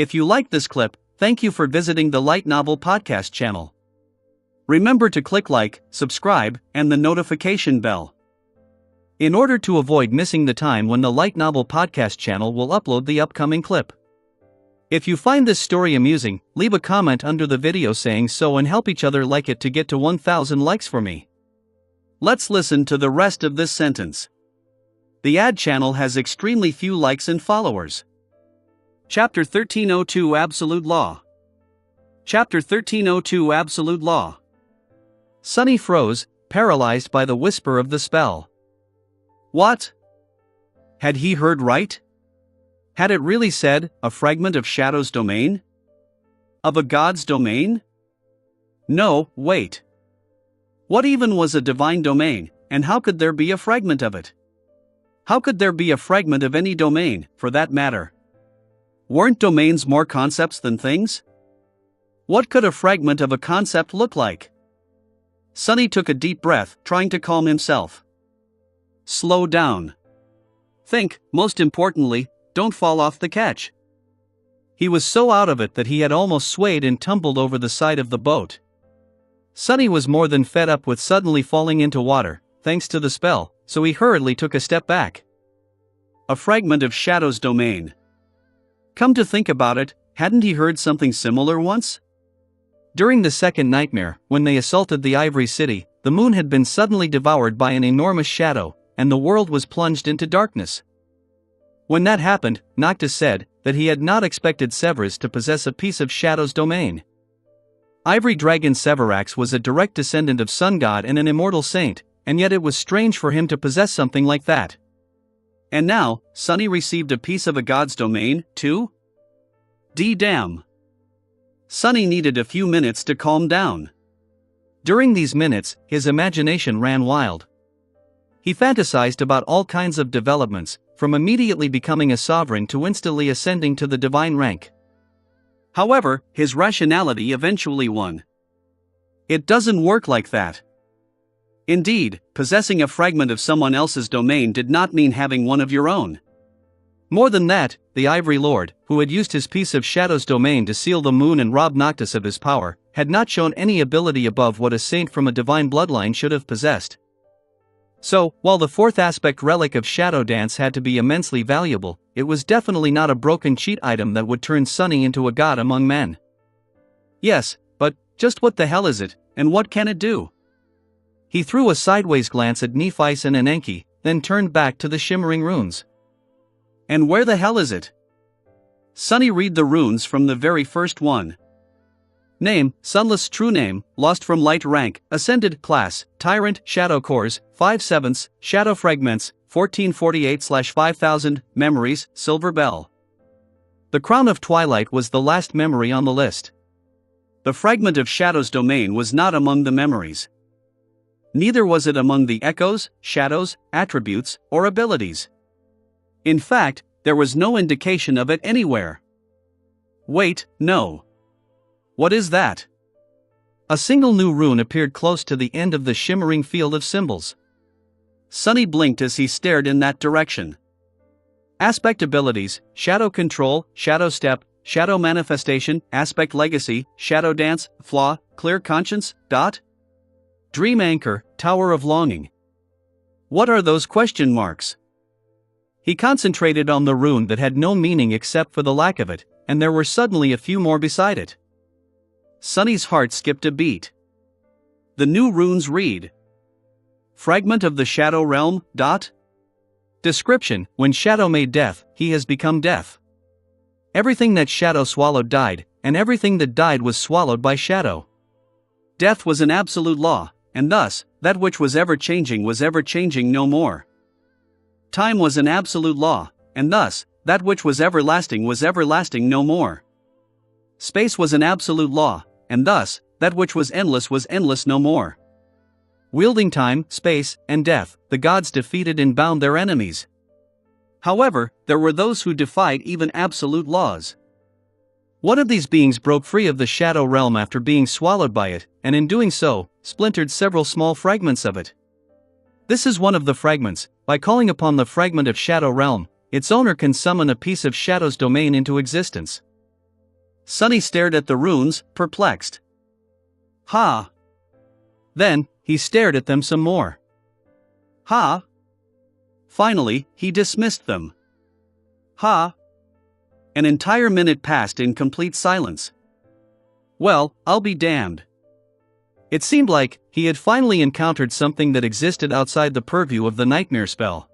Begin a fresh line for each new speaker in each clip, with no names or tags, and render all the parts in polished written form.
If you liked this clip, thank you for visiting the Light Novel Podcast channel. Remember to click like, subscribe, and the notification bell, in order to avoid missing the time when the Light Novel Podcast channel will upload the upcoming clip. If you find this story amusing, leave a comment under the video saying so and help each other like it to get to 1,000 likes for me. Let's listen to the rest of this sentence. The ad channel has extremely few likes and followers. Chapter 1302 Absolute Law. Chapter 1302 Absolute Law. Sonny froze, paralyzed by the whisper of the spell. What? Had he heard right? Had it really said, a fragment of Shadow's domain? Of a god's domain? No, wait. What even was a divine domain, and how could there be a fragment of it? How could there be a fragment of any domain, for that matter? Weren't domains more concepts than things? What could a fragment of a concept look like? Sonny took a deep breath, trying to calm himself. Slow down. Think, most importantly, don't fall off the catch. He was so out of it that he had almost swayed and tumbled over the side of the boat. Sonny was more than fed up with suddenly falling into water, thanks to the spell, so he hurriedly took a step back. A fragment of Shadow's domain. Come to think about it, hadn't he heard something similar once? During the second nightmare, when they assaulted the Ivory City, the moon had been suddenly devoured by an enormous shadow, and the world was plunged into darkness. When that happened, Noctis said that he had not expected Severus to possess a piece of Shadow's domain. Ivory Dragon Severax was a direct descendant of Sun God and an immortal saint, and yet it was strange for him to possess something like that. And now, Sonny received a piece of a god's domain, too? Damn. Sonny needed a few minutes to calm down. During these minutes, his imagination ran wild. He fantasized about all kinds of developments, from immediately becoming a sovereign to instantly ascending to the divine rank. However, his rationality eventually won. It doesn't work like that. Indeed, possessing a fragment of someone else's domain did not mean having one of your own. More than that, the Ivory Lord, who had used his piece of Shadow's domain to seal the moon and rob Noctis of his power, had not shown any ability above what a saint from a divine bloodline should have possessed. So, while the fourth aspect relic of Shadow Dance had to be immensely valuable, it was definitely not a broken cheat item that would turn Sonny into a god among men. Yes, but just what the hell is it, and what can it do? He threw a sideways glance at Nephice and Enki, then turned back to the shimmering runes. And where the hell is it? Sonny read the runes from the very first one. Name, Sunless true name, lost from light rank, ascended class, Tyrant, Shadow Cores, 5/7, Shadow Fragments, 1448/5000, Memories, Silver Bell. The Crown of Twilight was the last memory on the list. The fragment of Shadow's domain was not among the memories. Neither was it among the echoes, shadows, attributes, or abilities. In fact, there was no indication of it anywhere. Wait, no. What is that? A single new rune appeared close to the end of the shimmering field of symbols. Sonny blinked as he stared in that direction. Aspect abilities, Shadow Control, Shadow Step, Shadow Manifestation, Aspect Legacy, Shadow Dance, Flaw, Clear Conscience, Dream Anchor, Tower of Longing. What are those question marks? He concentrated on the rune that had no meaning except for the lack of it, and there were suddenly a few more beside it. Sonny's heart skipped a beat. The new runes read: Fragment of the Shadow Realm, Description: when Shadow made death, he has become death. Everything that Shadow swallowed died, and everything that died was swallowed by Shadow. Death was an absolute law, and thus, that which was ever changing no more. Time was an absolute law, and thus, that which was everlasting no more. Space was an absolute law, and thus, that which was endless no more. Wielding time, space, and death, the gods defeated and bound their enemies. However, there were those who defied even absolute laws. One of these beings broke free of the Shadow Realm after being swallowed by it, and in doing so, splintered several small fragments of it. This is one of the fragments. By calling upon the fragment of Shadow Realm, its owner can summon a piece of Shadow's domain into existence. Sunny stared at the runes, perplexed. Ha! Then, he stared at them some more. Ha! Finally, he dismissed them. Ha! An entire minute passed in complete silence. Well, I'll be damned. It seemed like he had finally encountered something that existed outside the purview of the nightmare spell.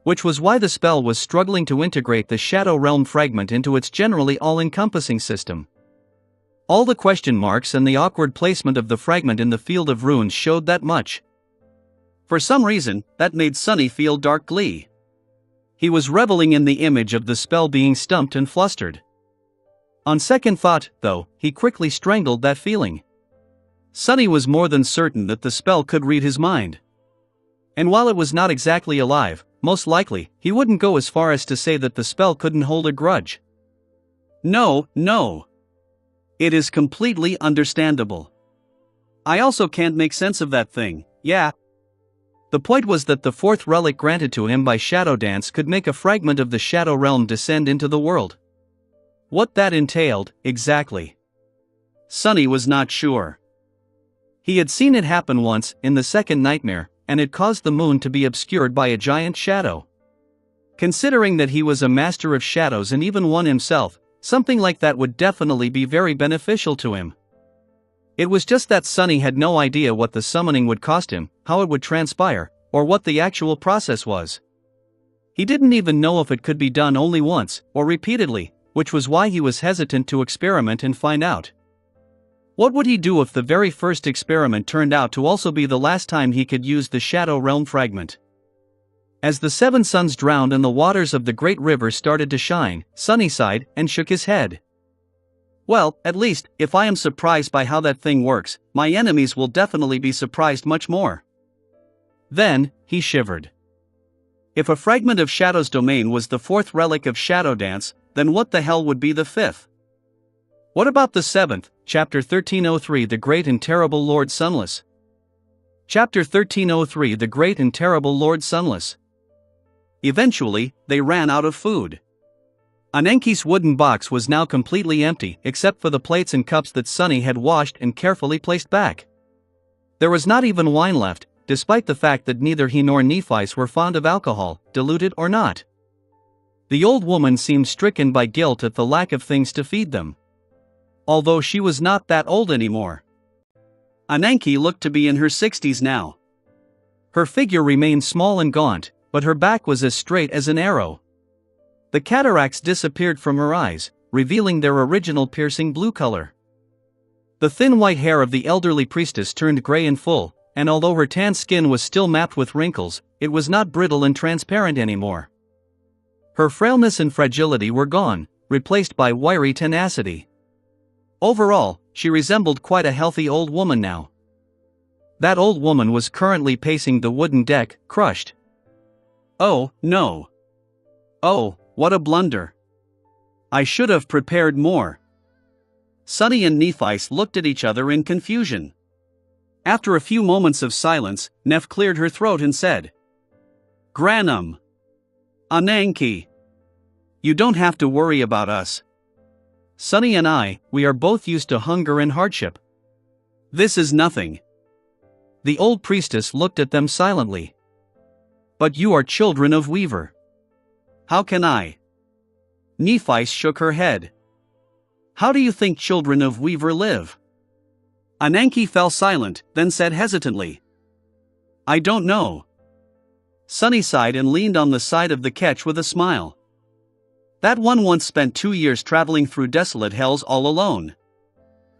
Which was why the spell was struggling to integrate the Shadow Realm fragment into its generally all-encompassing system. All the question marks and the awkward placement of the fragment in the field of runes showed that much. For some reason, that made Sunny feel dark glee. He was reveling in the image of the spell being stumped and flustered. On second thought, though, he quickly strangled that feeling. Sunny was more than certain that the spell could read his mind. And while it was not exactly alive, most likely, he wouldn't go as far as to say that the spell couldn't hold a grudge. No. It is completely understandable. I also can't make sense of that thing, yeah. The point was that the fourth relic granted to him by Shadow Dance could make a fragment of the Shadow Realm descend into the world. What that entailed, exactly. Sunny was not sure. He had seen it happen once, in the second nightmare, and it caused the moon to be obscured by a giant shadow. Considering that he was a master of shadows and even one himself, something like that would definitely be very beneficial to him. It was just that Sunny had no idea what the summoning would cost him, how it would transpire, or what the actual process was. He didn't even know if it could be done only once, or repeatedly, which was why he was hesitant to experiment and find out. What would he do if the very first experiment turned out to also be the last time he could use the Shadow Realm fragment? As the seven suns drowned and the waters of the great river started to shine, Sunny sighed and shook his head. Well, at least, if I am surprised by how that thing works, my enemies will definitely be surprised much more. Then, he shivered. If a fragment of Shadow's domain was the fourth relic of Shadow Dance, then what the hell would be the fifth? What about the seventh, Chapter 1303 The Great and Terrible Lord Sunless? Chapter 1303 The Great and Terrible Lord Sunless. Eventually, they ran out of food. Ananke's wooden box was now completely empty except for the plates and cups that Sunny had washed and carefully placed back. There was not even wine left, despite the fact that neither he nor Nephi's were fond of alcohol, diluted or not. The old woman seemed stricken by guilt at the lack of things to feed them. Although she was not that old anymore. Ananke looked to be in her 60s now. Her figure remained small and gaunt, but her back was as straight as an arrow. The cataracts disappeared from her eyes, revealing their original piercing blue color. The thin white hair of the elderly priestess turned gray and full, and although her tan skin was still mapped with wrinkles, it was not brittle and transparent anymore. Her frailness and fragility were gone, replaced by wiry tenacity. Overall, she resembled quite a healthy old woman now. That old woman was currently pacing the wooden deck, crushed. Oh, no. Oh, what a blunder. I should have prepared more. Sunny and Nephi looked at each other in confusion. After a few moments of silence, Neph cleared her throat and said, Granum. Ananke. You don't have to worry about us. Sunny and I, we are both used to hunger and hardship. This is nothing. The old priestess looked at them silently. But you are children of Weaver. How can I? Nephi shook her head. How do you think children of Weaver live? Ananke fell silent, then said hesitantly, I don't know. Sunny sighed and leaned on the side of the ketch with a smile. That one once spent 2 years traveling through desolate hells all alone.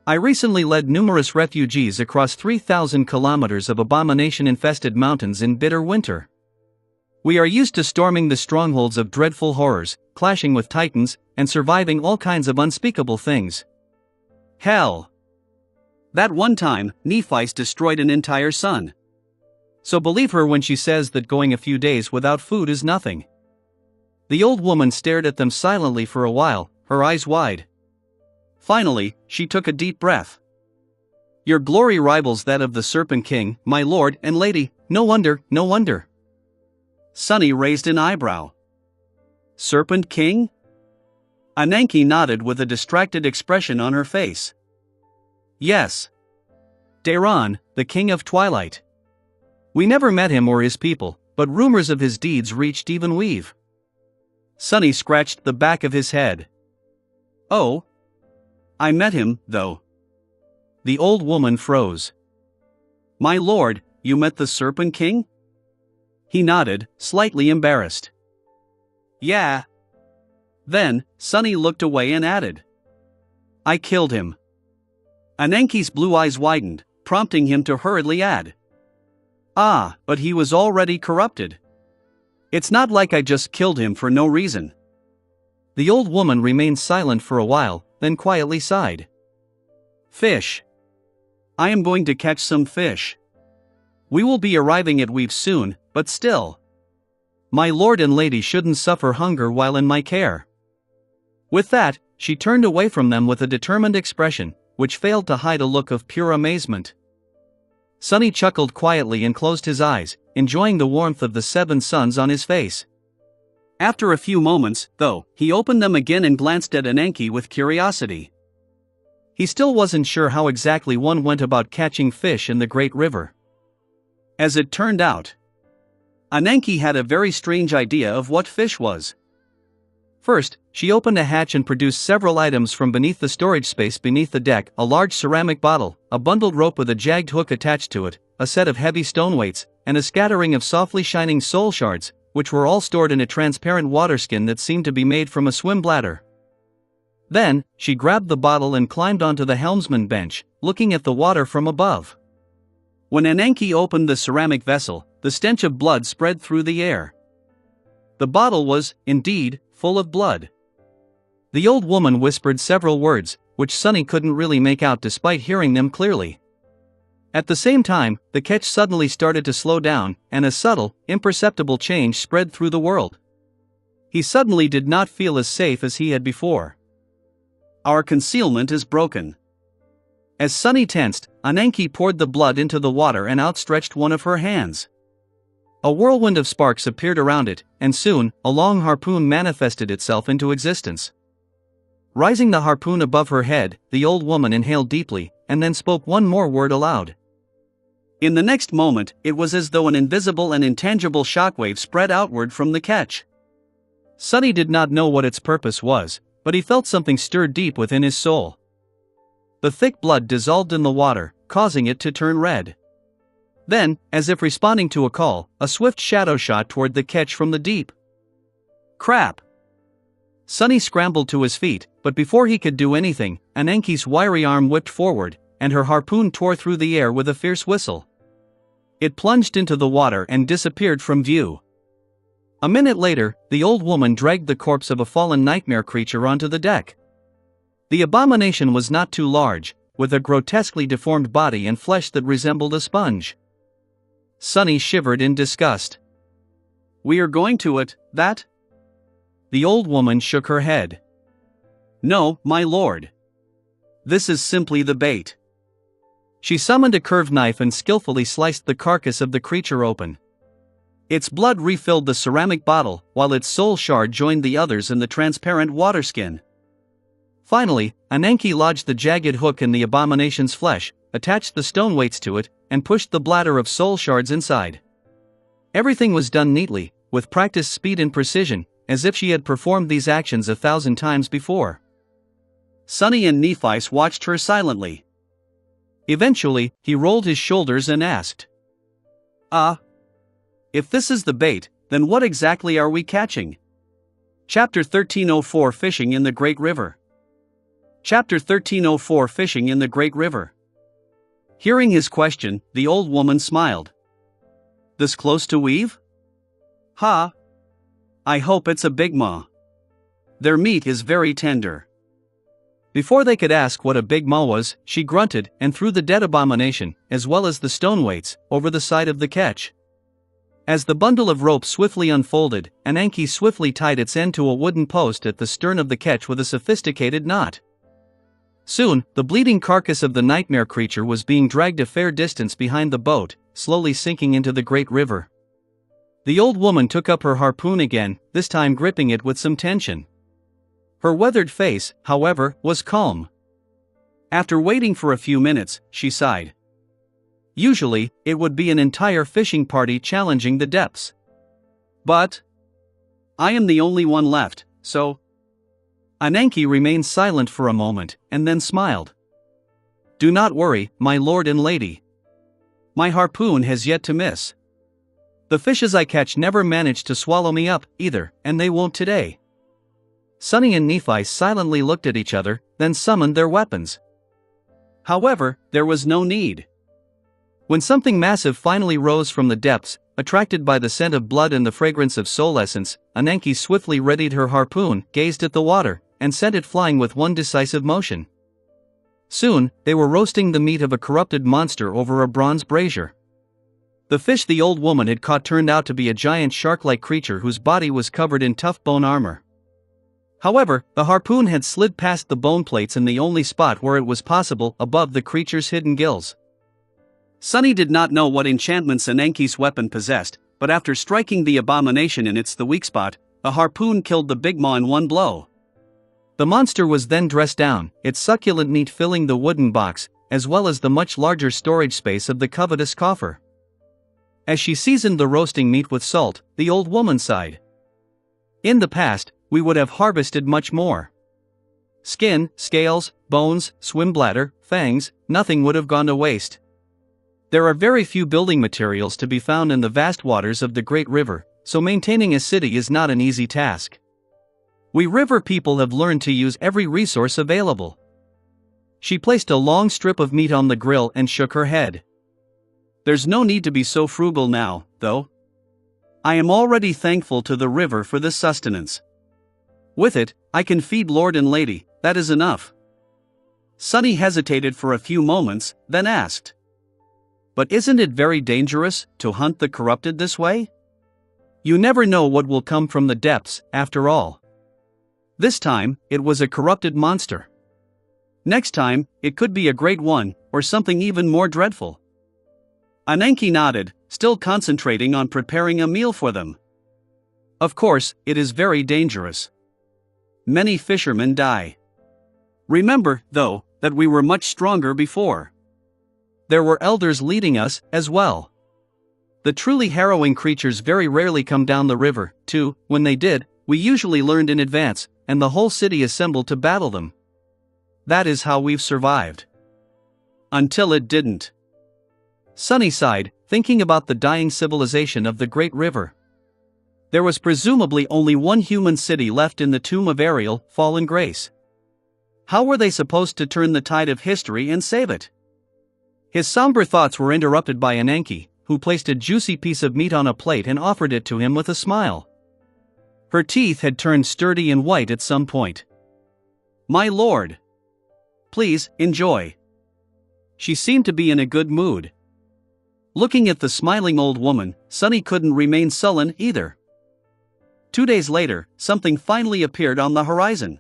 I recently led numerous refugees across 3,000 kilometers of abomination-infested mountains in bitter winter. We are used to storming the strongholds of dreadful horrors, clashing with titans, and surviving all kinds of unspeakable things. Hell! That one time, Nephi destroyed an entire sun. So believe her when she says that going a few days without food is nothing. The old woman stared at them silently for a while, her eyes wide. Finally, she took a deep breath. Your glory rivals that of the Serpent King, my lord and lady, no wonder, no wonder. Sunny raised an eyebrow. Serpent King? Ananke nodded with a distracted expression on her face. Yes. Dairon, the king of Twilight. We never met him or his people, but rumors of his deeds reached even Weave. Sunny scratched the back of his head. Oh. I met him, though. The old woman froze. My lord, you met the Serpent King? He nodded, slightly embarrassed. Yeah. Then, Sunny looked away and added. I killed him. Ananke's blue eyes widened, prompting him to hurriedly add. Ah, but he was already corrupted. It's not like I just killed him for no reason. The old woman remained silent for a while, then quietly sighed. Fish. I am going to catch some fish. We will be arriving at Weave soon, but still. My lord and lady shouldn't suffer hunger while in my care. With that, she turned away from them with a determined expression, which failed to hide a look of pure amazement. Sunny chuckled quietly and closed his eyes, enjoying the warmth of the 7 suns on his face. After a few moments, though, he opened them again and glanced at Ananke with curiosity. He still wasn't sure how exactly one went about catching fish in the Great River. As it turned out, Ananke had a very strange idea of what fish was. First, she opened a hatch and produced several items from beneath the storage space beneath the deck: a large ceramic bottle, a bundled rope with a jagged hook attached to it, a set of heavy stone weights, and a scattering of softly shining soul shards, which were all stored in a transparent water skin that seemed to be made from a swim bladder. Then, she grabbed the bottle and climbed onto the helmsman bench, looking at the water from above. When Ananke opened the ceramic vessel, the stench of blood spread through the air. The bottle was, indeed, full of blood. The old woman whispered several words, which Sunny couldn't really make out despite hearing them clearly. At the same time, the catch suddenly started to slow down, and a subtle, imperceptible change spread through the world. He suddenly did not feel as safe as he had before. Our concealment is broken. As Sunny tensed, Ananke poured the blood into the water and outstretched one of her hands. A whirlwind of sparks appeared around it, and soon, a long harpoon manifested itself into existence. Rising the harpoon above her head, the old woman inhaled deeply, and then spoke one more word aloud. In the next moment, it was as though an invisible and intangible shockwave spread outward from the catch. Sunny did not know what its purpose was, but he felt something stir deep within his soul. The thick blood dissolved in the water, causing it to turn red. Then, as if responding to a call, a swift shadow shot toward the catch from the deep. Crap! Sunny scrambled to his feet, but before he could do anything, Ananke's wiry arm whipped forward, and her harpoon tore through the air with a fierce whistle. It plunged into the water and disappeared from view. A minute later, the old woman dragged the corpse of a fallen nightmare creature onto the deck. The abomination was not too large, with a grotesquely deformed body and flesh that resembled a sponge. Sunny shivered in disgust. We are going to it, that? The old woman shook her head. No, my lord. This is simply the bait. She summoned a curved knife and skillfully sliced the carcass of the creature open. Its blood refilled the ceramic bottle, while its soul shard joined the others in the transparent water skin. Finally, Ananke lodged the jagged hook in the abomination's flesh, attached the stone weights to it, and pushed the bladder of soul shards inside. Everything was done neatly, with practiced speed and precision, as if she had performed these actions 1,000 times before. Sunny and Nephice watched her silently. Eventually, he rolled his shoulders and asked, if this is the bait, then what exactly are we catching? Chapter 1304 Fishing in the Great River. Chapter 1304 Fishing in the Great River. Hearing his question, the old woman smiled. This close to Weave? Ha! I hope it's a big maw. Their meat is very tender. Before they could ask what a big maw was, she grunted and threw the dead abomination, as well as the stone weights, over the side of the catch. As the bundle of rope swiftly unfolded, Ananke swiftly tied its end to a wooden post at the stern of the catch with a sophisticated knot. Soon, the bleeding carcass of the nightmare creature was being dragged a fair distance behind the boat, slowly sinking into the great river. The old woman took up her harpoon again, this time gripping it with some tension. Her weathered face, however, was calm. After waiting for a few minutes, she sighed. Usually, it would be an entire fishing party challenging the depths. But I am the only one left, so. Ananke remained silent for a moment, and then smiled. Do not worry, my lord and lady. My harpoon has yet to miss. The fishes I catch never manage to swallow me up, either, and they won't today. Sunny and Nephi silently looked at each other, then summoned their weapons. However, there was no need. When something massive finally rose from the depths, attracted by the scent of blood and the fragrance of soul essence, Ananke swiftly readied her harpoon, gazed at the water, and sent it flying with one decisive motion. Soon, they were roasting the meat of a corrupted monster over a bronze brazier. The fish the old woman had caught turned out to be a giant shark-like creature whose body was covered in tough bone armor. However, the harpoon had slid past the bone plates in the only spot where it was possible, above the creature's hidden gills. Sunny did not know what enchantments Ananke's weapon possessed, but after striking the abomination in the weak spot, the harpoon killed the big maw in one blow. The monster was then dressed down, its succulent meat filling the wooden box, as well as the much larger storage space of the covetous coffer. As she seasoned the roasting meat with salt, the old woman sighed. In the past, we would have harvested much more. Skin, scales, bones, swim bladder, fangs, nothing would have gone to waste. There are very few building materials to be found in the vast waters of the great river, so maintaining a city is not an easy task. We river people have learned to use every resource available. She placed a long strip of meat on the grill and shook her head. There's no need to be so frugal now, though. I am already thankful to the river for this sustenance. With it, I can feed lord and lady, that is enough. Sunny hesitated for a few moments, then asked. But isn't it very dangerous to hunt the corrupted this way? You never know what will come from the depths, after all. This time, it was a corrupted monster. Next time, it could be a great one, or something even more dreadful. Ananke nodded, still concentrating on preparing a meal for them. Of course, it is very dangerous. Many fishermen die. Remember, though, that we were much stronger before. There were elders leading us, as well. The truly harrowing creatures very rarely come down the river, too. When they did, we usually learned in advance, and the whole city assembled to battle them. That is how we've survived. Until it didn't. Sunny sighed, thinking about the dying civilization of the great river. There was presumably only one human city left in the tomb of Ariel, fallen Grace. How were they supposed to turn the tide of history and save it? His somber thoughts were interrupted by Ananke, who placed a juicy piece of meat on a plate and offered it to him with a smile. Her teeth had turned sturdy and white at some point. My lord. Please, enjoy. She seemed to be in a good mood. Looking at the smiling old woman, Sunny couldn't remain sullen either. 2 days later, something finally appeared on the horizon.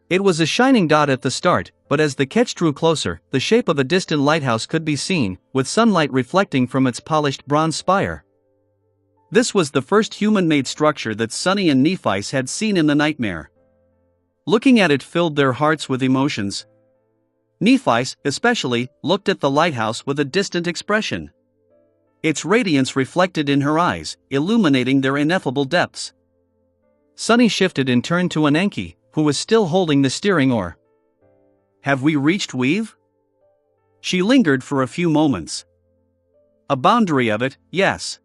It was a shining dot at the start, but as the ketch drew closer, the shape of a distant lighthouse could be seen, with sunlight reflecting from its polished bronze spire. This was the first human-made structure that Sunny and Nephi had seen in the nightmare. Looking at it filled their hearts with emotions. Nephi, especially, looked at the lighthouse with a distant expression. Its radiance reflected in her eyes, illuminating their ineffable depths. Sunny shifted and turned to Ananke, who was still holding the steering oar. Have we reached Weave? She lingered for a few moments. A boundary of it, yes.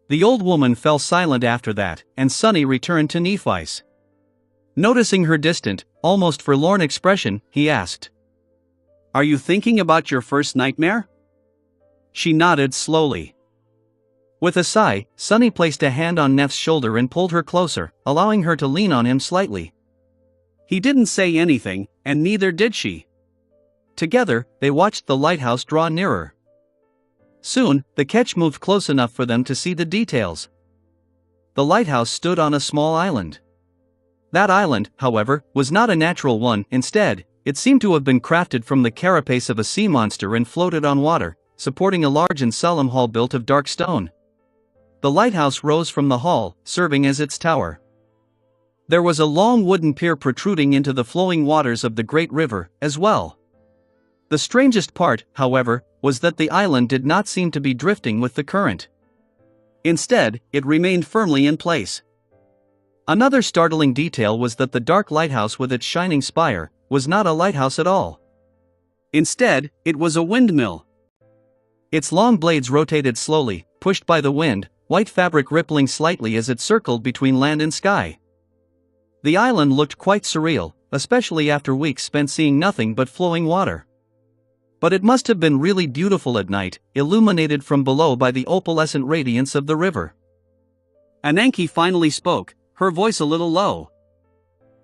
The old woman fell silent after that, and Sunny returned to Nephi. Noticing her distant, almost forlorn expression, he asked. Are you thinking about your first nightmare? She nodded slowly. With a sigh, Sunny placed a hand on Neff's shoulder and pulled her closer, allowing her to lean on him slightly. He didn't say anything, and neither did she. Together, they watched the lighthouse draw nearer. Soon, the ketch moved close enough for them to see the details. The lighthouse stood on a small island. That island, however, was not a natural one. Instead, it seemed to have been crafted from the carapace of a sea monster and floated on water, supporting a large and solemn hall built of dark stone. The lighthouse rose from the hall, serving as its tower. There was a long wooden pier protruding into the flowing waters of the great river, as well. The strangest part, however, was that the island did not seem to be drifting with the current. Instead, it remained firmly in place. Another startling detail was that the dark lighthouse with its shining spire was not a lighthouse at all. Instead, it was a windmill. Its long blades rotated slowly, pushed by the wind, white fabric rippling slightly as it circled between land and sky. The island looked quite surreal, especially after weeks spent seeing nothing but flowing water. But it must have been really beautiful at night, illuminated from below by the opalescent radiance of the river. Ananke finally spoke, her voice a little low.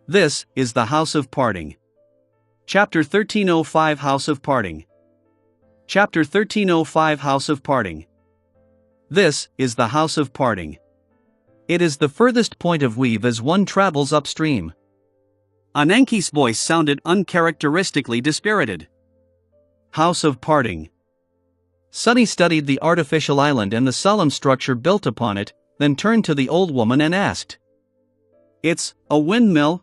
This is the House of Parting. Chapter 1305 House of Parting. Chapter 1305 House of Parting. This is the House of Parting. It is the furthest point of weave as one travels upstream. Ananke's voice sounded uncharacteristically dispirited. House of Parting. Sunny studied the artificial island and the solemn structure built upon it, then turned to the old woman and asked, "It's a windmill?"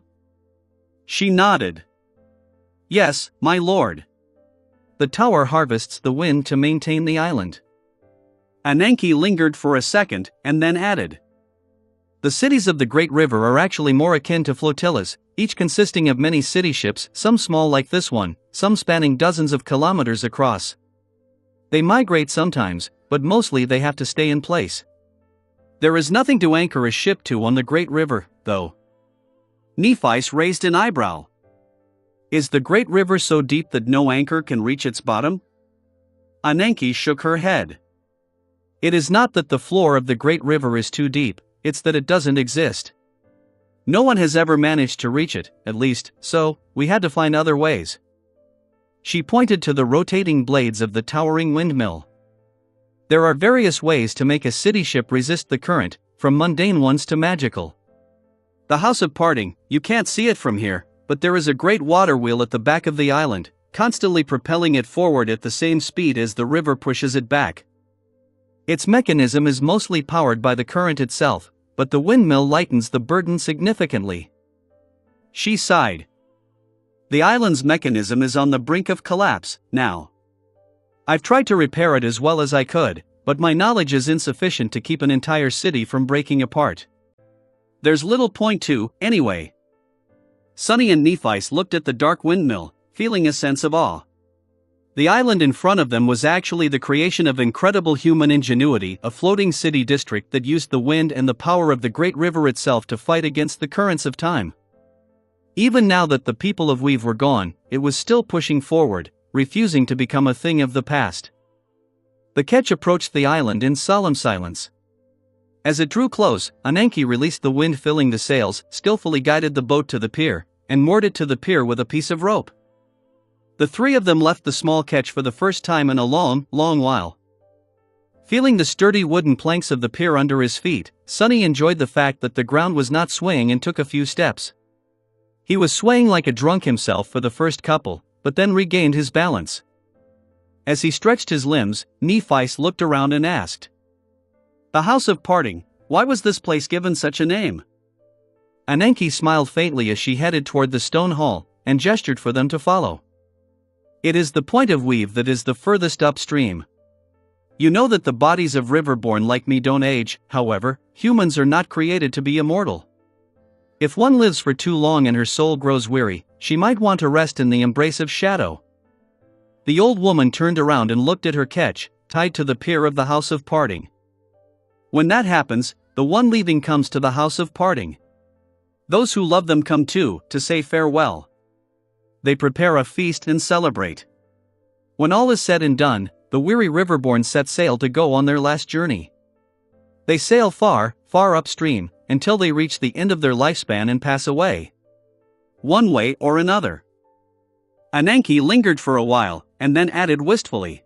She nodded. "Yes, my lord. The tower harvests the wind to maintain the island." Ananke lingered for a second and then added, "The cities of the Great River are actually more akin to flotillas, each consisting of many city ships, some small like this one, some spanning dozens of kilometers across. They migrate sometimes, but mostly they have to stay in place. There is nothing to anchor a ship to on the Great River, though." Nephi's raised an eyebrow. "Is the Great River so deep that no anchor can reach its bottom?" Ananke shook her head. "It is not that the floor of the Great River is too deep, it's that it doesn't exist. No one has ever managed to reach it, at least, so we had to find other ways." She pointed to the rotating blades of the towering windmill. "There are various ways to make a city ship resist the current, from mundane ones to magical. The House of Parting, you can't see it from here, but there is a great water wheel at the back of the island, constantly propelling it forward at the same speed as the river pushes it back. Its mechanism is mostly powered by the current itself, but the windmill lightens the burden significantly." She sighed. "The island's mechanism is on the brink of collapse, now. I've tried to repair it as well as I could, but my knowledge is insufficient to keep an entire city from breaking apart. There's little point to, anyway." Sunny and Nephis looked at the dark windmill, feeling a sense of awe. The island in front of them was actually the creation of incredible human ingenuity, a floating city district that used the wind and the power of the great river itself to fight against the currents of time. Even now that the people of Weave were gone, it was still pushing forward, refusing to become a thing of the past. The ketch approached the island in solemn silence. As it drew close, Ananke released the wind filling the sails, skillfully guided the boat to the pier, and moored it to the pier with a piece of rope. The three of them left the small ketch for the first time in a long, long while. Feeling the sturdy wooden planks of the pier under his feet, Sunny enjoyed the fact that the ground was not swaying and took a few steps. He was swaying like a drunk himself for the first couple, but then regained his balance. As he stretched his limbs, Nephis looked around and asked, "The House of Parting, why was this place given such a name?" Ananke smiled faintly as she headed toward the stone hall, and gestured for them to follow. "It is the point of weave that is the furthest upstream. You know that the bodies of riverborn like me don't age, however, humans are not created to be immortal. If one lives for too long and her soul grows weary, she might want to rest in the embrace of shadow." The old woman turned around and looked at her ketch, tied to the pier of the House of Parting. "When that happens, the one leaving comes to the House of Parting. Those who love them come too, to say farewell. They prepare a feast and celebrate. When all is said and done, the weary riverborn set sail to go on their last journey. They sail far, far upstream, until they reach the end of their lifespan and pass away. One way or another." Ananke lingered for a while, and then added wistfully,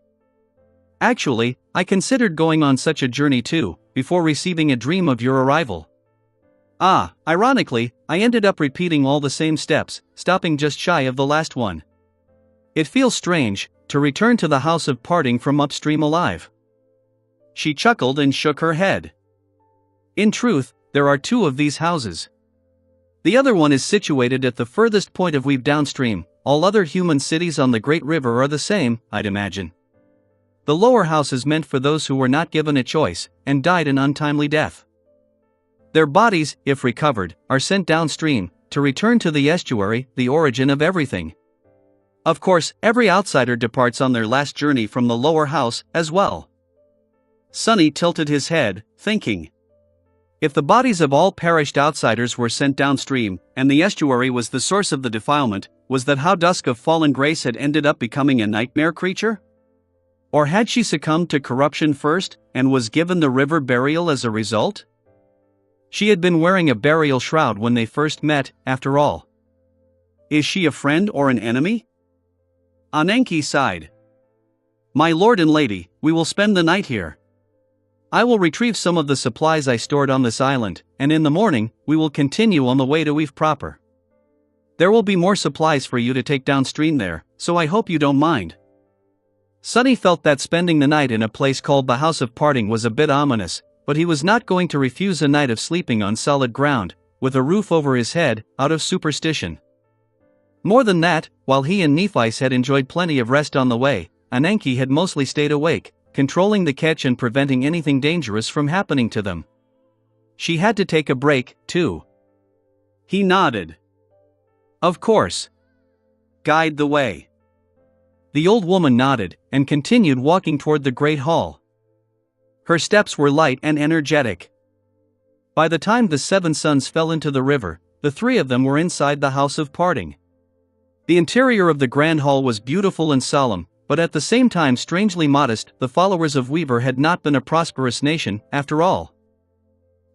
"Actually, I considered going on such a journey too, before receiving a dream of your arrival. Ironically, I ended up repeating all the same steps, stopping just shy of the last one. It feels strange, to return to the House of Parting from upstream alive." She chuckled and shook her head. "In truth, there are two of these houses. The other one is situated at the furthest point of weave downstream. All other human cities on the Great River are the same, I'd imagine. The lower house is meant for those who were not given a choice and died an untimely death. Their bodies, if recovered, are sent downstream to return to the estuary, the origin of everything. Of course, every outsider departs on their last journey from the lower house as well. Sonny tilted his head, thinking. If the bodies of all perished outsiders were sent downstream, and the estuary was the source of the defilement, was that how Dusk of Fallen Grace had ended up becoming a nightmare creature? Or had she succumbed to corruption first, and was given the river burial as a result? She had been wearing a burial shroud when they first met, after all. Is she a friend or an enemy? Ananke sighed. My lord and lady, we will spend the night here. I will retrieve some of the supplies I stored on this island, and in the morning, we will continue on the way to Weave proper. There will be more supplies for you to take downstream there, so I hope you don't mind. Sonny felt that spending the night in a place called the House of Parting was a bit ominous, but he was not going to refuse a night of sleeping on solid ground, with a roof over his head, out of superstition. More than that, while he and Nephice had enjoyed plenty of rest on the way, Ananke had mostly stayed awake, controlling the catch and preventing anything dangerous from happening to them. She had to take a break, too. He nodded. Of course. Guide the way. The old woman nodded, and continued walking toward the great hall. Her steps were light and energetic. By the time the 7 sons fell into the river, the 3 of them were inside the House of Parting. The interior of the grand hall was beautiful and solemn, but at the same time strangely modest. The followers of Weaver had not been a prosperous nation, after all.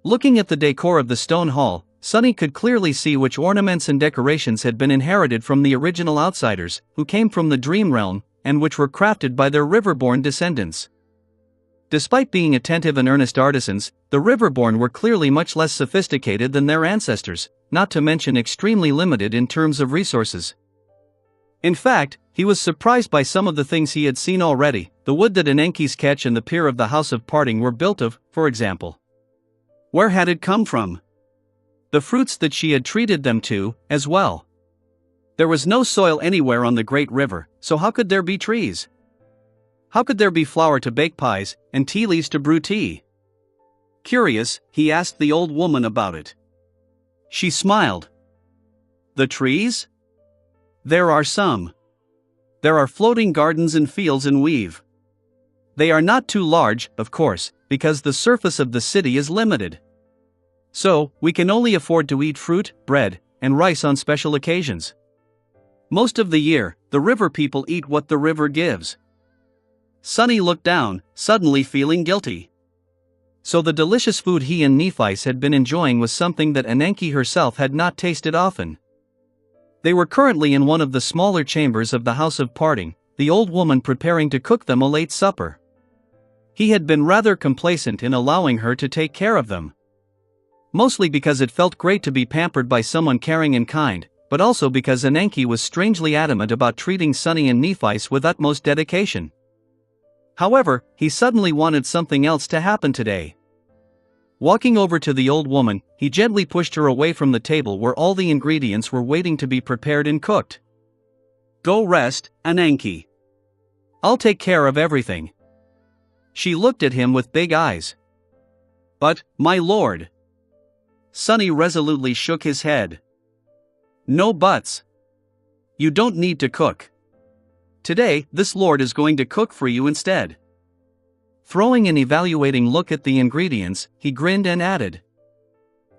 Looking at the decor of the stone hall, Sonny could clearly see which ornaments and decorations had been inherited from the original outsiders, who came from the Dream Realm, and which were crafted by their Riverborn descendants. Despite being attentive and earnest artisans, the Riverborn were clearly much less sophisticated than their ancestors, not to mention extremely limited in terms of resources. In fact, he was surprised by some of the things he had seen already. The wood that Ananke's catch and the pier of the House of Parting were built of, for example. Where had it come from? The fruits that she had treated them to, as well. There was no soil anywhere on the Great River, so how could there be trees? How could there be flour to bake pies, and tea leaves to brew tea? Curious, he asked the old woman about it. She smiled. The trees? There are some. There are floating gardens and fields in Weave. They are not too large, of course, because the surface of the city is limited. So, we can only afford to eat fruit, bread, and rice on special occasions. Most of the year, the river people eat what the river gives. Sonny looked down, suddenly feeling guilty. So the delicious food he and Nephice had been enjoying was something that Ananke herself had not tasted often. They were currently in one of the smaller chambers of the House of Parting, the old woman preparing to cook them a late supper. He had been rather complacent in allowing her to take care of them. Mostly because it felt great to be pampered by someone caring and kind, but also because Ananke was strangely adamant about treating Sonny and Nephice with utmost dedication. However, he suddenly wanted something else to happen today. Walking over to the old woman, he gently pushed her away from the table where all the ingredients were waiting to be prepared and cooked. Go rest, Ananke. I'll take care of everything. She looked at him with big eyes. But, my lord. Sonny resolutely shook his head. No buts. You don't need to cook. Today, this lord is going to cook for you instead. Throwing an evaluating look at the ingredients, he grinned and added.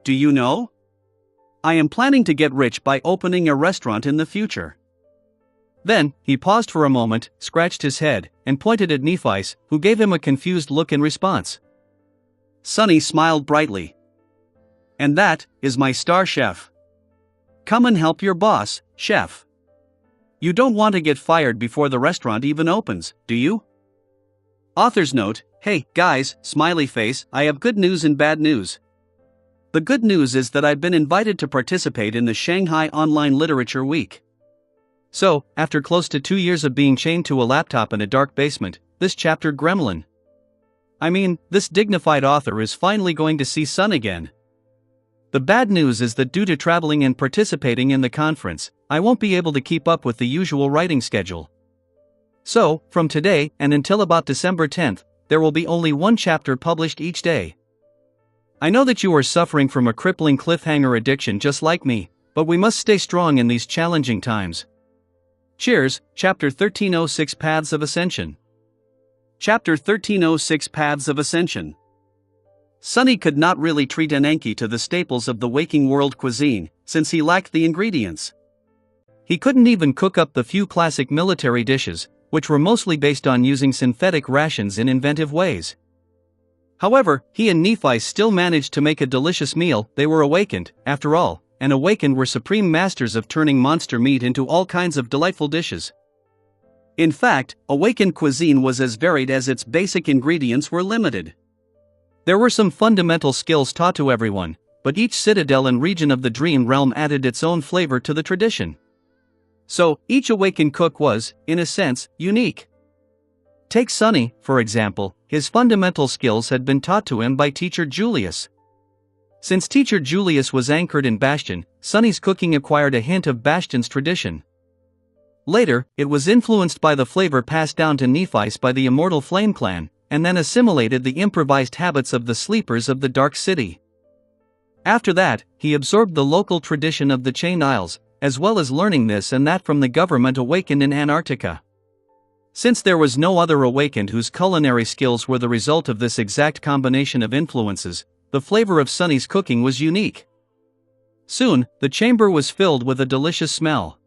Do you know? I am planning to get rich by opening a restaurant in the future. Then, he paused for a moment, scratched his head, and pointed at Nephice, who gave him a confused look in response. Sonny smiled brightly. And that is my star chef. Come and help your boss, chef. You don't want to get fired before the restaurant even opens, do you? Author's note, hey, guys, smiley face, I have good news and bad news. The good news is that I've been invited to participate in the Shanghai Online Literature Week. So, after close to 2 years of being chained to a laptop in a dark basement, this chapter gremlin. I mean, this dignified author is finally going to see sun again. The bad news is that due to traveling and participating in the conference, I won't be able to keep up with the usual writing schedule. So, from today and until about December 10th, there will be only one chapter published each day. I know that you are suffering from a crippling cliffhanger addiction just like me, but we must stay strong in these challenging times. Cheers. Chapter 1306 Paths of Ascension. Chapter 1306 Paths of Ascension. Sunny could not really treat Ananke to the staples of the waking world cuisine, since he lacked the ingredients. He couldn't even cook up the few classic military dishes, which were mostly based on using synthetic rations in inventive ways. However, he and Nephi still managed to make a delicious meal. They were awakened, after all, and awakened were supreme masters of turning monster meat into all kinds of delightful dishes. In fact, awakened cuisine was as varied as its basic ingredients were limited. There were some fundamental skills taught to everyone, but each citadel and region of the dream realm added its own flavor to the tradition. So, each awakened cook was, in a sense, unique. Take Sunny, for example. His fundamental skills had been taught to him by teacher Julius. Since teacher Julius was anchored in Bastion, Sunny's cooking acquired a hint of Bastion's tradition. Later, it was influenced by the flavor passed down to Nephi's by the immortal Flame Clan, and then assimilated the improvised habits of the sleepers of the Dark City. After that, he absorbed the local tradition of the Chained Isles, as well as learning this and that from the government awakened in Antarctica. Since there was no other awakened whose culinary skills were the result of this exact combination of influences, the flavor of Sunny's cooking was unique. Soon, the chamber was filled with a delicious smell.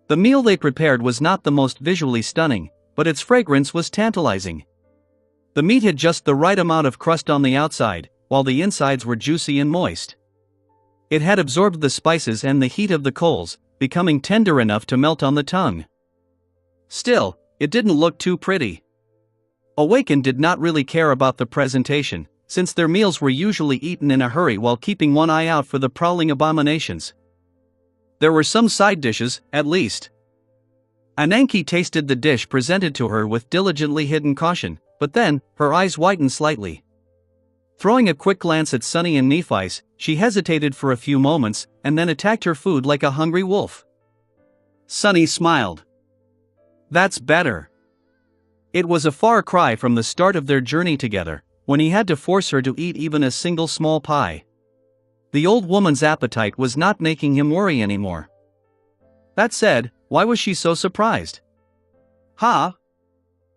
The meal they prepared was not the most visually stunning, but its fragrance was tantalizing. The meat had just the right amount of crust on the outside, while the insides were juicy and moist. It had absorbed the spices and the heat of the coals, becoming tender enough to melt on the tongue. Still, it didn't look too pretty. Awakened did not really care about the presentation, since their meals were usually eaten in a hurry while keeping one eye out for the prowling abominations. There were some side dishes, at least. Ananke tasted the dish presented to her with diligently hidden caution, but then, her eyes widened slightly. Throwing a quick glance at Sunny and Nephi's, she hesitated for a few moments, and then attacked her food like a hungry wolf. Sunny smiled. That's better. It was a far cry from the start of their journey together, when he had to force her to eat even a single small pie. The old woman's appetite was not making him worry anymore. That said, why was she so surprised? Ha!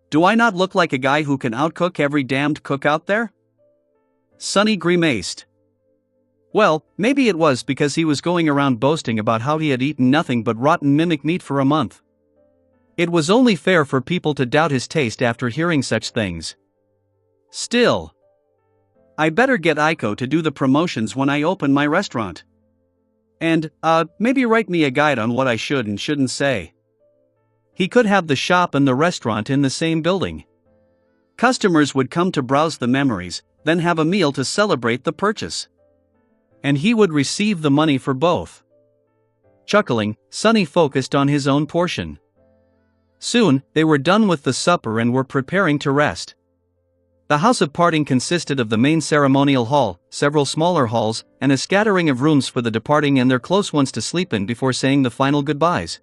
Do I not look like a guy who can outcook every damned cook out there? Sunny grimaced. Well, maybe it was because he was going around boasting about how he had eaten nothing but rotten mimic meat for a month. It was only fair for people to doubt his taste after hearing such things. Still, I better get Aiko to do the promotions when I open my restaurant. And, maybe write me a guide on what I should and shouldn't say. He could have the shop and the restaurant in the same building. Customers would come to browse the memories, then have a meal to celebrate the purchase. And he would receive the money for both. Chuckling, Sunny focused on his own portion. Soon, they were done with the supper and were preparing to rest. The house of parting consisted of the main ceremonial hall, several smaller halls, and a scattering of rooms for the departing and their close ones to sleep in before saying the final goodbyes.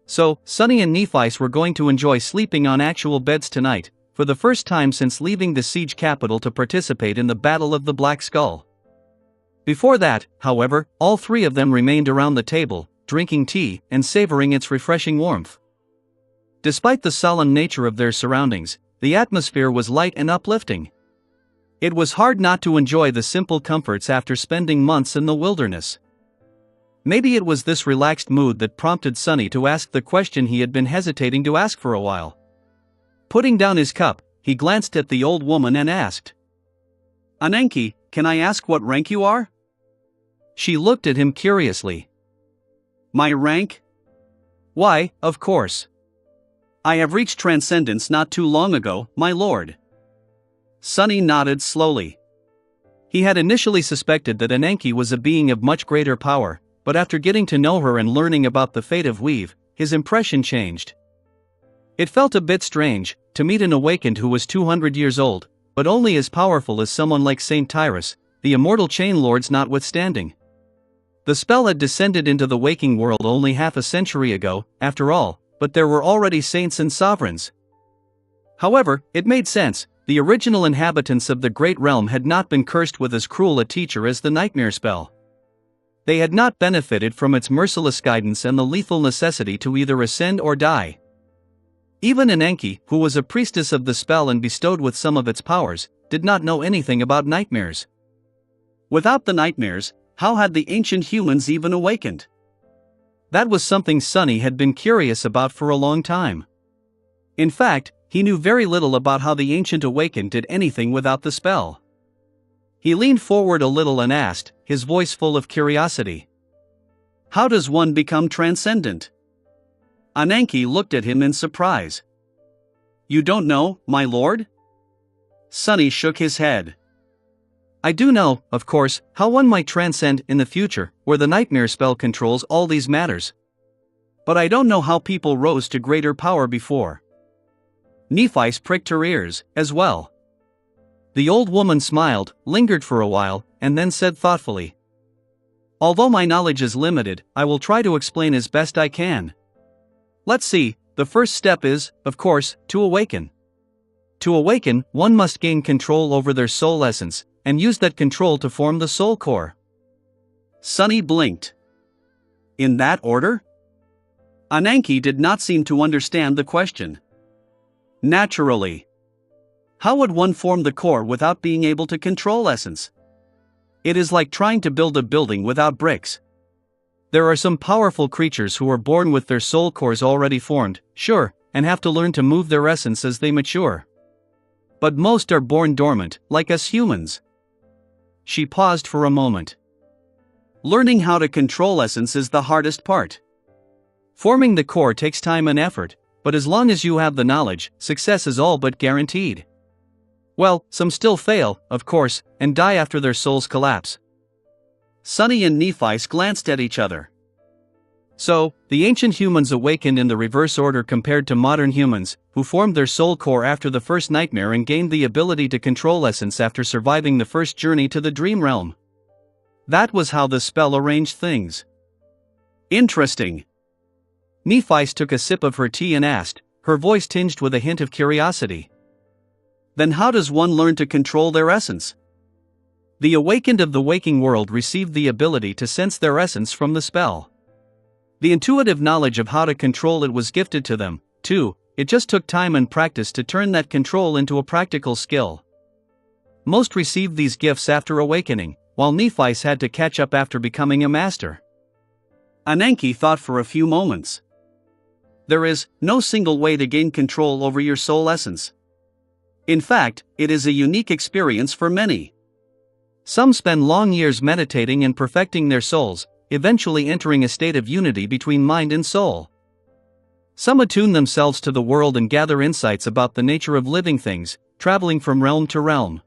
So, Sunny and Nephi were going to enjoy sleeping on actual beds tonight, for the first time since leaving the siege capital to participate in the Battle of the Black Skull. Before that, however, all three of them remained around the table, drinking tea and savoring its refreshing warmth. Despite the solemn nature of their surroundings, the atmosphere was light and uplifting. It was hard not to enjoy the simple comforts after spending months in the wilderness. Maybe it was this relaxed mood that prompted Sunny to ask the question he had been hesitating to ask for a while. Putting down his cup, he glanced at the old woman and asked, "Ananke, can I ask what rank you are?" She looked at him curiously. "My rank? Why, of course. I have reached transcendence not too long ago, my lord." Sunny nodded slowly. He had initially suspected that Ananke was a being of much greater power, but after getting to know her and learning about the fate of Weave, his impression changed. It felt a bit strange to meet an awakened who was 200 years old, but only as powerful as someone like Saint Tyrus, the immortal chain lords notwithstanding. The spell had descended into the waking world only half a century ago, after all, but there were already saints and sovereigns. However, it made sense. The original inhabitants of the Great Realm had not been cursed with as cruel a teacher as the nightmare spell. They had not benefited from its merciless guidance and the lethal necessity to either ascend or die. Even Ananke, who was a priestess of the spell and bestowed with some of its powers, did not know anything about nightmares. Without the nightmares, how had the ancient humans even awakened? That was something Sunny had been curious about for a long time. In fact, he knew very little about how the ancient awakened did anything without the spell. He leaned forward a little and asked, his voice full of curiosity. How does one become transcendent? Ananke looked at him in surprise. You don't know, my lord? Sunny shook his head. I do know, of course, how one might transcend in the future, where the nightmare spell controls all these matters. But I don't know how people rose to greater power before. Nephi's pricked her ears, as well. The old woman smiled, lingered for a while, and then said thoughtfully. Although my knowledge is limited, I will try to explain as best I can. Let's see, the first step is, of course, to awaken. To awaken, one must gain control over their soul essence, and use that control to form the soul core. Sunny blinked. In that order? Ananke did not seem to understand the question. Naturally. How would one form the core without being able to control essence? It is like trying to build a building without bricks. There are some powerful creatures who are born with their soul cores already formed, sure, and have to learn to move their essence as they mature. But most are born dormant, like us humans. She paused for a moment. Learning how to control essence is the hardest part. Forming the core takes time and effort, but as long as you have the knowledge, success is all but guaranteed. Well, some still fail, of course, and die after their souls collapse. Sunny and Nephi glanced at each other. So, the ancient humans awakened in the reverse order compared to modern humans, who formed their soul core after the first nightmare and gained the ability to control essence after surviving the first journey to the dream realm. That was how the spell arranged things. Interesting. Nephi took a sip of her tea and asked, her voice tinged with a hint of curiosity. Then how does one learn to control their essence? The awakened of the waking world received the ability to sense their essence from the spell. The intuitive knowledge of how to control it was gifted to them, too. It just took time and practice to turn that control into a practical skill. Most received these gifts after awakening, while Nephi had to catch up after becoming a master. Ananke thought for a few moments. There is no single way to gain control over your soul essence. In fact, it is a unique experience for many. Some spend long years meditating and perfecting their souls, eventually entering a state of unity between mind and soul. Some attune themselves to the world and gather insights about the nature of living things, traveling from realm to realm.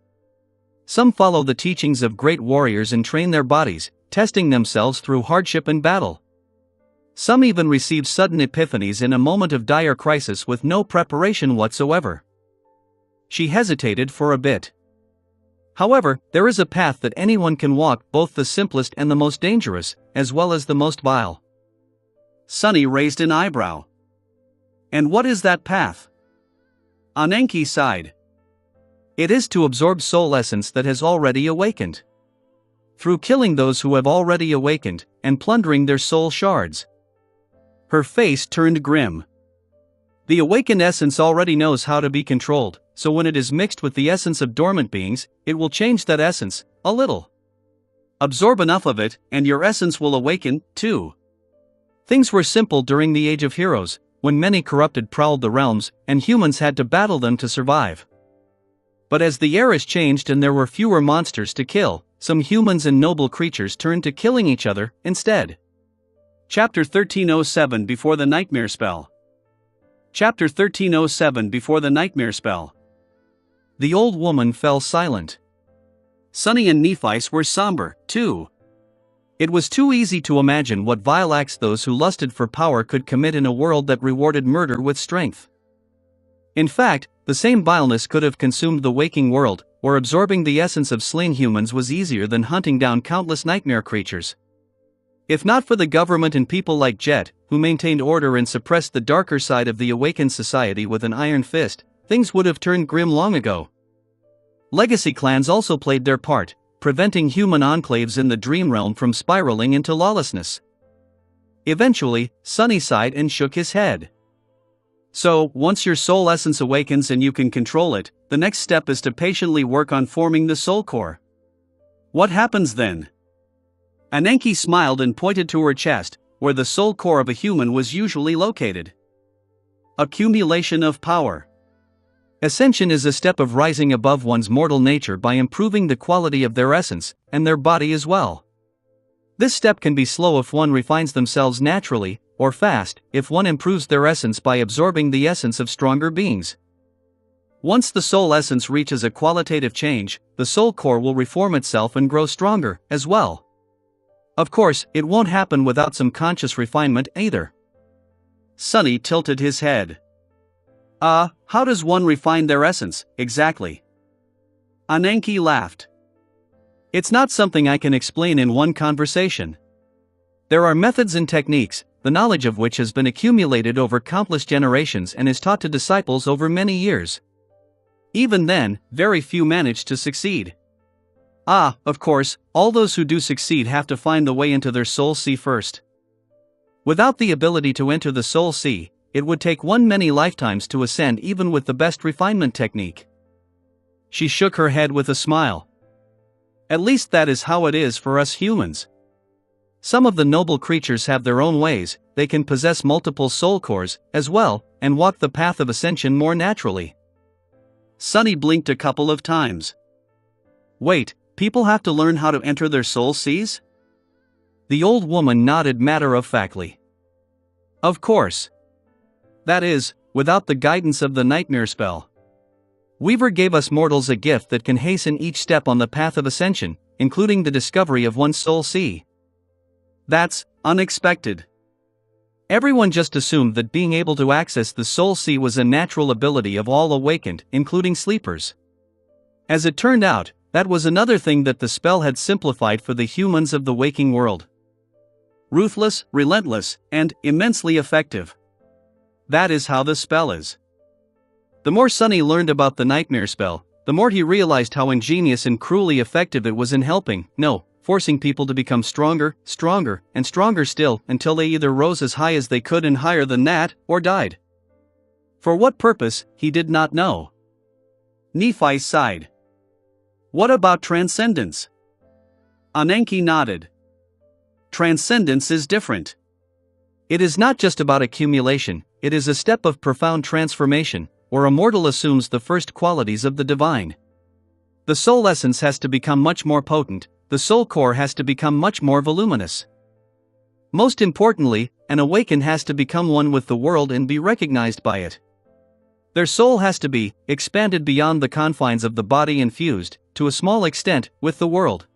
Some follow the teachings of great warriors and train their bodies, testing themselves through hardship and battle. Some even receive sudden epiphanies in a moment of dire crisis with no preparation whatsoever. She hesitated for a bit. However, there is a path that anyone can walk, both the simplest and the most dangerous, as well as the most vile. Sunny raised an eyebrow. And what is that path? Ananke sighed. It is to absorb soul essence that has already awakened. Through killing those who have already awakened, and plundering their soul shards. Her face turned grim. The awakened essence already knows how to be controlled, so when it is mixed with the essence of dormant beings, it will change that essence, a little. Absorb enough of it, and your essence will awaken, too. Things were simple during the Age of Heroes, when many corrupted prowled the realms, and humans had to battle them to survive. But as the eras changed and there were fewer monsters to kill, some humans and noble creatures turned to killing each other, instead. Chapter 1307 Before the Nightmare Spell. Chapter 1307 Before the Nightmare Spell. The old woman fell silent. Sunny and Nephi were somber, too. It was too easy to imagine what vile acts those who lusted for power could commit in a world that rewarded murder with strength. In fact, the same vileness could have consumed the waking world, where absorbing the essence of slain humans was easier than hunting down countless nightmare creatures. If not for the government and people like Jet, who maintained order and suppressed the darker side of the awakened society with an iron fist, things would have turned grim long ago. Legacy clans also played their part, preventing human enclaves in the dream realm from spiraling into lawlessness. Eventually, Sunny sighed and shook his head. So, once your soul essence awakens and you can control it, the next step is to patiently work on forming the soul core. What happens then? Ananke smiled and pointed to her chest, where the soul core of a human was usually located. Accumulation of power. Ascension is a step of rising above one's mortal nature by improving the quality of their essence, and their body as well. This step can be slow if one refines themselves naturally, or fast if one improves their essence by absorbing the essence of stronger beings. Once the soul essence reaches a qualitative change, the soul core will reform itself and grow stronger, as well. Of course, it won't happen without some conscious refinement either. Sunny tilted his head. How does one refine their essence, exactly? Ananke laughed. It's not something I can explain in one conversation. There are methods and techniques, the knowledge of which has been accumulated over countless generations and is taught to disciples over many years. Even then, very few manage to succeed. Of course, all those who do succeed have to find the way into their soul sea first. Without the ability to enter the soul sea, it would take one many lifetimes to ascend even with the best refinement technique. She shook her head with a smile. At least that is how it is for us humans. Some of the noble creatures have their own ways, they can possess multiple soul cores, as well, and walk the path of ascension more naturally. Sunny blinked a couple of times. Wait, people have to learn how to enter their soul seas? The old woman nodded matter-of-factly. Of course. That is, without the guidance of the nightmare spell. Weaver gave us mortals a gift that can hasten each step on the path of ascension, including the discovery of one's soul sea. That's unexpected. Everyone just assumed that being able to access the soul sea was a natural ability of all awakened, including sleepers. As it turned out, that was another thing that the spell had simplified for the humans of the waking world. Ruthless, relentless, and immensely effective. That is how the spell is. The more Sunny learned about the nightmare spell, the more he realized how ingenious and cruelly effective it was in forcing people to become stronger, and stronger still, until they either rose as high as they could and higher than that, or died. For what purpose, he did not know. Nephi sighed. What about transcendence? Ananke nodded. Transcendence is different. It is not just about accumulation, it is a step of profound transformation, where a mortal assumes the first qualities of the divine. The soul essence has to become much more potent, the soul core has to become much more voluminous. Most importantly, an awakened has to become one with the world and be recognized by it. Their soul has to be expanded beyond the confines of the body and fused, to a small extent, with the world.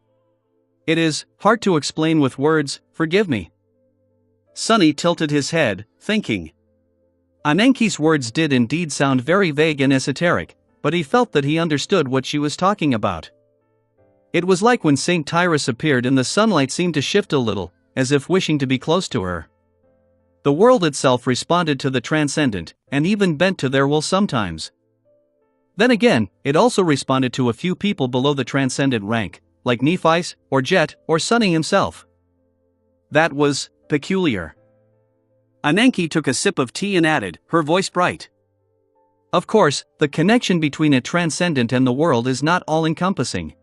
It is hard to explain with words, forgive me. Sunny tilted his head, thinking. Ananke's words did indeed sound very vague and esoteric, but he felt that he understood what she was talking about. It was like when Saint Tyrus appeared and the sunlight seemed to shift a little, as if wishing to be close to her. The world itself responded to the transcendent, and even bent to their will sometimes. Then again, it also responded to a few people below the transcendent rank, like Nephi's, or Jet, or Sunny himself. That was peculiar. Ananke took a sip of tea and added, her voice bright. Of course, the connection between a transcendent and the world is not all-encompassing.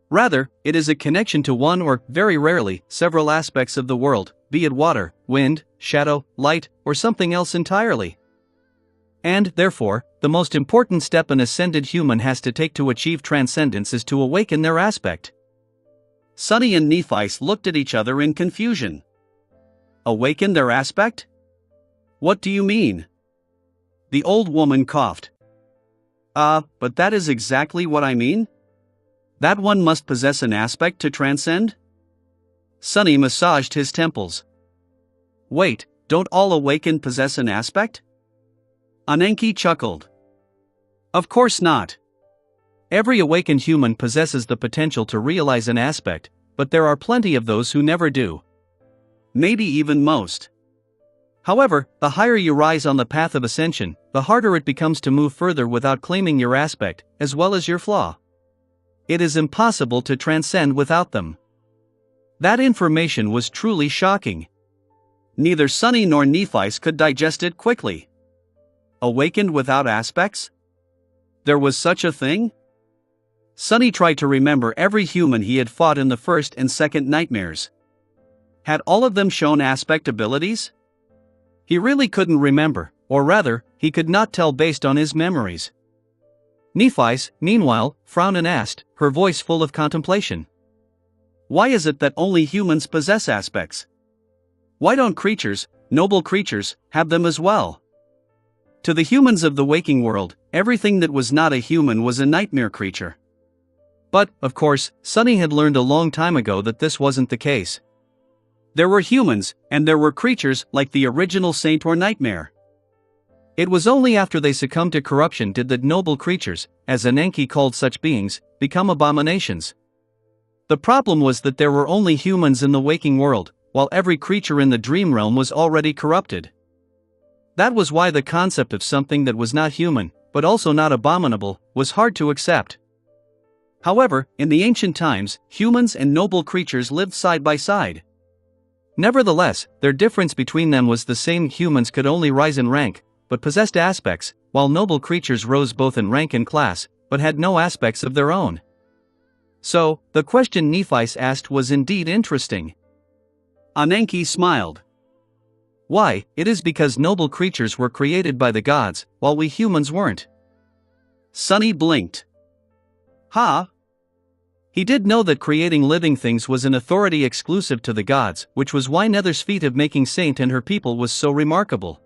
Rather, it is a connection to one or, very rarely, several aspects of the world, be it water, wind, shadow, light, or something else entirely. And, therefore, the most important step an ascended human has to take to achieve transcendence is to awaken their aspect. Sunny and Nephi looked at each other in confusion. Awaken their aspect? What do you mean? The old woman coughed. But that is exactly what I mean. That one must possess an aspect to transcend? Sunny massaged his temples. Wait, don't all awakened possess an aspect? Ananke chuckled. Of course not. Every awakened human possesses the potential to realize an aspect, but there are plenty of those who never do. Maybe even most. However, the higher you rise on the path of ascension, the harder it becomes to move further without claiming your aspect, as well as your flaw. It is impossible to transcend without them. That information was truly shocking. Neither Sunny nor Nephi could digest it quickly. Awakened without aspects? There was such a thing? Sunny tried to remember every human he had fought in the first and second nightmares. Had all of them shown aspect abilities? He really couldn't remember, or rather, he could not tell based on his memories. Nephi, meanwhile, frowned and asked, her voice full of contemplation. Why is it that only humans possess aspects? Why don't creatures, noble creatures, have them as well? To the humans of the waking world, everything that was not a human was a nightmare creature. But, of course, Sunny had learned a long time ago that this wasn't the case. There were humans, and there were creatures like the original saint or nightmare. It was only after they succumbed to corruption did the noble creatures, as Ananke called such beings, become abominations. The problem was that there were only humans in the waking world, while every creature in the dream realm was already corrupted. That was why the concept of something that was not human, but also not abominable, was hard to accept. However, in the ancient times, humans and noble creatures lived side by side. Nevertheless, their difference between them was the same: humans could only rise in rank, but possessed aspects, while noble creatures rose both in rank and class, but had no aspects of their own. So, the question Nephi asked was indeed interesting. Ananke smiled. Why, it is because noble creatures were created by the gods, while we humans weren't. Sunny blinked. Ha! He did know that creating living things was an authority exclusive to the gods, which was why Nether's feat of making Saint and her people was so remarkable.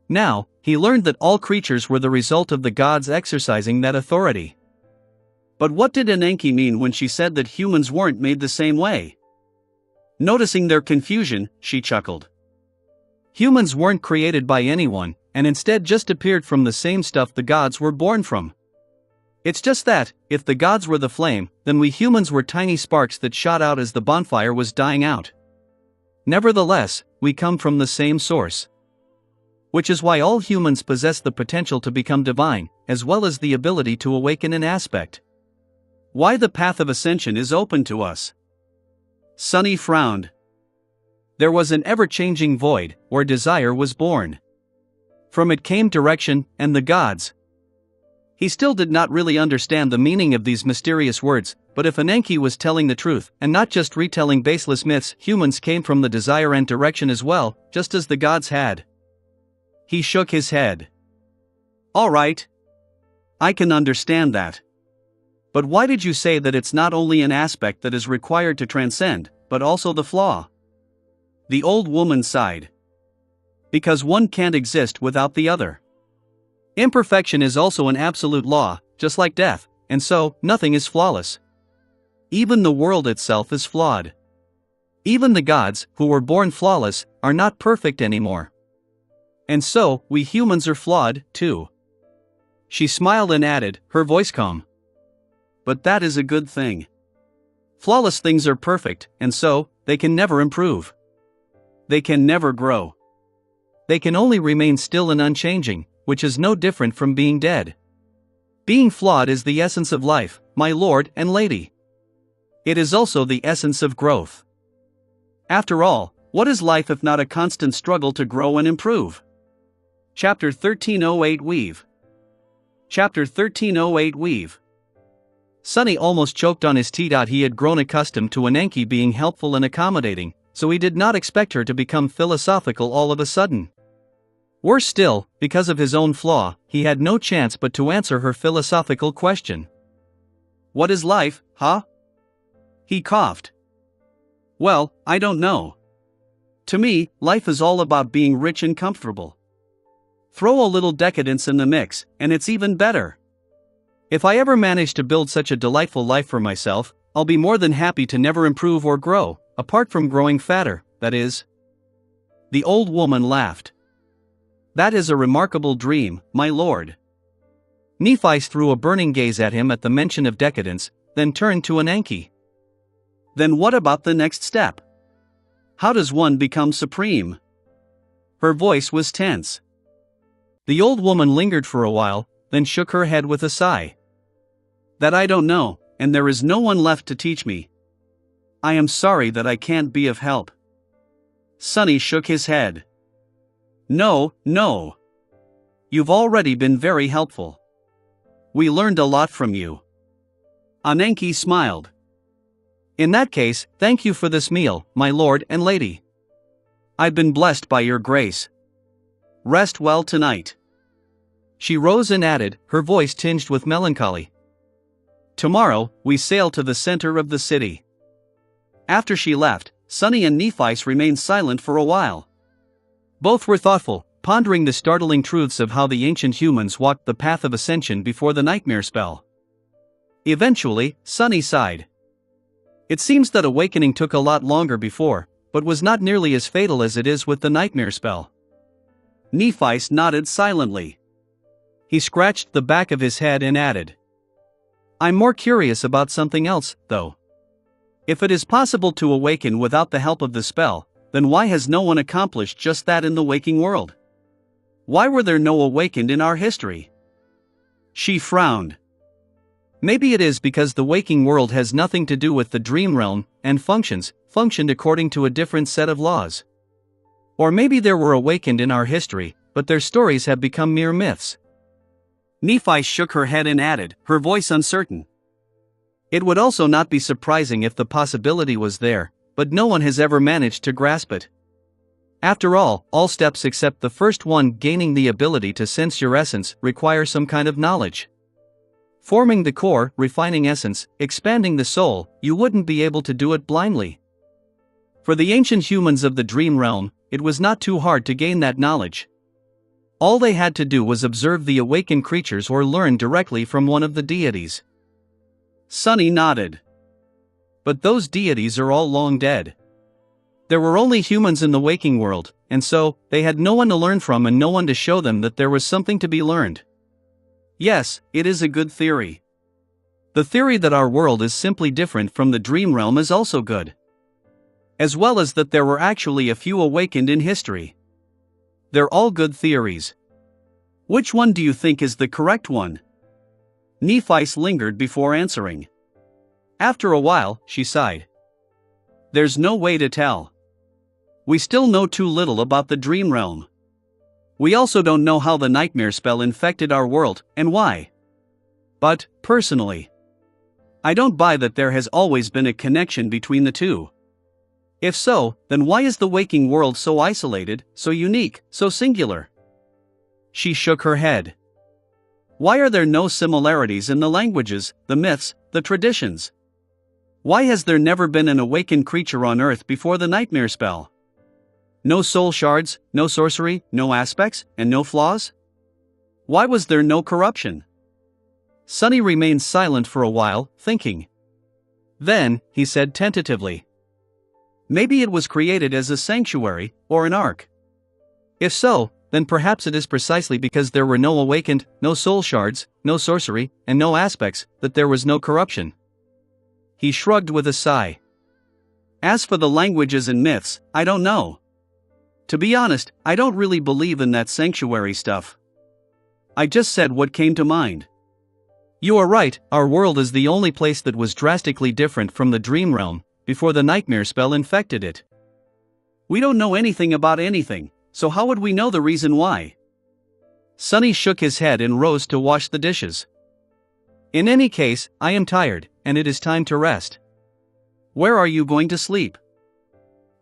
Now, he learned that all creatures were the result of the gods exercising that authority. But what did Ananke mean when she said that humans weren't made the same way? Noticing their confusion, she chuckled. Humans weren't created by anyone, and instead just appeared from the same stuff the gods were born from. It's just that, if the gods were the flame, then we humans were tiny sparks that shot out as the bonfire was dying out. Nevertheless, we come from the same source. Which is why all humans possess the potential to become divine, as well as the ability to awaken an aspect. Why the path of ascension is open to us. Sunny frowned. There was an ever-changing void, where desire was born. From it came direction, and the gods. He still did not really understand the meaning of these mysterious words, but if Ananke was telling the truth, and not just retelling baseless myths, humans came from the desire and direction as well, just as the gods had. He shook his head. All right. I can understand that. But why did you say that it's not only an aspect that is required to transcend, but also the flaw? The old woman sighed. Because one can't exist without the other. Imperfection is also an absolute law, just like death, and so, nothing is flawless. Even the world itself is flawed. Even the gods, who were born flawless, are not perfect anymore. And so, we humans are flawed, too. She smiled and added, her voice calm. But that is a good thing. Flawless things are perfect, and so, they can never improve. They can never grow. They can only remain still and unchanging, which is no different from being dead. Being flawed is the essence of life, my lord and lady. It is also the essence of growth. After all, what is life if not a constant struggle to grow and improve? Chapter 1308 Weave. Chapter 1308 Weave. Sunny almost choked on his tea. He had grown accustomed to Ananke being helpful and accommodating, so he did not expect her to become philosophical all of a sudden. Worse still, because of his own flaw, he had no chance but to answer her philosophical question. What is life, huh? He coughed. Well, I don't know. To me, life is all about being rich and comfortable. Throw a little decadence in the mix, and it's even better. If I ever manage to build such a delightful life for myself, I'll be more than happy to never improve or grow, apart from growing fatter, that is. The old woman laughed. That is a remarkable dream, my lord. Nephi threw a burning gaze at him at the mention of decadence, then turned to Ananke. Then what about the next step? How does one become supreme? Her voice was tense. The old woman lingered for a while, then shook her head with a sigh. That I don't know, and there is no one left to teach me. I am sorry that I can't be of help. Sonny shook his head. No, no. You've already been very helpful. We learned a lot from you. Ananke smiled. In that case, thank you for this meal, my lord and lady. I've been blessed by your grace. Rest well tonight. She rose and added, her voice tinged with melancholy. Tomorrow, we sail to the center of the city. After she left, Sonny and Nephi remained silent for a while. Both were thoughtful, pondering the startling truths of how the ancient humans walked the path of ascension before the nightmare spell. Eventually, Sonny sighed. It seems that awakening took a lot longer before, but was not nearly as fatal as it is with the nightmare spell. Nephi nodded silently. He scratched the back of his head and added, I'm more curious about something else, though. If it is possible to awaken without the help of the spell, then why has no one accomplished just that in the waking world? Why were there no awakened in our history? She frowned. Maybe it is because the waking world has nothing to do with the dream realm, and functioned according to a different set of laws. Or maybe there were awakened in our history, but their stories have become mere myths. Nephi shook her head and added, her voice uncertain. It would also not be surprising if the possibility was there, but no one has ever managed to grasp it. After all steps except the first one, gaining the ability to sense your essence, require some kind of knowledge. Forming the core, refining essence, expanding the soul, you wouldn't be able to do it blindly. For the ancient humans of the dream realm, it was not too hard to gain that knowledge. All they had to do was observe the awakened creatures or learn directly from one of the deities. Sonny nodded. But those deities are all long dead. There were only humans in the waking world, and so, they had no one to learn from and no one to show them that there was something to be learned. Yes, it is a good theory. The theory that our world is simply different from the dream realm is also good. As well as that there were actually a few awakened in history. They're all good theories. Which one do you think is the correct one? Nephi lingered before answering. After a while, she sighed. There's no way to tell. We still know too little about the dream realm. We also don't know how the nightmare spell infected our world, and why. But, personally, I don't buy that there has always been a connection between the two. If so, then why is the waking world so isolated, so unique, so singular? She shook her head. Why are there no similarities in the languages, the myths, the traditions? Why has there never been an awakened creature on Earth before the nightmare spell? No soul shards, no sorcery, no aspects, and no flaws? Why was there no corruption? Sonny remained silent for a while, thinking. Then, he said tentatively. Maybe it was created as a sanctuary, or an ark. If so, then perhaps it is precisely because there were no awakened, no soul shards, no sorcery, and no aspects, that there was no corruption. He shrugged with a sigh. As for the languages and myths, I don't know. To be honest, I don't really believe in that sanctuary stuff. I just said what came to mind. You are right, our world is the only place that was drastically different from the dream realm, before the nightmare spell infected it. We don't know anything about anything, so how would we know the reason why? Sonny shook his head and rose to wash the dishes. In any case, I am tired, and it is time to rest. Where are you going to sleep?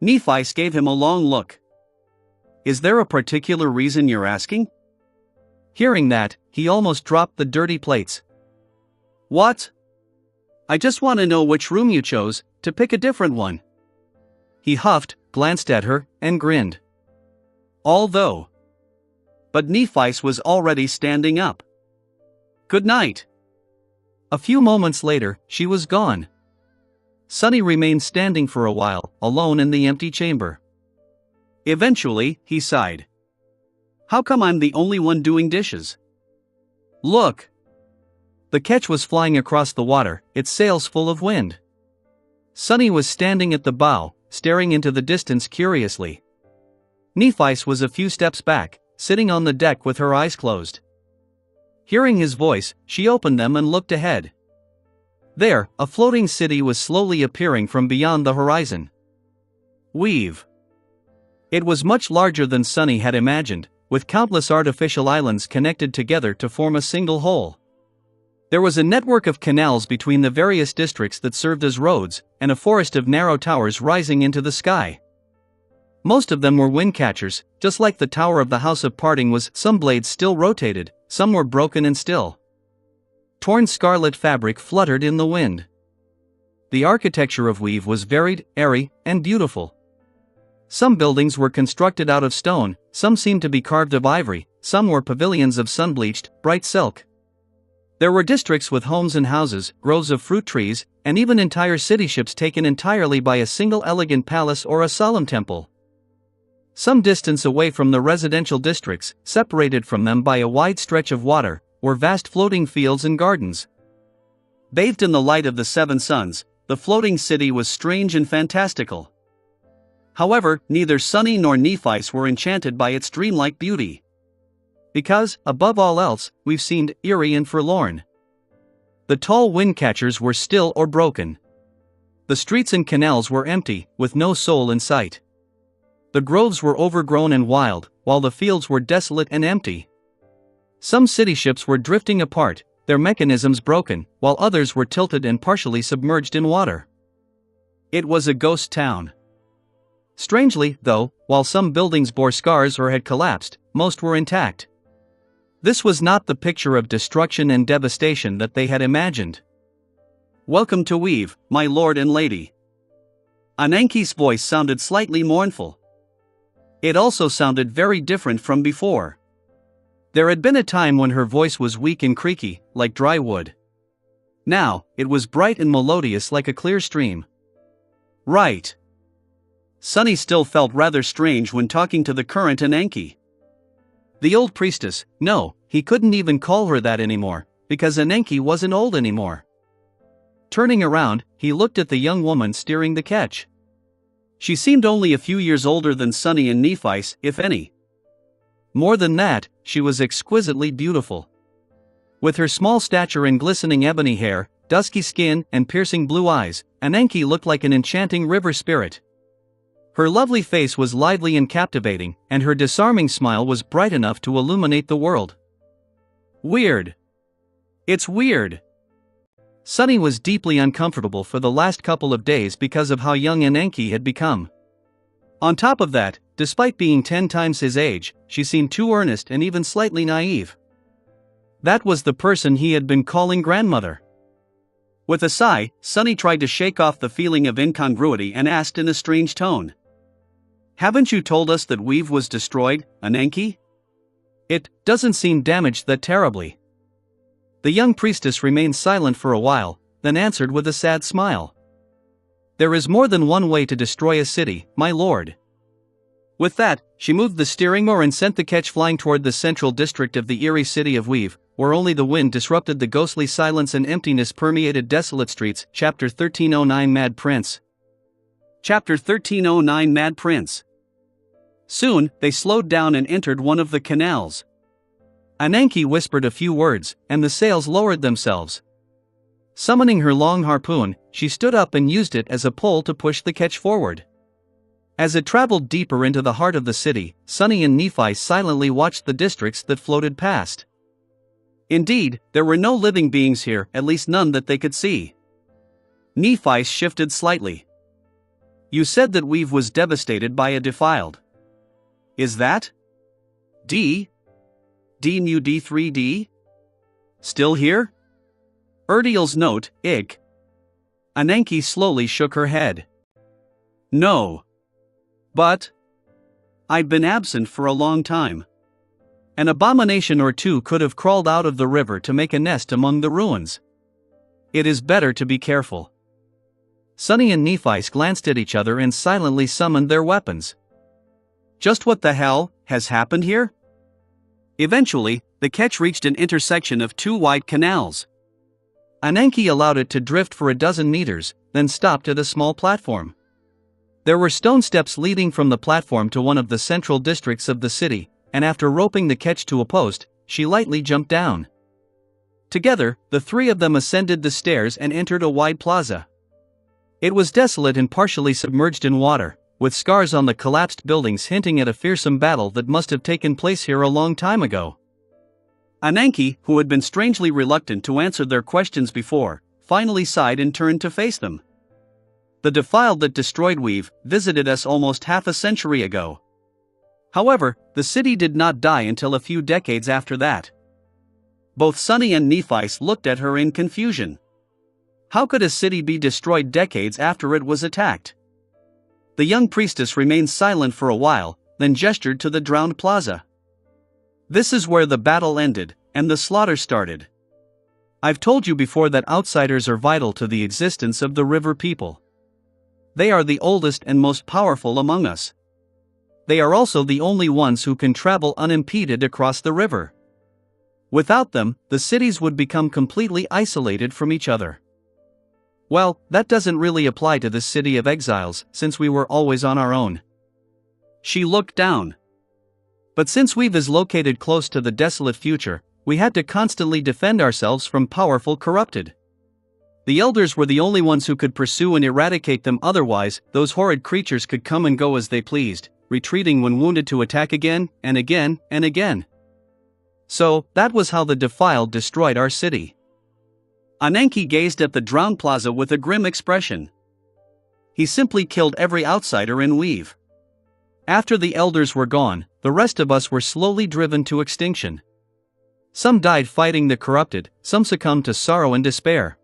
Nephi gave him a long look. Is there a particular reason you're asking? Hearing that, he almost dropped the dirty plates. What? I just want to know which room you chose, to pick a different one. He huffed, glanced at her, and grinned. Although. But Nephi was already standing up. Good night. A few moments later, she was gone. Sonny remained standing for a while, alone in the empty chamber. Eventually, he sighed. How come I'm the only one doing dishes? Look. The ketch was flying across the water, its sails full of wind. Sunny was standing at the bow, staring into the distance curiously. Nephice was a few steps back, sitting on the deck with her eyes closed. Hearing his voice, she opened them and looked ahead. There, a floating city was slowly appearing from beyond the horizon. Weave. It was much larger than Sunny had imagined, with countless artificial islands connected together to form a single whole. There was a network of canals between the various districts that served as roads, and a forest of narrow towers rising into the sky. Most of them were wind catchers, just like the tower of the House of Parting was. Some blades still rotated, some were broken and still. Torn scarlet fabric fluttered in the wind. The architecture of Weave was varied, airy, and beautiful. Some buildings were constructed out of stone, some seemed to be carved of ivory, some were pavilions of sun-bleached, bright silk. There were districts with homes and houses, groves of fruit trees, and even entire cityships taken entirely by a single elegant palace or a solemn temple. Some distance away from the residential districts, separated from them by a wide stretch of water, were vast floating fields and gardens. Bathed in the light of the seven suns, the floating city was strange and fantastical. However, neither Sunny nor Nephice were enchanted by its dreamlike beauty. Because, above all else, Weave seemed eerie and forlorn. The tall wind catchers were still or broken. The streets and canals were empty, with no soul in sight. The groves were overgrown and wild, while the fields were desolate and empty. Some cityships were drifting apart, their mechanisms broken, while others were tilted and partially submerged in water. It was a ghost town. Strangely, though, while some buildings bore scars or had collapsed, most were intact. This was not the picture of destruction and devastation that they had imagined. "Welcome to Weave, my lord and lady." Ananke's voice sounded slightly mournful. It also sounded very different from before. There had been a time when her voice was weak and creaky, like dry wood. Now, it was bright and melodious like a clear stream. Right. Sunny still felt rather strange when talking to the current Ananke. The old priestess, no, he couldn't even call her that anymore, because Ananke wasn't old anymore. Turning around, he looked at the young woman steering the ketch. She seemed only a few years older than Sunny and Nephice, if any. More than that, she was exquisitely beautiful. With her small stature and glistening ebony hair, dusky skin, and piercing blue eyes, Ananke looked like an enchanting river spirit. Her lovely face was lively and captivating, and her disarming smile was bright enough to illuminate the world. Weird. It's weird. Sunny was deeply uncomfortable for the last couple of days because of how young Ananke had become. On top of that, despite being 10 times his age, she seemed too earnest and even slightly naive. That was the person he had been calling grandmother. With a sigh, Sunny tried to shake off the feeling of incongruity and asked in a strange tone. "Haven't you told us that Weave was destroyed, Ananke?" "It doesn't seem damaged that terribly." The young priestess remained silent for a while, then answered with a sad smile. "There is more than one way to destroy a city, my lord." With that, she moved the steering oar and sent the ketch flying toward the central district of the eerie city of Weave, where only the wind disrupted the ghostly silence and emptiness permeated desolate streets. Chapter 1309 Mad Prince. Chapter 1309 Mad Prince. Soon, they slowed down and entered one of the canals. Ananke whispered a few words, and the sails lowered themselves. Summoning her long harpoon, she stood up and used it as a pole to push the ketch forward. As it traveled deeper into the heart of the city, Sunny and Nephice silently watched the districts that floated past. Indeed, there were no living beings here, at least none that they could see. Nephice shifted slightly. "You said that Weave was devastated by a defiled. Is that? New D3D? Still here? Erdiel's note, Ig. Ananke slowly shook her head. No. But I'd been absent for a long time. An abomination or two could have crawled out of the river to make a nest among the ruins. It is better to be careful." Sunny and Nephice glanced at each other and silently summoned their weapons. Just what the hell has happened here? Eventually, the ketch reached an intersection of two wide canals. Ananke allowed it to drift for a dozen meters, then stopped at a small platform. There were stone steps leading from the platform to one of the central districts of the city, and after roping the ketch to a post, she lightly jumped down. Together, the three of them ascended the stairs and entered a wide plaza. It was desolate and partially submerged in water, with scars on the collapsed buildings hinting at a fearsome battle that must have taken place here a long time ago. Ananke, who had been strangely reluctant to answer their questions before, finally sighed and turned to face them. The defiled that destroyed Weave visited us almost half a century ago. However, the city did not die until a few decades after that. Both Sunny and Nephi looked at her in confusion. How could a city be destroyed decades after it was attacked? The young priestess remained silent for a while, then gestured to the drowned plaza. This is where the battle ended, and the slaughter started. I've told you before that outsiders are vital to the existence of the river people. They are the oldest and most powerful among us. They are also the only ones who can travel unimpeded across the river. Without them, the cities would become completely isolated from each other. Well, that doesn't really apply to the city of exiles, since we were always on our own. She looked down. But since Weave is located close to the desolate future, we had to constantly defend ourselves from powerful corrupted. The elders were the only ones who could pursue and eradicate them, otherwise, those horrid creatures could come and go as they pleased, retreating when wounded to attack again, and again, and again. So, that was how the defiled destroyed our city. Ananke gazed at the drowned plaza with a grim expression. He simply killed every outsider in Weave. After the elders were gone, the rest of us were slowly driven to extinction. Some died fighting the corrupted, some succumbed to sorrow and despair.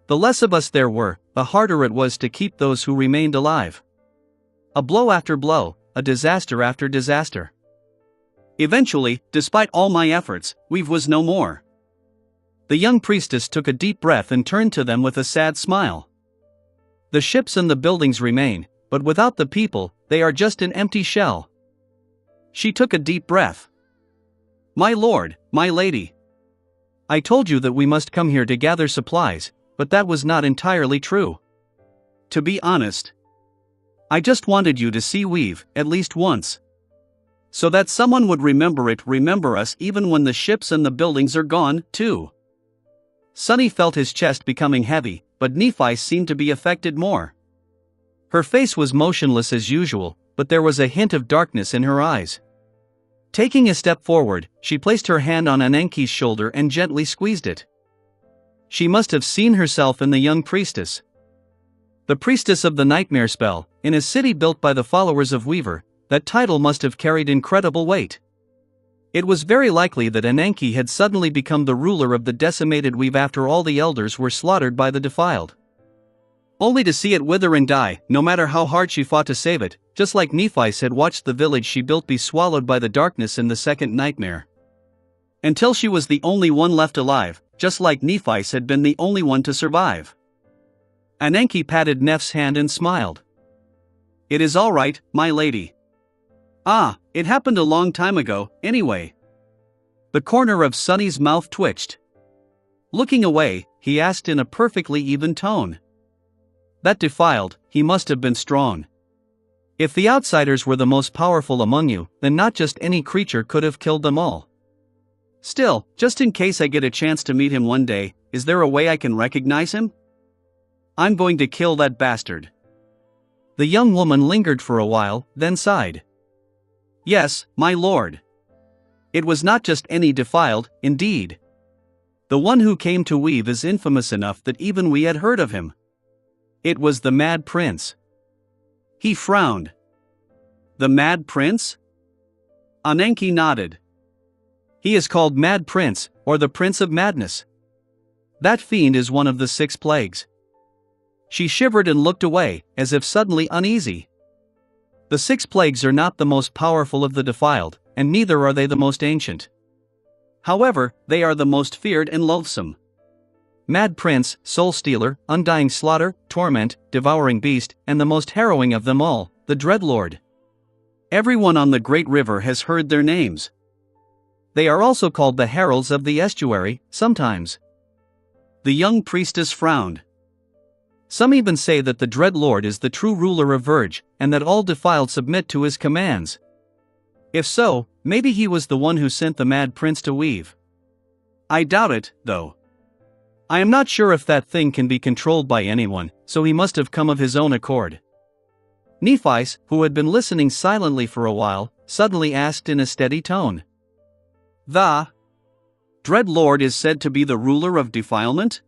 The less of us there were, the harder it was to keep those who remained alive. A blow after blow, a disaster after disaster. Eventually, despite all my efforts, Weave was no more. The young priestess took a deep breath and turned to them with a sad smile. The ships and the buildings remain, but without the people, they are just an empty shell. She took a deep breath. My lord, my lady. I told you that we must come here to gather supplies, but that was not entirely true. To be honest, I just wanted you to see Weave, at least once. So that someone would remember us even when the ships and the buildings are gone, too. Sunny felt his chest becoming heavy, but Nephi seemed to be affected more. Her face was motionless as usual, but there was a hint of darkness in her eyes. Taking a step forward, she placed her hand on Ananke's shoulder and gently squeezed it. She must have seen herself in the young priestess. The priestess of the nightmare spell, in a city built by the followers of Weaver, that title must have carried incredible weight. It was very likely that Ananke had suddenly become the ruler of the decimated Weave after all the elders were slaughtered by the defiled. Only to see it wither and die, no matter how hard she fought to save it, just like Nephi had watched the village she built be swallowed by the darkness in the second nightmare. Until she was the only one left alive, just like Nephi had been the only one to survive. Ananke patted Neph's hand and smiled. It is all right, my lady. Ah, it happened a long time ago, anyway. The corner of Sunny's mouth twitched. Looking away, he asked in a perfectly even tone. That defiled, he must have been strong. If the outsiders were the most powerful among you, then not just any creature could have killed them all. Still, just in case I get a chance to meet him one day, is there a way I can recognize him? I'm going to kill that bastard. The young woman lingered for a while, then sighed. Yes, my lord. It was not just any defiled, indeed. The one who came to Weave is infamous enough that even we had heard of him. It was the Mad Prince. He frowned. The Mad Prince? Ananke nodded. He is called Mad Prince, or the Prince of Madness. That fiend is one of the 6 plagues. She shivered and looked away, as if suddenly uneasy. The 6 plagues are not the most powerful of the defiled, and neither are they the most ancient. However, they are the most feared and loathsome. Mad Prince, Soul Stealer, Undying Slaughter, Torment, Devouring Beast, and the most harrowing of them all, the Dreadlord. Everyone on the Great River has heard their names. They are also called the Heralds of the Estuary, sometimes. The young priestess frowned. Some even say that the Dread Lord is the true ruler of Verge, and that all defiled submit to his commands. If so, maybe he was the one who sent the Mad Prince to weave. I doubt it, though. I am not sure if that thing can be controlled by anyone, so he must have come of his own accord. Nephi, who had been listening silently for a while, suddenly asked in a steady tone. The Dread Lord is said to be the ruler of defilement?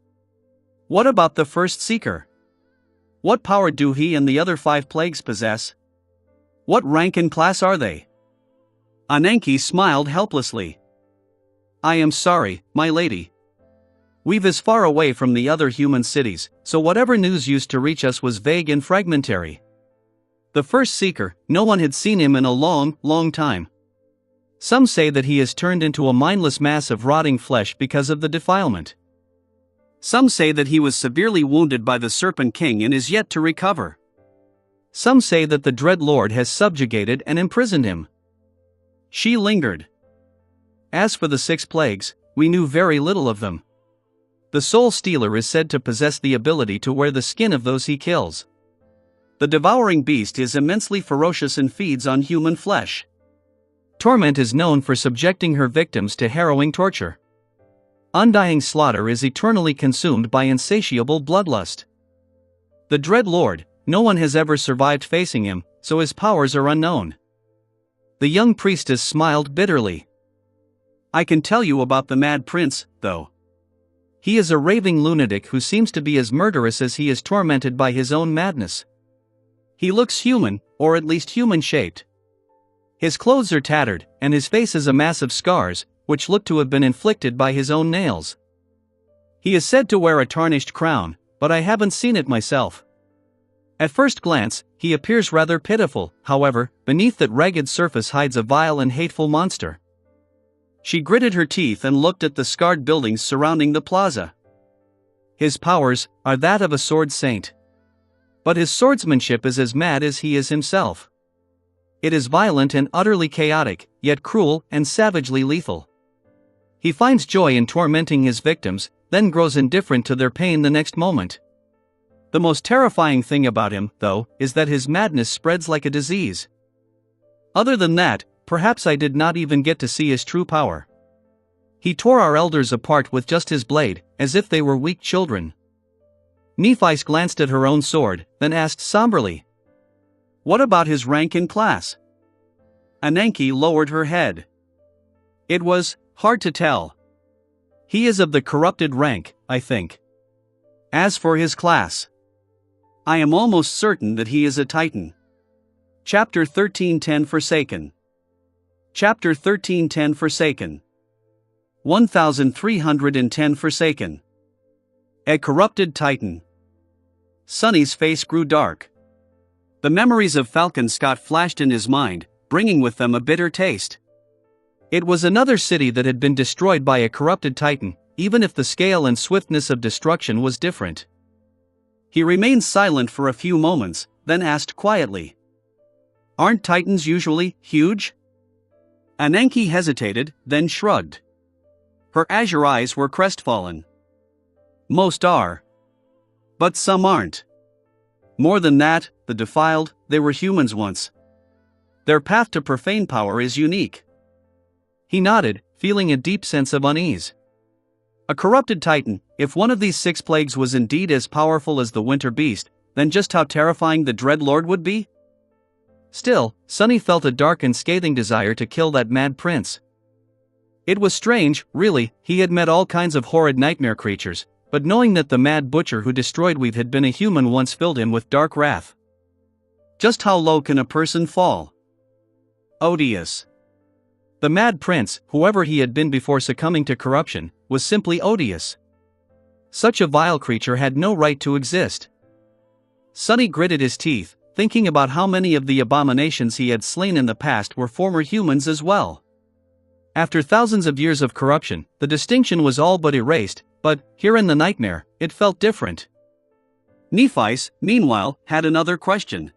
What about the first seeker? What power do he and the other 5 plagues possess? What rank and class are they? Ananke smiled helplessly. I am sorry, my lady. We've is far away from the other human cities, so whatever news used to reach us was vague and fragmentary. The first seeker, no one had seen him in a long, long time. Some say that he has turned into a mindless mass of rotting flesh because of the defilement. Some say that he was severely wounded by the Serpent King and is yet to recover. Some say that the Dread Lord has subjugated and imprisoned him. She lingered. As for the 6 plagues, we knew very little of them. The Soul Stealer is said to possess the ability to wear the skin of those he kills. The devouring beast is immensely ferocious and feeds on human flesh. Torment is known for subjecting her victims to harrowing torture. Undying slaughter is eternally consumed by insatiable bloodlust. The Dread Lord, no one has ever survived facing him, so his powers are unknown. The young priestess smiled bitterly. I can tell you about the Mad Prince, though. He is a raving lunatic who seems to be as murderous as he is tormented by his own madness. He looks human, or at least human-shaped. His clothes are tattered, and his face is a mass of scars, which look to have been inflicted by his own nails. He is said to wear a tarnished crown, but I haven't seen it myself. At first glance, he appears rather pitiful, however, beneath that ragged surface hides a vile and hateful monster. She gritted her teeth and looked at the scarred buildings surrounding the plaza. His powers are that of a sword saint. But his swordsmanship is as mad as he is himself. It is violent and utterly chaotic, yet cruel and savagely lethal. He finds joy in tormenting his victims, then grows indifferent to their pain the next moment. The most terrifying thing about him, though, is that his madness spreads like a disease. Other than that, perhaps I did not even get to see his true power. He tore our elders apart with just his blade, as if they were weak children. Nephi glanced at her own sword, then asked somberly, what about his rank and class? Ananke lowered her head. It was hard to tell. He is of the corrupted rank, I think. As for his class, I am almost certain that he is a Titan. Chapter 1310 Forsaken. Chapter 1310 Forsaken. 1310 Forsaken. A corrupted Titan. Sonny's face grew dark. The memories of Falcon Scott flashed in his mind, bringing with them a bitter taste. It was another city that had been destroyed by a corrupted Titan, even if the scale and swiftness of destruction was different. He remained silent for a few moments, then asked quietly, aren't Titans usually huge? Ananke hesitated, then shrugged. Her azure eyes were crestfallen. Most are. But some aren't. More than that, the defiled, they were humans once. Their path to profane power is unique. He nodded, feeling a deep sense of unease. A corrupted Titan, if one of these 6 plagues was indeed as powerful as the winter beast, then just how terrifying the Dread Lord would be? Still, Sonny felt a dark and scathing desire to kill that mad prince. It was strange, really, he had met all kinds of horrid nightmare creatures, but knowing that the mad butcher who destroyed Weave had been a human once filled him with dark wrath. Just how low can a person fall? Odious. The mad prince, whoever he had been before succumbing to corruption, was simply odious. Such a vile creature had no right to exist. Sonny gritted his teeth, thinking about how many of the abominations he had slain in the past were former humans as well. After thousands of years of corruption, the distinction was all but erased, but, here in the nightmare, it felt different. Nephi, meanwhile, had another question.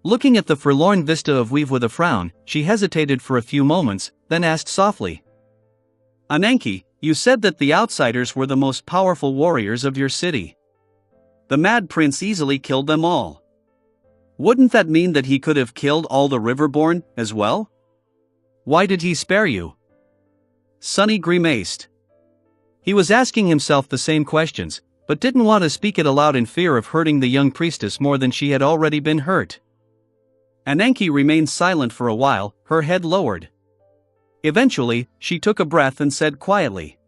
Looking at the forlorn vista of Weave with a frown, she hesitated for a few moments, then asked softly. Ananke, You said that the outsiders were the most powerful warriors of your city. The Mad Prince easily killed them all. Wouldn't that mean that he could have killed all the Riverborn as well? Why did he spare you? Sunny grimaced. He was asking himself the same questions, but didn't want to speak it aloud in fear of hurting the young priestess more than she had already been hurt. Ananke remained silent for a while, her head lowered. Eventually, she took a breath and said quietly,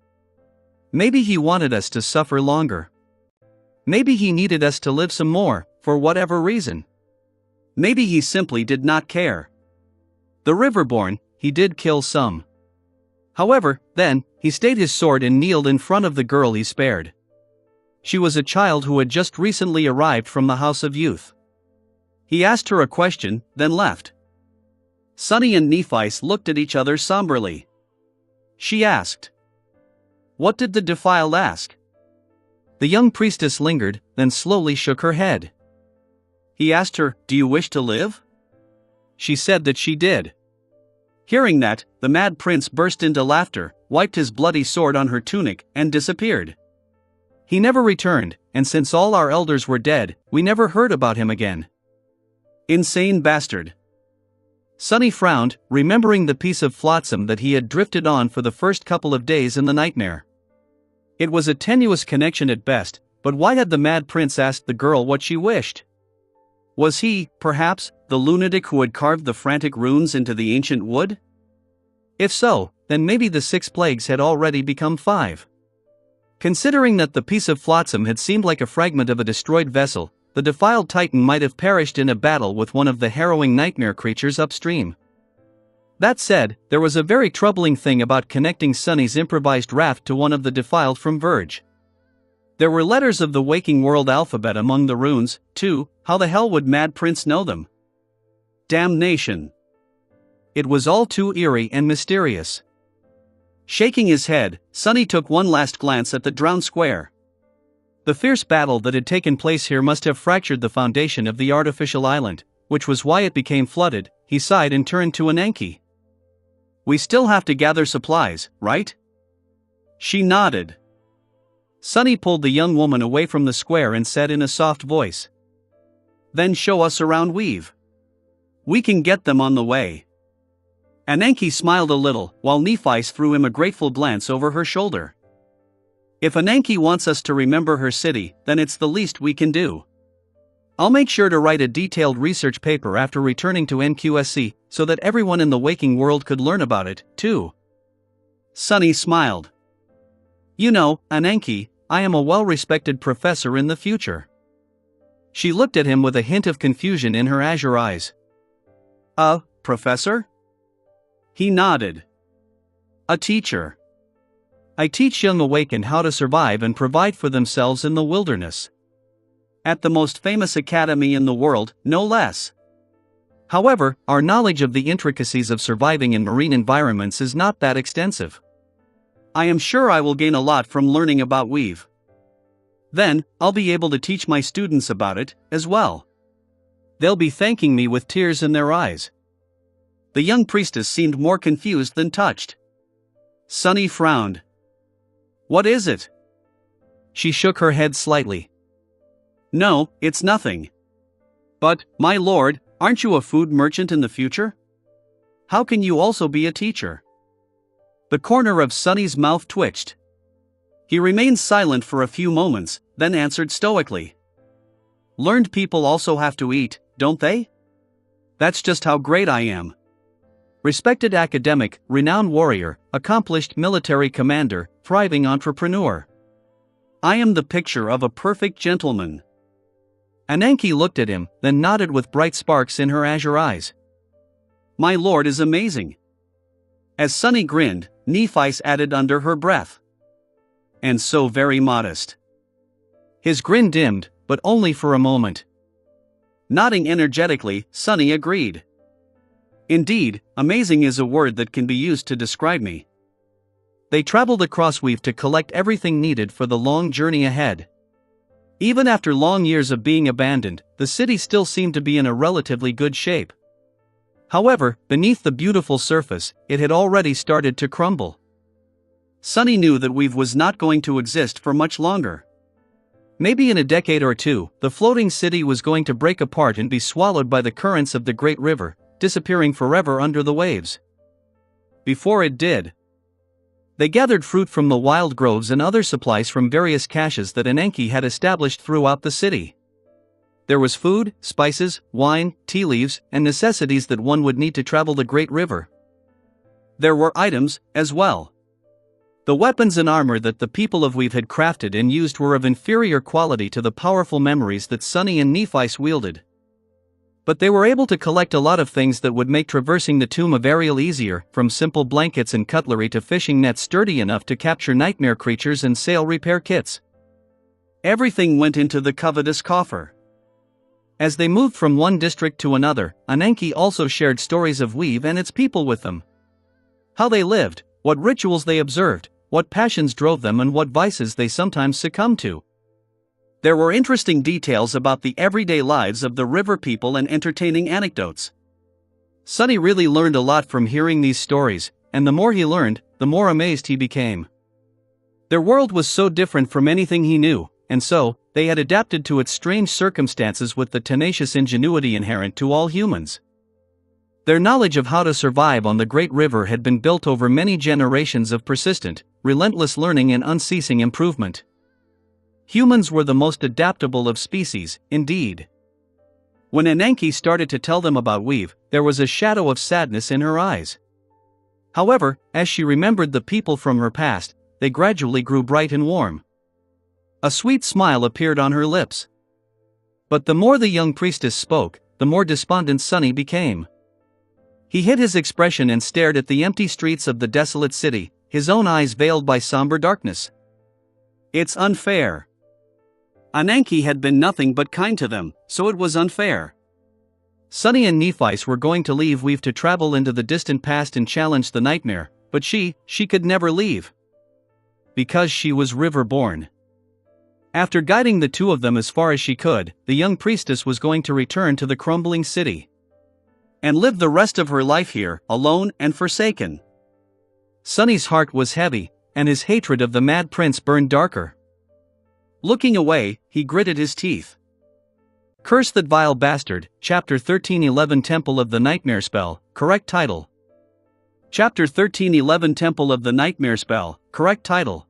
"Maybe he wanted us to suffer longer. Maybe he needed us to live some more, for whatever reason. Maybe he simply did not care. The Riverborn, he did kill some. However, then, he stayed his sword and kneeled in front of the girl he spared. She was a child who had just recently arrived from the House of Youth. He asked her a question, then left." Sunny and Nephice looked at each other somberly. She asked, "What did the defiled ask?" The young priestess lingered, then slowly shook her head. He asked her, "Do you wish to live?" She said that she did. Hearing that, the Mad Prince burst into laughter, wiped his bloody sword on her tunic, and disappeared. He never returned, and since all our elders were dead, we never heard about him again. Insane bastard. Sunny frowned, remembering the piece of flotsam that he had drifted on for the first couple of days in the nightmare. It was a tenuous connection at best, but why had the Mad Prince asked the girl what she wished? Was he, perhaps, the lunatic who had carved the frantic runes into the ancient wood? If so, then maybe the 6 plagues had already become 5. Considering that the piece of flotsam had seemed like a fragment of a destroyed vessel, the defiled titan might have perished in a battle with one of the harrowing nightmare creatures upstream. That said, there was a very troubling thing about connecting Sunny's improvised raft to one of the defiled from Verge. There were letters of the waking world alphabet among the runes, too. How the hell would Mad Prince know them? Damnation. It was all too eerie and mysterious. Shaking his head, Sunny took one last glance at the drowned square. The fierce battle that had taken place here must have fractured the foundation of the artificial island, which was why it became flooded. He sighed and turned to Ananke. "We still have to gather supplies, right?" She nodded. Sunny pulled the young woman away from the square and said in a soft voice, "Then show us around Weave. We can get them on the way." Ananke smiled a little, while Nephice threw him a grateful glance over her shoulder. If Ananke wants us to remember her city, then it's the least we can do. I'll make sure to write a detailed research paper after returning to NQSC, so that everyone in the waking world could learn about it, too. Sunny smiled. "You know, Ananke, I am a well-respected professor in the future." She looked at him with a hint of confusion in her azure eyes. "A professor?" He nodded. "A teacher. I teach young awakened how to survive and provide for themselves in the wilderness. At the most famous academy in the world, no less. However, our knowledge of the intricacies of surviving in marine environments is not that extensive. I am sure I will gain a lot from learning about Weave. Then, I'll be able to teach my students about it, as well. They'll be thanking me with tears in their eyes." The young priestess seemed more confused than touched. Sunny frowned. "What is it?" She shook her head slightly. "No, it's nothing. But, my lord, aren't you a food merchant in the future? How can you also be a teacher?" The corner of Sunny's mouth twitched. He remained silent for a few moments, then answered stoically. "Learned people also have to eat, don't they? That's just how great I am. Respected academic, renowned warrior, accomplished military commander, thriving entrepreneur. I am the picture of a perfect gentleman." Ananke looked at him, then nodded with bright sparks in her azure eyes. "My lord is amazing." As Sunny grinned, Nephice added under her breath, "And so very modest." His grin dimmed, but only for a moment. Nodding energetically, Sunny agreed. "Indeed, amazing is a word that can be used to describe me." They traveled across Weave to collect everything needed for the long journey ahead. Even after long years of being abandoned, the city still seemed to be in a relatively good shape. However, beneath the beautiful surface, it had already started to crumble. Sunny knew that weave was not going to exist for much longer. Maybe in a decade or two, the floating city was going to break apart and be swallowed by the currents of the great river, disappearing forever under the waves. Before it did, they gathered fruit from the wild groves and other supplies from various caches that Ananke had established throughout the city. There was food, spices, wine, tea leaves, and necessities that one would need to travel the great river. There were items, as well. The weapons and armor that the people of Weave had crafted and used were of inferior quality to the powerful memories that Sunny and Nephice wielded. But they were able to collect a lot of things that would make traversing the tomb of Ariel easier, from simple blankets and cutlery to fishing nets sturdy enough to capture nightmare creatures and sail repair kits. Everything went into the covetous coffer. As they moved from one district to another, Ananke also shared stories of Weave and its people with them. How they lived, what rituals they observed, what passions drove them, and what vices they sometimes succumbed to. There were interesting details about the everyday lives of the river people and entertaining anecdotes. Sunny really learned a lot from hearing these stories, and the more he learned, the more amazed he became. Their world was so different from anything he knew, and so, they had adapted to its strange circumstances with the tenacious ingenuity inherent to all humans. Their knowledge of how to survive on the great river had been built over many generations of persistent, relentless learning and unceasing improvement. Humans were the most adaptable of species, indeed. When Ananke started to tell them about Weave, there was a shadow of sadness in her eyes. However, as she remembered the people from her past, they gradually grew bright and warm. A sweet smile appeared on her lips. But the more the young priestess spoke, the more despondent Sunny became. He hid his expression and stared at the empty streets of the desolate city, his own eyes veiled by somber darkness. It's unfair. Ananke had been nothing but kind to them, so it was unfair. Sunny and Nephice were going to leave Weave to travel into the distant past and challenge the nightmare, but she could never leave. Because she was river-born. After guiding the two of them as far as she could, the young priestess was going to return to the crumbling city. And live the rest of her life here, alone and forsaken. Sunny's heart was heavy, and his hatred of the mad prince burned darker. Looking away, he gritted his teeth. Curse that vile bastard, Chapter 1311 Temple of the Nightmare Spell, correct title. Chapter 1311 Temple of the Nightmare Spell, correct title.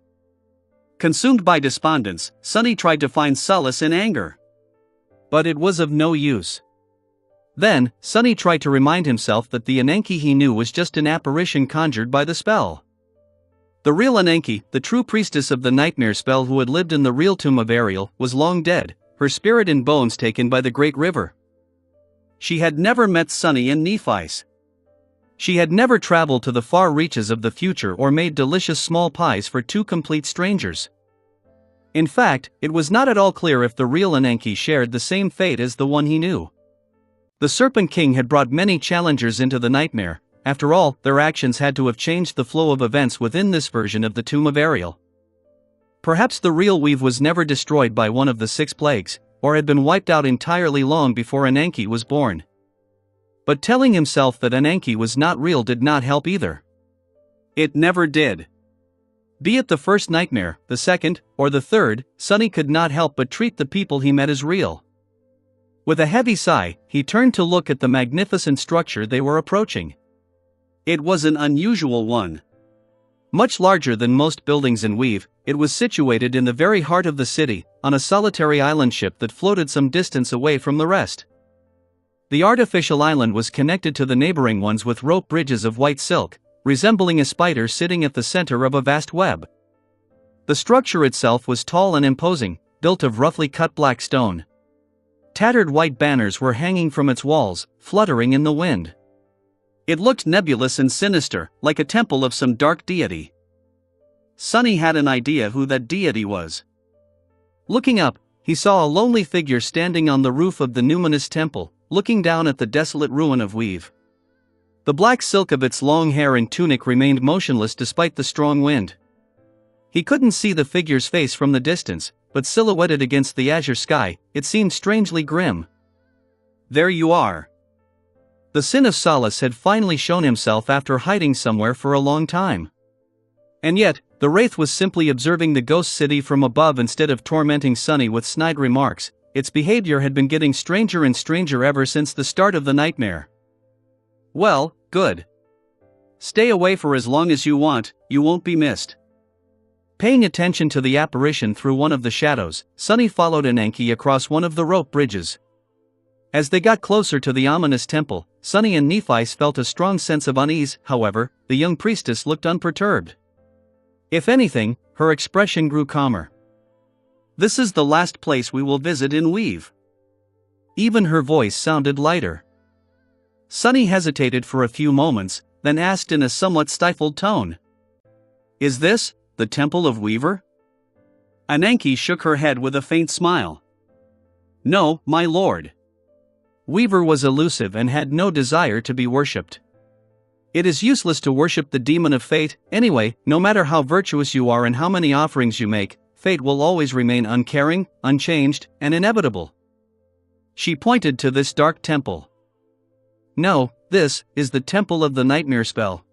Consumed by despondence, Sunny tried to find solace in anger. But it was of no use. Then, Sunny tried to remind himself that the Ananke he knew was just an apparition conjured by the spell. The real Ananke, the true priestess of the nightmare spell who had lived in the real tomb of Ariel, was long dead, her spirit and bones taken by the great river. She had never met Sunny and Nephice. She had never traveled to the far reaches of the future or made delicious small pies for two complete strangers. In fact, it was not at all clear if the real Ananke shared the same fate as the one he knew. The Serpent King had brought many challengers into the nightmare. After all, their actions had to have changed the flow of events within this version of the Tomb of Ariel. Perhaps the real Weave was never destroyed by one of the 6 plagues, or had been wiped out entirely long before Ananke was born. But telling himself that Ananke was not real did not help either. It never did. Be it the first nightmare, the second, or the third, Sunny could not help but treat the people he met as real. With a heavy sigh, he turned to look at the magnificent structure they were approaching. It was an unusual one. Much larger than most buildings in Weave, it was situated in the very heart of the city, on a solitary island ship that floated some distance away from the rest. The artificial island was connected to the neighboring ones with rope bridges of white silk, resembling a spider sitting at the center of a vast web. The structure itself was tall and imposing, built of roughly cut black stone. Tattered white banners were hanging from its walls, fluttering in the wind. It looked nebulous and sinister, like a temple of some dark deity. Sunny had an idea who that deity was. Looking up, he saw a lonely figure standing on the roof of the numinous temple, looking down at the desolate ruin of Weave. The black silk of its long hair and tunic remained motionless despite the strong wind. He couldn't see the figure's face from the distance, but silhouetted against the azure sky, it seemed strangely grim. There you are. The Sin of Solace had finally shown himself after hiding somewhere for a long time. And yet, The wraith was simply observing the ghost city from above instead of tormenting Sunny with snide remarks. Its behavior had been getting stranger and stranger ever since the start of the nightmare. Well, good. Stay away for as long as you want, you won't be missed. Paying attention to the apparition through one of the shadows, Sunny followed Ananke across one of the rope bridges. As they got closer to the ominous temple, Sunny and Nephi felt a strong sense of unease. However, the young priestess looked unperturbed. If anything, her expression grew calmer. This is the last place we will visit in Weave. Even her voice sounded lighter. Sunny hesitated for a few moments, then asked in a somewhat stifled tone. Is this the Temple of Weaver? Ananke shook her head with a faint smile. No, my lord. Weaver was elusive and had no desire to be worshipped. It is useless to worship the demon of fate. Anyway, no matter how virtuous you are and how many offerings you make, fate will always remain uncaring, unchanged, and inevitable. She pointed to this dark temple. No, this is the temple of the nightmare spell.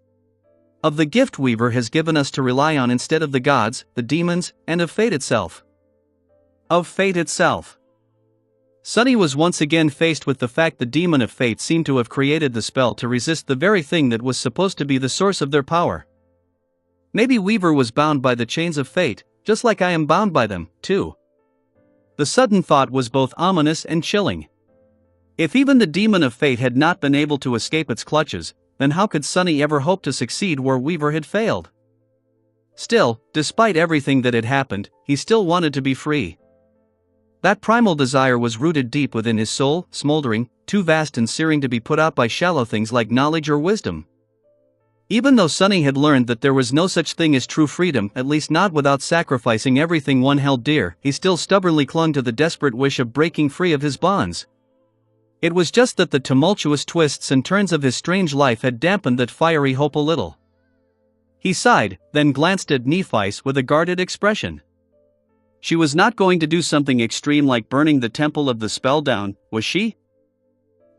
Of the gift Weaver has given us to rely on instead of the gods, the demons, and of fate itself. Of fate itself. Sunny was once again faced with the fact the demon of fate seemed to have created the spell to resist the very thing that was supposed to be the source of their power. Maybe Weaver was bound by the chains of fate, just like I am bound by them, too. The sudden thought was both ominous and chilling. If even the demon of fate had not been able to escape its clutches, then how could Sunny ever hope to succeed where Weaver had failed? Still, despite everything that had happened, he still wanted to be free. That primal desire was rooted deep within his soul, smoldering, too vast and searing to be put out by shallow things like knowledge or wisdom. Even though Sunny had learned that there was no such thing as true freedom, at least not without sacrificing everything one held dear, he still stubbornly clung to the desperate wish of breaking free of his bonds. It was just that the tumultuous twists and turns of his strange life had dampened that fiery hope a little. He sighed, then glanced at Nephi with a guarded expression. She was not going to do something extreme like burning the temple of the spell down, was she?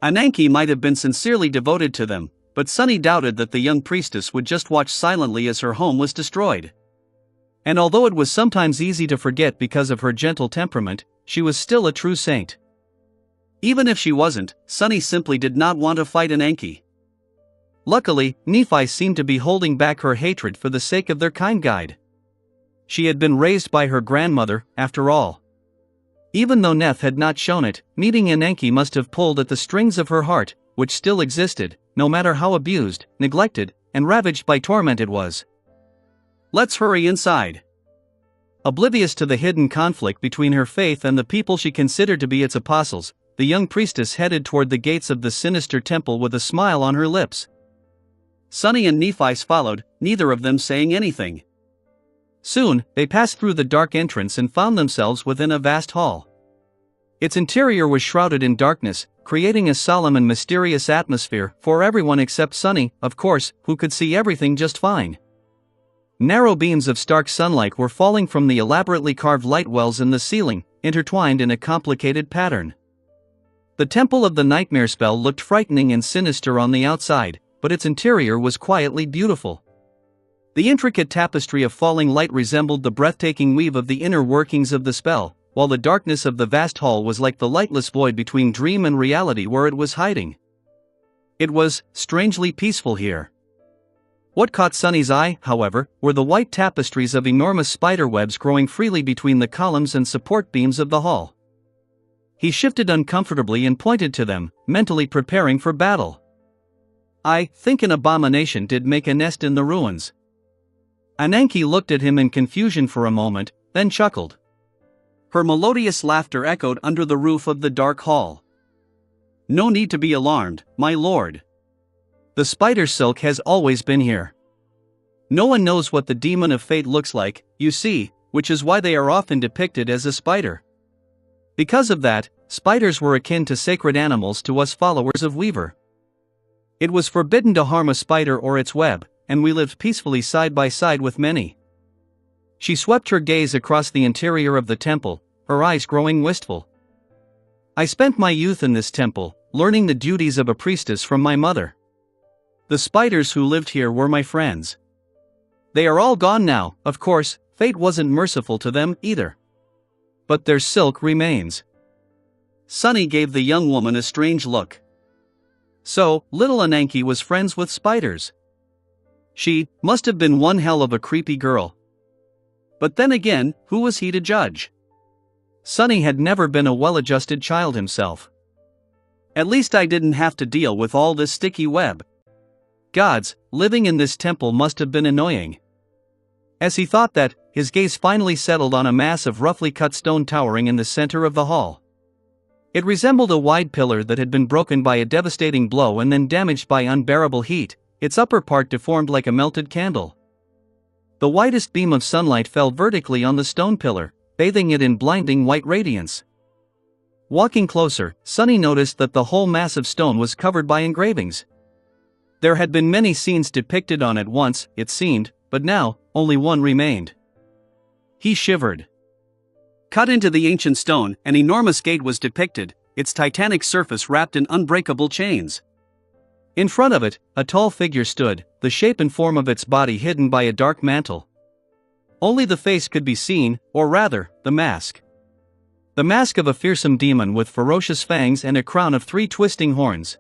Ananke might have been sincerely devoted to them, but Sunny doubted that the young priestess would just watch silently as her home was destroyed. And although it was sometimes easy to forget because of her gentle temperament, she was still a true saint. Even if she wasn't, Sunny simply did not want to fight Ananke. Luckily, Nephi seemed to be holding back her hatred for the sake of their kind guide. She had been raised by her grandmother, after all. Even though Neth had not shown it, meeting Ananke must have pulled at the strings of her heart, which still existed, no matter how abused, neglected, and ravaged by torment it was. Let's hurry inside. Oblivious to the hidden conflict between her faith and the people she considered to be its apostles, the young priestess headed toward the gates of the sinister temple with a smile on her lips. Sunny and Nephi followed, neither of them saying anything. Soon, they passed through the dark entrance and found themselves within a vast hall. Its interior was shrouded in darkness, creating a solemn and mysterious atmosphere for everyone except Sunny, of course, who could see everything just fine. Narrow beams of stark sunlight were falling from the elaborately carved light wells in the ceiling, intertwined in a complicated pattern. The temple of the nightmare spell looked frightening and sinister on the outside, but its interior was quietly beautiful. The intricate tapestry of falling light resembled the breathtaking weave of the inner workings of the spell, while the darkness of the vast hall was like the lightless void between dream and reality where it was hiding. It was strangely peaceful here. What caught Sunny's eye, however, were the white tapestries of enormous spider webs growing freely between the columns and support beams of the hall. He shifted uncomfortably and pointed to them, mentally preparing for battle. I think an abomination did make a nest in the ruins. Ananke looked at him in confusion for a moment, then chuckled. Her melodious laughter echoed under the roof of the dark hall. No need to be alarmed, my lord. The spider silk has always been here. No one knows what the demon of fate looks like, you see, which is why they are often depicted as a spider. Because of that, spiders were akin to sacred animals to us followers of Weaver. It was forbidden to harm a spider or its web, and we lived peacefully side by side with many. She swept her gaze across the interior of the temple, her eyes growing wistful. I spent my youth in this temple, learning the duties of a priestess from my mother. The spiders who lived here were my friends. They are all gone now. Of course, fate wasn't merciful to them either. But their silk remains. Sunny gave the young woman a strange look. So, little Ananke was friends with spiders. She must have been one hell of a creepy girl. But then again, who was he to judge? Sunny had never been a well-adjusted child himself. At least I didn't have to deal with all this sticky web. Gods, living in this temple must have been annoying. As he thought that, his gaze finally settled on a mass of roughly cut stone towering in the center of the hall. It resembled a wide pillar that had been broken by a devastating blow and then damaged by unbearable heat, its upper part deformed like a melted candle. The widest beam of sunlight fell vertically on the stone pillar, bathing it in blinding white radiance. Walking closer, Sunny noticed that the whole mass of stone was covered by engravings. There had been many scenes depicted on it once, it seemed, but now, only one remained. He shivered. Cut into the ancient stone, an enormous gate was depicted, its titanic surface wrapped in unbreakable chains. In front of it, a tall figure stood, the shape and form of its body hidden by a dark mantle. Only the face could be seen, or rather, the mask. The mask of a fearsome demon with ferocious fangs and a crown of 3 twisting horns.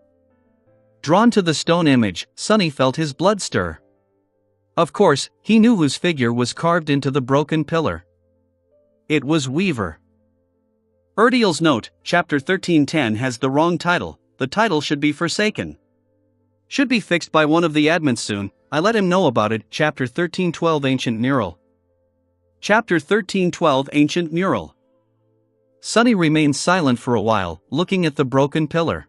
Drawn to the stone image, Sunny felt his blood stir. Of course, he knew whose figure was carved into the broken pillar. It was Weaver. Erdél's note, chapter 1310 has the wrong title. The title should be Forsaken. Should be fixed by one of the admins soon. I let him know about it. Chapter 1312 Ancient Mural. Chapter 1312 Ancient Mural. Sunny remained silent for a while, looking at the broken pillar.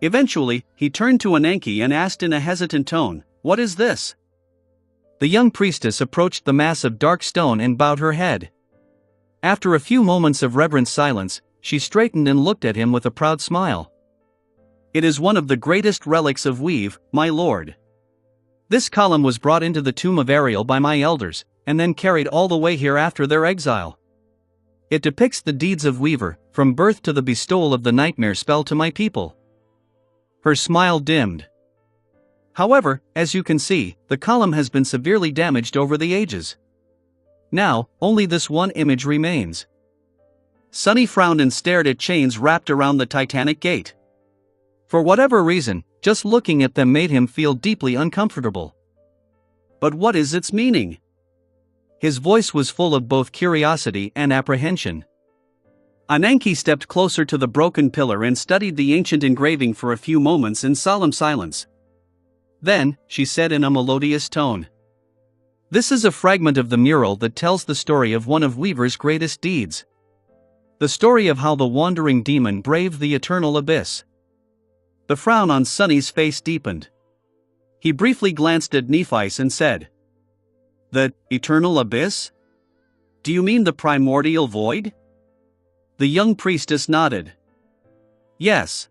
Eventually, he turned to Ananke and asked in a hesitant tone, "What is this?" The young priestess approached the mass of dark stone and bowed her head. After a few moments of reverent silence, she straightened and looked at him with a proud smile. "It is one of the greatest relics of Weave, my lord. This column was brought into the tomb of Ariel by my elders, and then carried all the way here after their exile. It depicts the deeds of Weaver, from birth to the bestowal of the nightmare spell to my people." Her smile dimmed. "However, as you can see, the column has been severely damaged over the ages. Now, only this one image remains." Sunny frowned and stared at chains wrapped around the titanic gate. For whatever reason, just looking at them made him feel deeply uncomfortable. "But what is its meaning?" His voice was full of both curiosity and apprehension. Ananke stepped closer to the broken pillar and studied the ancient engraving for a few moments in solemn silence. Then, she said in a melodious tone, "This is a fragment of the mural that tells the story of one of Weaver's greatest deeds. The story of how the wandering demon braved the eternal abyss." The frown on Sunny's face deepened. He briefly glanced at Nephice and said, "The eternal abyss? Do you mean the primordial void?" The young priestess nodded. "Yes.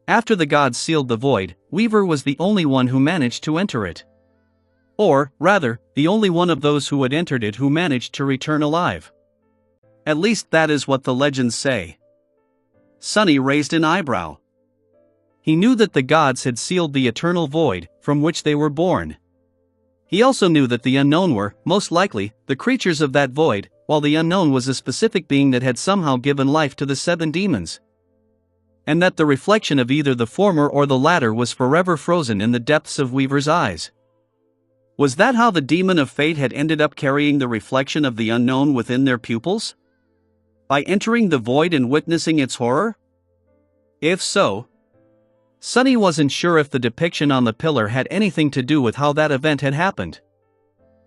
After the gods sealed the void, Weaver was the only one who managed to enter it. Or, rather, the only one of those who had entered it who managed to return alive. At least that is what the legends say." Sunny raised an eyebrow. He knew that the gods had sealed the eternal void, from which they were born. He also knew that the unknown were, most likely, the creatures of that void, while the unknown was a specific being that had somehow given life to the 7 demons. And that the reflection of either the former or the latter was forever frozen in the depths of Weaver's eyes. Was that how the demon of fate had ended up carrying the reflection of the unknown within their pupils? By entering the void and witnessing its horror? If so, Sunny wasn't sure if the depiction on the pillar had anything to do with how that event had happened.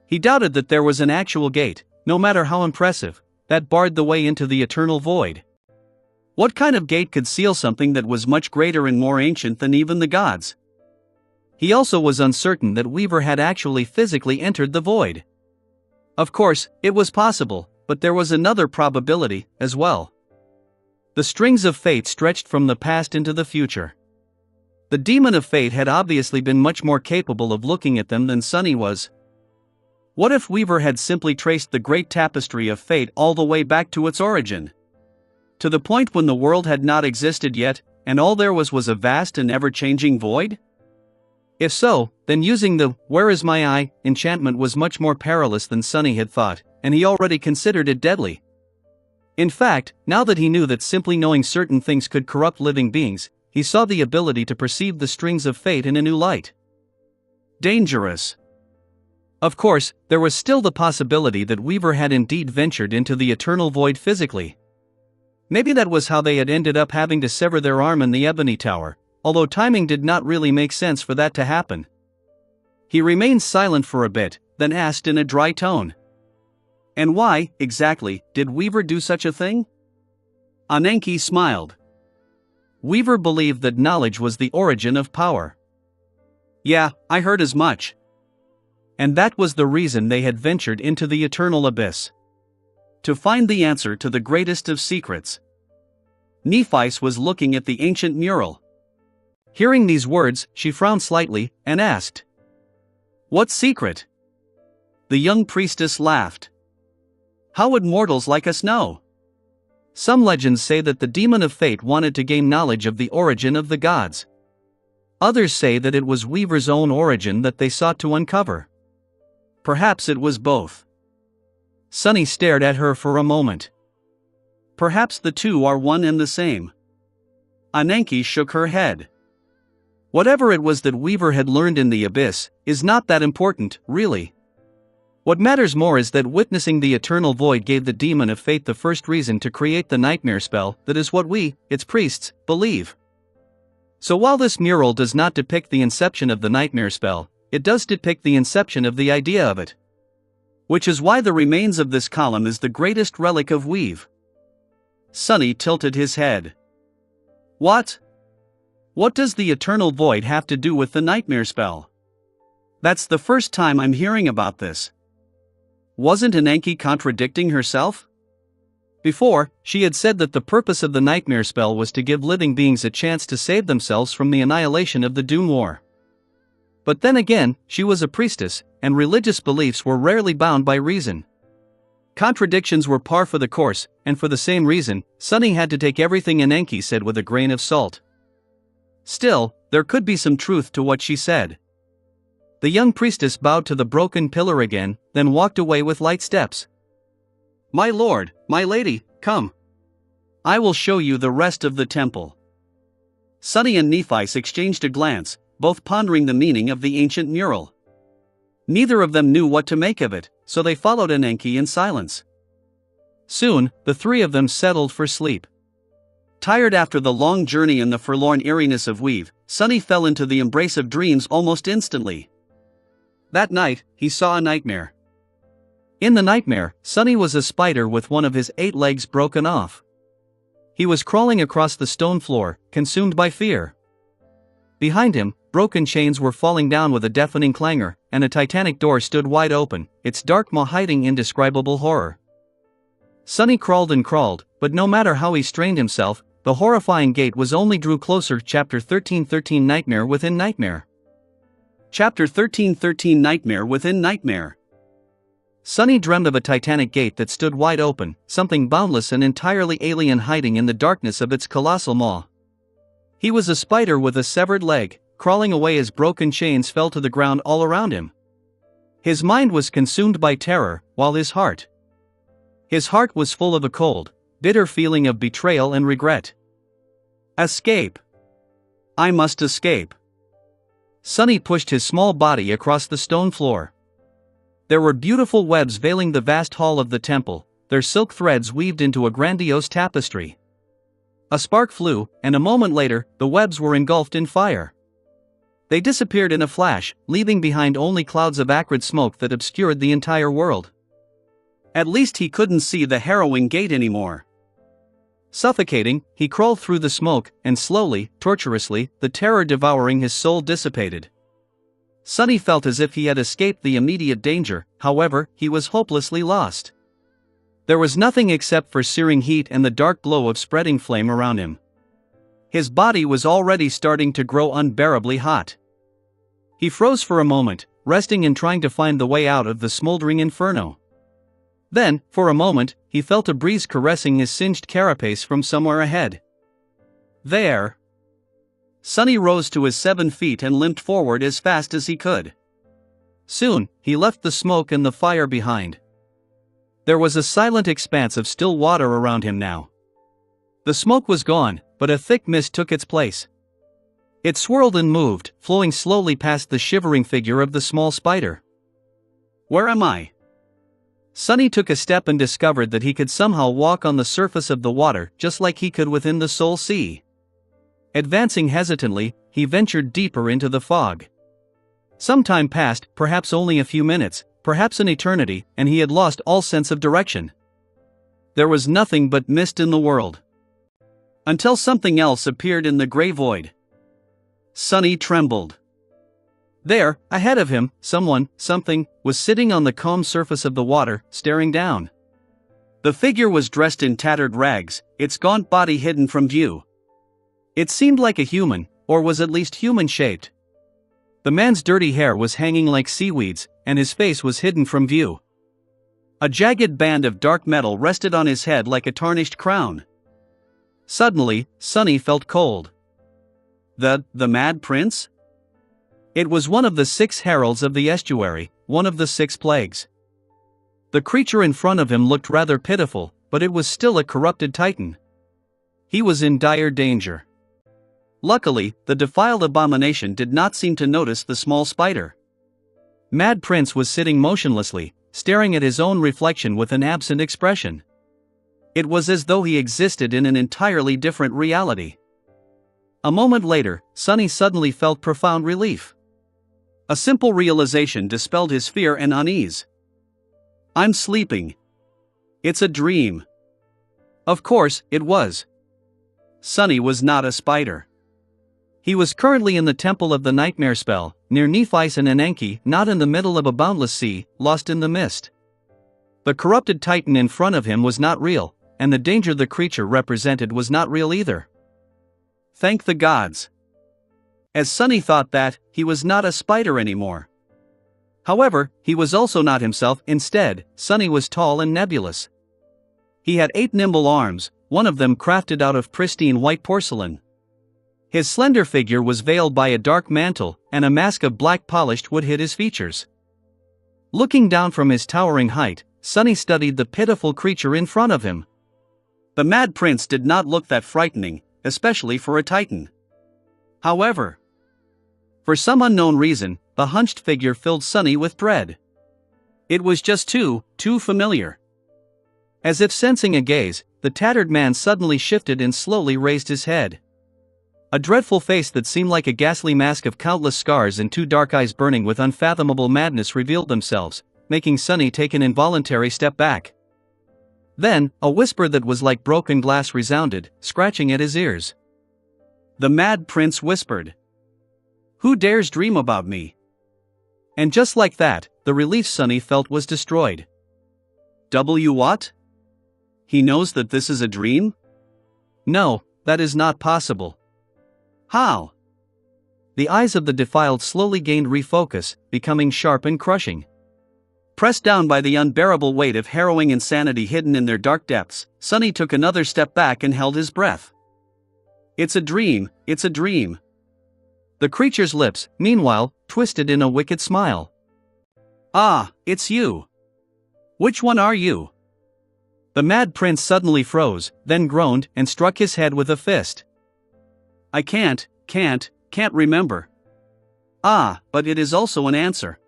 He doubted that there was an actual gate, no matter how impressive, that barred the way into the eternal void. What kind of gate could seal something that was much greater and more ancient than even the gods? He also was uncertain that Weaver had actually physically entered the void. Of course, it was possible, but there was another probability, as well. The strings of fate stretched from the past into the future. The demon of fate had obviously been much more capable of looking at them than Sunny was. What if Weaver had simply traced the great tapestry of fate all the way back to its origin? To the point when the world had not existed yet, and all there was a vast and ever-changing void? If so, then using the "where is my eye" enchantment was much more perilous than Sunny had thought, and he already considered it deadly. In fact, now that he knew that simply knowing certain things could corrupt living beings, he saw the ability to perceive the strings of fate in a new light. Dangerous. Of course, there was still the possibility that Weaver had indeed ventured into the eternal void physically. Maybe that was how they had ended up having to sever their arm in the Ebony Tower, although timing did not really make sense for that to happen. He remained silent for a bit, then asked in a dry tone, "And why, exactly, did Weaver do such a thing?" Ananke smiled. Weaver believed that knowledge was the origin of power. "Yeah, I heard as much. And that was the reason they had ventured into the eternal abyss. To find the answer to the greatest of secrets." Nephice was looking at the ancient mural. Hearing these words, she frowned slightly, and asked, "What secret?" The young priestess laughed. "How would mortals like us know? Some legends say that the demon of fate wanted to gain knowledge of the origin of the gods. Others say that it was Weaver's own origin that they sought to uncover. Perhaps it was both." Sunny stared at her for a moment. "Perhaps the two are one and the same." Ananke shook her head. "Whatever it was that Weaver had learned in the abyss is not that important, really. What matters more is that witnessing the eternal void gave the demon of fate the first reason to create the nightmare spell. That is what we, its priests, believe. So while this mural does not depict the inception of the nightmare spell, it does depict the inception of the idea of it. Which is why the remains of this column is the greatest relic of Weave." Sunny tilted his head. "What? What does the eternal void have to do with the nightmare spell? That's the first time I'm hearing about this." Wasn't Ananke contradicting herself? Before, she had said that the purpose of the nightmare spell was to give living beings a chance to save themselves from the annihilation of the Doom War. But then again, she was a priestess, and religious beliefs were rarely bound by reason. Contradictions were par for the course, and for the same reason, Sunny had to take everything Ananke said with a grain of salt. Still, there could be some truth to what she said. The young priestess bowed to the broken pillar again, then walked away with light steps. "My lord, my lady, come. I will show you the rest of the temple." Sunny and Nephice exchanged a glance, both pondering the meaning of the ancient mural. Neither of them knew what to make of it, so they followed Ananke in silence. Soon, the three of them settled for sleep. Tired after the long journey and the forlorn eeriness of Weave, Sunny fell into the embrace of dreams almost instantly. That night, he saw a nightmare. In the nightmare, Sunny was a spider with one of his 8 legs broken off. He was crawling across the stone floor, consumed by fear. Behind him, broken chains were falling down with a deafening clangor, and a titanic door stood wide open, its dark maw hiding indescribable horror. Sunny crawled and crawled, but no matter how he strained himself, the horrifying gate was only drew closer. Chapter 13:13 Nightmare Within Nightmare. Chapter 13:13 Nightmare Within Nightmare. Sunny dreamed of a titanic gate that stood wide open, something boundless and entirely alien hiding in the darkness of its colossal maw. He was a spider with a severed leg, crawling away as broken chains fell to the ground all around him. His mind was consumed by terror, while his heart was full of a cold, bitter feeling of betrayal and regret. Escape. I must escape. Sunny pushed his small body across the stone floor. There were beautiful webs veiling the vast hall of the temple, their silk threads weaved into a grandiose tapestry. A spark flew, and a moment later, the webs were engulfed in fire. They disappeared in a flash, leaving behind only clouds of acrid smoke that obscured the entire world. At least he couldn't see the harrowing gate anymore. Suffocating, he crawled through the smoke, and slowly, torturously, the terror devouring his soul dissipated. Sunny felt as if he had escaped the immediate danger, however, he was hopelessly lost. There was nothing except for searing heat and the dark glow of spreading flame around him. His body was already starting to grow unbearably hot. He froze for a moment, resting and trying to find the way out of the smoldering inferno. Then, for a moment, he felt a breeze caressing his singed carapace from somewhere ahead. There! Sonny rose to his 7 feet and limped forward as fast as he could. Soon, he left the smoke and the fire behind. There was a silent expanse of still water around him now. The smoke was gone, but a thick mist took its place. It swirled and moved, flowing slowly past the shivering figure of the small spider. Where am I? Sonny took a step and discovered that he could somehow walk on the surface of the water just like he could within the Soul Sea. Advancing hesitantly, he ventured deeper into the fog. Some time passed, perhaps only a few minutes, perhaps an eternity, and he had lost all sense of direction. There was nothing but mist in the world. Until something else appeared in the gray void. Sonny trembled. There, ahead of him, something, was sitting on the calm surface of the water, staring down. The figure was dressed in tattered rags, its gaunt body hidden from view. It seemed like a human, or was at least human-shaped. The man's dirty hair was hanging like seaweeds, and his face was hidden from view. A jagged band of dark metal rested on his head like a tarnished crown. Suddenly, Sonny felt cold. The Mad Prince? It was one of the 6 heralds of the estuary, one of the 6 plagues. The creature in front of him looked rather pitiful, but it was still a corrupted titan. He was in dire danger. Luckily, the defiled abomination did not seem to notice the small spider. Mad Prince was sitting motionlessly, staring at his own reflection with an absent expression. It was as though he existed in an entirely different reality. A moment later, Sonny suddenly felt profound relief. A simple realization dispelled his fear and unease. I'm sleeping. It's a dream. Of course, it was. Sonny was not a spider. He was currently in the Temple of the Nightmare Spell, near Nephi's and Enki, not in the middle of a boundless sea, lost in the mist. The corrupted titan in front of him was not real, and the danger the creature represented was not real either. Thank the gods. As Sonny thought that, he was not a spider anymore. However, he was also not himself. Instead, Sonny was tall and nebulous. He had 8 nimble arms, one of them crafted out of pristine white porcelain. His slender figure was veiled by a dark mantle, and a mask of black polished wood hid his features. Looking down from his towering height, Sonny studied the pitiful creature in front of him. The Mad Prince did not look that frightening, especially for a titan. However, for some unknown reason, the hunched figure filled Sonny with dread. It was just too familiar. As if sensing a gaze, the tattered man suddenly shifted and slowly raised his head. A dreadful face that seemed like a ghastly mask of countless scars and 2 dark eyes burning with unfathomable madness revealed themselves, making Sonny take an involuntary step back. Then, a whisper that was like broken glass resounded, scratching at his ears. The Mad Prince whispered. Who dares dream about me? And just like that, the relief Sonny felt was destroyed. What? He knows that this is a dream? No, that is not possible. How? The eyes of the defiled slowly gained refocus, becoming sharp and crushing. Pressed down by the unbearable weight of harrowing insanity hidden in their dark depths, Sonny took another step back and held his breath. It's a dream, it's a dream. The creature's lips, meanwhile, twisted in a wicked smile. Ah, it's you. Which one are you? The Mad Prince suddenly froze, then groaned and struck his head with a fist. I can't remember. Ah, but it is also an answer.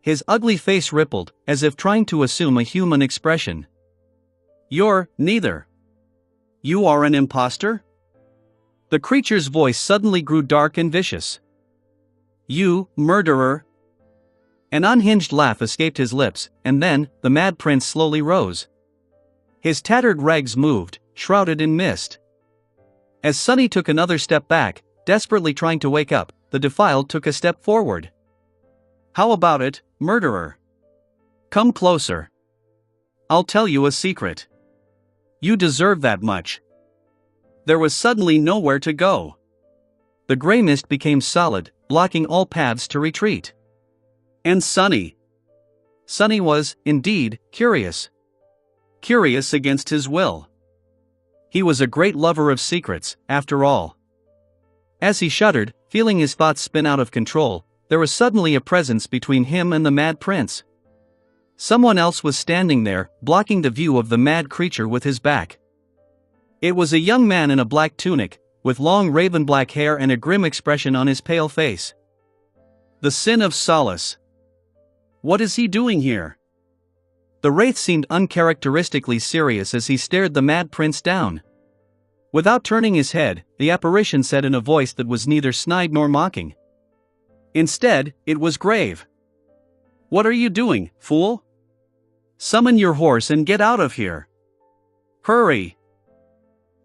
His ugly face rippled, as if trying to assume a human expression. You're neither. You are an imposter? The creature's voice suddenly grew dark and vicious. You, murderer! An unhinged laugh escaped his lips, and then, the Mad Prince slowly rose. His tattered rags moved, shrouded in mist. As Sonny took another step back, desperately trying to wake up, the defiled took a step forward. How about it, murderer? Come closer. I'll tell you a secret. You deserve that much. There was suddenly nowhere to go. The gray mist became solid, blocking all paths to retreat. And Sonny. Sonny was, indeed, curious. Curious against his will. He was a great lover of secrets, after all. As he shuddered, feeling his thoughts spin out of control, there was suddenly a presence between him and the mad prince. Someone else was standing there, blocking the view of the mad creature with his back. It was a young man in a black tunic, with long raven-black hair and a grim expression on his pale face. The Sin of Solace. What is he doing here? The wraith seemed uncharacteristically serious as he stared the mad prince down. Without turning his head, the apparition said in a voice that was neither snide nor mocking. Instead, it was grave. What are you doing, fool? Summon your horse and get out of here. Hurry.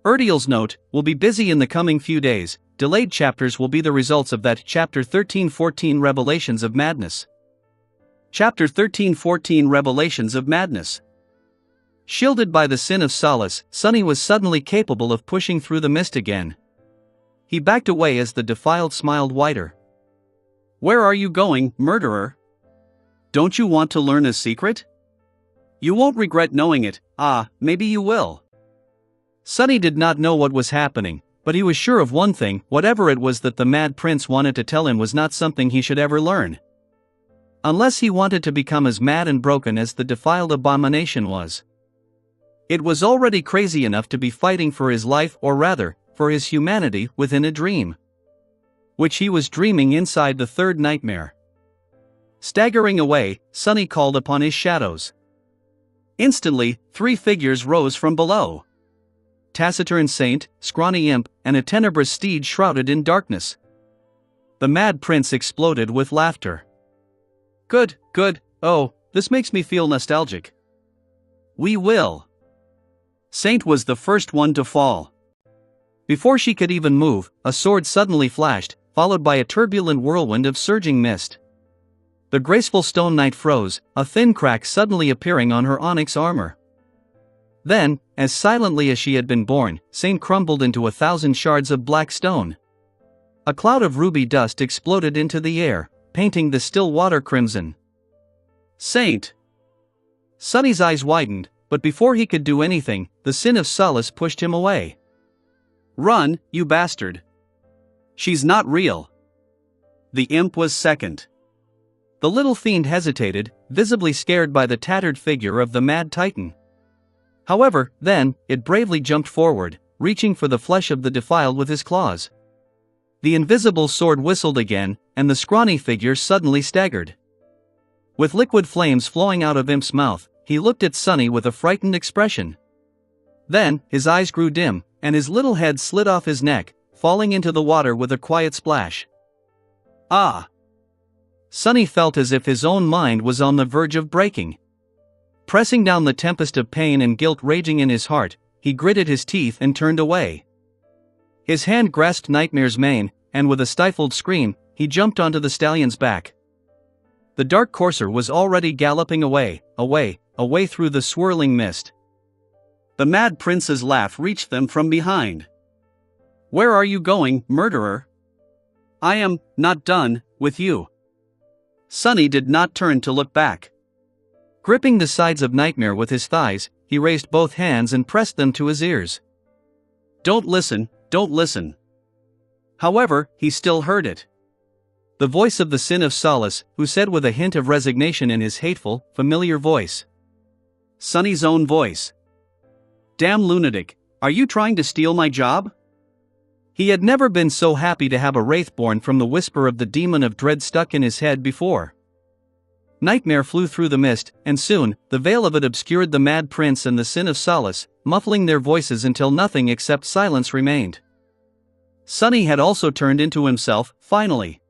Urdial's note, will be busy in the coming few days. Delayed chapters will be the results of that. Chapter 13-14 Revelations of Madness. Chapter 13-14 Revelations of Madness. Shielded by the Sin of Solace, Sunny was suddenly capable of pushing through the mist again. He backed away as the defiled smiled wider. Where are you going, murderer? Don't you want to learn a secret? You won't regret knowing it. Maybe you will. Sunny did not know what was happening, but he was sure of one thing: whatever it was that the mad prince wanted to tell him was not something he should ever learn. Unless he wanted to become as mad and broken as the defiled abomination was. It was already crazy enough to be fighting for his life, or rather, for his humanity, within a dream. Which he was dreaming inside the third nightmare. Staggering away, Sunny called upon his shadows. Instantly, 3 figures rose from below. Taciturn saint, scrawny imp, and a tenebrous steed shrouded in darkness. The mad prince exploded with laughter. Good, oh, this makes me feel nostalgic. We will. Saint was the first one to fall. Before she could even move, a sword suddenly flashed, followed by a turbulent whirlwind of surging mist. The graceful stone knight froze, a thin crack suddenly appearing on her onyx armor. Then, as silently as she had been born, Saint crumbled into 1,000 shards of black stone. A cloud of ruby dust exploded into the air, painting the still water crimson. Saint! Sunny's eyes widened, but before he could do anything, the Sin of Solace pushed him away. Run, you bastard! She's not real. The imp was second. The little fiend hesitated, visibly scared by the tattered figure of the mad titan. However, then, it bravely jumped forward, reaching for the flesh of the defiled with his claws. The invisible sword whistled again, and the scrawny figure suddenly staggered. With liquid flames flowing out of Imp's mouth, he looked at Sunny with a frightened expression. Then, his eyes grew dim, and his little head slid off his neck, falling into the water with a quiet splash. Ah! Sunny felt as if his own mind was on the verge of breaking. Pressing down the tempest of pain and guilt raging in his heart, he gritted his teeth and turned away. His hand grasped Nightmare's mane, and with a stifled scream, he jumped onto the stallion's back. The dark courser was already galloping away through the swirling mist. The mad prince's laugh reached them from behind. Where are you going, murderer? I am not done with you. Sunny did not turn to look back. Gripping the sides of Nightmare with his thighs, he raised both hands and pressed them to his ears. Don't listen. However, he still heard it. The voice of the Sin of Solace, who said with a hint of resignation in his hateful, familiar voice. Sunny's own voice. Damn lunatic, are you trying to steal my job? He had never been so happy to have a wraith born from the whisper of the demon of dread stuck in his head before. Nightmare flew through the mist, and soon, the veil of it obscured the mad prince and the Sin of Solace, muffling their voices until nothing except silence remained. Sunny had also turned into himself, finally.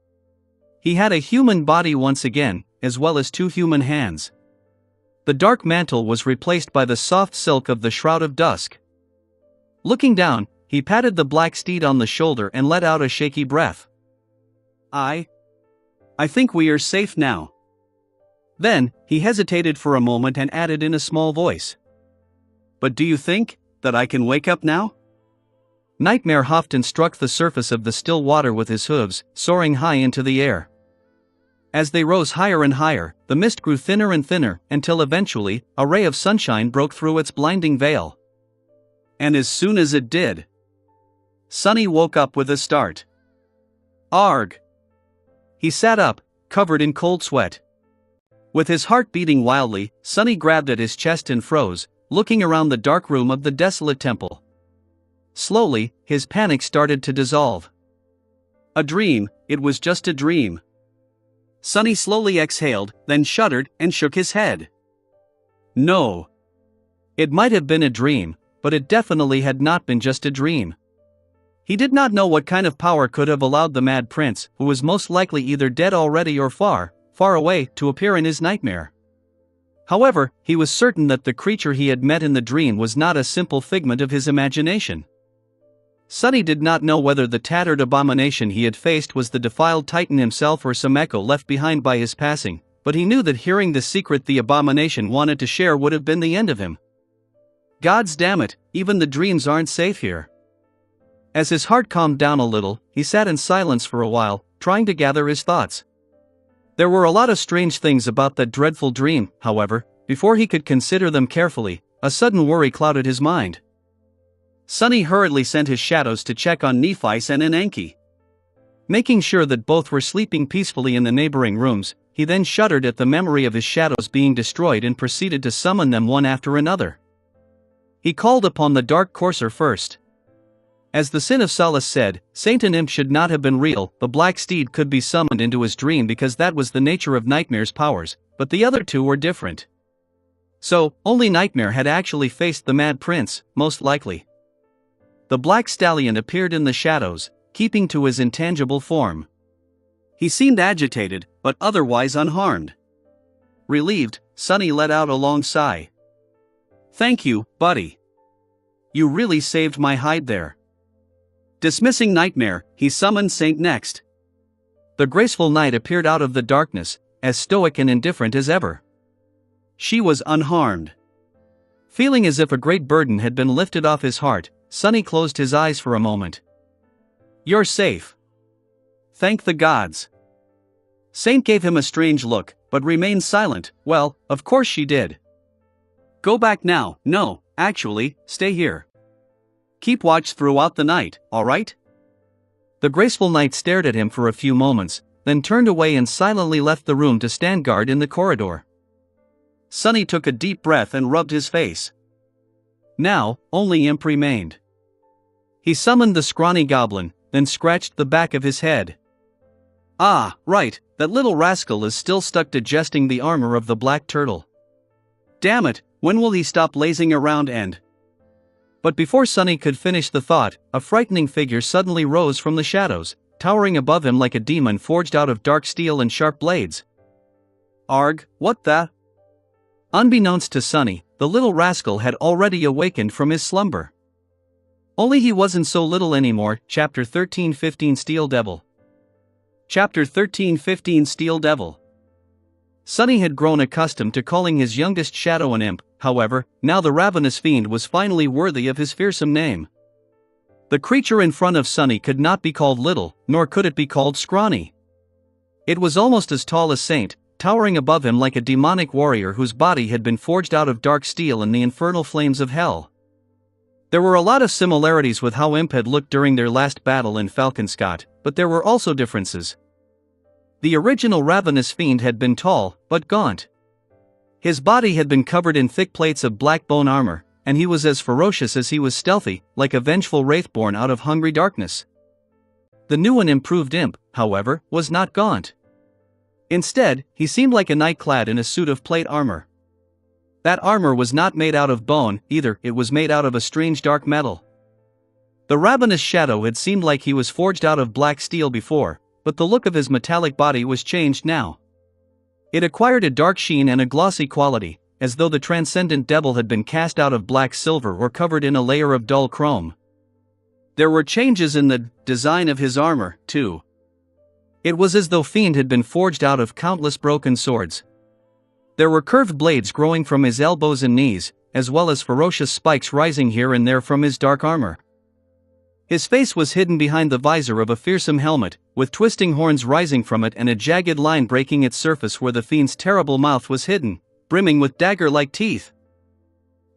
He had a human body once again, as well as 2 human hands. The dark mantle was replaced by the soft silk of the Shroud of Dusk. Looking down, he patted the black steed on the shoulder and let out a shaky breath. I think we are safe now. Then, he hesitated for a moment and added in a small voice. But do you think that I can wake up now? Nightmare huffed and struck the surface of the still water with his hooves, soaring high into the air. As they rose higher and higher, the mist grew thinner and thinner, until eventually, a ray of sunshine broke through its blinding veil. And as soon as it did, Sunny woke up with a start. Arg! He sat up, covered in cold sweat. With his heart beating wildly, Sonny grabbed at his chest and froze, looking around the dark room of the desolate temple. Slowly, his panic started to dissolve. A dream, it was just a dream. Sonny slowly exhaled, then shuddered and shook his head. No. It might have been a dream, but it definitely had not been just a dream. He did not know what kind of power could have allowed the Mad Prince, who was most likely either dead already or far, far away, to appear in his nightmare. However, he was certain that the creature he had met in the dream was not a simple figment of his imagination. Sonny did not know whether the tattered abomination he had faced was the defiled Titan himself or some echo left behind by his passing, but he knew that hearing the secret the abomination wanted to share would have been the end of him. Gods damn it, even the dreams aren't safe here. As his heart calmed down a little, he sat in silence for a while, trying to gather his thoughts. There were a lot of strange things about that dreadful dream, however. Before he could consider them carefully, a sudden worry clouded his mind. Sonny hurriedly sent his shadows to check on Nephi and Enki. Making sure that both were sleeping peacefully in the neighboring rooms, he then shuddered at the memory of his shadows being destroyed and proceeded to summon them one after another. He called upon the Dark Courser first. As the Sin of Solace said, Saint and Imp should not have been real. The Black Steed could be summoned into his dream because that was the nature of Nightmare's powers, but the other two were different. So, only Nightmare had actually faced the Mad Prince, most likely. The Black Stallion appeared in the shadows, keeping to his intangible form. He seemed agitated, but otherwise unharmed. Relieved, Sonny let out a long sigh. Thank you, buddy. You really saved my hide there. Dismissing Nightmare, he summoned Saint next. The graceful knight appeared out of the darkness, as stoic and indifferent as ever. She was unharmed. Feeling as if a great burden had been lifted off his heart, Sonny closed his eyes for a moment. You're safe. Thank the gods. Saint gave him a strange look, but remained silent. Well, of course she did. Go back now. No, actually, stay here. Keep watch throughout the night, alright? The graceful knight stared at him for a few moments, then turned away and silently left the room to stand guard in the corridor. Sonny took a deep breath and rubbed his face. Now, only Imp remained. He summoned the scrawny goblin, then scratched the back of his head. Ah, right, that little rascal is still stuck digesting the armor of the black turtle. Damn it, when will he stop lazing around and... But before Sonny could finish the thought, a frightening figure suddenly rose from the shadows, towering above him like a demon forged out of dark steel and sharp blades. Arg, what the? Unbeknownst to Sonny, the little rascal had already awakened from his slumber. Only he wasn't so little anymore. Chapter 13-15 Steel Devil. Chapter 13-15 Steel Devil. Sonny had grown accustomed to calling his youngest shadow an imp. However, now the ravenous fiend was finally worthy of his fearsome name. The creature in front of Sonny could not be called little, nor could it be called scrawny. It was almost as tall as Saint, towering above him like a demonic warrior whose body had been forged out of dark steel in the infernal flames of hell. There were a lot of similarities with how Imp had looked during their last battle in Falconscott, but there were also differences. The original ravenous fiend had been tall, but gaunt. His body had been covered in thick plates of black bone armor, and he was as ferocious as he was stealthy, like a vengeful wraith born out of hungry darkness. The new and improved Imp, however, was not gaunt. Instead, he seemed like a knight clad in a suit of plate armor. That armor was not made out of bone, either. It was made out of a strange dark metal. The ravenous shadow had seemed like he was forged out of black steel before, but the look of his metallic body was changed now. It acquired a dark sheen and a glossy quality, as though the transcendent devil had been cast out of black silver or covered in a layer of dull chrome. There were changes in the design of his armor, too. It was as though Fiend had been forged out of countless broken swords. There were curved blades growing from his elbows and knees, as well as ferocious spikes rising here and there from his dark armor. His face was hidden behind the visor of a fearsome helmet, with twisting horns rising from it and a jagged line breaking its surface where the fiend's terrible mouth was hidden, brimming with dagger-like teeth.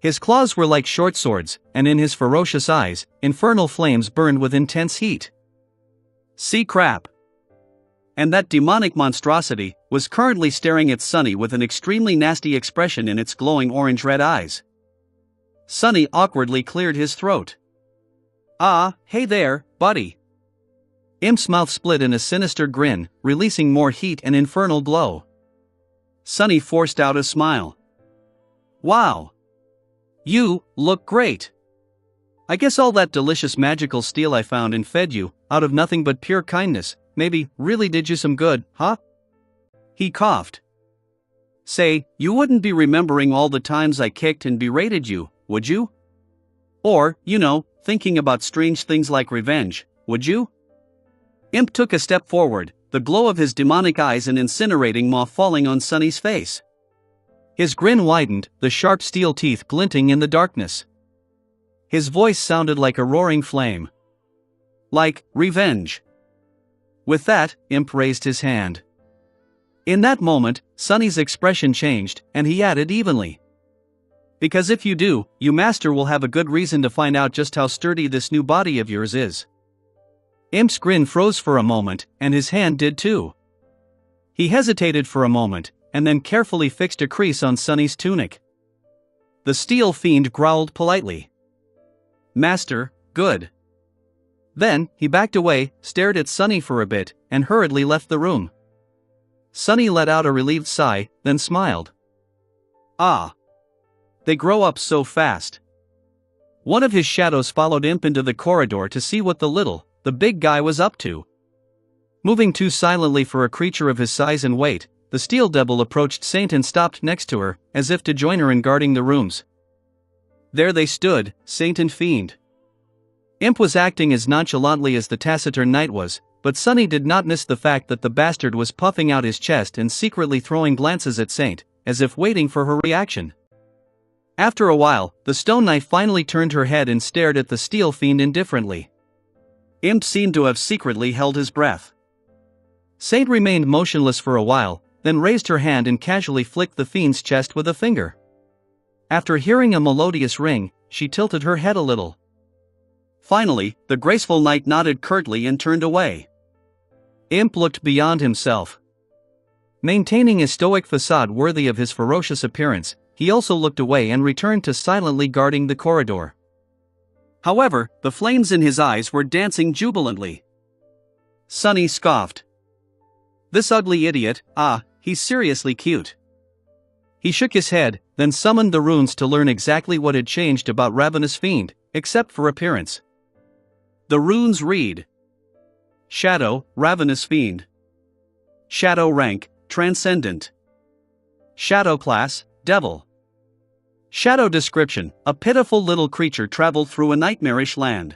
His claws were like short swords, and in his ferocious eyes, infernal flames burned with intense heat. See crap. And that demonic monstrosity was currently staring at Sunny with an extremely nasty expression in its glowing orange-red eyes. Sunny awkwardly cleared his throat. "Ah, hey there, buddy." Imp's mouth split in a sinister grin, releasing more heat and infernal glow. Sunny forced out a smile. "Wow. You look great. I guess all that delicious magical steel I found and fed you, out of nothing but pure kindness, maybe really did you some good, huh?" He coughed. "Say, you wouldn't be remembering all the times I kicked and berated you, would you? Or, thinking about strange things like revenge, would you?" Imp took a step forward, the glow of his demonic eyes an incinerating maw falling on Sunny's face. His grin widened, the sharp steel teeth glinting in the darkness. His voice sounded like a roaring flame. "Like, revenge." With that, Imp raised his hand. In that moment, Sunny's expression changed, and he added evenly, "Because if you do, you master will have a good reason to find out just how sturdy this new body of yours is." Imp's grin froze for a moment, and his hand did too. He hesitated for a moment, and then carefully fixed a crease on Sunny's tunic. The steel fiend growled politely. "Master, good." Then, he backed away, stared at Sunny for a bit, and hurriedly left the room. Sunny let out a relieved sigh, then smiled. "Ah. They grow up so fast." One of his shadows followed Imp into the corridor to see what the big guy was up to. Moving too silently for a creature of his size and weight, the steel devil approached Saint and stopped next to her, as if to join her in guarding the rooms. There they stood, Saint and Fiend. Imp was acting as nonchalantly as the taciturn knight was, but Sunny did not miss the fact that the bastard was puffing out his chest and secretly throwing glances at Saint, as if waiting for her reaction. After a while, the stone knife finally turned her head and stared at the steel fiend indifferently. Imp seemed to have secretly held his breath. Saint remained motionless for a while, then raised her hand and casually flicked the fiend's chest with a finger. After hearing a melodious ring, she tilted her head a little. Finally, the graceful knight nodded curtly and turned away. Imp looked beyond himself. Maintaining a stoic facade worthy of his ferocious appearance, he also looked away and returned to silently guarding the corridor. However, the flames in his eyes were dancing jubilantly. Sunny scoffed. "This ugly idiot, he's seriously cute." He shook his head, then summoned the runes to learn exactly what had changed about Ravenous Fiend, except for appearance. The runes read: Shadow, Ravenous Fiend. Shadow rank, Transcendent. Shadow class, Devil. Shadow description: a pitiful little creature traveled through a nightmarish land.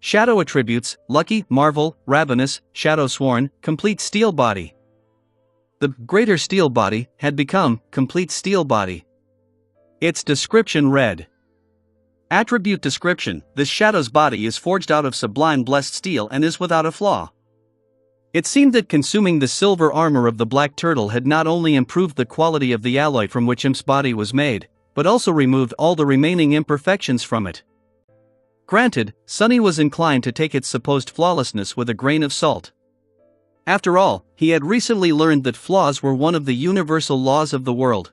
Shadow attributes: lucky, marvel, ravenous, shadow sworn, complete steel body. The greater steel body had become complete steel body. Its description read: Attribute description: this shadow's body is forged out of sublime blessed steel and is without a flaw. It seemed that consuming the silver armor of the black turtle had not only improved the quality of the alloy from which Imp's body was made, but also removed all the remaining imperfections from it. Granted, Sunny was inclined to take its supposed flawlessness with a grain of salt. After all, he had recently learned that flaws were one of the universal laws of the world.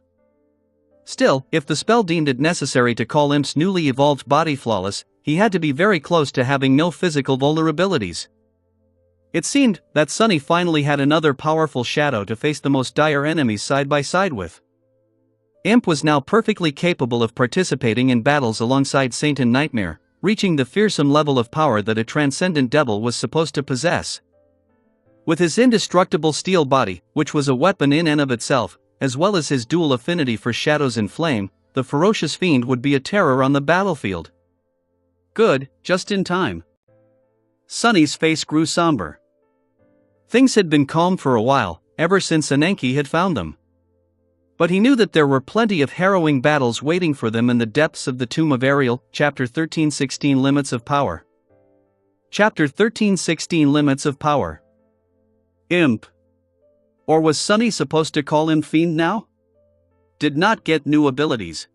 Still, if the spell deemed it necessary to call Imp's newly evolved body flawless, he had to be very close to having no physical vulnerabilities. It seemed that Sunny finally had another powerful shadow to face the most dire enemies side by side with. Imp was now perfectly capable of participating in battles alongside Saint and Nightmare, reaching the fearsome level of power that a transcendent devil was supposed to possess. With his indestructible steel body, which was a weapon in and of itself, as well as his dual affinity for shadows and flame, the ferocious fiend would be a terror on the battlefield. Good, just in time. Sunny's face grew somber. Things had been calm for a while, ever since Ananke had found them. But he knew that there were plenty of harrowing battles waiting for them in the depths of the Tomb of Ariel. Chapter 13:16 Limits of Power. Chapter 13:16 Limits of Power. Imp. Or was Sunny supposed to call him Fiend now? Did not get new abilities.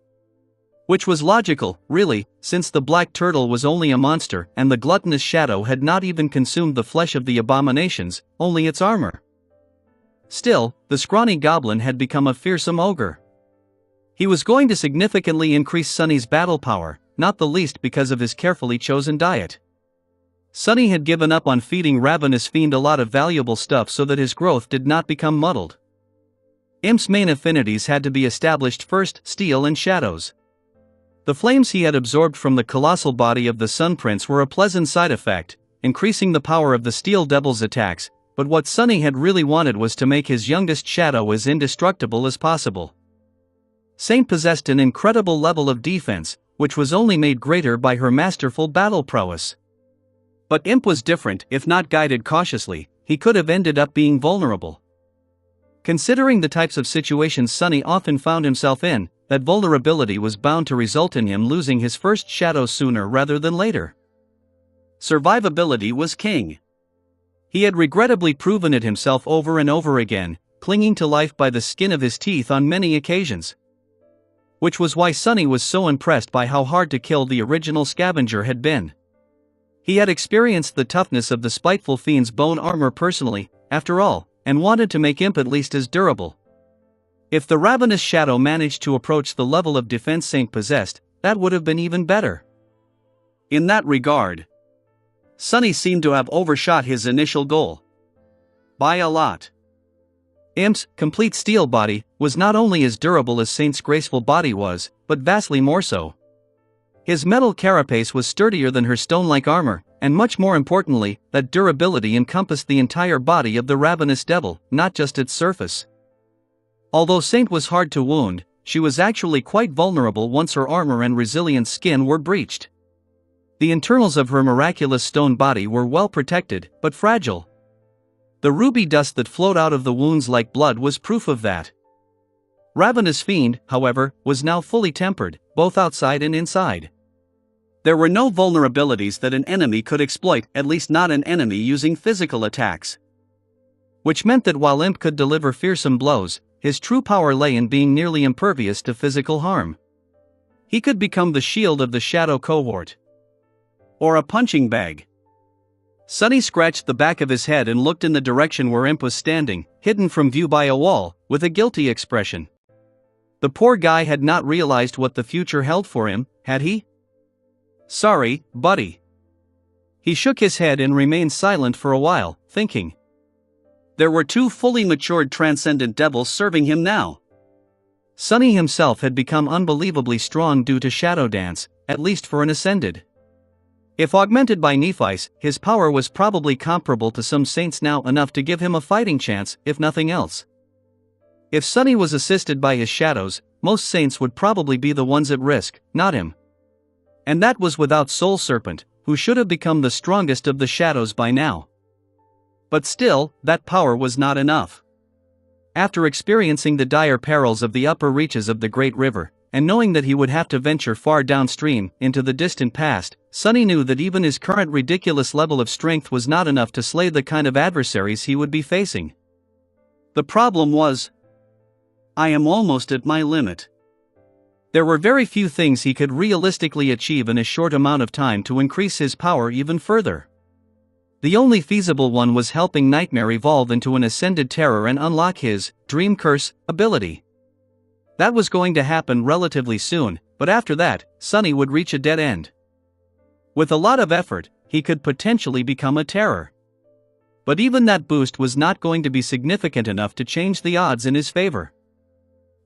Which was logical, really, since the black turtle was only a monster and the gluttonous shadow had not even consumed the flesh of the abominations, only its armor. Still, the scrawny goblin had become a fearsome ogre. He was going to significantly increase Sonny's battle power, not the least because of his carefully chosen diet. Sonny had given up on feeding Ravenous Fiend a lot of valuable stuff so that his growth did not become muddled. Imp's main affinities had to be established first: steel and shadows. The flames he had absorbed from the colossal body of the Sun Prince were a pleasant side effect, increasing the power of the Steel Devil's attacks, but what Sonny had really wanted was to make his youngest shadow as indestructible as possible. Saint possessed an incredible level of defense, which was only made greater by her masterful battle prowess. But Imp was different. If not guided cautiously, he could have ended up being vulnerable. Considering the types of situations Sonny often found himself in, that vulnerability was bound to result in him losing his first shadow sooner rather than later. Survivability was king. He had regrettably proven it himself over and over again, clinging to life by the skin of his teeth on many occasions. Which was why Sonny was so impressed by how hard to kill the original scavenger had been. He had experienced the toughness of the spiteful fiend's bone armor personally, after all, and wanted to make Imp at least as durable. If the ravenous shadow managed to approach the level of defense Saint possessed, that would have been even better. In that regard, Sonny seemed to have overshot his initial goal. By a lot. Imp's complete steel body was not only as durable as Saint's graceful body was, but vastly more so. His metal carapace was sturdier than her stone-like armor, and much more importantly, that durability encompassed the entire body of the ravenous devil, not just its surface. Although Saint was hard to wound, she was actually quite vulnerable once her armor and resilient skin were breached. The internals of her miraculous stone body were well protected, but fragile. The ruby dust that flowed out of the wounds like blood was proof of that. Ravenous Fiend, however, was now fully tempered, both outside and inside. There were no vulnerabilities that an enemy could exploit, at least not an enemy using physical attacks. Which meant that while Imp could deliver fearsome blows, his true power lay in being nearly impervious to physical harm. He could become the shield of the shadow cohort. Or a punching bag. Sonny scratched the back of his head and looked in the direction where Imp was standing, hidden from view by a wall, with a guilty expression. The poor guy had not realized what the future held for him, had he? Sorry, buddy. He shook his head and remained silent for a while, thinking. There were two fully matured transcendent devils serving him now. Sonny himself had become unbelievably strong due to Shadow Dance, at least for an ascended. If augmented by Nephi's, his power was probably comparable to some saints now, enough to give him a fighting chance, if nothing else. If Sonny was assisted by his shadows, most saints would probably be the ones at risk, not him. And that was without Soul Serpent, who should have become the strongest of the shadows by now. But still, that power was not enough. After experiencing the dire perils of the upper reaches of the Great River, and knowing that he would have to venture far downstream, into the distant past, Sonny knew that even his current ridiculous level of strength was not enough to slay the kind of adversaries he would be facing. The problem was, I am almost at my limit. There were very few things he could realistically achieve in a short amount of time to increase his power even further. The only feasible one was helping Nightmare evolve into an ascended terror and unlock his Dream Curse ability. That was going to happen relatively soon, but after that, Sonny would reach a dead end. With a lot of effort, he could potentially become a terror. But even that boost was not going to be significant enough to change the odds in his favor.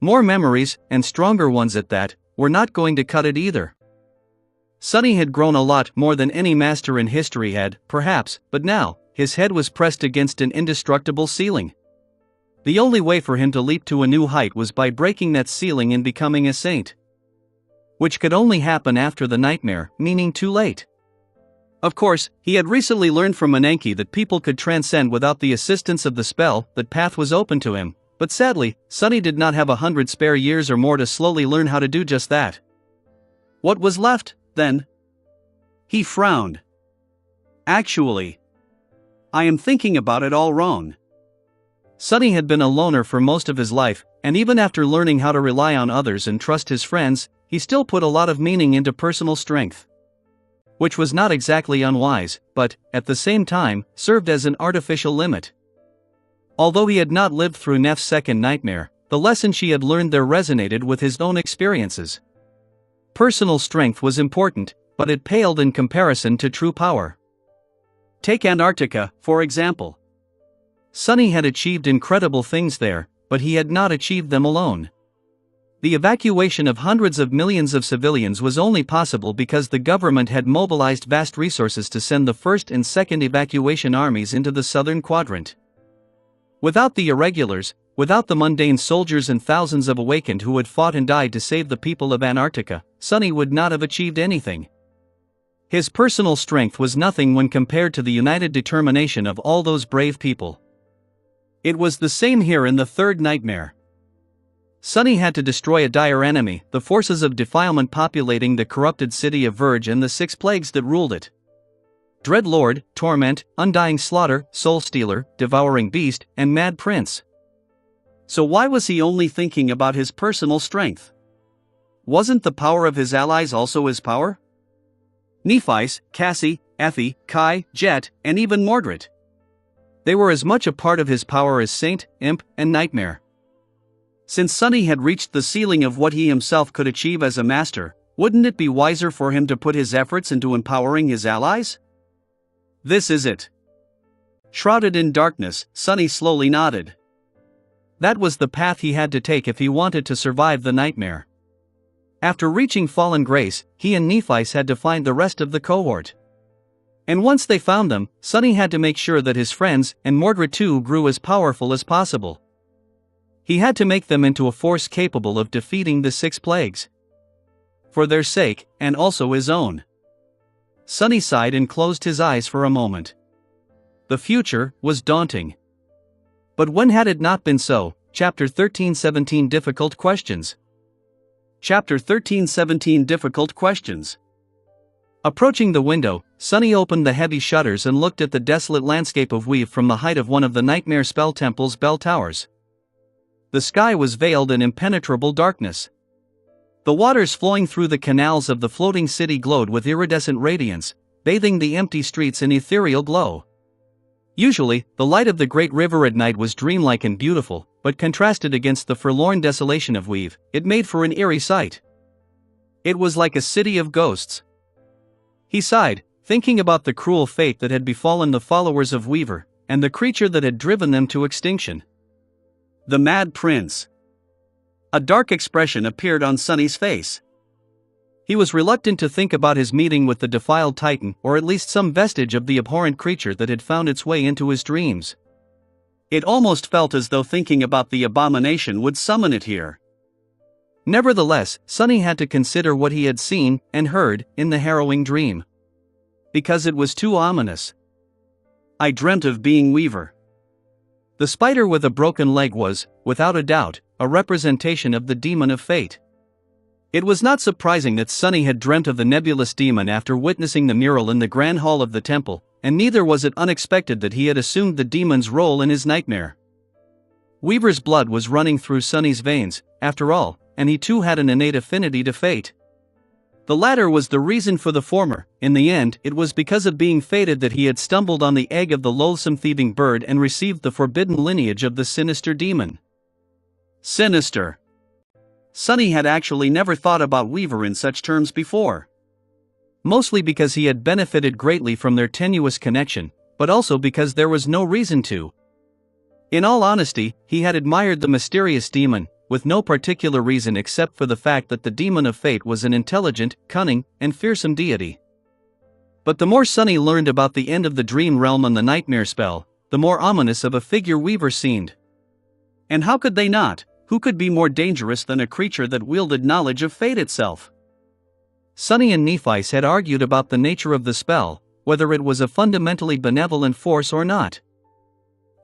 More memories, and stronger ones at that, were not going to cut it either. Sonny had grown a lot more than any master in history had, perhaps, but now, his head was pressed against an indestructible ceiling. The only way for him to leap to a new height was by breaking that ceiling and becoming a saint. Which could only happen after the nightmare, meaning too late. Of course, he had recently learned from Menenki that people could transcend without the assistance of the spell, that path was open to him. But sadly, Sonny did not have 100 spare years or more to slowly learn how to do just that. What was left, then? He frowned. Actually, I am thinking about it all wrong. Sonny had been a loner for most of his life, and even after learning how to rely on others and trust his friends, he still put a lot of meaning into personal strength. Which was not exactly unwise, but, at the same time, served as an artificial limit. Although he had not lived through Neff's second nightmare, the lesson she had learned there resonated with his own experiences. Personal strength was important, but it paled in comparison to true power. Take Antarctica, for example. Sonny had achieved incredible things there, but he had not achieved them alone. The evacuation of hundreds of millions of civilians was only possible because the government had mobilized vast resources to send the first and second evacuation armies into the southern quadrant. Without the irregulars, without the mundane soldiers and thousands of awakened who had fought and died to save the people of Antarctica, Sonny would not have achieved anything. His personal strength was nothing when compared to the united determination of all those brave people. It was the same here in the third nightmare. Sonny had to destroy a dire enemy, the forces of defilement populating the corrupted city of Verge and the 6 plagues that ruled it. Dread Lord, Torment, Undying Slaughter, Soul Stealer, Devouring Beast, and Mad Prince. So why was he only thinking about his personal strength? Wasn't the power of his allies also his power? Nephice, Cassie, Effie, Kai, Jet, and even Mordred. They were as much a part of his power as Saint, Imp, and Nightmare. Since Sonny had reached the ceiling of what he himself could achieve as a master, wouldn't it be wiser for him to put his efforts into empowering his allies? This is it. Shrouded in darkness, Sonny slowly nodded. That was the path he had to take if he wanted to survive the nightmare. After reaching Fallen Grace, he and Nephice had to find the rest of the cohort. And once they found them, Sonny had to make sure that his friends, and Mordred too, grew as powerful as possible. He had to make them into a force capable of defeating the 6 plagues. For their sake, and also his own. Sonny sighed and closed his eyes for a moment. The future was daunting. But when had it not been so? Chapter 13-17 Difficult Questions. Chapter 13-17 Difficult Questions. Approaching the window, Sonny opened the heavy shutters and looked at the desolate landscape of Weave from the height of one of the Nightmare Spell Temple's bell towers. The sky was veiled in impenetrable darkness. The waters flowing through the canals of the floating city glowed with iridescent radiance, bathing the empty streets in ethereal glow. Usually, the light of the great river at night was dreamlike and beautiful, but contrasted against the forlorn desolation of Weave, it made for an eerie sight. It was like a city of ghosts. He sighed, thinking about the cruel fate that had befallen the followers of Weaver, and the creature that had driven them to extinction. The Mad Prince. A dark expression appeared on Sonny's face. He was reluctant to think about his meeting with the defiled Titan, or at least some vestige of the abhorrent creature that had found its way into his dreams. It almost felt as though thinking about the abomination would summon it here. Nevertheless, Sonny had to consider what he had seen and heard in the harrowing dream. Because it was too ominous. I dreamt of being Weaver. The spider with a broken leg was, without a doubt, a representation of the demon of fate. It was not surprising that Sonny had dreamt of the nebulous demon after witnessing the mural in the grand hall of the temple, and neither was it unexpected that he had assumed the demon's role in his nightmare. Weaver's blood was running through Sonny's veins, after all, and he too had an innate affinity to fate. The latter was the reason for the former. In the end, it was because of being fated that he had stumbled on the egg of the loathsome thieving bird and received the forbidden lineage of the sinister demon. Sinister. Sonny had actually never thought about Weaver in such terms before. Mostly because he had benefited greatly from their tenuous connection, but also because there was no reason to. In all honesty, he had admired the mysterious demon, with no particular reason except for the fact that the demon of fate was an intelligent, cunning, and fearsome deity. But the more Sonny learned about the end of the dream realm and the nightmare spell, the more ominous of a figure Weaver seemed. And how could they not? Who could be more dangerous than a creature that wielded knowledge of fate itself? Sonny and Nephice had argued about the nature of the spell, whether it was a fundamentally benevolent force or not.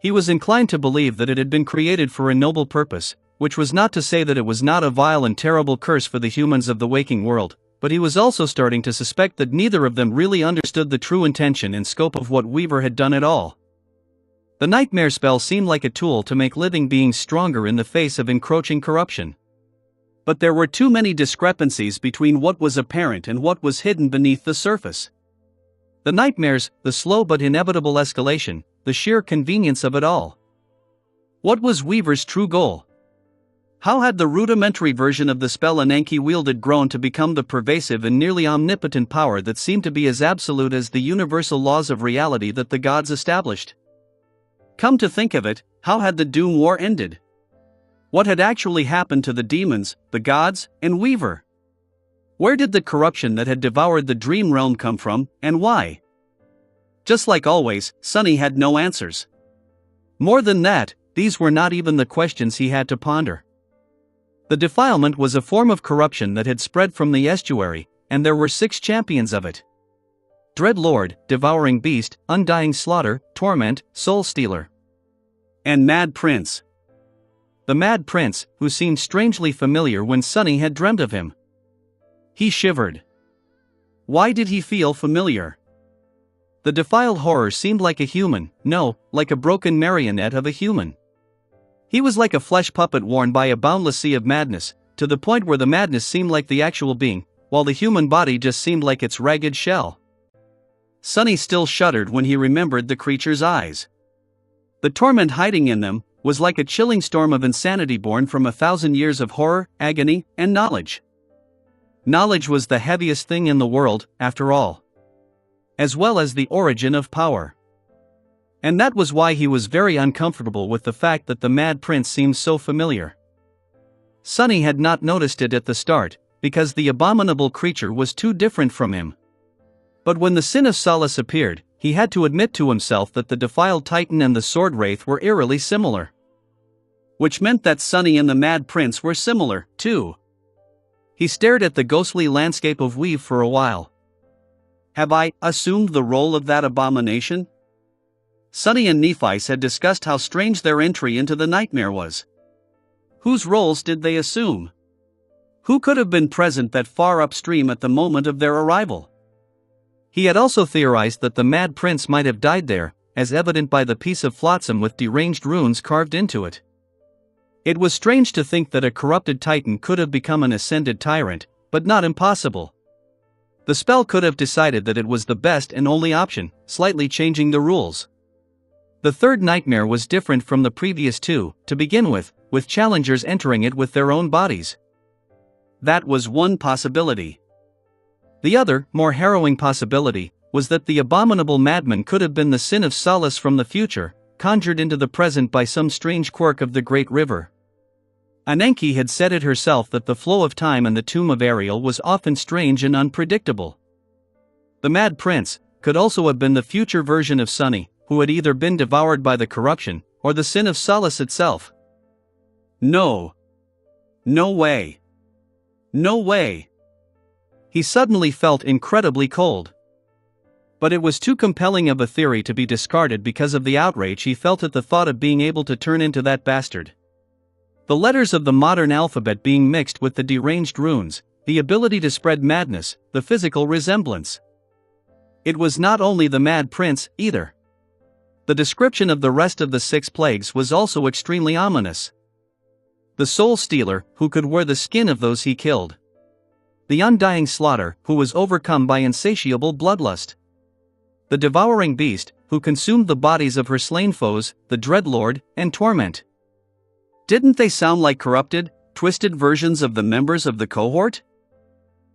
He was inclined to believe that it had been created for a noble purpose, which was not to say that it was not a vile and terrible curse for the humans of the waking world, but he was also starting to suspect that neither of them really understood the true intention and scope of what Weaver had done at all. The nightmare spell seemed like a tool to make living beings stronger in the face of encroaching corruption. But there were too many discrepancies between what was apparent and what was hidden beneath the surface. The nightmares, the slow but inevitable escalation, the sheer convenience of it all. What was Weaver's true goal? How had the rudimentary version of the spell Ananke wielded grown to become the pervasive and nearly omnipotent power that seemed to be as absolute as the universal laws of reality that the gods established? Come to think of it, how had the Doom War ended? What had actually happened to the demons, the gods, and Weaver? Where did the corruption that had devoured the dream realm come from, and why? Just like always, Sunny had no answers. More than that, these were not even the questions he had to ponder. The defilement was a form of corruption that had spread from the estuary, and there were 6 champions of it. Dread Lord, Devouring Beast, Undying Slaughter, Torment, Soul Stealer. And Mad Prince. The Mad Prince, who seemed strangely familiar when Sunny had dreamt of him. He shivered. Why did he feel familiar? The defiled horror seemed like a human, no, like a broken marionette of a human. He was like a flesh puppet worn by a boundless sea of madness, to the point where the madness seemed like the actual being, while the human body just seemed like its ragged shell. Sunny still shuddered when he remembered the creature's eyes. The torment hiding in them was like a chilling storm of insanity born from 1,000 years of horror, agony, and knowledge. Knowledge was the heaviest thing in the world, after all. As well as the origin of power. And that was why he was very uncomfortable with the fact that the Mad Prince seemed so familiar. Sunny had not noticed it at the start, because the abominable creature was too different from him. But when the Sin of Solace appeared, he had to admit to himself that the defiled Titan and the Sword Wraith were eerily similar. Which meant that Sunny and the Mad Prince were similar, too. He stared at the ghostly landscape of Weave for a while. Have I assumed the role of that abomination? Sunny and Nephice had discussed how strange their entry into the nightmare was. Whose roles did they assume? Who could have been present that far upstream at the moment of their arrival? He had also theorized that the Mad Prince might have died there, as evident by the piece of flotsam with deranged runes carved into it. It was strange to think that a corrupted Titan could have become an ascended tyrant, but not impossible. The spell could have decided that it was the best and only option, slightly changing the rules. The third nightmare was different from the previous 2, to begin with challengers entering it with their own bodies. That was one possibility. The other, more harrowing possibility, was that the abominable madman could have been the Sin of Solace from the future, conjured into the present by some strange quirk of the Great River. Ananke had said it herself that the flow of time in the tomb of Ariel was often strange and unpredictable. The Mad Prince could also have been the future version of Sunny, who had either been devoured by the corruption, or the Sin of Solace itself. No. No way. No way. He suddenly felt incredibly cold. But it was too compelling of a theory to be discarded because of the outrage he felt at the thought of being able to turn into that bastard. The letters of the modern alphabet being mixed with the deranged runes, the ability to spread madness, the physical resemblance. It was not only the Mad Prince, either. The description of the rest of the 6 plagues was also extremely ominous. The Soul Stealer, who could wear the skin of those he killed. The Undying Slaughter, who was overcome by insatiable bloodlust. The Devouring Beast, who consumed the bodies of her slain foes, the Dread Lord, and Torment. Didn't they sound like corrupted, twisted versions of the members of the cohort?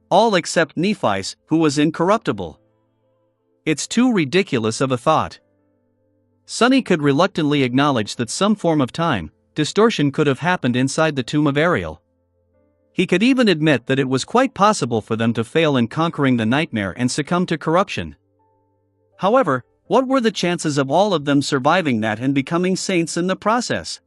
All except Nephice, who was incorruptible. It's too ridiculous of a thought. Sunny could reluctantly acknowledge that some form of time distortion could have happened inside the tomb of Ariel. He could even admit that it was quite possible for them to fail in conquering the nightmare and succumb to corruption. However, what were the chances of all of them surviving that and becoming saints in the process?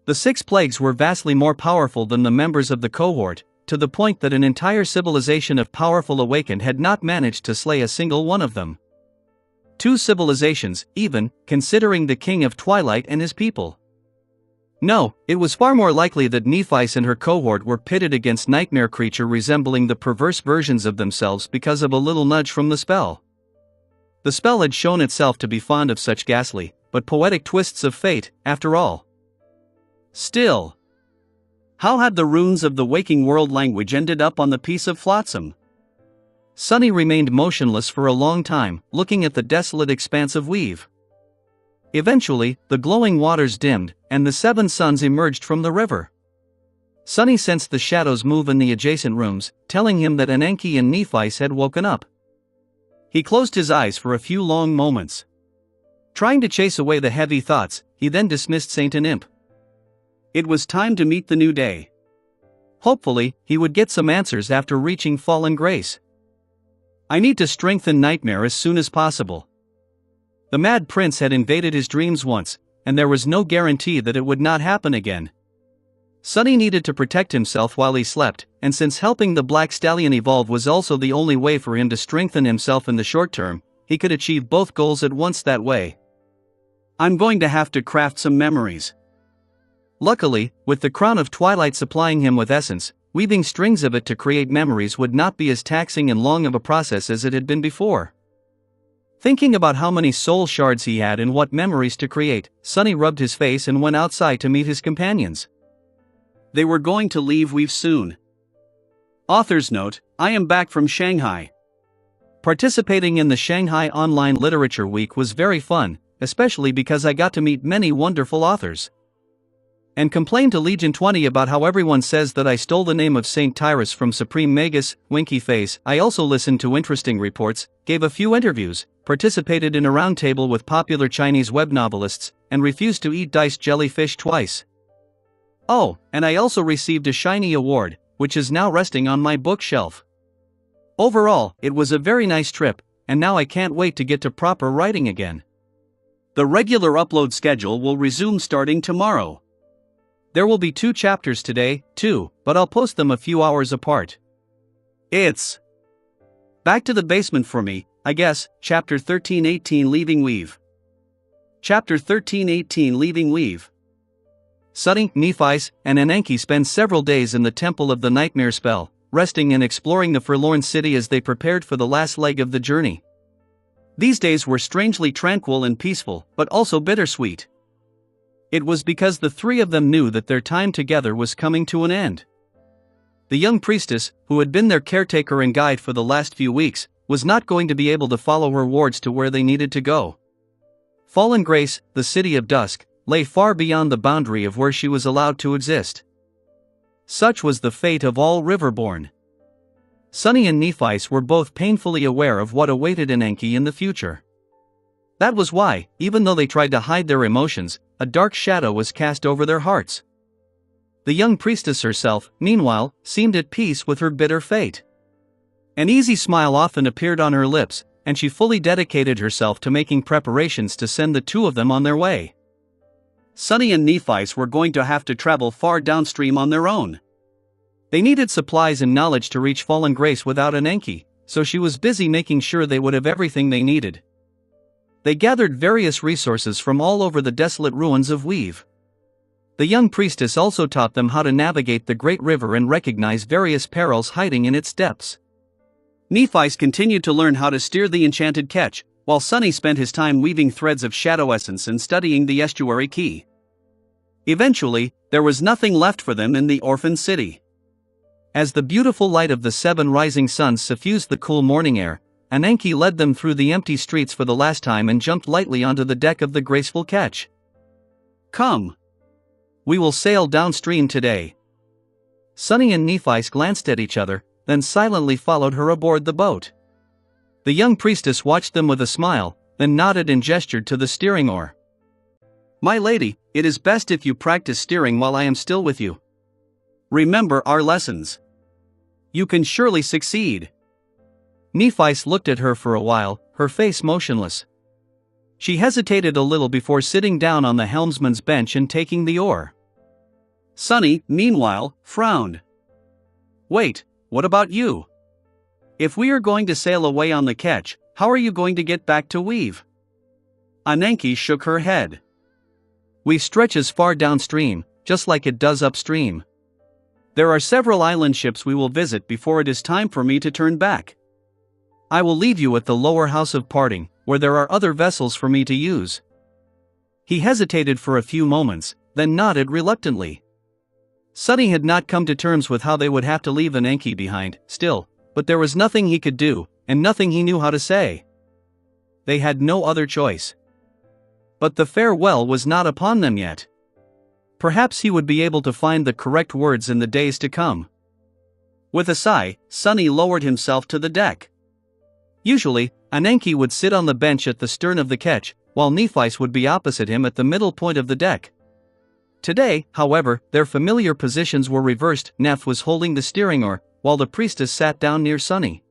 The 6 plagues were vastly more powerful than the members of the cohort, to the point that an entire civilization of powerful awakened had not managed to slay a single one of them. 2 civilizations, even, considering the King of Twilight and his people. No, it was far more likely that Nephice and her cohort were pitted against nightmare creature resembling the perverse versions of themselves because of a little nudge from the spell. The spell had shown itself to be fond of such ghastly, but poetic twists of fate, after all. Still, How had the runes of the waking world language ended up on the piece of flotsam? Sunny remained motionless for a long time, looking at the desolate expanse of weave. Eventually, the glowing waters dimmed, and the 7 suns emerged from the river. Sunny sensed the shadows move in the adjacent rooms, telling him that Ananke and Nephice had woken up. He closed his eyes for a few long moments. Trying to chase away the heavy thoughts, he then dismissed Saint and Imp. It was time to meet the new day. Hopefully, he would get some answers after reaching Fallen Grace. I need to strengthen Nightmare as soon as possible. The Mad Prince had invaded his dreams once, and there was no guarantee that it would not happen again. Sunny needed to protect himself while he slept, and since helping the Black Stallion evolve was also the only way for him to strengthen himself in the short term, he could achieve both goals at once that way. I'm going to have to craft some memories. Luckily, with the Crown of Twilight supplying him with essence, weaving strings of it to create memories would not be as taxing and long of a process as it had been before. Thinking about how many soul shards he had and what memories to create, Sunny rubbed his face and went outside to meet his companions. They were going to leave Weave soon. Author's note: I am back from Shanghai. Participating in the Shanghai Online Literature Week was very fun, especially because I got to meet many wonderful authors. And complained to Legion 20 about how everyone says that I stole the name of Saint Tyrus from Supreme Magus, Winky Face. I also listened to interesting reports, gave a few interviews, participated in a roundtable with popular Chinese web novelists, and refused to eat diced jellyfish twice. Oh, and I also received a shiny award, which is now resting on my bookshelf. Overall, it was a very nice trip, and now I can't wait to get to proper writing again. The regular upload schedule will resume starting tomorrow. There will be 2 chapters today, too, but I'll post them a few hours apart. It's back to the basement for me, I guess. Chapter 13-18 Leaving Weave. Chapter 13-18 Leaving Weave. Sunny, Nephice, and Ananke spend several days in the Temple of the Nightmare Spell, resting and exploring the Forlorn City as they prepared for the last leg of the journey. These days were strangely tranquil and peaceful, but also bittersweet. It was because the 3 of them knew that their time together was coming to an end. The young priestess, who had been their caretaker and guide for the last few weeks, was not going to be able to follow her wards to where they needed to go. Fallen Grace, the City of Dusk, lay far beyond the boundary of where she was allowed to exist. Such was the fate of all Riverborn. Sunny and Nephice were both painfully aware of what awaited Ananke in the future. That was why, even though they tried to hide their emotions, a dark shadow was cast over their hearts. The young priestess herself, meanwhile, seemed at peace with her bitter fate. An easy smile often appeared on her lips, and she fully dedicated herself to making preparations to send the 2 of them on their way. Sunny and Nephice were going to have to travel far downstream on their own. They needed supplies and knowledge to reach Fallen Grace without Ananke, so she was busy making sure they would have everything they needed. They gathered various resources from all over the desolate ruins of Weave. The young priestess also taught them how to navigate the great river and recognize various perils hiding in its depths. Nephice continued to learn how to steer the enchanted ketch, while Sunny spent his time weaving threads of shadow essence and studying the estuary key. Eventually, there was nothing left for them in the orphan city. As the beautiful light of the 7 rising suns suffused the cool morning air, Ananke led them through the empty streets for the last time and jumped lightly onto the deck of the graceful ketch. Come. We will sail downstream today. Sunny and Nephice glanced at each other, then silently followed her aboard the boat. The young priestess watched them with a smile, then nodded and gestured to the steering oar. My lady, it is best if you practice steering while I am still with you. Remember our lessons. You can surely succeed. Nephice looked at her for a while, her face motionless. She hesitated a little before sitting down on the helmsman's bench and taking the oar. Sunny, meanwhile, frowned. Wait, what about you? If we are going to sail away on the ketch, how are you going to get back to Weave? Ananke shook her head. Weave stretches far downstream, just like it does upstream. There are several island ships we will visit before it is time for me to turn back. I will leave you at the lower house of parting, where there are other vessels for me to use. He hesitated for a few moments, then nodded reluctantly. Sunny had not come to terms with how they would have to leave Ananke behind, still, but there was nothing he could do, and nothing he knew how to say. They had no other choice. But the farewell was not upon them yet. Perhaps he would be able to find the correct words in the days to come. With a sigh, Sunny lowered himself to the deck. Usually, Ananke would sit on the bench at the stern of the ketch, while Nephice would be opposite him at the middle point of the deck. Today, however, their familiar positions were reversed. Neph was holding the steering oar, while the priestess sat down near Sunny.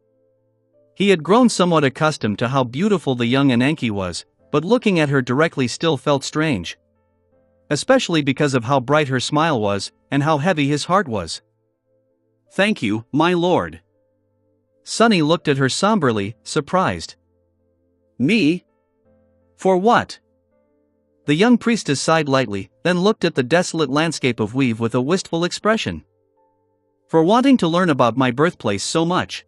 He had grown somewhat accustomed to how beautiful the young Ananke was, but looking at her directly still felt strange. Especially because of how bright her smile was, and how heavy his heart was. "Thank you, my lord." Sunny looked at her somberly, surprised. "Me? For what?" The young priestess sighed lightly, then looked at the desolate landscape of Weave with a wistful expression. "For wanting to learn about my birthplace so much.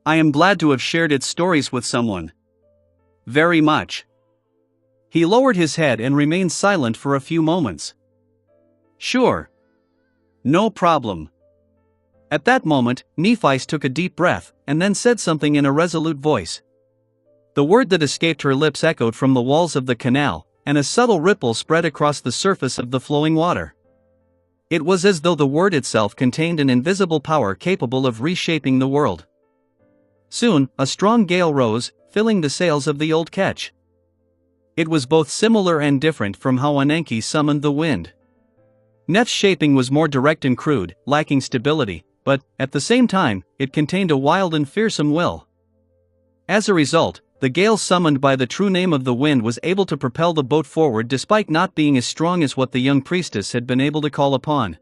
I am glad to have shared its stories with someone. Very much." He lowered his head and remained silent for a few moments. "Sure. No problem." At that moment, Nephice took a deep breath, and then said something in a resolute voice. The word that escaped her lips echoed from the walls of the canal, and a subtle ripple spread across the surface of the flowing water. It was as though the word itself contained an invisible power capable of reshaping the world. Soon, a strong gale rose, filling the sails of the old ketch. It was both similar and different from how Ananke summoned the wind. Neph's shaping was more direct and crude, lacking stability, but, at the same time, it contained a wild and fearsome will. As a result, the gale summoned by the true name of the wind was able to propel the boat forward despite not being as strong as what the young priestess had been able to call upon.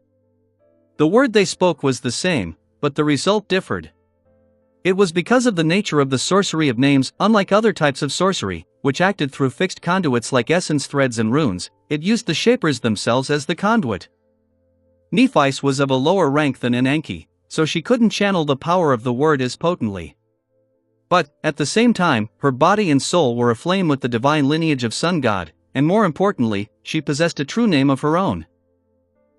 The word they spoke was the same, but the result differed. It was because of the nature of the sorcery of names. Unlike other types of sorcery, which acted through fixed conduits like essence threads and runes, it used the shapers themselves as the conduit. Nephice was of a lower rank than Ananke, so she couldn't channel the power of the word as potently. But, at the same time, her body and soul were aflame with the divine lineage of Sun God, and more importantly, she possessed a true name of her own.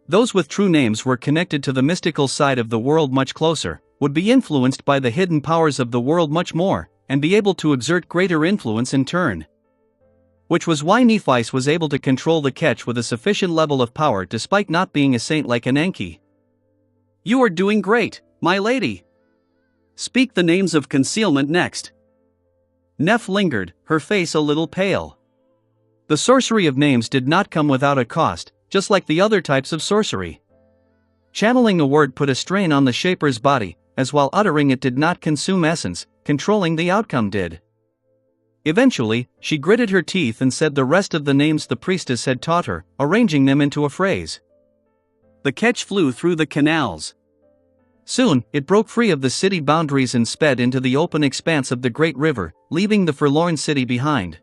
Those with true names were connected to the mystical side of the world much closer, would be influenced by the hidden powers of the world much more, and be able to exert greater influence in turn. Which was why Nephice was able to control the ketch with a sufficient level of power despite not being a saint like Ananke. "You are doing great, my lady. Speak the names of concealment next." Neph lingered, her face a little pale. The sorcery of names did not come without a cost, just like the other types of sorcery. Channeling a word put a strain on the shaper's body, as while uttering it did not consume essence, controlling the outcome did. Eventually, she gritted her teeth and said the rest of the names the priestess had taught her, arranging them into a phrase. The ketch flew through the canals. Soon, it broke free of the city boundaries and sped into the open expanse of the great river, leaving the forlorn city behind.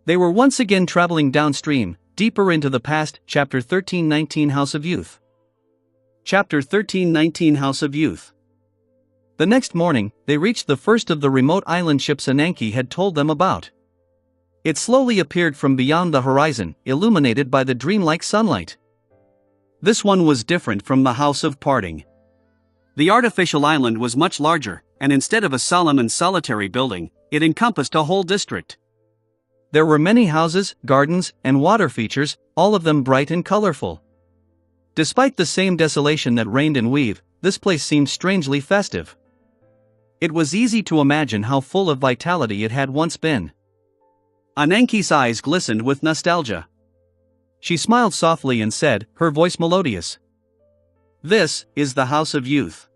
They were once again traveling downstream, deeper into the past. Chapter 13:19 House of Youth. Chapter 13:19 House of Youth. The next morning, they reached the first of the remote island ships Ananke had told them about. It slowly appeared from beyond the horizon, illuminated by the dreamlike sunlight. This one was different from the House of Parting. The artificial island was much larger, and instead of a solemn and solitary building, it encompassed a whole district. There were many houses, gardens, and water features, all of them bright and colorful. Despite the same desolation that reigned in Weave, this place seemed strangely festive. It was easy to imagine how full of vitality it had once been. Ananke's eyes glistened with nostalgia. She smiled softly and said, her voice melodious, "This is the House of Youth."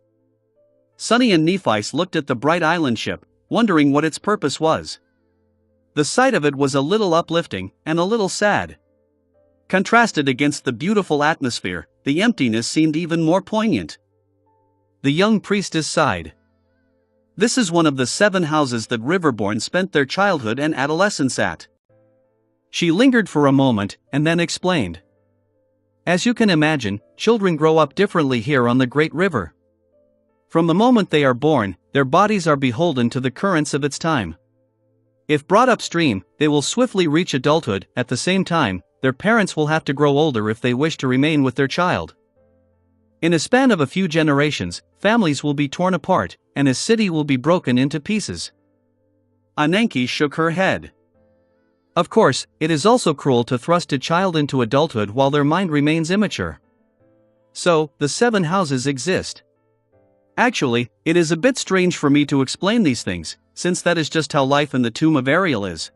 Sunny and Nephice looked at the bright island ship, wondering what its purpose was. The sight of it was a little uplifting, and a little sad. Contrasted against the beautiful atmosphere, the emptiness seemed even more poignant. The young priestess sighed. This is one of the 7 houses that Riverborn spent their childhood and adolescence at. She lingered for a moment, and then explained. As you can imagine, children grow up differently here on the Great River. From the moment they are born, their bodies are beholden to the currents of its time. If brought upstream, they will swiftly reach adulthood. At the same time, their parents will have to grow older if they wish to remain with their child. In a span of a few generations, families will be torn apart, and a city will be broken into pieces. Ananke shook her head. Of course, it is also cruel to thrust a child into adulthood while their mind remains immature. So, the 7 houses exist. Actually, it is a bit strange for me to explain these things, since that is just how life in the tomb of Ariel is.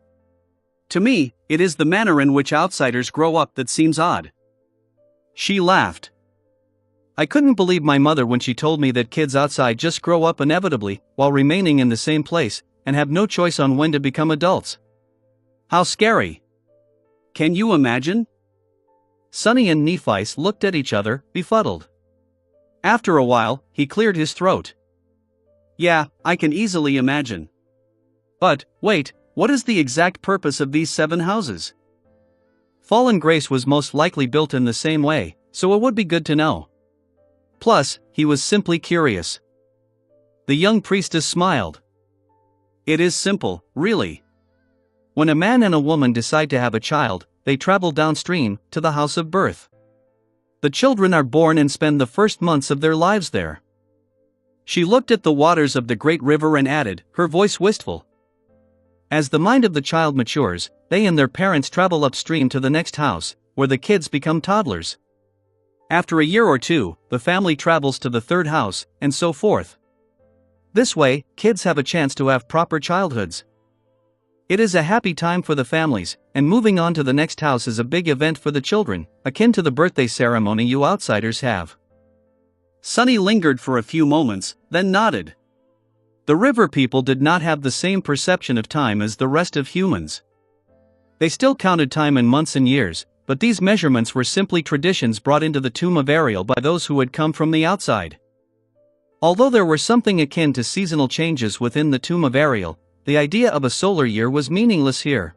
To me, it is the manner in which outsiders grow up that seems odd. She laughed. I couldn't believe my mother when she told me that kids outside just grow up inevitably, while remaining in the same place, and have no choice on when to become adults. How scary. Can you imagine? Sonny and Nephi's looked at each other, befuddled. After a while, he cleared his throat. Yeah, I can easily imagine. But, wait, what is the exact purpose of these 7 houses? Fallen Grace was most likely built in the same way, so it would be good to know. Plus, he was simply curious. The young priestess smiled. It is simple, really. When a man and a woman decide to have a child, they travel downstream, to the house of birth. The children are born and spend the first months of their lives there. She looked at the waters of the great river and added, her voice wistful. As the mind of the child matures, they and their parents travel upstream to the next house, where the kids become toddlers. After a year or two, the family travels to the 3rd house, and so forth. This way, kids have a chance to have proper childhoods. It is a happy time for the families, and moving on to the next house is a big event for the children, akin to the birthday ceremony you outsiders have. Sonny lingered for a few moments, then nodded. The river people did not have the same perception of time as the rest of humans. They still counted time in months and years, but these measurements were simply traditions brought into the tomb of Ariel by those who had come from the outside. Although there were something akin to seasonal changes within the tomb of Ariel, the idea of a solar year was meaningless here.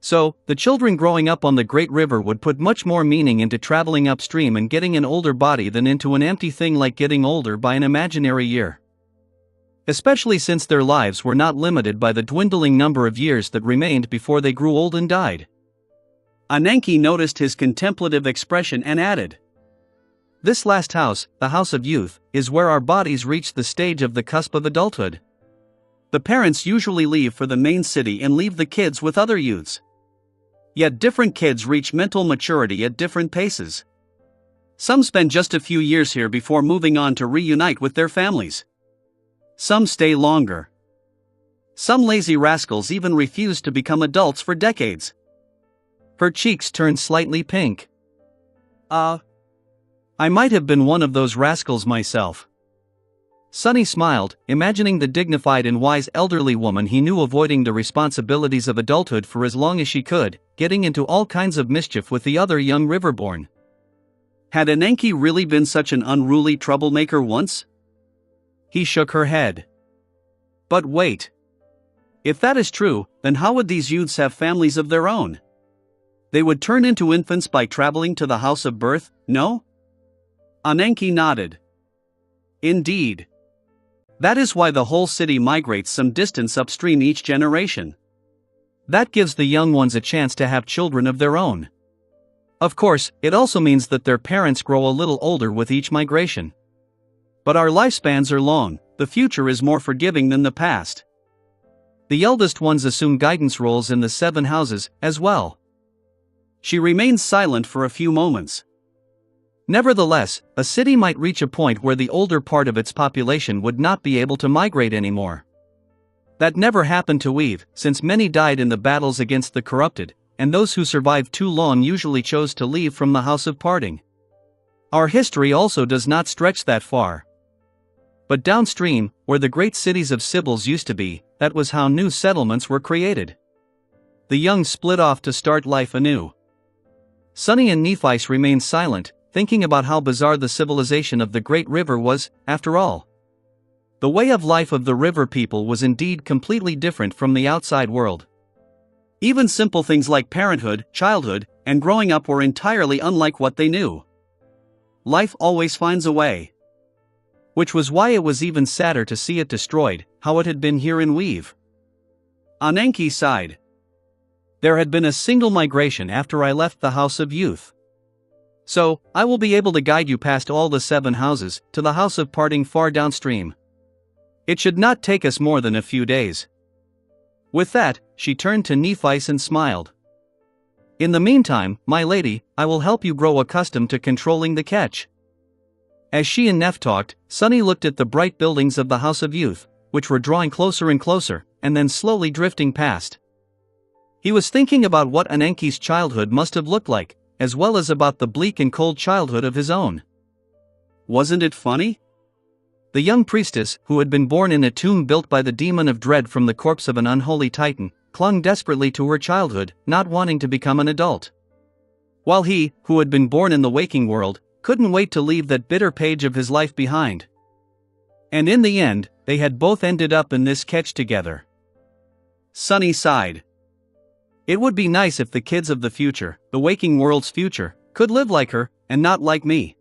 So, the children growing up on the Great River would put much more meaning into traveling upstream and getting an older body than into an empty thing like getting older by an imaginary year. Especially since their lives were not limited by the dwindling number of years that remained before they grew old and died. Ananke noticed his contemplative expression and added, This last house, the house of youth, is where our bodies reach the stage of the cusp of adulthood. The parents usually leave for the main city and leave the kids with other youths. Yet different kids reach mental maturity at different paces. Some spend just a few years here before moving on to reunite with their families. Some stay longer. Some lazy rascals even refuse to become adults for decades. Her cheeks turned slightly pink. I might have been one of those rascals myself. Sonny smiled, imagining the dignified and wise elderly woman he knew avoiding the responsibilities of adulthood for as long as she could, getting into all kinds of mischief with the other young riverborn. Had Ananke really been such an unruly troublemaker once? He shook her head. But wait. If that is true, then how would these youths have families of their own? They would turn into infants by traveling to the house of birth, no? Ananke nodded. Indeed. That is why the whole city migrates some distance upstream each generation. That gives the young ones a chance to have children of their own. Of course, it also means that their parents grow a little older with each migration. But our lifespans are long, the future is more forgiving than the past. The eldest ones assume guidance roles in the 7 houses, as well. She remained silent for a few moments. Nevertheless, a city might reach a point where the older part of its population would not be able to migrate anymore. That never happened to Eve, since many died in the battles against the corrupted, and those who survived too long usually chose to leave from the house of parting. Our history also does not stretch that far. But downstream, where the great cities of Sibyls used to be, that was how new settlements were created. The young split off to start life anew. Sonny and Nephi remained silent, thinking about how bizarre the civilization of the Great River was, after all. The way of life of the river people was indeed completely different from the outside world. Even simple things like parenthood, childhood, and growing up were entirely unlike what they knew. Life always finds a way. Which was why it was even sadder to see it destroyed, how it had been here in Weave. Ananke sighed. There had been a single migration after I left the House of Youth. So, I will be able to guide you past all the 7 houses, to the house of parting far downstream. It should not take us more than a few days." With that, she turned to Nephi and smiled. "In the meantime, my lady, I will help you grow accustomed to controlling the catch." As she and Neph talked, Sunny looked at the bright buildings of the House of Youth, which were drawing closer and closer, and then slowly drifting past. He was thinking about what Ananke's childhood must have looked like, as well as about the bleak and cold childhood of his own. Wasn't it funny? The young priestess, who had been born in a tomb built by the demon of dread from the corpse of an unholy titan, clung desperately to her childhood, not wanting to become an adult. While he, who had been born in the waking world, couldn't wait to leave that bitter page of his life behind. And in the end, they had both ended up in this catch together. Sunny sighed. It would be nice if the kids of the future, the waking world's future, could live like her, and not like me.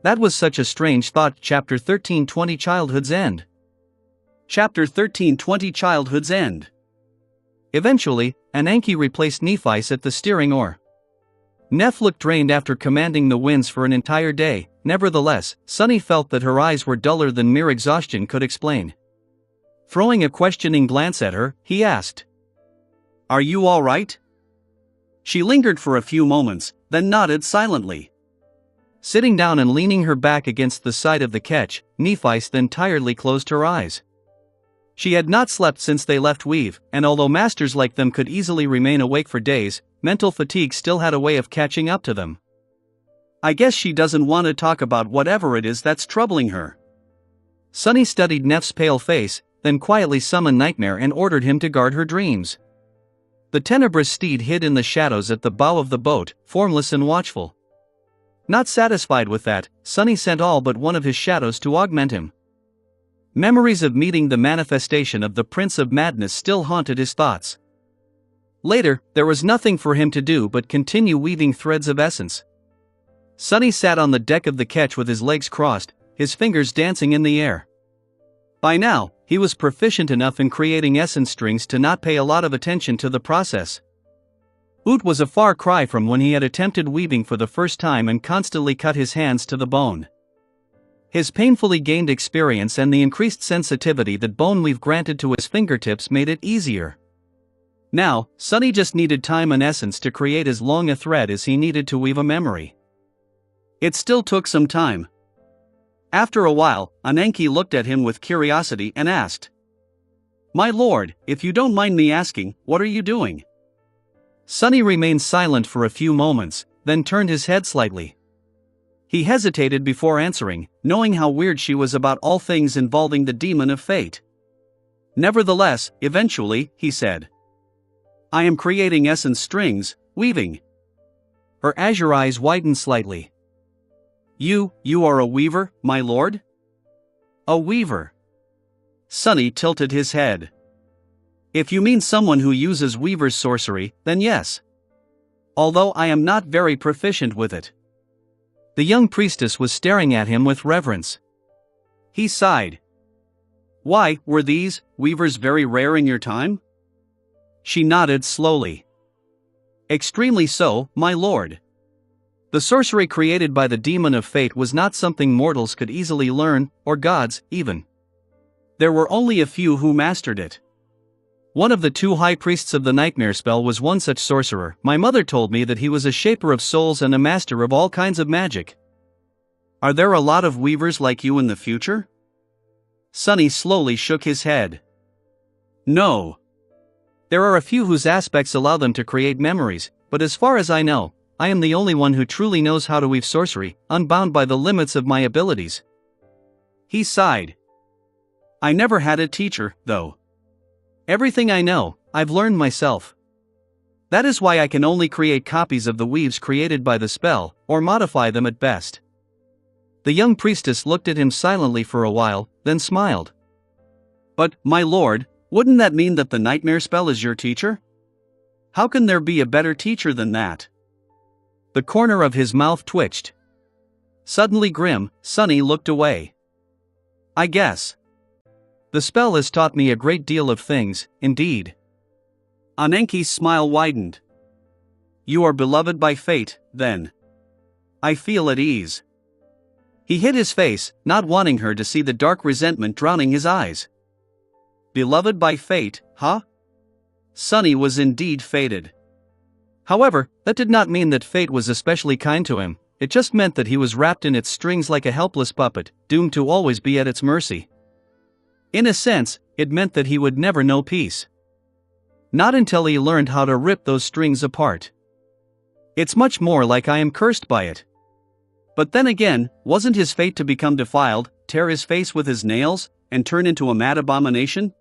That was such a strange thought. Chapter 13:20 Childhood's End. Chapter 13:20 Childhood's End. Eventually, Ananke replaced Nephi at the steering oar. Neph looked drained after commanding the winds for an entire day. Nevertheless, Sunny felt that her eyes were duller than mere exhaustion could explain. Throwing a questioning glance at her, he asked, "Are you all right?" She lingered for a few moments, then nodded silently. Sitting down and leaning her back against the side of the ketch, Nephi then tiredly closed her eyes. She had not slept since they left Weave, and although masters like them could easily remain awake for days, mental fatigue still had a way of catching up to them. "I guess she doesn't want to talk about whatever it is that's troubling her." Sunny studied Neff's pale face, then quietly summoned Nightmare and ordered him to guard her dreams. The tenebrous steed hid in the shadows at the bow of the boat, formless and watchful. Not satisfied with that, Sunny sent all but one of his shadows to augment him. Memories of meeting the manifestation of the Prince of Madness still haunted his thoughts. Later, there was nothing for him to do but continue weaving threads of essence. Sunny sat on the deck of the ketch with his legs crossed, his fingers dancing in the air. By now, he was proficient enough in creating essence strings to not pay a lot of attention to the process. Oot was a far cry from when he had attempted weaving for the first time and constantly cut his hands to the bone. His painfully gained experience and the increased sensitivity that bone weave granted to his fingertips made it easier. Now, Sunny just needed time and essence to create as long a thread as he needed to weave a memory. It still took some time. After a while, Ananke looked at him with curiosity and asked, "My lord, if you don't mind me asking, what are you doing?" Sunny remained silent for a few moments, then turned his head slightly. He hesitated before answering, knowing how weird she was about all things involving the demon of fate. Nevertheless, eventually, he said, "I am creating essence strings, weaving." Her azure eyes widened slightly. You are a weaver, my lord?" "A weaver?" Sunny tilted his head. "If you mean someone who uses weaver's sorcery, then yes. Although I am not very proficient with it." The young priestess was staring at him with reverence. He sighed. "Why, were these weavers very rare in your time?" She nodded slowly. "Extremely so, my lord. The sorcery created by the demon of fate was not something mortals could easily learn, or gods, even. There were only a few who mastered it. One of the 2 high priests of the nightmare spell was one such sorcerer. My mother told me that he was a shaper of souls and a master of all kinds of magic." "Are there a lot of weavers like you in the future?" Sunny slowly shook his head. "No. There are a few whose aspects allow them to create memories, but as far as I know, I am the only one who truly knows how to weave sorcery, unbound by the limits of my abilities." He sighed. "I never had a teacher, though. Everything I know, I've learned myself. That is why I can only create copies of the weaves created by the spell, or modify them at best." The young priestess looked at him silently for a while, then smiled. "But, my lord, wouldn't that mean that the nightmare spell is your teacher? How can there be a better teacher than that?" The corner of his mouth twitched. Suddenly grim, Sunny looked away. "I guess. The spell has taught me a great deal of things, indeed." Ananke's smile widened. "You are beloved by fate, then." I feel at ease." He hid his face, not wanting her to see the dark resentment drowning his eyes. Beloved by fate, huh? Sunny was indeed fated. However, that did not mean that fate was especially kind to him, it just meant that he was wrapped in its strings like a helpless puppet, doomed to always be at its mercy. In a sense, it meant that he would never know peace. Not until he learned how to rip those strings apart. It's much more like I am cursed by it. But then again, wasn't his fate to become defiled, tear his face with his nails, and turn into a mad abomination?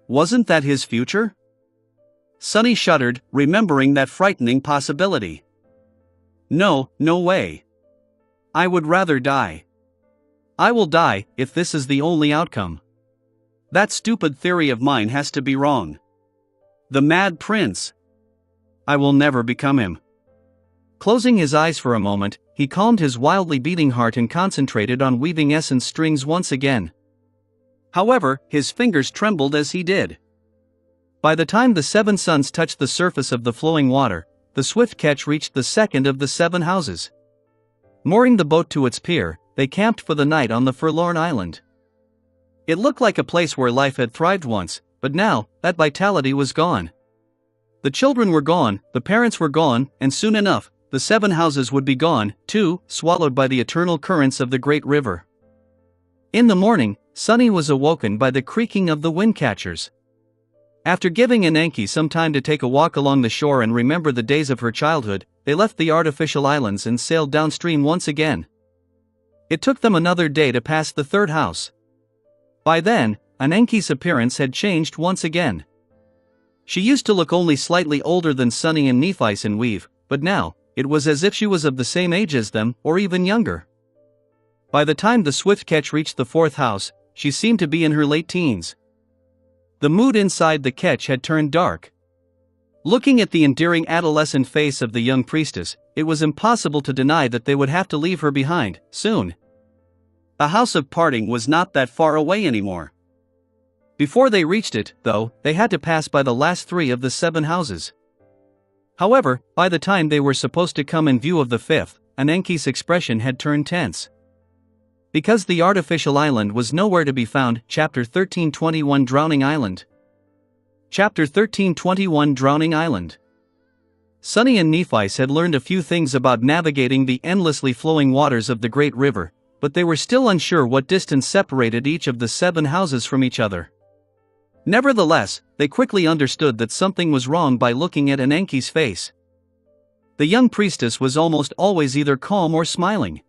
Wasn't that his future? Sunny shuddered, remembering that frightening possibility. No, no way. I would rather die. I will die, if this is the only outcome. That stupid theory of mine has to be wrong. The Mad Prince. I will never become him. Closing his eyes for a moment, he calmed his wildly beating heart and concentrated on weaving essence strings once again. However, his fingers trembled as he did. By the time the 7 suns touched the surface of the flowing water, the swift ketch reached the second of the 7 houses. Mooring the boat to its pier, they camped for the night on the forlorn island. It looked like a place where life had thrived once, but now, that vitality was gone. The children were gone, the parents were gone, and soon enough, the 7 houses would be gone, too, swallowed by the eternal currents of the great river. In the morning, Sunny was awoken by the creaking of the windcatchers. After giving Ananke some time to take a walk along the shore and remember the days of her childhood, they left the artificial islands and sailed downstream once again. It took them another day to pass the 3rd house. By then, Ananke's appearance had changed once again. She used to look only slightly older than Sunny and Nephice and Weave, but now, it was as if she was of the same age as them, or even younger. By the time the swift ketch reached the 4th house, she seemed to be in her late teens. The mood inside the ketch had turned dark. Looking at the endearing adolescent face of the young priestess, it was impossible to deny that they would have to leave her behind, soon. The house of parting was not that far away anymore. Before they reached it, though, they had to pass by the last 3 of the 7 houses. However, by the time they were supposed to come in view of the 5th, Ananke's expression had turned tense. Because the artificial island was nowhere to be found. Chapter 1321 Drowning Island. Chapter 1321 Drowning Island. Sunny and Nephice had learned a few things about navigating the endlessly flowing waters of the great river, but they were still unsure what distance separated each of the 7 houses from each other. Nevertheless, they quickly understood that something was wrong by looking at Ananke's face. The young priestess was almost always either calm or smiling.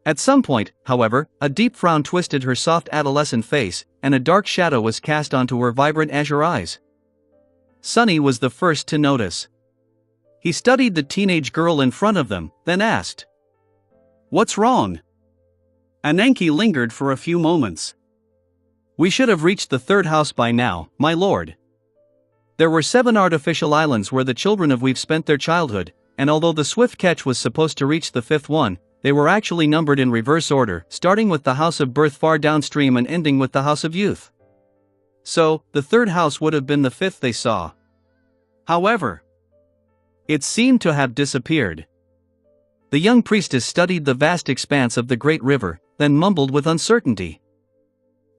At some point, however, a deep frown twisted her soft adolescent face, and a dark shadow was cast onto her vibrant azure eyes. Sunny was the first to notice. He studied the teenage girl in front of them, then asked, "What's wrong?" Ananke lingered for a few moments. "We should have reached the 3rd house by now, my lord. There were 7 artificial islands where the children of Weave spent their childhood, and although the swift ketch was supposed to reach the 5th one, they were actually numbered in reverse order, starting with the house of birth far downstream and ending with the house of youth. So, the 3rd house would have been the 5th they saw. However, it seemed to have disappeared." The young priestess studied the vast expanse of the great river, then mumbled with uncertainty.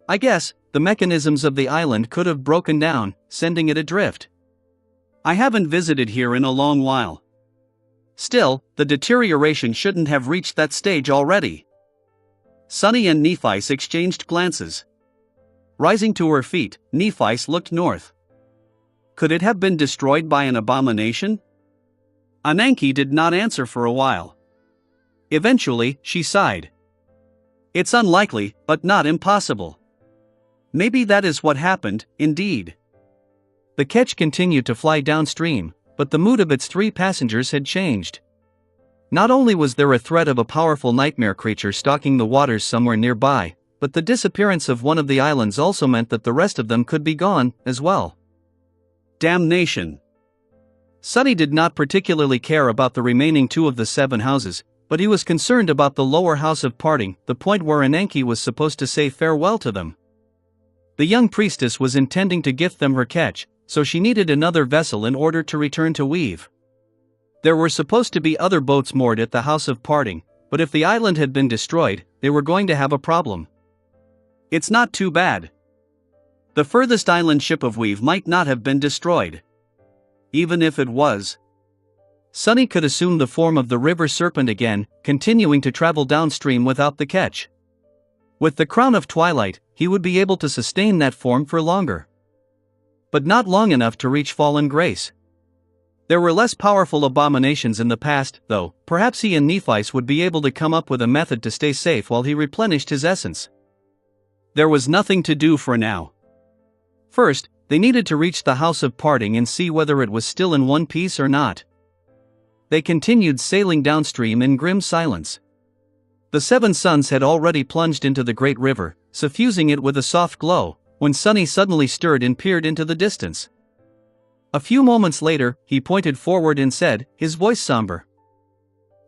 "I guess, the mechanisms of the island could have broken down, sending it adrift. I haven't visited here in a long while. Still, the deterioration shouldn't have reached that stage already." Sunny and Nephice exchanged glances. Rising to her feet, Nephice looked north. Could it have been destroyed by an abomination? Ananke did not answer for a while. Eventually, she sighed. "It's unlikely, but not impossible. Maybe that is what happened, indeed." The ketch continued to fly downstream, but the mood of its 3 passengers had changed. Not only was there a threat of a powerful nightmare creature stalking the waters somewhere nearby, but the disappearance of one of the islands also meant that the rest of them could be gone, as well. Damnation! Sunny did not particularly care about the remaining 2 of the 7 houses, but he was concerned about the lower house of parting, the point where Ananke was supposed to say farewell to them. The young priestess was intending to gift them her ketch, so she needed another vessel in order to return to Weave. There were supposed to be other boats moored at the House of Parting, but if the island had been destroyed, they were going to have a problem. It's not too bad. The furthest island ship of Weave might not have been destroyed. Even if it was, Sunny could assume the form of the river serpent again, continuing to travel downstream without the catch. With the crown of twilight, he would be able to sustain that form for longer. But not long enough to reach fallen grace. There were less powerful abominations in the past, though. Perhaps he and Nephi's would be able to come up with a method to stay safe while he replenished his essence. There was nothing to do for now. First, they needed to reach the House of Parting and see whether it was still in one piece or not. They continued sailing downstream in grim silence. The seven suns had already plunged into the great river, suffusing it with a soft glow, when Sunny suddenly stirred and peered into the distance. A few moments later, he pointed forward and said, his voice somber.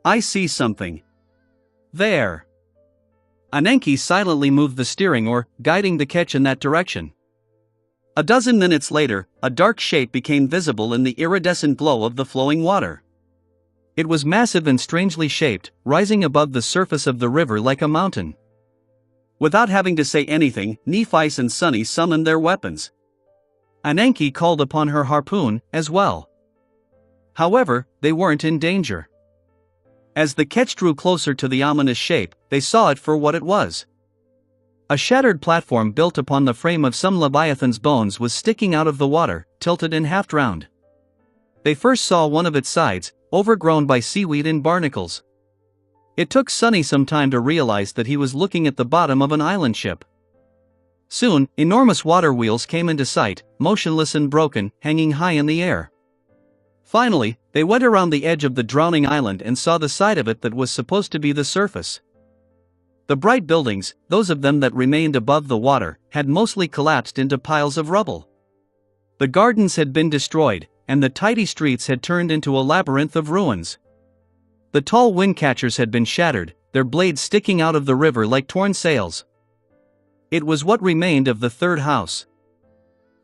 "I see something. There." Ananke silently moved the steering oar, guiding the ketch in that direction. A dozen minutes later, a dark shape became visible in the iridescent glow of the flowing water. It was massive and strangely shaped, rising above the surface of the river like a mountain. Without having to say anything, Nephi and Sunny summoned their weapons. Ananke called upon her harpoon, as well. However, they weren't in danger. As the ketch drew closer to the ominous shape, they saw it for what it was. A shattered platform built upon the frame of some leviathan's bones was sticking out of the water, tilted and half round. They first saw one of its sides, overgrown by seaweed and barnacles. It took Sunny some time to realize that he was looking at the bottom of an island ship. Soon, enormous water wheels came into sight, motionless and broken, hanging high in the air. Finally, they went around the edge of the drowning island and saw the side of it that was supposed to be the surface. The bright buildings, those of them that remained above the water, had mostly collapsed into piles of rubble. The gardens had been destroyed, and the tidy streets had turned into a labyrinth of ruins. The tall wind catchers had been shattered, their blades sticking out of the river like torn sails. It was what remained of the third house.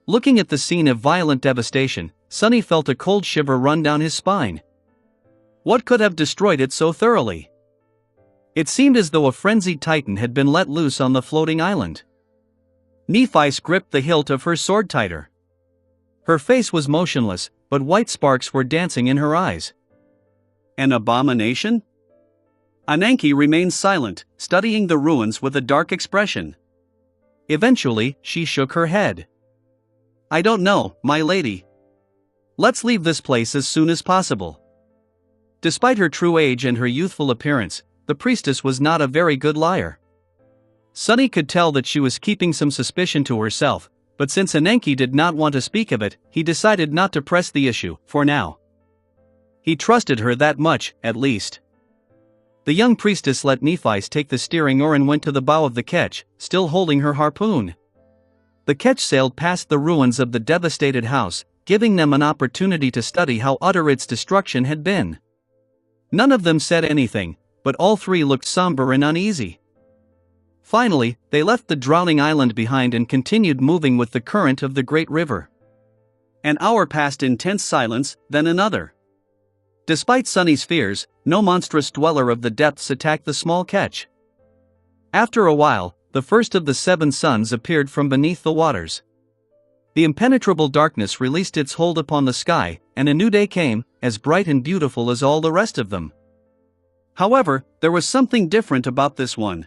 Looking at the scene of violent devastation, Sunny felt a cold shiver run down his spine. What could have destroyed it so thoroughly? It seemed as though a frenzied titan had been let loose on the floating island. Nephi gripped the hilt of her sword tighter. Her face was motionless, but white sparks were dancing in her eyes. An abomination? Ananke remained silent, studying the ruins with a dark expression. Eventually, she shook her head. "I don't know, my lady. Let's leave this place as soon as possible." Despite her true age and her youthful appearance, the priestess was not a very good liar. Sunny could tell that she was keeping some suspicion to herself, but since Ananke did not want to speak of it, he decided not to press the issue, for now. He trusted her that much, at least. The young priestess let Nephi take the steering oar and went to the bow of the ketch, still holding her harpoon. The ketch sailed past the ruins of the devastated house, giving them an opportunity to study how utter its destruction had been. None of them said anything, but all three looked somber and uneasy. Finally, they left the drowning island behind and continued moving with the current of the great river. An hour passed in tense silence, then another. Despite Sunny's fears, no monstrous dweller of the depths attacked the small ketch. After a while, the first of the seven suns appeared from beneath the waters. The impenetrable darkness released its hold upon the sky, and a new day came, as bright and beautiful as all the rest of them. However, there was something different about this one.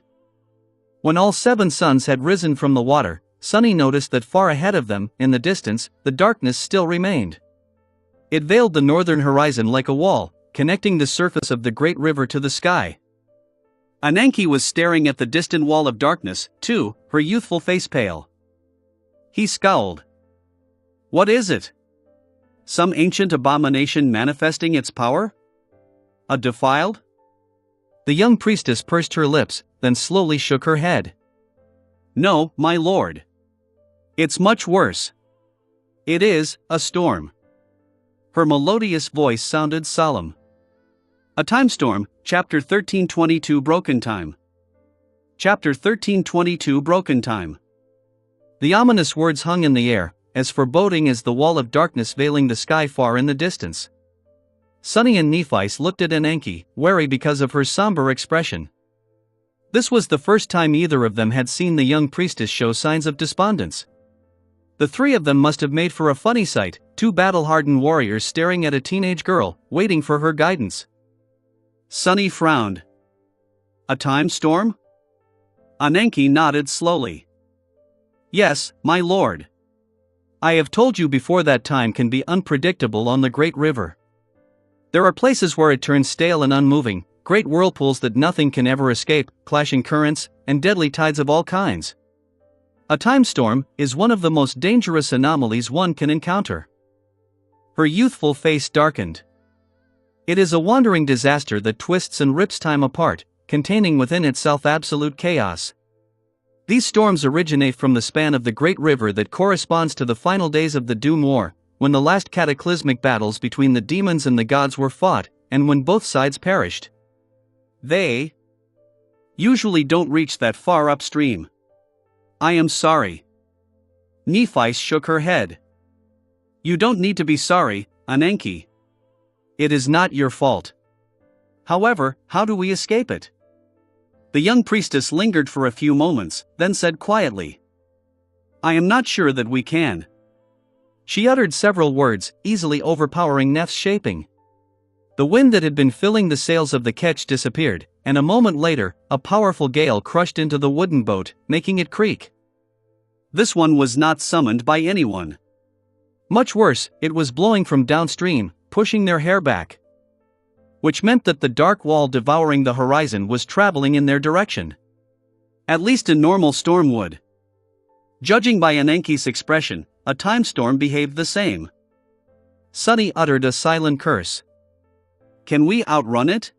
When all seven suns had risen from the water, Sunny noticed that far ahead of them, in the distance, the darkness still remained. It veiled the northern horizon like a wall, connecting the surface of the great river to the sky. Ananke was staring at the distant wall of darkness, too, her youthful face pale. He scowled. "What is it? Some ancient abomination manifesting its power? A defiled?" The young priestess pursed her lips, then slowly shook her head. "No, my lord. It's much worse. It is a storm." Her melodious voice sounded solemn. A Time Storm, Chapter 1322 Broken Time. Chapter 1322 Broken Time. The ominous words hung in the air, as foreboding as the wall of darkness veiling the sky far in the distance. Sunny and Nephi looked at Ananke, wary because of her somber expression. This was the first time either of them had seen the young priestess show signs of despondence. The three of them must have made for a funny sight, two battle-hardened warriors staring at a teenage girl, waiting for her guidance. Sunny frowned. A time storm? Ananke nodded slowly. Yes, my lord. I have told you before that time can be unpredictable on the great river. There are places where it turns stale and unmoving, great whirlpools that nothing can ever escape, clashing currents, and deadly tides of all kinds. A time storm is one of the most dangerous anomalies one can encounter. Her youthful face darkened. It is a wandering disaster that twists and rips time apart, containing within itself absolute chaos. These storms originate from the span of the great river that corresponds to the final days of the Doom War, when the last cataclysmic battles between the demons and the gods were fought, and when both sides perished. They usually don't reach that far upstream. I am sorry. Nephi shook her head. You don't need to be sorry, Ananke. It is not your fault. However, how do we escape it? The young priestess lingered for a few moments, then said quietly, I am not sure that we can. She uttered several words, easily overpowering Neph's shaping. The wind that had been filling the sails of the ketch disappeared, and a moment later, a powerful gale crushed into the wooden boat, making it creak. This one was not summoned by anyone. Much worse, it was blowing from downstream, pushing their hair back. Which meant that the dark wall devouring the horizon was traveling in their direction. At least a normal storm would. Judging by Ananke's expression, a time storm behaved the same. Sunny uttered a silent curse. Can we outrun it?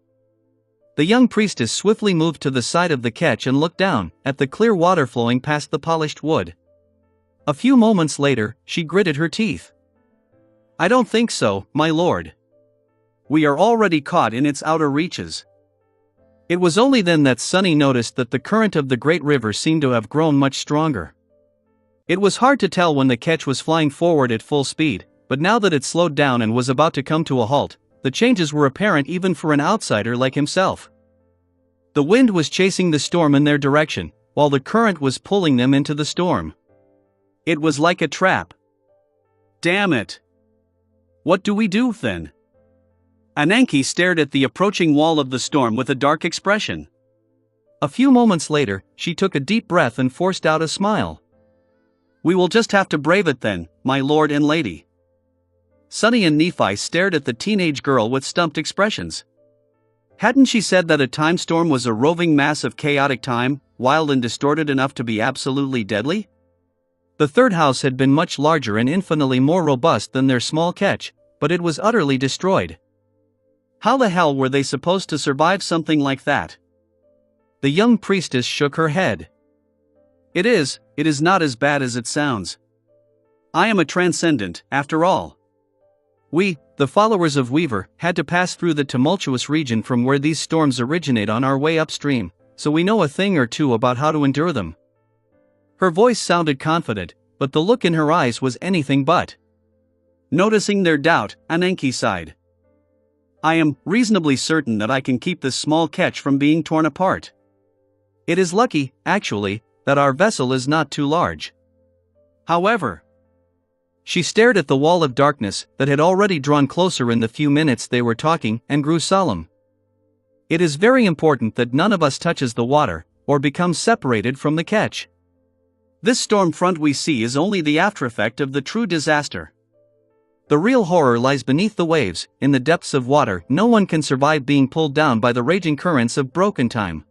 The young priestess swiftly moved to the side of the ketch and looked down, at the clear water flowing past the polished wood. A few moments later, she gritted her teeth. I don't think so, my lord. We are already caught in its outer reaches. It was only then that Sunny noticed that the current of the great river seemed to have grown much stronger. It was hard to tell when the ketch was flying forward at full speed, but now that it slowed down and was about to come to a halt, the changes were apparent even for an outsider like himself. The wind was chasing the storm in their direction, while the current was pulling them into the storm. It was like a trap. Damn it! What do we do then? Ananke stared at the approaching wall of the storm with a dark expression. A few moments later, she took a deep breath and forced out a smile. We will just have to brave it then, my lord and lady. Sunny and Nephi stared at the teenage girl with stumped expressions. Hadn't she said that a time storm was a roving mass of chaotic time, wild and distorted enough to be absolutely deadly? The third house had been much larger and infinitely more robust than their small ketch, but it was utterly destroyed. How the hell were they supposed to survive something like that? The young priestess shook her head. It is not as bad as it sounds. I am a transcendent, after all. We, the followers of Weaver, had to pass through the tumultuous region from where these storms originate on our way upstream, so we know a thing or two about how to endure them. Her voice sounded confident, but the look in her eyes was anything but. Noticing their doubt, Ananke sighed. I am reasonably certain that I can keep this small ketch from being torn apart. It is lucky, actually, that our vessel is not too large. However, she stared at the wall of darkness that had already drawn closer in the few minutes they were talking and grew solemn. It is very important that none of us touches the water, or becomes separated from the ketch. This storm front we see is only the aftereffect of the true disaster. The real horror lies beneath the waves, in the depths of water. No one can survive being pulled down by the raging currents of broken time.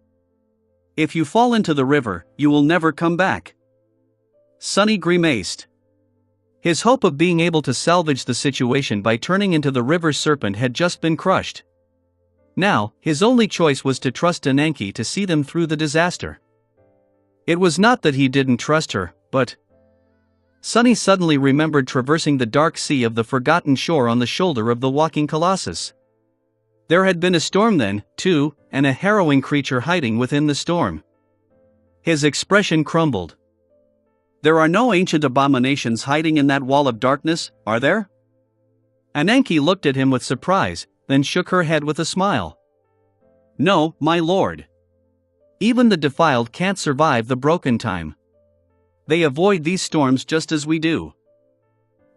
If you fall into the river, you will never come back. Sunny grimaced. His hope of being able to salvage the situation by turning into the river's serpent had just been crushed. Now, his only choice was to trust Ananke to see them through the disaster. It was not that he didn't trust her, but... Sunny suddenly remembered traversing the dark sea of the forgotten shore on the shoulder of the walking colossus. There had been a storm then, too, and a harrowing creature hiding within the storm. His expression crumbled. There are no ancient abominations hiding in that wall of darkness, are there? Ananke looked at him with surprise, then shook her head with a smile. "No, my lord. Even the defiled can't survive the broken time. They avoid these storms just as we do."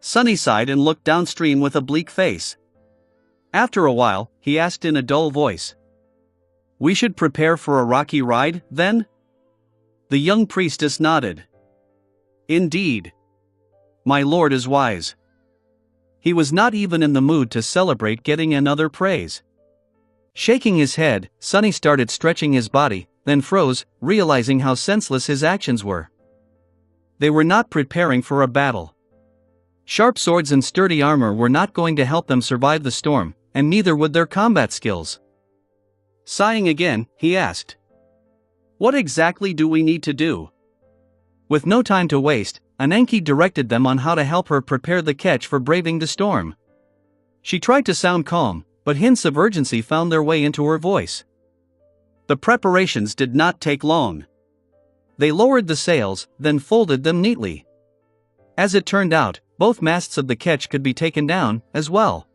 Sunny sighed and looked downstream with a bleak face. After a while, he asked in a dull voice, "We should prepare for a rocky ride, then?" The young priestess nodded. "Indeed. My lord is wise." He was not even in the mood to celebrate getting another praise. Shaking his head, Sunny started stretching his body, then froze, realizing how senseless his actions were. They were not preparing for a battle. Sharp swords and sturdy armor were not going to help them survive the storm, and neither would their combat skills. Sighing again, he asked, "What exactly do we need to do?" With no time to waste, Ananke directed them on how to help her prepare the ketch for braving the storm. She tried to sound calm, but hints of urgency found their way into her voice. The preparations did not take long. They lowered the sails, then folded them neatly. As it turned out, both masts of the ketch could be taken down, as well.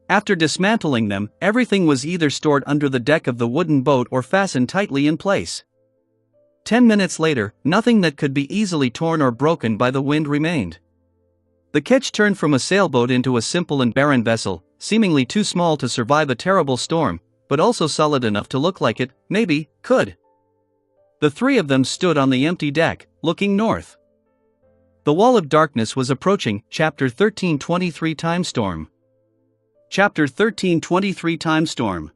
After dismantling them, everything was either stored under the deck of the wooden boat or fastened tightly in place. 10 minutes later, nothing that could be easily torn or broken by the wind remained. The ketch turned from a sailboat into a simple and barren vessel, seemingly too small to survive a terrible storm, but also solid enough to look like it, maybe, could. The three of them stood on the empty deck, looking north. The wall of darkness was approaching. Chapter 13:23 Time Storm. Chapter 13:23 Time Storm.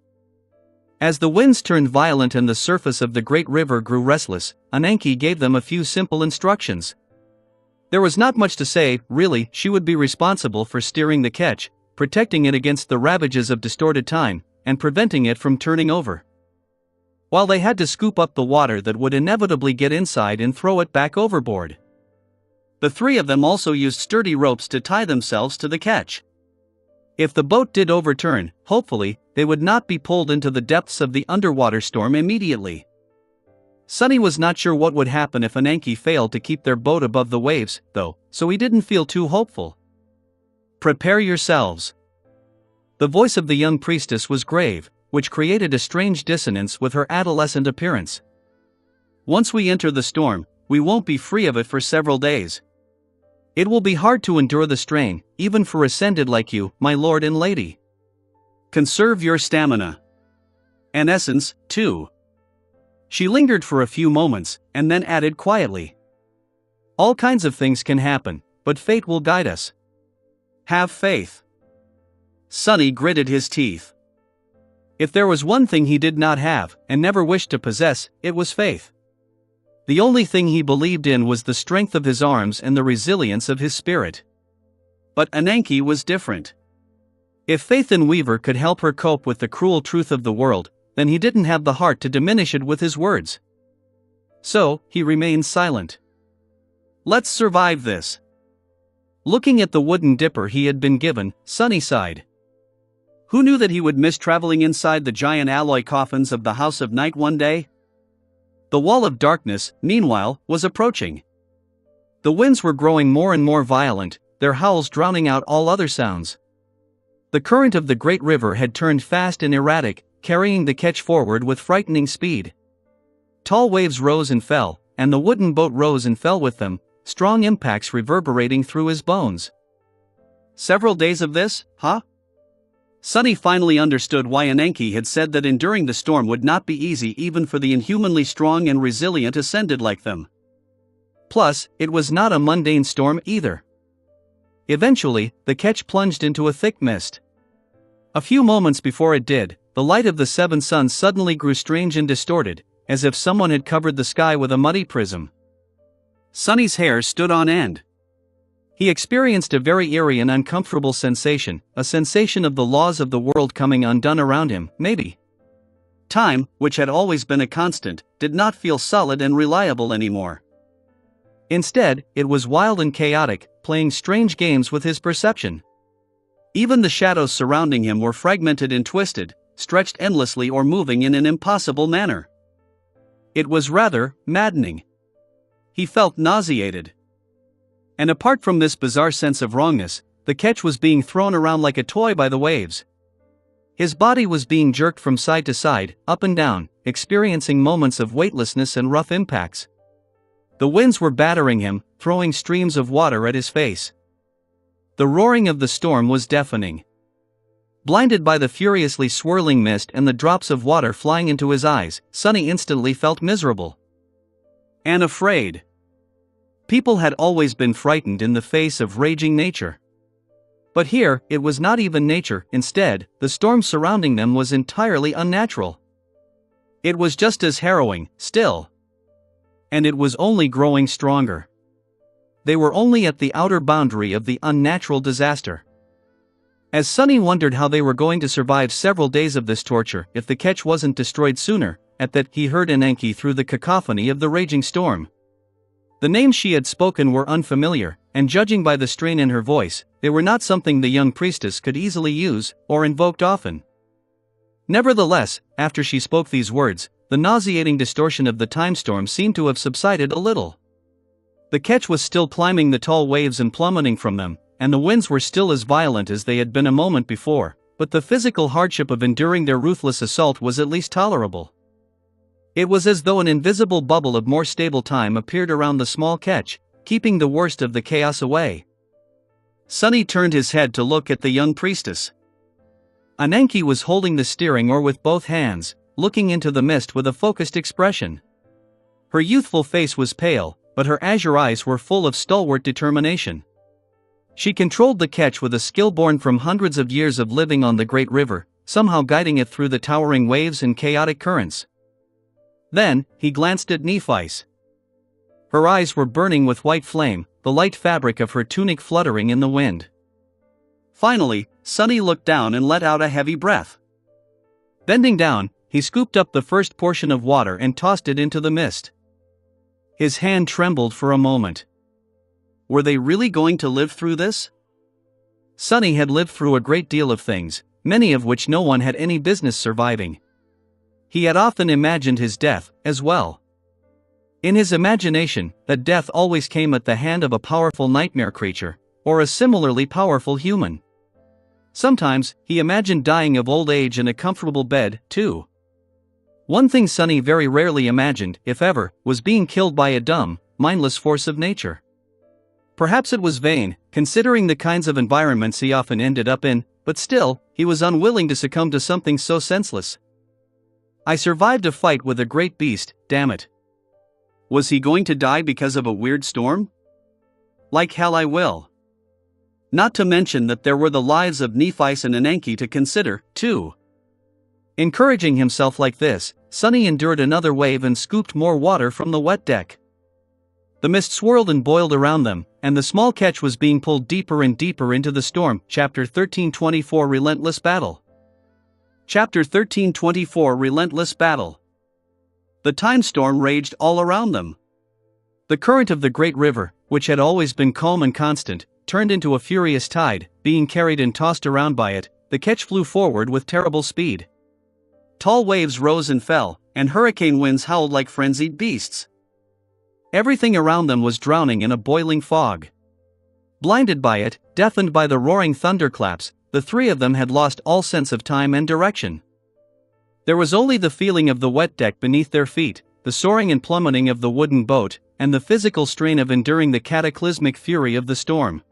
As the winds turned violent and the surface of the great river grew restless, Ananke gave them a few simple instructions. There was not much to say, really. She would be responsible for steering the ketch, protecting it against the ravages of distorted time, and preventing it from turning over. While they had to scoop up the water that would inevitably get inside and throw it back overboard. The three of them also used sturdy ropes to tie themselves to the ketch. If the boat did overturn, hopefully, they would not be pulled into the depths of the underwater storm immediately. Sunny was not sure what would happen if Ananke failed to keep their boat above the waves, though, so he didn't feel too hopeful. "Prepare yourselves." The voice of the young priestess was grave, which created a strange dissonance with her adolescent appearance. "Once we enter the storm, we won't be free of it for several days. It will be hard to endure the strain, even for ascended like you, my lord and lady. Conserve your stamina. And essence, too." She lingered for a few moments, and then added quietly, "All kinds of things can happen, but fate will guide us. Have faith." Sunny gritted his teeth. If there was one thing he did not have, and never wished to possess, it was faith. The only thing he believed in was the strength of his arms and the resilience of his spirit. But Ananke was different. If faith in Weaver could help her cope with the cruel truth of the world, then he didn't have the heart to diminish it with his words. So, he remained silent. "Let's survive this." Looking at the wooden dipper he had been given, Sunny sighed. Who knew that he would miss traveling inside the giant alloy coffins of the House of Night one day? The wall of darkness, meanwhile, was approaching. The winds were growing more and more violent, their howls drowning out all other sounds. The current of the great river had turned fast and erratic, carrying the ketch forward with frightening speed. Tall waves rose and fell, and the wooden boat rose and fell with them, strong impacts reverberating through his bones. Several days of this, huh? Sunny finally understood why Ananke had said that enduring the storm would not be easy even for the inhumanly strong and resilient ascended like them. Plus, it was not a mundane storm either. Eventually, the ketch plunged into a thick mist. A few moments before it did, the light of the seven suns suddenly grew strange and distorted, as if someone had covered the sky with a muddy prism. Sunny's hair stood on end. He experienced a very eerie and uncomfortable sensation, a sensation of the laws of the world coming undone around him, maybe. Time, which had always been a constant, did not feel solid and reliable anymore. Instead, it was wild and chaotic, playing strange games with his perception. Even the shadows surrounding him were fragmented and twisted, stretched endlessly or moving in an impossible manner. It was rather maddening. He felt nauseated. And apart from this bizarre sense of wrongness, the ketch was being thrown around like a toy by the waves. His body was being jerked from side to side, up and down, experiencing moments of weightlessness and rough impacts. The winds were battering him, throwing streams of water at his face. The roaring of the storm was deafening. Blinded by the furiously swirling mist and the drops of water flying into his eyes, Sonny instantly felt miserable and afraid. People had always been frightened in the face of raging nature. But here, it was not even nature. Instead, the storm surrounding them was entirely unnatural. It was just as harrowing, still. And it was only growing stronger. They were only at the outer boundary of the unnatural disaster. As Sonny wondered how they were going to survive several days of this torture if the ketch wasn't destroyed sooner, at that he heard Ananke through the cacophony of the raging storm. The names she had spoken were unfamiliar, and judging by the strain in her voice, they were not something the young priestess could easily use, or invoked often. Nevertheless, after she spoke these words, the nauseating distortion of the time storm seemed to have subsided a little. The ketch was still climbing the tall waves and plummeting from them, and the winds were still as violent as they had been a moment before, but the physical hardship of enduring their ruthless assault was at least tolerable. It was as though an invisible bubble of more stable time appeared around the small ketch, keeping the worst of the chaos away. Sonny turned his head to look at the young priestess. Ananke was holding the steering oar with both hands, looking into the mist with a focused expression. Her youthful face was pale, but her azure eyes were full of stalwart determination. She controlled the ketch with a skill born from hundreds of years of living on the great river, somehow guiding it through the towering waves and chaotic currents. Then, he glanced at Nephice. Her eyes were burning with white flame, the light fabric of her tunic fluttering in the wind. Finally, Sonny looked down and let out a heavy breath. Bending down, he scooped up the first portion of water and tossed it into the mist. His hand trembled for a moment. Were they really going to live through this? Sonny had lived through a great deal of things, many of which no one had any business surviving. He had often imagined his death, as well. In his imagination, that death always came at the hand of a powerful nightmare creature, or a similarly powerful human. Sometimes, he imagined dying of old age in a comfortable bed, too. One thing Sonny very rarely imagined, if ever, was being killed by a dumb, mindless force of nature. Perhaps it was vain, considering the kinds of environments he often ended up in, but still, he was unwilling to succumb to something so senseless. I survived a fight with a great beast, damn it. Was he going to die because of a weird storm? Like hell I will. Not to mention that there were the lives of Nephice and Ananke to consider, too. Encouraging himself like this, Sonny endured another wave and scooped more water from the wet deck. The mist swirled and boiled around them, and the small ketch was being pulled deeper and deeper into the storm. Chapter 1324 Relentless Battle. Chapter 1324 Relentless Battle. The time storm raged all around them. The current of the great river, which had always been calm and constant, turned into a furious tide. Being carried and tossed around by it, the ketch flew forward with terrible speed. Tall waves rose and fell, and hurricane winds howled like frenzied beasts. Everything around them was drowning in a boiling fog. Blinded by it, deafened by the roaring thunderclaps, the three of them had lost all sense of time and direction. There was only the feeling of the wet deck beneath their feet, the soaring and plummeting of the wooden boat, and the physical strain of enduring the cataclysmic fury of the storm.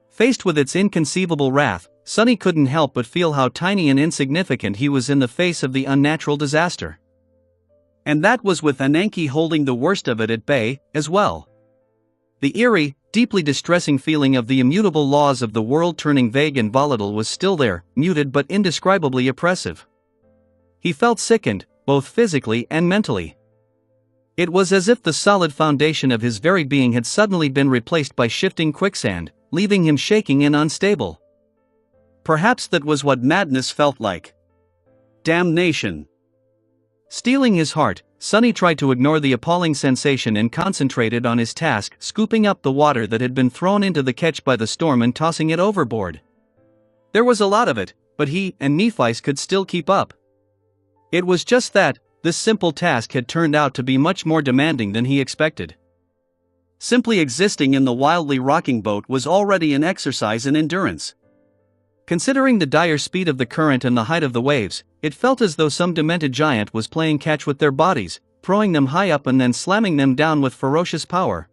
Faced with its inconceivable wrath, Sonny couldn't help but feel how tiny and insignificant he was in the face of the unnatural disaster. And that was with Ananke holding the worst of it at bay, as well. The eerie, deeply distressing feeling of the immutable laws of the world turning vague and volatile was still there, muted but indescribably oppressive. He felt sickened, both physically and mentally. It was as if the solid foundation of his very being had suddenly been replaced by shifting quicksand, leaving him shaking and unstable. Perhaps that was what madness felt like. Damnation. Steeling his heart, Sonny tried to ignore the appalling sensation and concentrated on his task, scooping up the water that had been thrown into the ketch by the storm and tossing it overboard. There was a lot of it, but he and Nephice could still keep up. It was just that, this simple task had turned out to be much more demanding than he expected. Simply existing in the wildly rocking boat was already an exercise in endurance. Considering the dire speed of the current and the height of the waves, it felt as though some demented giant was playing catch with their bodies, throwing them high up and then slamming them down with ferocious power.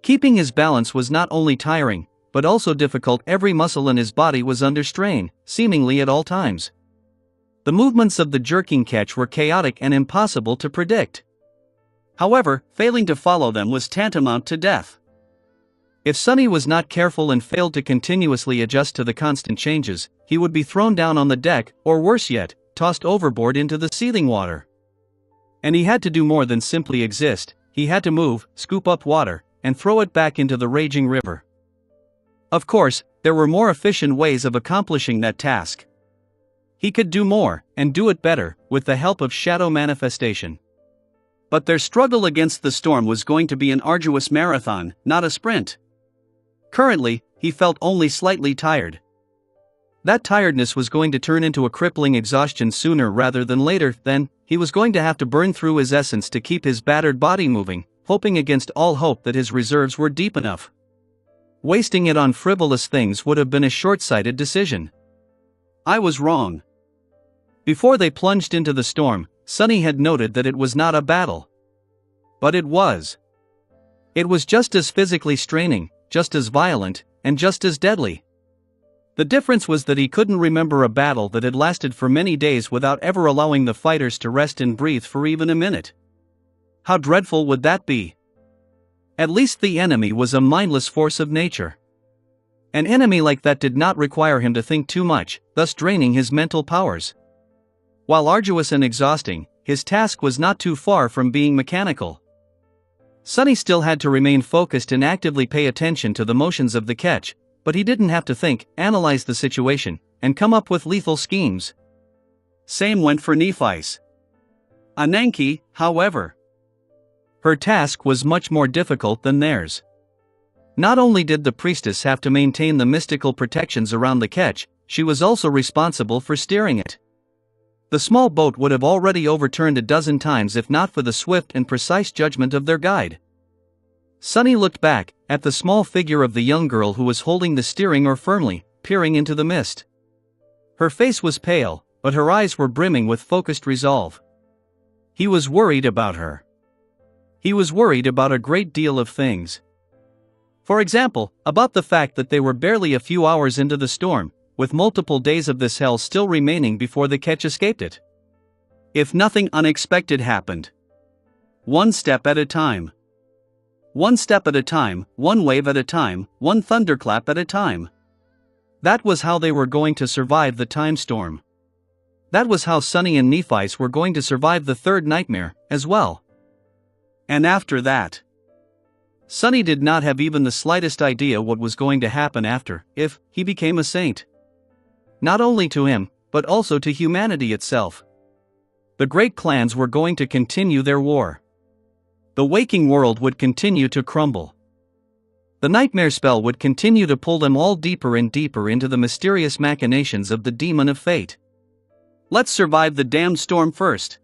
Keeping his balance was not only tiring, but also difficult. Every muscle in his body was under strain, seemingly at all times. The movements of the jerking catch were chaotic and impossible to predict. However, failing to follow them was tantamount to death. If Sonny was not careful and failed to continuously adjust to the constant changes, he would be thrown down on the deck, or worse yet, tossed overboard into the seething water. And he had to do more than simply exist. He had to move, scoop up water, and throw it back into the raging river. Of course, there were more efficient ways of accomplishing that task. He could do more, and do it better, with the help of shadow manifestation. But their struggle against the storm was going to be an arduous marathon, not a sprint. Currently, he felt only slightly tired. That tiredness was going to turn into a crippling exhaustion sooner rather than later. Then, he was going to have to burn through his essence to keep his battered body moving, hoping against all hope that his reserves were deep enough. Wasting it on frivolous things would have been a short-sighted decision. I was wrong. Before they plunged into the storm, Sonny had noted that it was not a battle. But it was. It was just as physically straining, just as violent, and just as deadly. The difference was that he couldn't remember a battle that had lasted for many days without ever allowing the fighters to rest and breathe for even a minute. How dreadful would that be? At least the enemy was a mindless force of nature. An enemy like that did not require him to think too much, thus draining his mental powers. While arduous and exhausting, his task was not too far from being mechanical. Sonny still had to remain focused and actively pay attention to the motions of the catch, but he didn't have to think, analyze the situation, and come up with lethal schemes. Same went for Nephi's. Ananke, however. Her task was much more difficult than theirs. Not only did the priestess have to maintain the mystical protections around the catch, she was also responsible for steering it. The small boat would have already overturned a dozen times if not for the swift and precise judgment of their guide. Sonny looked back, at the small figure of the young girl who was holding the steering oar firmly, peering into the mist. Her face was pale, but her eyes were brimming with focused resolve. He was worried about her. He was worried about a great deal of things. For example, about the fact that they were barely a few hours into the storm, with multiple days of this hell still remaining before the catch escaped it. If nothing unexpected happened. One step at a time. One step at a time, one wave at a time, one thunderclap at a time. That was how they were going to survive the time storm. That was how Sonny and Nephi's were going to survive the third nightmare, as well. And after that, Sonny did not have even the slightest idea what was going to happen after, if he became a saint. Not only to him, but also to humanity itself. The great clans were going to continue their war. The waking world would continue to crumble. The nightmare spell would continue to pull them all deeper and deeper into the mysterious machinations of the demon of fate. Let's survive the damned storm first.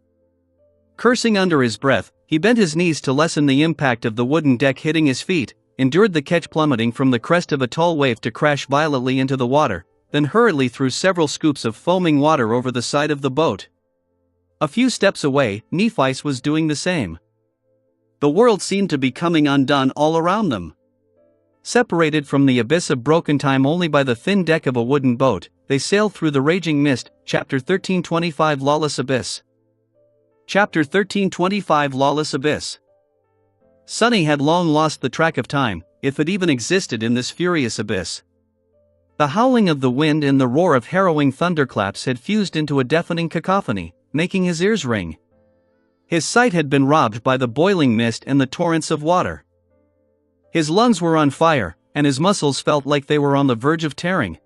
Cursing under his breath, he bent his knees to lessen the impact of the wooden deck hitting his feet, endured the catch plummeting from the crest of a tall wave to crash violently into the water, then hurriedly threw several scoops of foaming water over the side of the boat. A few steps away, Nephi was doing the same. The world seemed to be coming undone all around them. Separated from the abyss of broken time only by the thin deck of a wooden boat, they sailed through the raging mist. Chapter 1325 Lawless Abyss. Chapter 1325 Lawless Abyss. Sonny had long lost the track of time, if it even existed in this furious abyss. The howling of the wind and the roar of harrowing thunderclaps had fused into a deafening cacophony, making his ears ring. His sight had been robbed by the boiling mist and the torrents of water. His lungs were on fire, and his muscles felt like they were on the verge of tearing.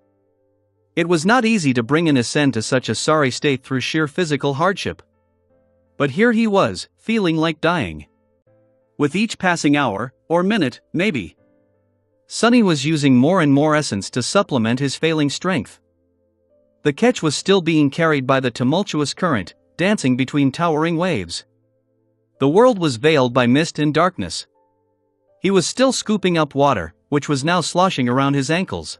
It was not easy to bring an ascent to such a sorry state through sheer physical hardship. But here he was, feeling like dying. With each passing hour, or minute, maybe, Sonny was using more and more essence to supplement his failing strength. The ketch was still being carried by the tumultuous current, dancing between towering waves. The world was veiled by mist and darkness. He was still scooping up water, which was now sloshing around his ankles.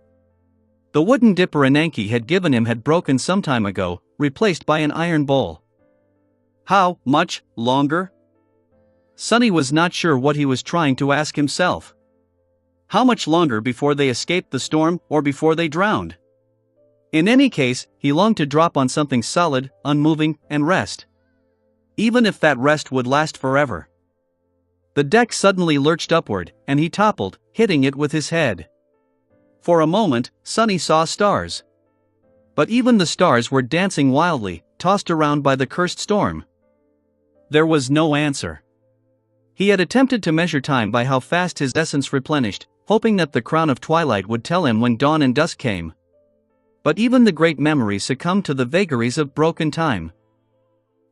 The wooden dipper Ananke had given him had broken some time ago, replaced by an iron bowl. How much longer? Sunny was not sure what he was trying to ask himself. How much longer before they escaped the storm, or before they drowned? In any case, he longed to drop on something solid, unmoving, and rest. Even if that rest would last forever. The deck suddenly lurched upward, and he toppled, hitting it with his head. For a moment, Sunny saw stars. But even the stars were dancing wildly, tossed around by the cursed storm. There was no answer. He had attempted to measure time by how fast his essence replenished, hoping that the crown of twilight would tell him when dawn and dusk came. But even the great memory succumbed to the vagaries of broken time.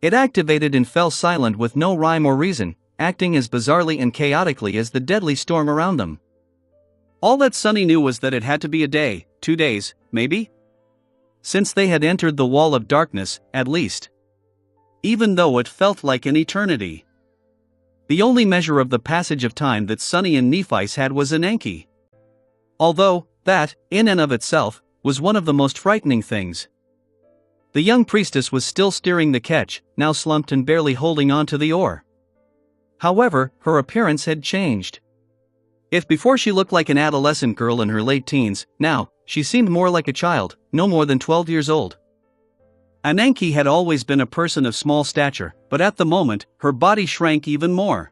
It activated and fell silent with no rhyme or reason, acting as bizarrely and chaotically as the deadly storm around them. All that Sunny knew was that it had to be a day, 2 days, maybe? Since they had entered the wall of darkness, at least. Even though it felt like an eternity. The only measure of the passage of time that Sunny and Nephi had was Ananke. Although, that, in and of itself, was one of the most frightening things. The young priestess was still steering the ketch, now slumped and barely holding on to the oar. However, her appearance had changed. If before she looked like an adolescent girl in her late teens, now, she seemed more like a child, no more than 12 years old. Ananke had always been a person of small stature, but at the moment, her body shrank even more.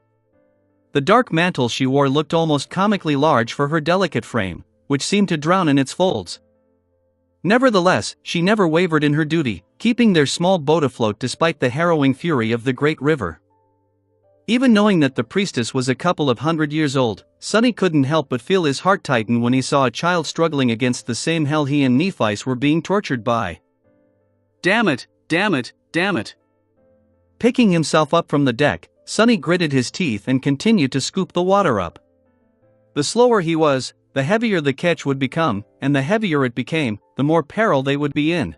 The dark mantle she wore looked almost comically large for her delicate frame, which seemed to drown in its folds. Nevertheless, she never wavered in her duty, keeping their small boat afloat despite the harrowing fury of the great river. Even knowing that the priestess was a couple of 100 years old, Sunny couldn't help but feel his heart tighten when he saw a child struggling against the same hell he and Nephi were being tortured by. Damn it, damn it, damn it. Picking himself up from the deck, Sunny gritted his teeth and continued to scoop the water up. The slower he was, the heavier the catch would become, and the heavier it became, the more peril they would be in.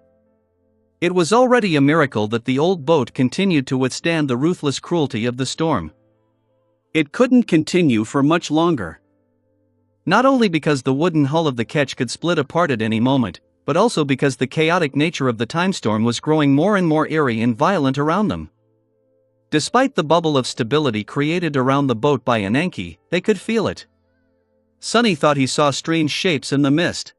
It was already a miracle that the old boat continued to withstand the ruthless cruelty of the storm. It couldn't continue for much longer. Not only because the wooden hull of the ketch could split apart at any moment, but also because the chaotic nature of the time storm was growing more and more eerie and violent around them. Despite the bubble of stability created around the boat by Ananke, they could feel it. Sunny thought he saw strange shapes in the mist.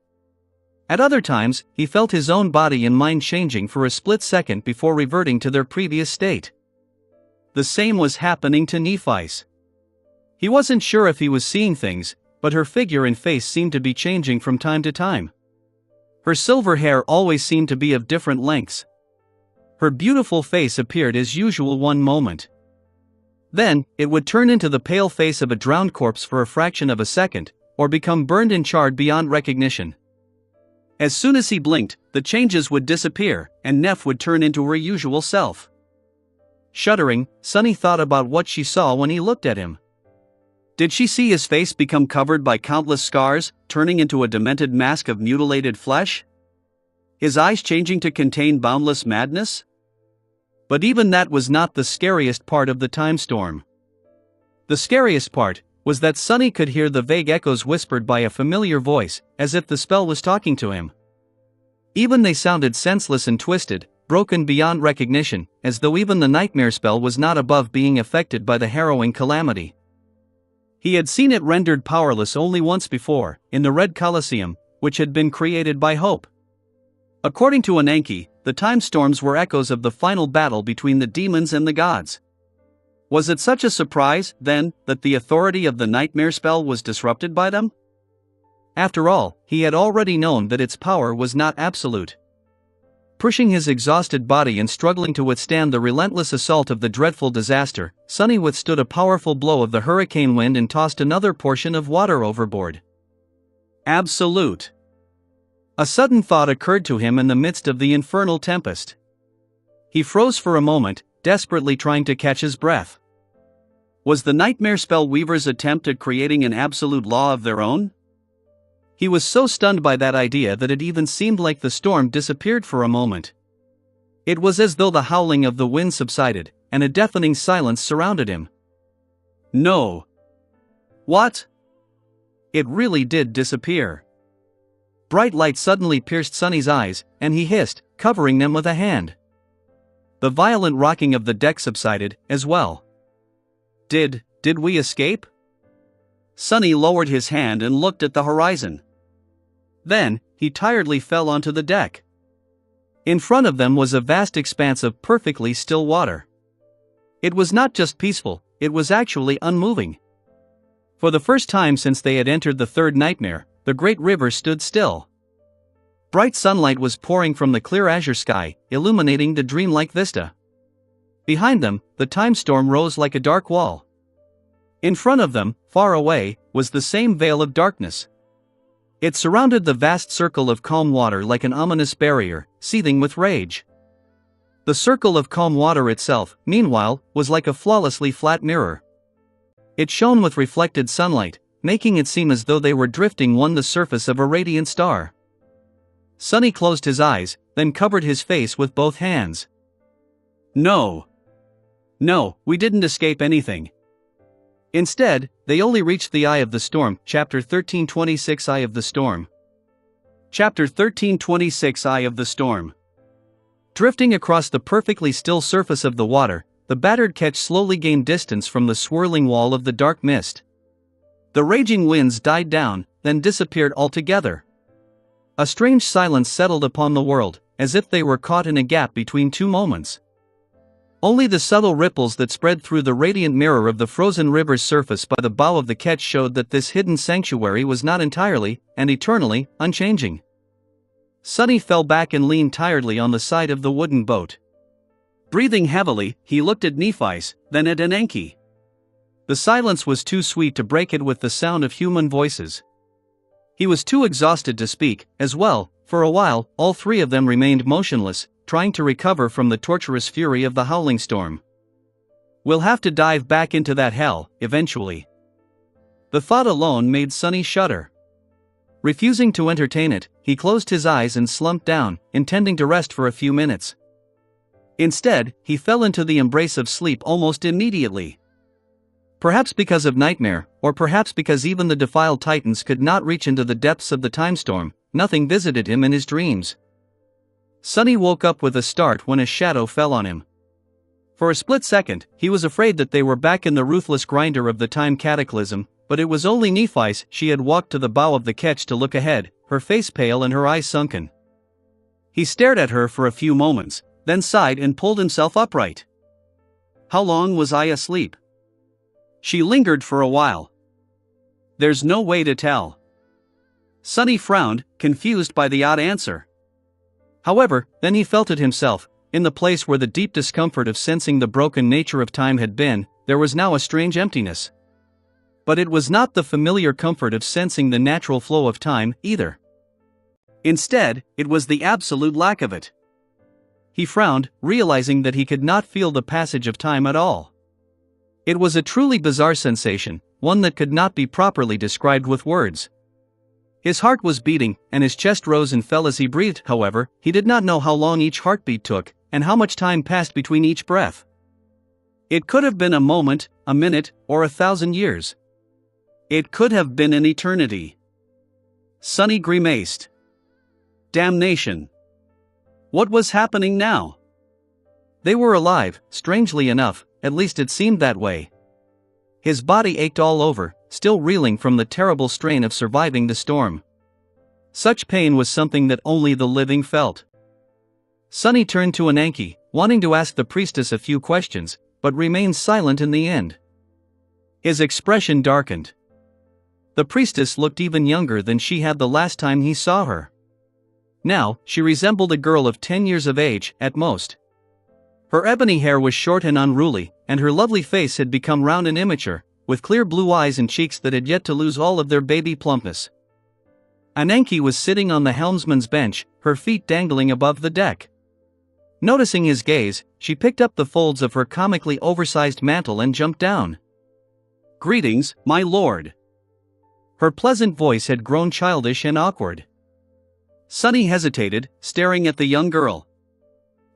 At other times, he felt his own body and mind changing for a split second before reverting to their previous state. The same was happening to Nephi's. He wasn't sure if he was seeing things, but her figure and face seemed to be changing from time to time. Her silver hair always seemed to be of different lengths. Her beautiful face appeared as usual one moment. Then, it would turn into the pale face of a drowned corpse for a fraction of a second, or become burned and charred beyond recognition. As soon as he blinked, the changes would disappear, and Neph would turn into her usual self. Shuddering, Sunny thought about what she saw when he looked at him. Did she see his face become covered by countless scars, turning into a demented mask of mutilated flesh? His eyes changing to contain boundless madness? But even that was not the scariest part of the time storm. The scariest part was that Sunny could hear the vague echoes whispered by a familiar voice, as if the spell was talking to him. Even they sounded senseless and twisted, broken beyond recognition, as though even the nightmare spell was not above being affected by the harrowing calamity. He had seen it rendered powerless only once before, in the Red Colosseum, which had been created by hope. According to Ananke, the time storms were echoes of the final battle between the demons and the gods. Was it such a surprise, then, that the authority of the nightmare spell was disrupted by them? After all, he had already known that its power was not absolute. Pushing his exhausted body and struggling to withstand the relentless assault of the dreadful disaster, Sunny withstood a powerful blow of the hurricane wind and tossed another portion of water overboard. Absolute. A sudden thought occurred to him in the midst of the infernal tempest. He froze for a moment, desperately trying to catch his breath. Was the nightmare spell weaver's attempt at creating an absolute law of their own? He was so stunned by that idea that it even seemed like the storm disappeared for a moment. It was as though the howling of the wind subsided, and a deafening silence surrounded him. No. What? It really did disappear. Bright light suddenly pierced Sunny's eyes, and he hissed, covering them with a hand. The violent rocking of the deck subsided, as well. Did we escape? Sunny lowered his hand and looked at the horizon. Then, he tiredly fell onto the deck. In front of them was a vast expanse of perfectly still water. It was not just peaceful, it was actually unmoving. For the first time since they had entered the third nightmare, the great river stood still. Bright sunlight was pouring from the clear azure sky, illuminating the dreamlike vista. Behind them, the time storm rose like a dark wall. In front of them, far away, was the same veil of darkness. It surrounded the vast circle of calm water like an ominous barrier, seething with rage. The circle of calm water itself, meanwhile, was like a flawlessly flat mirror. It shone with reflected sunlight, making it seem as though they were drifting on the surface of a radiant star. Sunny closed his eyes, then covered his face with both hands. No, we didn't escape anything. Instead, they only reached the eye of the storm. Chapter 13:26 Eye of the Storm. Chapter 13:26 Eye of the Storm. Drifting across the perfectly still surface of the water, the battered ketch slowly gained distance from the swirling wall of the dark mist. The raging winds died down, then disappeared altogether. A strange silence settled upon the world, as if they were caught in a gap between two moments. Only the subtle ripples that spread through the radiant mirror of the frozen river's surface by the bow of the ketch showed that this hidden sanctuary was not entirely, and eternally, unchanging. Sunny fell back and leaned tiredly on the side of the wooden boat. Breathing heavily, he looked at Nephi's, then at Ananke. The silence was too sweet to break it with the sound of human voices. He was too exhausted to speak, as well. For a while, all three of them remained motionless, trying to recover from the torturous fury of the howling storm. We'll have to dive back into that hell, eventually. The thought alone made Sunny shudder. Refusing to entertain it, he closed his eyes and slumped down, intending to rest for a few minutes. Instead, he fell into the embrace of sleep almost immediately. Perhaps because of nightmare, or perhaps because even the defiled titans could not reach into the depths of the time storm, nothing visited him in his dreams. Sunny woke up with a start when a shadow fell on him. For a split second, he was afraid that they were back in the ruthless grinder of the time cataclysm, but it was only Nephi's. She had walked to the bow of the ketch to look ahead, her face pale and her eyes sunken. He stared at her for a few moments, then sighed and pulled himself upright. How long was I asleep? She lingered for a while. There's no way to tell. Sunny frowned, confused by the odd answer. However, then he felt it himself. In the place where the deep discomfort of sensing the broken nature of time had been, there was now a strange emptiness. But it was not the familiar comfort of sensing the natural flow of time, either. Instead, it was the absolute lack of it. He frowned, realizing that he could not feel the passage of time at all. It was a truly bizarre sensation, one that could not be properly described with words. His heart was beating, and his chest rose and fell as he breathed. However, he did not know how long each heartbeat took, and how much time passed between each breath. It could have been a moment, a minute, or 1,000 years. It could have been an eternity. Sunny grimaced. Damnation. What was happening now? They were alive, strangely enough, at least it seemed that way. His body ached all over, still reeling from the terrible strain of surviving the storm. Such pain was something that only the living felt. Sunny turned to Ananke, wanting to ask the priestess a few questions, but remained silent in the end. His expression darkened. The priestess looked even younger than she had the last time he saw her. Now, she resembled a girl of 10 years of age, at most. Her ebony hair was short and unruly, and her lovely face had become round and immature, with clear blue eyes and cheeks that had yet to lose all of their baby plumpness. Ananke was sitting on the helmsman's bench, her feet dangling above the deck. Noticing his gaze, she picked up the folds of her comically oversized mantle and jumped down. "Greetings, my lord." Her pleasant voice had grown childish and awkward. Sunny hesitated, staring at the young girl.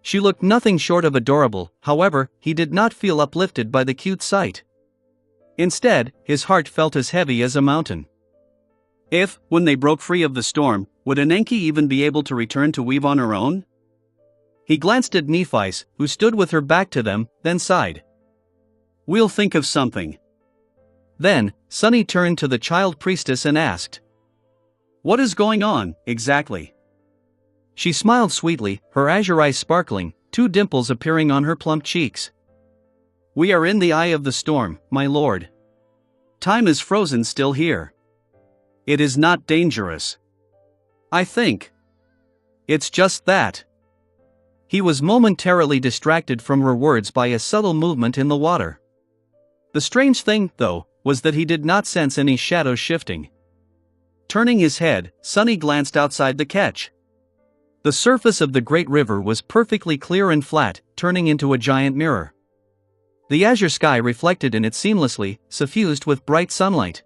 She looked nothing short of adorable. However, he did not feel uplifted by the cute sight. Instead, his heart felt as heavy as a mountain. If, when they broke free of the storm, would Enki even be able to return to weave on her own? He glanced at Nephi, who stood with her back to them, then sighed. We'll think of something. Then, Sunny turned to the child priestess and asked, What is going on, exactly? She smiled sweetly, her azure eyes sparkling, 2 dimples appearing on her plump cheeks. We are in the eye of the storm, my lord. Time is frozen still here. It is not dangerous. I think. It's just that. He was momentarily distracted from her words by a subtle movement in the water. The strange thing, though, was that he did not sense any shadows shifting. Turning his head, Sunny glanced outside the ketch. The surface of the great river was perfectly clear and flat, turning into a giant mirror. The azure sky reflected in it seamlessly, suffused with bright sunlight.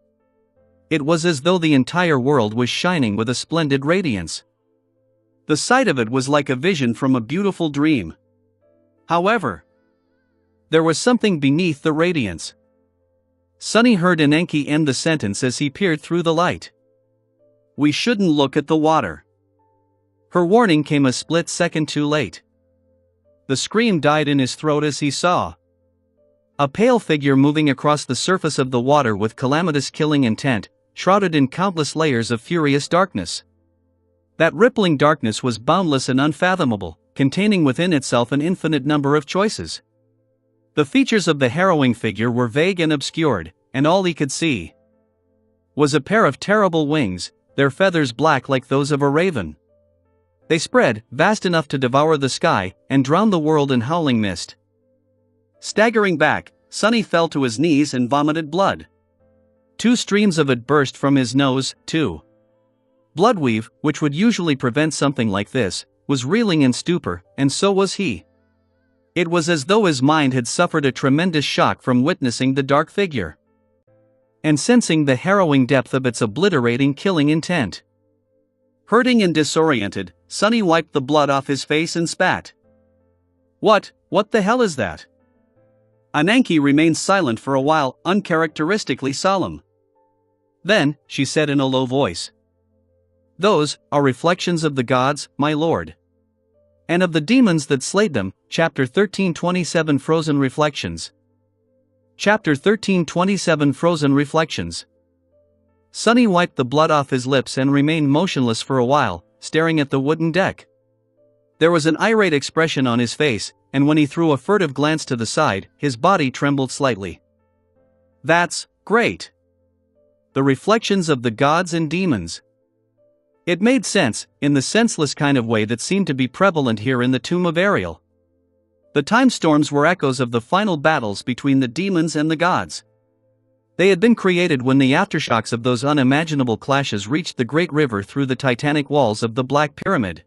It was as though the entire world was shining with a splendid radiance. The sight of it was like a vision from a beautiful dream. However, there was something beneath the radiance. Sunny heard Enki end the sentence as he peered through the light. We shouldn't look at the water. Her warning came a split second too late. The scream died in his throat as he saw a pale figure moving across the surface of the water with calamitous killing intent, shrouded in countless layers of furious darkness. That rippling darkness was boundless and unfathomable, containing within itself an infinite number of choices. The features of the harrowing figure were vague and obscured, and all he could see was a pair of terrible wings, their feathers black like those of a raven. They spread, vast enough to devour the sky, and drown the world in howling mist. Staggering back, Sunny fell to his knees and vomited blood. 2 streams of it burst from his nose, too. Bloodweave, which would usually prevent something like this, was reeling in stupor, and so was he. It was as though his mind had suffered a tremendous shock from witnessing the dark figure and sensing the harrowing depth of its obliterating killing intent. Hurting and disoriented, Sunny wiped the blood off his face and spat. What the hell is that? Enki remained silent for a while, uncharacteristically solemn. Then, she said in a low voice. Those are reflections of the gods, my lord. And of the demons that slayed them, chapter 13:27 Frozen Reflections. Chapter 13:27 Frozen Reflections. Sunny wiped the blood off his lips and remained motionless for a while, staring at the wooden deck. There was an irate expression on his face, and when he threw a furtive glance to the side, his body trembled slightly. That's great. The reflections of the gods and demons. It made sense, in the senseless kind of way that seemed to be prevalent here in the tomb of Ariel. The time storms were echoes of the final battles between the demons and the gods. They had been created when the aftershocks of those unimaginable clashes reached the great river through the titanic walls of the Black Pyramid.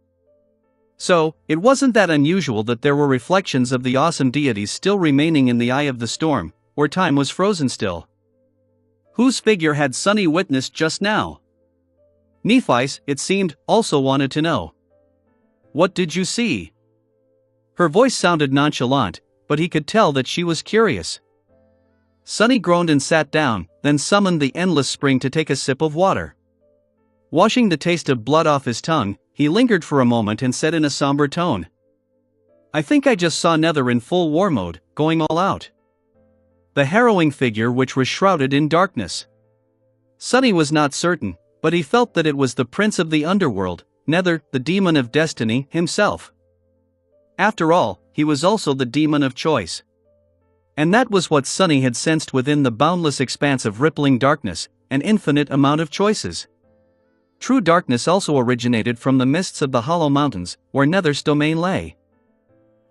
So, it wasn't that unusual that there were reflections of the awesome deities still remaining in the eye of the storm, where time was frozen still. Whose figure had Sunny witnessed just now? Nephi, it seemed, also wanted to know. What did you see? Her voice sounded nonchalant, but he could tell that she was curious. Sunny groaned and sat down, then summoned the endless spring to take a sip of water. Washing the taste of blood off his tongue, he lingered for a moment and said in a somber tone. I think I just saw Nether in full war mode, going all out. The harrowing figure which was shrouded in darkness. Sunny was not certain, but he felt that it was the prince of the underworld, Nether, the demon of destiny, himself. After all, he was also the demon of choice. And that was what Sunny had sensed within the boundless expanse of rippling darkness, an infinite amount of choices. True darkness also originated from the mists of the Hollow Mountains, where Nether's domain lay.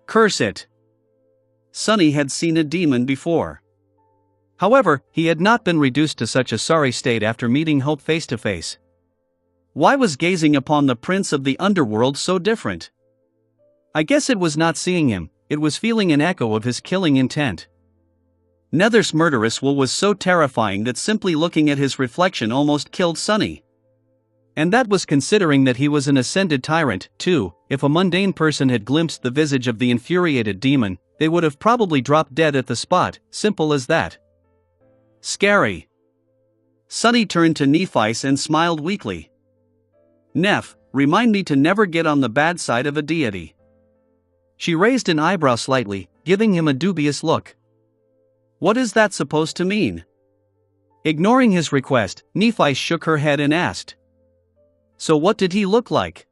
Curse it! Sunny had seen a demon before. However, he had not been reduced to such a sorry state after meeting Hope face to face. Why was gazing upon the prince of the underworld so different? I guess it was not seeing him, it was feeling an echo of his killing intent. Nether's murderous will was so terrifying that simply looking at his reflection almost killed Sunny. And that was considering that he was an ascended tyrant, too. If a mundane person had glimpsed the visage of the infuriated demon, they would have probably dropped dead at the spot, simple as that. Scary. Sunny turned to Nephi and smiled weakly. Neph, remind me to never get on the bad side of a deity. She raised an eyebrow slightly, giving him a dubious look. What is that supposed to mean? Ignoring his request, Nephi shook her head and asked. So what did he look like?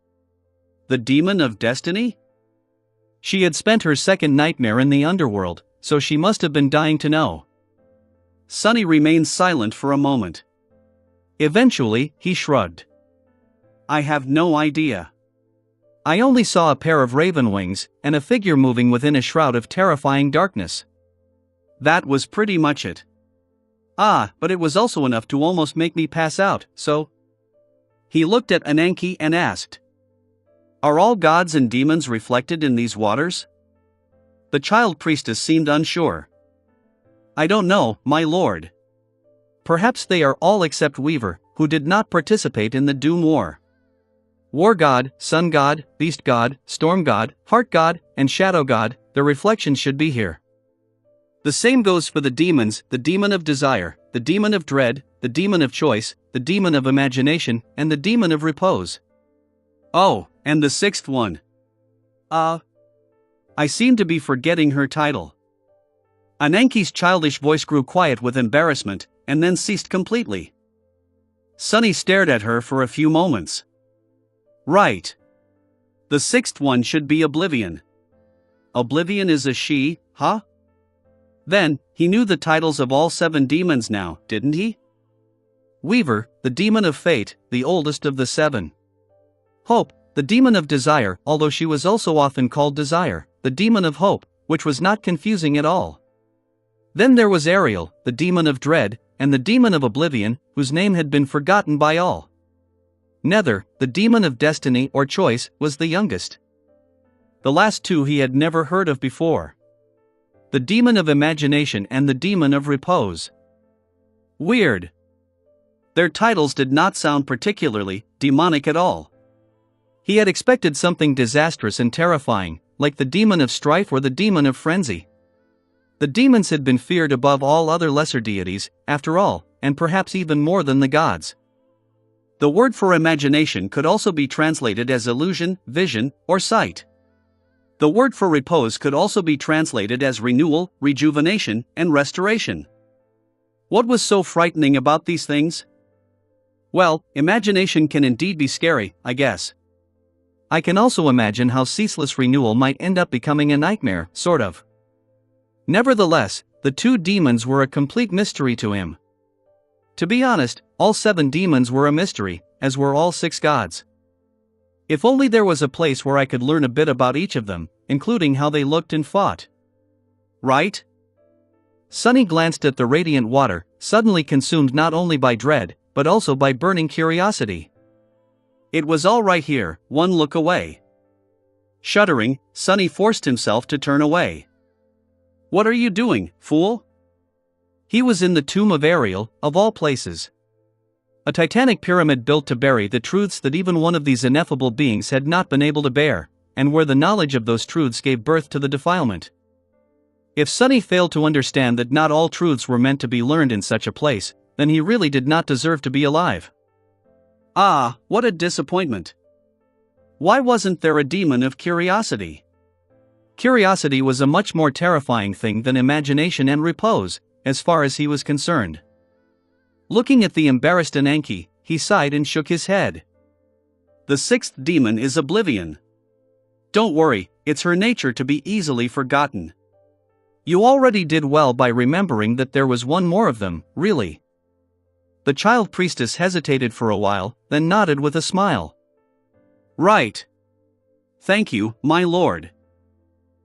The demon of destiny? She had spent her second nightmare in the underworld, so she must have been dying to know. Sunny remained silent for a moment. Eventually, he shrugged. I have no idea. I only saw a pair of raven wings, and a figure moving within a shroud of terrifying darkness. That was pretty much it. But it was also enough to almost make me pass out, so... He looked at Ananke and asked. Are all gods and demons reflected in these waters? The child priestess seemed unsure. I don't know, my lord. Perhaps they are all except Weaver, who did not participate in the Doom War. War God, Sun God, Beast God, Storm God, Heart God, and Shadow God, their reflections should be here. The same goes for the demons, the demon of desire, the demon of dread, the demon of choice, the demon of imagination, and the demon of repose. Oh, and the sixth one. I seem to be forgetting her title. Ananke's childish voice grew quiet with embarrassment, and then ceased completely. Sunny stared at her for a few moments. Right. The sixth one should be Oblivion. Oblivion is a she, huh? Then, he knew the titles of all 7 demons now, didn't he? Weaver, the demon of fate, the oldest of the 7. Hope, the demon of desire, although she was also often called Desire, the demon of hope, which was not confusing at all. Then there was Ariel, the demon of dread, and the demon of oblivion, whose name had been forgotten by all. Nether, the demon of destiny or choice, was the youngest. The last 2 he had never heard of before. The demon of imagination and the demon of repose. Weird. Their titles did not sound particularly demonic at all. He had expected something disastrous and terrifying, like the demon of strife or the demon of frenzy. The demons had been feared above all other lesser deities, after all, and perhaps even more than the gods. The word for imagination could also be translated as illusion, vision, or sight. The word for repose could also be translated as renewal, rejuvenation, and restoration. What was so frightening about these things? Well, imagination can indeed be scary, I guess. I can also imagine how ceaseless renewal might end up becoming a nightmare, sort of. Nevertheless, the 2 demons were a complete mystery to him. To be honest, all 7 demons were a mystery, as were all 6 gods. If only there was a place where I could learn a bit about each of them, including how they looked and fought. Right? Sunny glanced at the radiant water, suddenly consumed not only by dread, but also by burning curiosity. It was all right here, one look away. Shuddering, Sunny forced himself to turn away. What are you doing, fool? He was in the tomb of Ariel, of all places. A titanic pyramid built to bury the truths that even one of these ineffable beings had not been able to bear, and where the knowledge of those truths gave birth to the defilement. If Sunny failed to understand that not all truths were meant to be learned in such a place, then he really did not deserve to be alive. What a disappointment. Why wasn't there a demon of curiosity? Curiosity was a much more terrifying thing than imagination and repose, as far as he was concerned. Looking at the embarrassed Ananke, he sighed and shook his head. The 6th demon is Oblivion. Don't worry, it's her nature to be easily forgotten. You already did well by remembering that there was one more of them, really. The child priestess hesitated for a while, then nodded with a smile. Right. Thank you, my lord.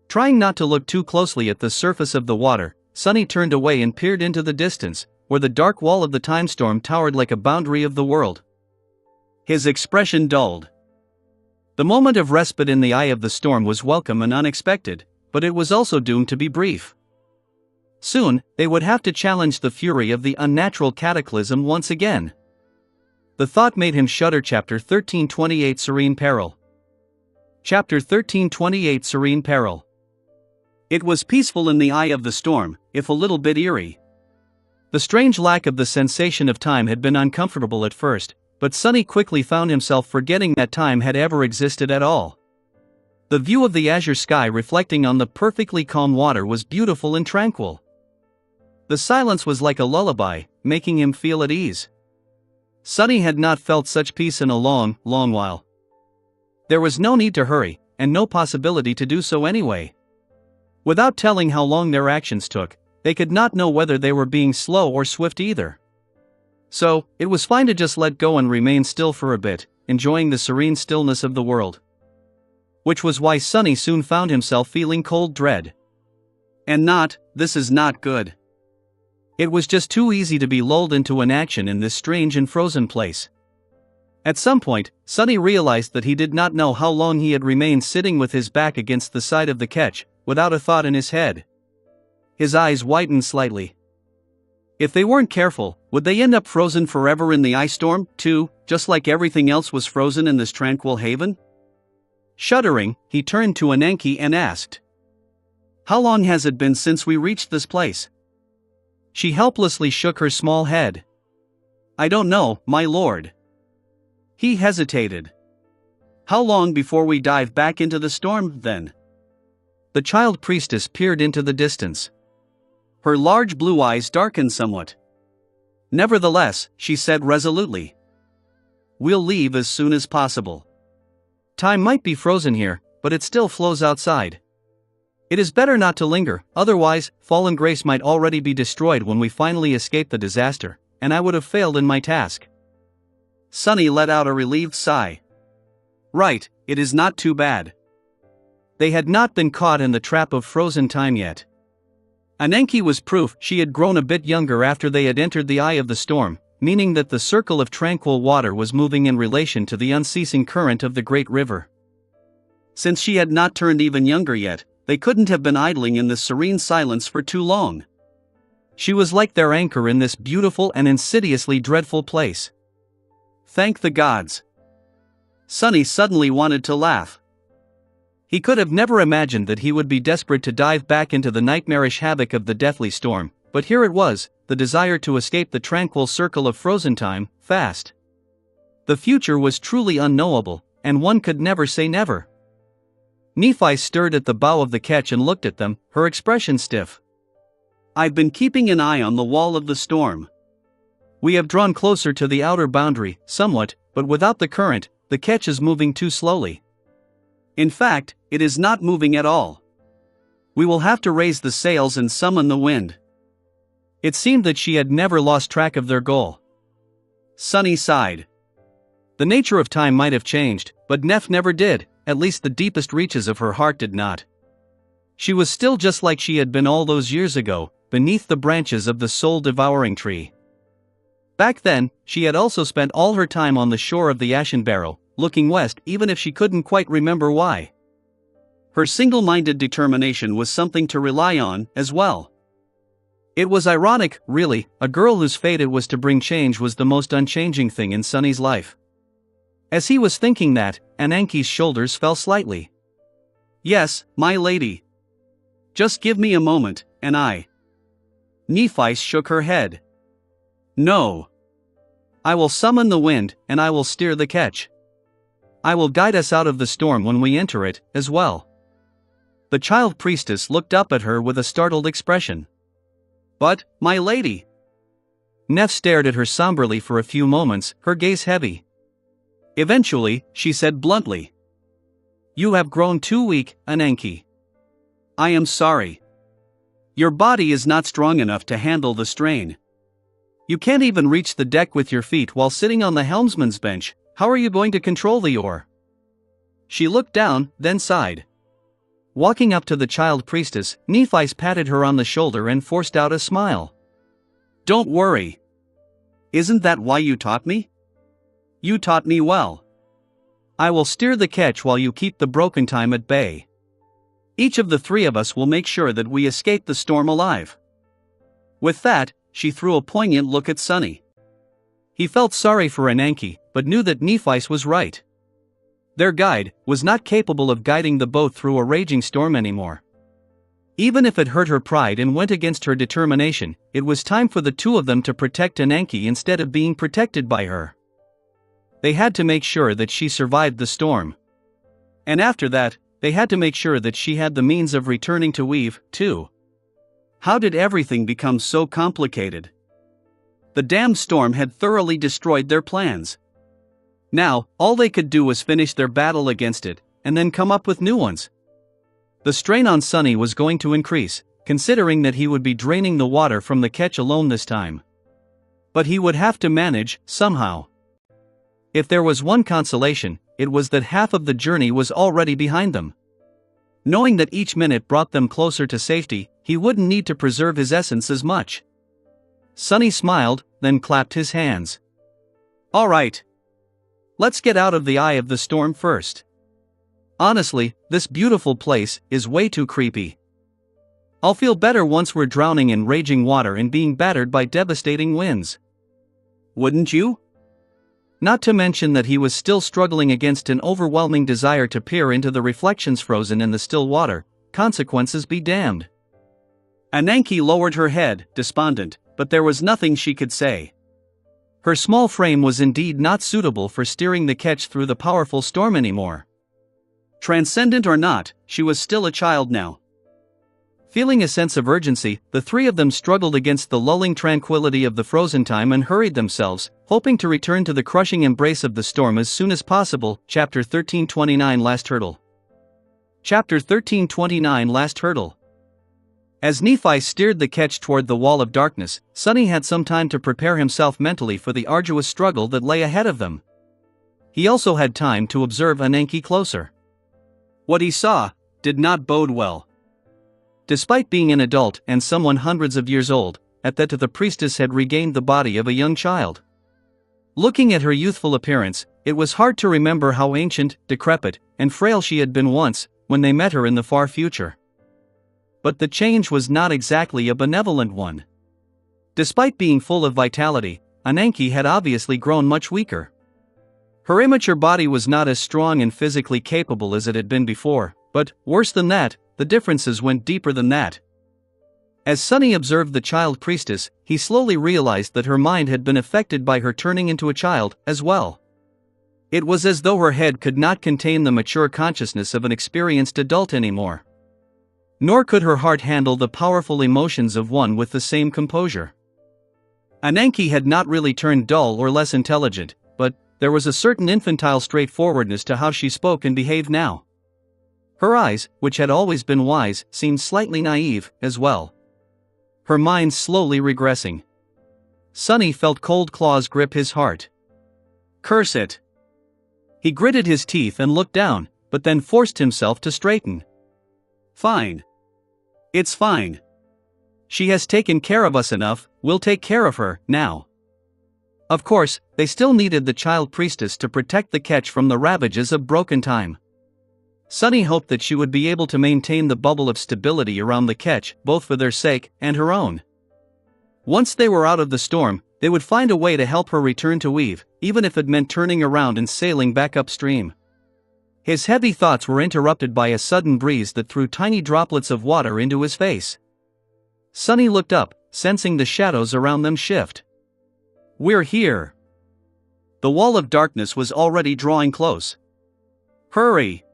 Trying not to look too closely at the surface of the water, Sunny turned away and peered into the distance, where the dark wall of the time storm towered like a boundary of the world. His expression dulled. The moment of respite in the eye of the storm was welcome and unexpected, but it was also doomed to be brief. Soon, they would have to challenge the fury of the unnatural cataclysm once again. The thought made him shudder. Chapter 1328 Serene Peril. Chapter 1328 Serene Peril. It was peaceful in the eye of the storm, if a little bit eerie. The strange lack of the sensation of time had been uncomfortable at first, but Sunny quickly found himself forgetting that time had ever existed at all. The view of the azure sky reflecting on the perfectly calm water was beautiful and tranquil. The silence was like a lullaby, making him feel at ease. Sunny had not felt such peace in a long, long while. There was no need to hurry, and no possibility to do so anyway. Without telling how long their actions took, they could not know whether they were being slow or swift either. So, it was fine to just let go and remain still for a bit, enjoying the serene stillness of the world. Which was why Sunny soon found himself feeling cold dread. This is not good. It was just too easy to be lulled into inaction in this strange and frozen place. At some point, Sunny realized that he did not know how long he had remained sitting with his back against the side of the ketch, without a thought in his head. His eyes widened slightly. If they weren't careful, would they end up frozen forever in the ice storm, too, just like everything else was frozen in this tranquil haven? Shuddering, he turned to Ananke and asked, "How long has it been since we reached this place?" She helplessly shook her small head. "I don't know, my lord." He hesitated. "How long before we dive back into the storm, then?" The child priestess peered into the distance. Her large blue eyes darkened somewhat. "Nevertheless," she said resolutely, "we'll leave as soon as possible. Time might be frozen here, but it still flows outside. It is better not to linger, otherwise, fallen grace might already be destroyed when we finally escape the disaster, and I would have failed in my task." Sunny let out a relieved sigh. Right, it is not too bad. They had not been caught in the trap of frozen time yet. Ananke was proof she had grown a bit younger after they had entered the eye of the storm, meaning that the circle of tranquil water was moving in relation to the unceasing current of the great river. Since she had not turned even younger yet, they couldn't have been idling in this serene silence for too long. She was like their anchor in this beautiful and insidiously dreadful place. Thank the gods. Sunny suddenly wanted to laugh. He could have never imagined that he would be desperate to dive back into the nightmarish havoc of the deathly storm, but here it was, the desire to escape the tranquil circle of frozen time, fast. The future was truly unknowable, and one could never say never. Nephi stirred at the bow of the ketch and looked at them, her expression stiff. "I've been keeping an eye on the wall of the storm. We have drawn closer to the outer boundary, somewhat, but without the current, the ketch is moving too slowly. In fact, it is not moving at all. We will have to raise the sails and summon the wind." It seemed that she had never lost track of their goal. Sunny sighed. The nature of time might have changed, but Neff never did, at least the deepest reaches of her heart did not. She was still just like she had been all those years ago, beneath the branches of the soul-devouring tree. Back then, she had also spent all her time on the shore of the Ashen Barrow, looking west even if she couldn't quite remember why. Her single-minded determination was something to rely on, as well. It was ironic, really, a girl whose fate it was to bring change was the most unchanging thing in Sunny's life. As he was thinking that, Ananke's shoulders fell slightly. "Yes, my lady. Just give me a moment, and I." Nephi shook her head. "No. I will summon the wind, and I will steer the ketch. I will guide us out of the storm when we enter it, as well." The child priestess looked up at her with a startled expression. "But, my lady." Neff stared at her somberly for a few moments, her gaze heavy. Eventually, she said bluntly, "You have grown too weak, Ananke. I am sorry. Your body is not strong enough to handle the strain. You can't even reach the deck with your feet while sitting on the helmsman's bench. How are you going to control the oar?" She looked down, then sighed. Walking up to the child priestess, Nephi patted her on the shoulder and forced out a smile. "Don't worry. Isn't that why you taught me? You taught me well. I will steer the ketch while you keep the broken time at bay. Each of the three of us will make sure that we escape the storm alive." With that, she threw a poignant look at Sunny. He felt sorry for Ananke, but knew that Nephi was right. Their guide was not capable of guiding the boat through a raging storm anymore. Even if it hurt her pride and went against her determination, it was time for the two of them to protect Ananke instead of being protected by her. They had to make sure that she survived the storm. And after that, they had to make sure that she had the means of returning to Weave, too. How did everything become so complicated? The damn storm had thoroughly destroyed their plans. Now, all they could do was finish their battle against it, and then come up with new ones. The strain on Sunny was going to increase, considering that he would be draining the water from the catch alone this time. But he would have to manage, somehow. If there was one consolation, it was that half of the journey was already behind them. Knowing that each minute brought them closer to safety, he wouldn't need to preserve his essence as much. Sunny smiled, then clapped his hands. All right. Let's get out of the eye of the storm first. Honestly, this beautiful place is way too creepy. I'll feel better once we're drowning in raging water and being battered by devastating winds. Wouldn't you? Not to mention that he was still struggling against an overwhelming desire to peer into the reflections frozen in the still water. Consequences be damned. Ananke lowered her head, despondent, but there was nothing she could say. Her small frame was indeed not suitable for steering the ketch through the powerful storm anymore. Transcendent or not, she was still a child now. Feeling a sense of urgency, the three of them struggled against the lulling tranquility of the frozen time and hurried themselves, hoping to return to the crushing embrace of the storm as soon as possible. Chapter 1329 Last Hurdle. Chapter 1329 Last Hurdle. As Nephi steered the ketch toward the wall of darkness, Sunny had some time to prepare himself mentally for the arduous struggle that lay ahead of them. He also had time to observe Ananke closer. What he saw did not bode well. Despite being an adult and someone hundreds of years old, at that the priestess had regained the body of a young child. Looking at her youthful appearance, it was hard to remember how ancient, decrepit, and frail she had been once, when they met her in the far future. But the change was not exactly a benevolent one. Despite being full of vitality, Ananke had obviously grown much weaker. Her immature body was not as strong and physically capable as it had been before, but, worse than that, the differences went deeper than that. As Sunny observed the child priestess, he slowly realized that her mind had been affected by her turning into a child, as well. It was as though her head could not contain the mature consciousness of an experienced adult anymore. Nor could her heart handle the powerful emotions of one with the same composure. Ananke had not really turned dull or less intelligent, but there was a certain infantile straightforwardness to how she spoke and behaved now. Her eyes, which had always been wise, seemed slightly naive, as well. Her mind slowly regressing. Sunny felt cold claws grip his heart. Curse it! He gritted his teeth and looked down, but then forced himself to straighten. Fine. It's fine. She has taken care of us enough, we'll take care of her, now. Of course, they still needed the child priestess to protect the ketch from the ravages of broken time. Sunny hoped that she would be able to maintain the bubble of stability around the ketch, both for their sake and her own. Once they were out of the storm, they would find a way to help her return to Weave, even if it meant turning around and sailing back upstream. His heavy thoughts were interrupted by a sudden breeze that threw tiny droplets of water into his face. Sunny looked up, sensing the shadows around them shift. We're here. The wall of darkness was already drawing close. Hurry!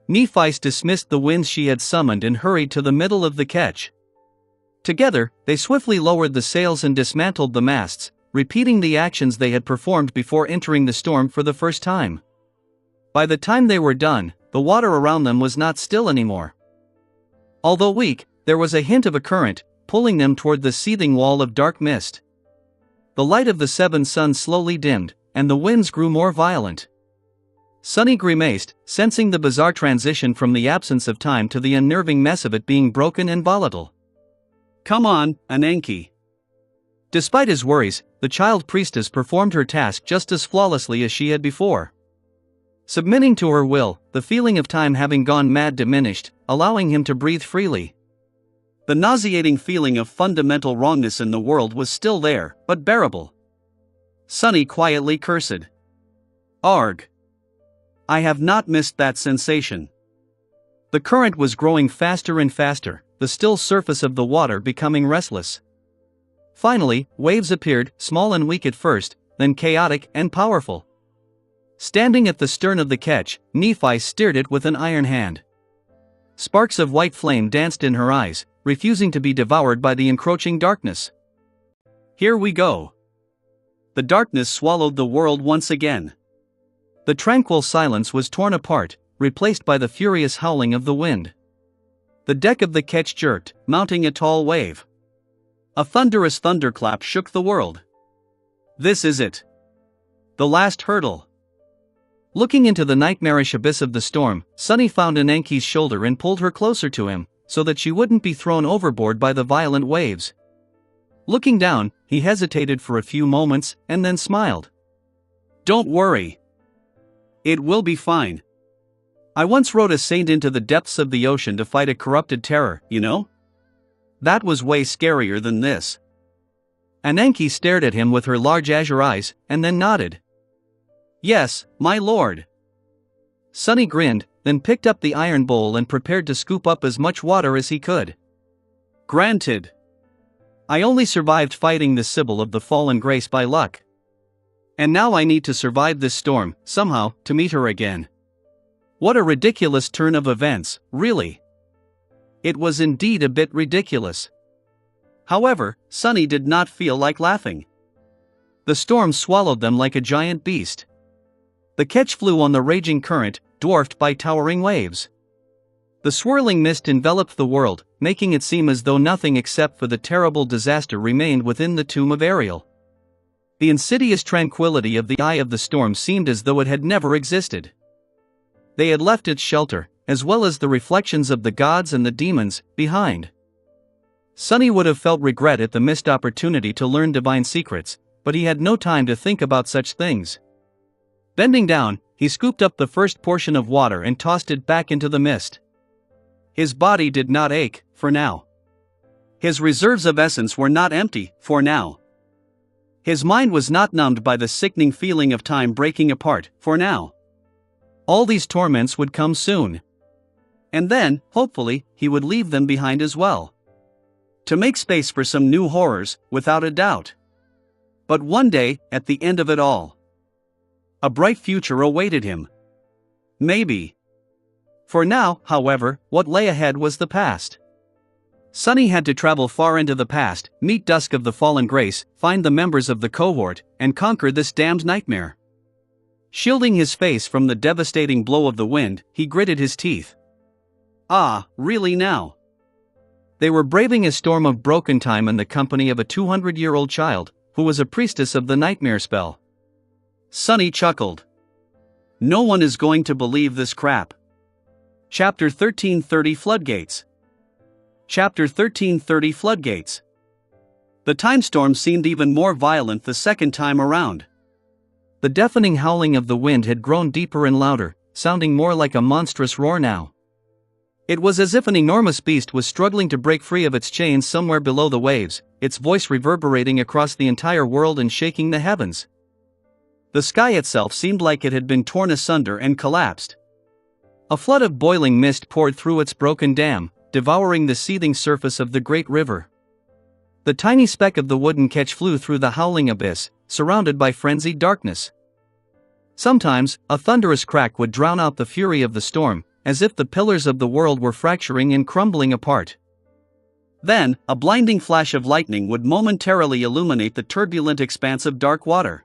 Nephi dismissed the winds she had summoned and hurried to the middle of the ketch. Together, they swiftly lowered the sails and dismantled the masts, repeating the actions they had performed before entering the storm for the first time. By the time they were done, the water around them was not still anymore. Although weak, there was a hint of a current, pulling them toward the seething wall of dark mist. The light of the seven suns slowly dimmed, and the winds grew more violent. Sunny grimaced, sensing the bizarre transition from the absence of time to the unnerving mess of it being broken and volatile. Come on, Ananke. Despite his worries, the child priestess performed her task just as flawlessly as she had before. Submitting to her will, the feeling of time having gone mad diminished, allowing him to breathe freely. The nauseating feeling of fundamental wrongness in the world was still there, but bearable. Sunny quietly cursed. Arg! I have not missed that sensation. The current was growing faster and faster, the still surface of the water becoming restless. Finally, waves appeared, small and weak at first, then chaotic and powerful. Standing at the stern of the ketch, Nephi steered it with an iron hand. Sparks of white flame danced in her eyes, refusing to be devoured by the encroaching darkness. Here we go. The darkness swallowed the world once again. The tranquil silence was torn apart, replaced by the furious howling of the wind. The deck of the ketch jerked, mounting a tall wave. A thunderous thunderclap shook the world. This is it. The last hurdle. Looking into the nightmarish abyss of the storm, Sunny found Ananke's shoulder and pulled her closer to him, so that she wouldn't be thrown overboard by the violent waves. Looking down, he hesitated for a few moments, and then smiled. Don't worry. It will be fine. I once rode a saint into the depths of the ocean to fight a corrupted terror, you know? That was way scarier than this. Ananke stared at him with her large azure eyes, and then nodded. Yes, my lord. Sunny grinned, then picked up the iron bowl and prepared to scoop up as much water as he could. Granted. I only survived fighting the Sibyl of the Fallen Grace by luck. And now I need to survive this storm, somehow, to meet her again. What a ridiculous turn of events, really. It was indeed a bit ridiculous. However, Sunny did not feel like laughing. The storm swallowed them like a giant beast. The ketch flew on the raging current, dwarfed by towering waves. The swirling mist enveloped the world, making it seem as though nothing except for the terrible disaster remained within the tomb of Ariel. The insidious tranquility of the eye of the storm seemed as though it had never existed. They had left its shelter, as well as the reflections of the gods and the demons, behind. Sunny would have felt regret at the missed opportunity to learn divine secrets, but he had no time to think about such things. Bending down, he scooped up the first portion of water and tossed it back into the mist. His body did not ache, for now. His reserves of essence were not empty, for now. His mind was not numbed by the sickening feeling of time breaking apart, for now. All these torments would come soon. And then, hopefully, he would leave them behind as well. To make space for some new horrors, without a doubt. But one day, at the end of it all, a bright future awaited him. Maybe. For now, however, what lay ahead was the past. Sunny had to travel far into the past, meet Dusk of the Fallen Grace, find the members of the cohort, and conquer this damned nightmare. Shielding his face from the devastating blow of the wind, he gritted his teeth. Ah, really now? They were braving a storm of broken time in the company of a 200-year-old child, who was a priestess of the nightmare spell. Sunny chuckled. No one is going to believe this crap. Chapter 1330 Floodgates. Chapter 1330 Floodgates. The time storm seemed even more violent the second time around. The deafening howling of the wind had grown deeper and louder, sounding more like a monstrous roar now. It was as if an enormous beast was struggling to break free of its chains somewhere below the waves, its voice reverberating across the entire world and shaking the heavens. The sky itself seemed like it had been torn asunder and collapsed. A flood of boiling mist poured through its broken dam, devouring the seething surface of the great river. The tiny speck of the wooden ketch flew through the howling abyss, surrounded by frenzied darkness. Sometimes, a thunderous crack would drown out the fury of the storm, as if the pillars of the world were fracturing and crumbling apart. Then, a blinding flash of lightning would momentarily illuminate the turbulent expanse of dark water.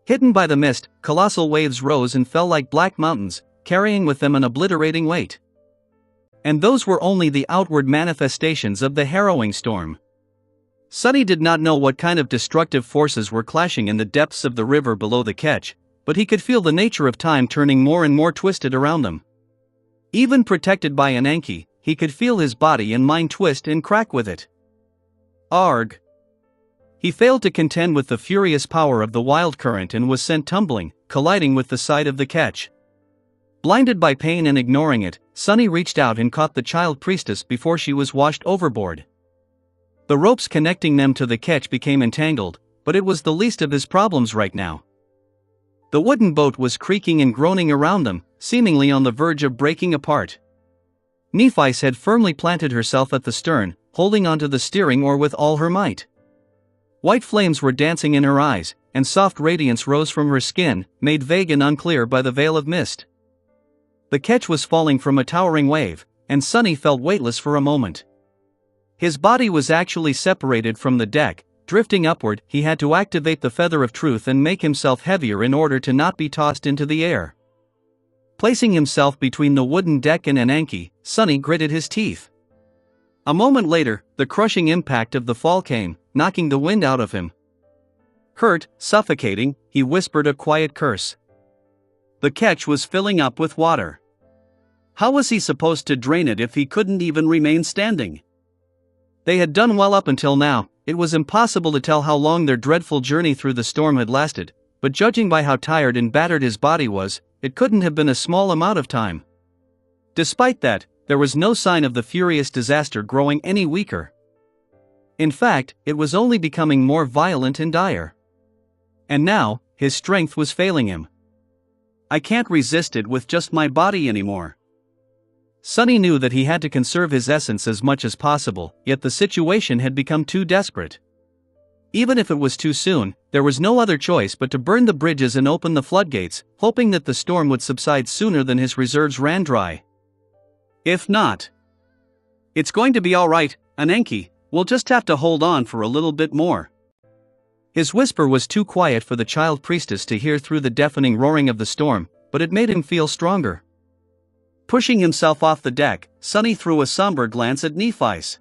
Hidden by the mist, colossal waves rose and fell like black mountains, carrying with them an obliterating weight. And those were only the outward manifestations of the harrowing storm. Sunny did not know what kind of destructive forces were clashing in the depths of the river below the ketch, but he could feel the nature of time turning more and more twisted around them. Even protected by Ananke, he could feel his body and mind twist and crack with it. Arg! He failed to contend with the furious power of the wild current and was sent tumbling, colliding with the side of the ketch. Blinded by pain and ignoring it, Sunny reached out and caught the child priestess before she was washed overboard. The ropes connecting them to the ketch became entangled, but it was the least of his problems right now. The wooden boat was creaking and groaning around them, seemingly on the verge of breaking apart. Nephi's had firmly planted herself at the stern, holding onto the steering oar with all her might. White flames were dancing in her eyes, and soft radiance rose from her skin, made vague and unclear by the veil of mist. The ketch was falling from a towering wave, and Sonny felt weightless for a moment. His body was actually separated from the deck, drifting upward. He had to activate the feather of truth and make himself heavier in order to not be tossed into the air. Placing himself between the wooden deck and Ananke, Sonny gritted his teeth. A moment later, the crushing impact of the fall came, knocking the wind out of him. Hurt, suffocating, he whispered a quiet curse. The ketch was filling up with water. How was he supposed to drain it if he couldn't even remain standing? They had done well up until now. It was impossible to tell how long their dreadful journey through the storm had lasted, but judging by how tired and battered his body was, it couldn't have been a small amount of time. Despite that, there was no sign of the furious disaster growing any weaker. In fact, it was only becoming more violent and dire. And now, his strength was failing him. I can't resist it with just my body anymore. Sonny knew that he had to conserve his essence as much as possible, yet the situation had become too desperate. Even if it was too soon, there was no other choice but to burn the bridges and open the floodgates, hoping that the storm would subside sooner than his reserves ran dry. If not, it's going to be all right, Ananke, we'll just have to hold on for a little bit more. His whisper was too quiet for the child priestess to hear through the deafening roaring of the storm, but it made him feel stronger. Pushing himself off the deck, Sonny threw a somber glance at Nephi's.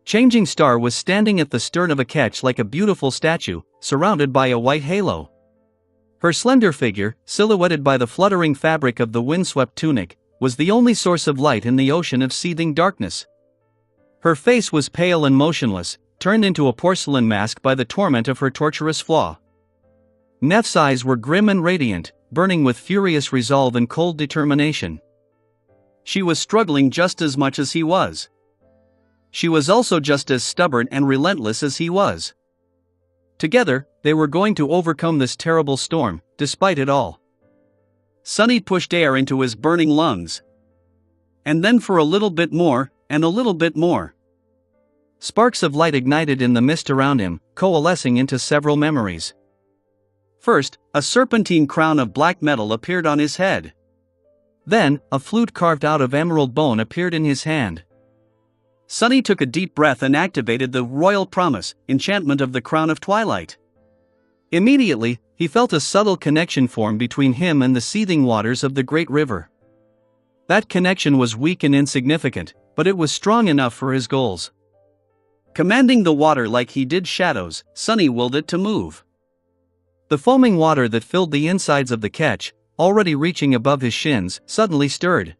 Changing Star was standing at the stern of a ketch like a beautiful statue, surrounded by a white halo. Her slender figure, silhouetted by the fluttering fabric of the windswept tunic, was the only source of light in the ocean of seething darkness. Her face was pale and motionless, turned into a porcelain mask by the torment of her torturous flaw. Neph's eyes were grim and radiant, burning with furious resolve and cold determination. She was struggling just as much as he was. She was also just as stubborn and relentless as he was. Together, they were going to overcome this terrible storm, despite it all. Sonny pushed air into his burning lungs. And then for a little bit more, and a little bit more. Sparks of light ignited in the mist around him, coalescing into several memories. First, a serpentine crown of black metal appeared on his head. Then, a flute carved out of emerald bone appeared in his hand. Sonny took a deep breath and activated the royal promise, enchantment of the crown of twilight. Immediately, he felt a subtle connection form between him and the seething waters of the great river. That connection was weak and insignificant, but it was strong enough for his goals. Commanding the water like he did shadows, Sonny willed it to move. The foaming water that filled the insides of the ketch, already reaching above his shins, suddenly stirred.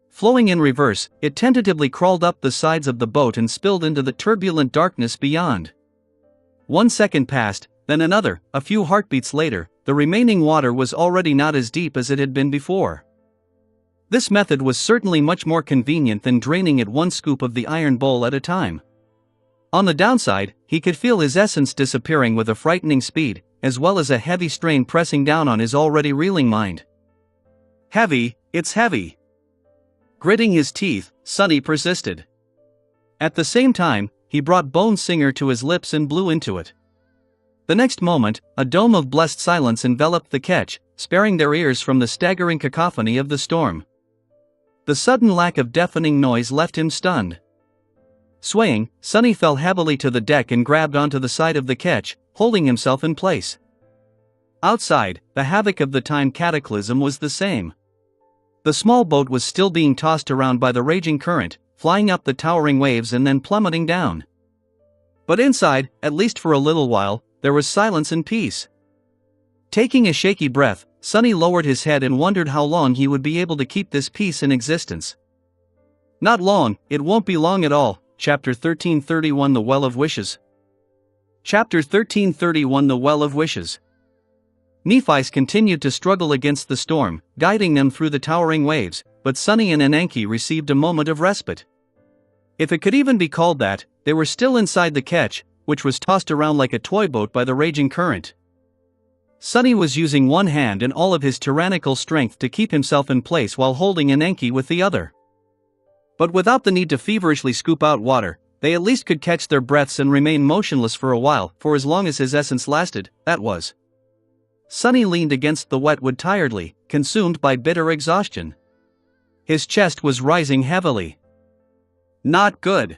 Flowing in reverse, it tentatively crawled up the sides of the boat and spilled into the turbulent darkness beyond. 1 second passed, then another. A few heartbeats later, the remaining water was already not as deep as it had been before. This method was certainly much more convenient than draining it one scoop of the iron bowl at a time. On the downside, he could feel his essence disappearing with a frightening speed, as well as a heavy strain pressing down on his already reeling mind. Heavy, it's heavy. Gritting his teeth, Sonny persisted. At the same time, he brought Bone Singer to his lips and blew into it. The next moment, a dome of blessed silence enveloped the ketch, sparing their ears from the staggering cacophony of the storm. The sudden lack of deafening noise left him stunned. Swaying, Sonny fell heavily to the deck and grabbed onto the side of the ketch, holding himself in place. Outside, the havoc of the time cataclysm was the same. The small boat was still being tossed around by the raging current, flying up the towering waves and then plummeting down. But inside, at least for a little while, there was silence and peace. Taking a shaky breath, Sonny lowered his head and wondered how long he would be able to keep this peace in existence. Not long, it won't be long at all. Chapter 1331 The Well of Wishes. Chapter 1331 The Well of Wishes. Nephi's continued to struggle against the storm, guiding them through the towering waves, but Sonny and Ananke received a moment of respite. If it could even be called that, they were still inside the ketch, which was tossed around like a toy boat by the raging current. Sonny was using one hand and all of his tyrannical strength to keep himself in place while holding Ananke with the other. But without the need to feverishly scoop out water, they at least could catch their breaths and remain motionless for a while, for as long as his essence lasted, that was. Sonny leaned against the wet wood tiredly, consumed by bitter exhaustion. His chest was rising heavily. Not good.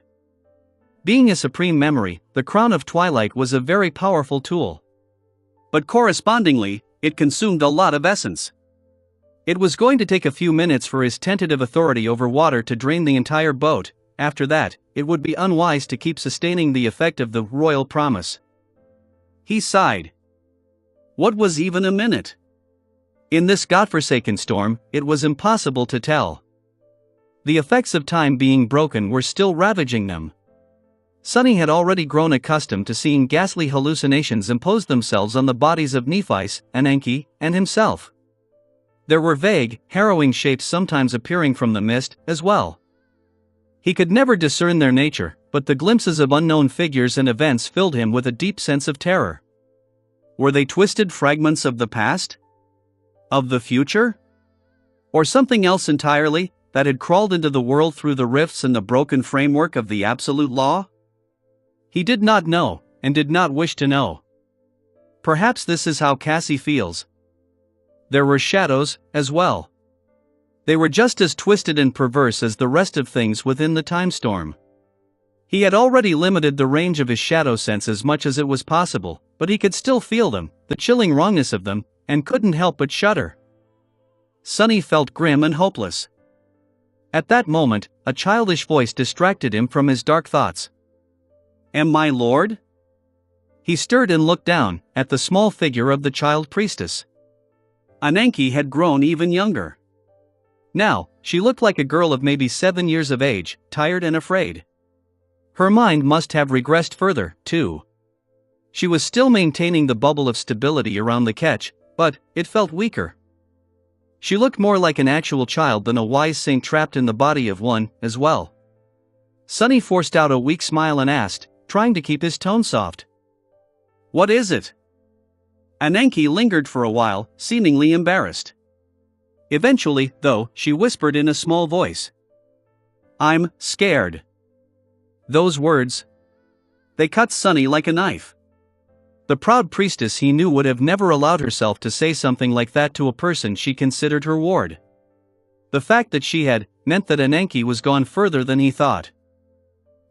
Being a supreme memory, the Crown of Twilight was a very powerful tool. But correspondingly, it consumed a lot of essence. It was going to take a few minutes for his tentative authority over water to drain the entire boat. After that, it would be unwise to keep sustaining the effect of the royal promise. He sighed. What was even a minute? In this godforsaken storm, it was impossible to tell. The effects of time being broken were still ravaging them. Sonny had already grown accustomed to seeing ghastly hallucinations impose themselves on the bodies of Nephi's, Ananke, and himself. There were vague, harrowing shapes sometimes appearing from the mist, as well. He could never discern their nature, but the glimpses of unknown figures and events filled him with a deep sense of terror. Were they twisted fragments of the past? Of the future? Or something else entirely, that had crawled into the world through the rifts in the broken framework of the absolute law? He did not know, and did not wish to know. Perhaps this is how Cassie feels. There were shadows, as well. They were just as twisted and perverse as the rest of things within the time storm. He had already limited the range of his shadow sense as much as it was possible, but he could still feel them, the chilling wrongness of them, and couldn't help but shudder. Sonny felt grim and hopeless. At that moment, a childish voice distracted him from his dark thoughts. "Am my lord?" He stirred and looked down, at the small figure of the child priestess. Ananke had grown even younger. Now, she looked like a girl of maybe 7 years of age, tired and afraid. Her mind must have regressed further, too. She was still maintaining the bubble of stability around the ketch, but it felt weaker. She looked more like an actual child than a wise saint trapped in the body of one, as well. Sonny forced out a weak smile and asked, trying to keep his tone soft. "What is it?" Ananke lingered for a while, seemingly embarrassed. Eventually, though, she whispered in a small voice. "I'm scared." Those words. They cut Sonny like a knife. The proud priestess he knew would have never allowed herself to say something like that to a person she considered her ward. The fact that she had meant that Ananke was gone further than he thought.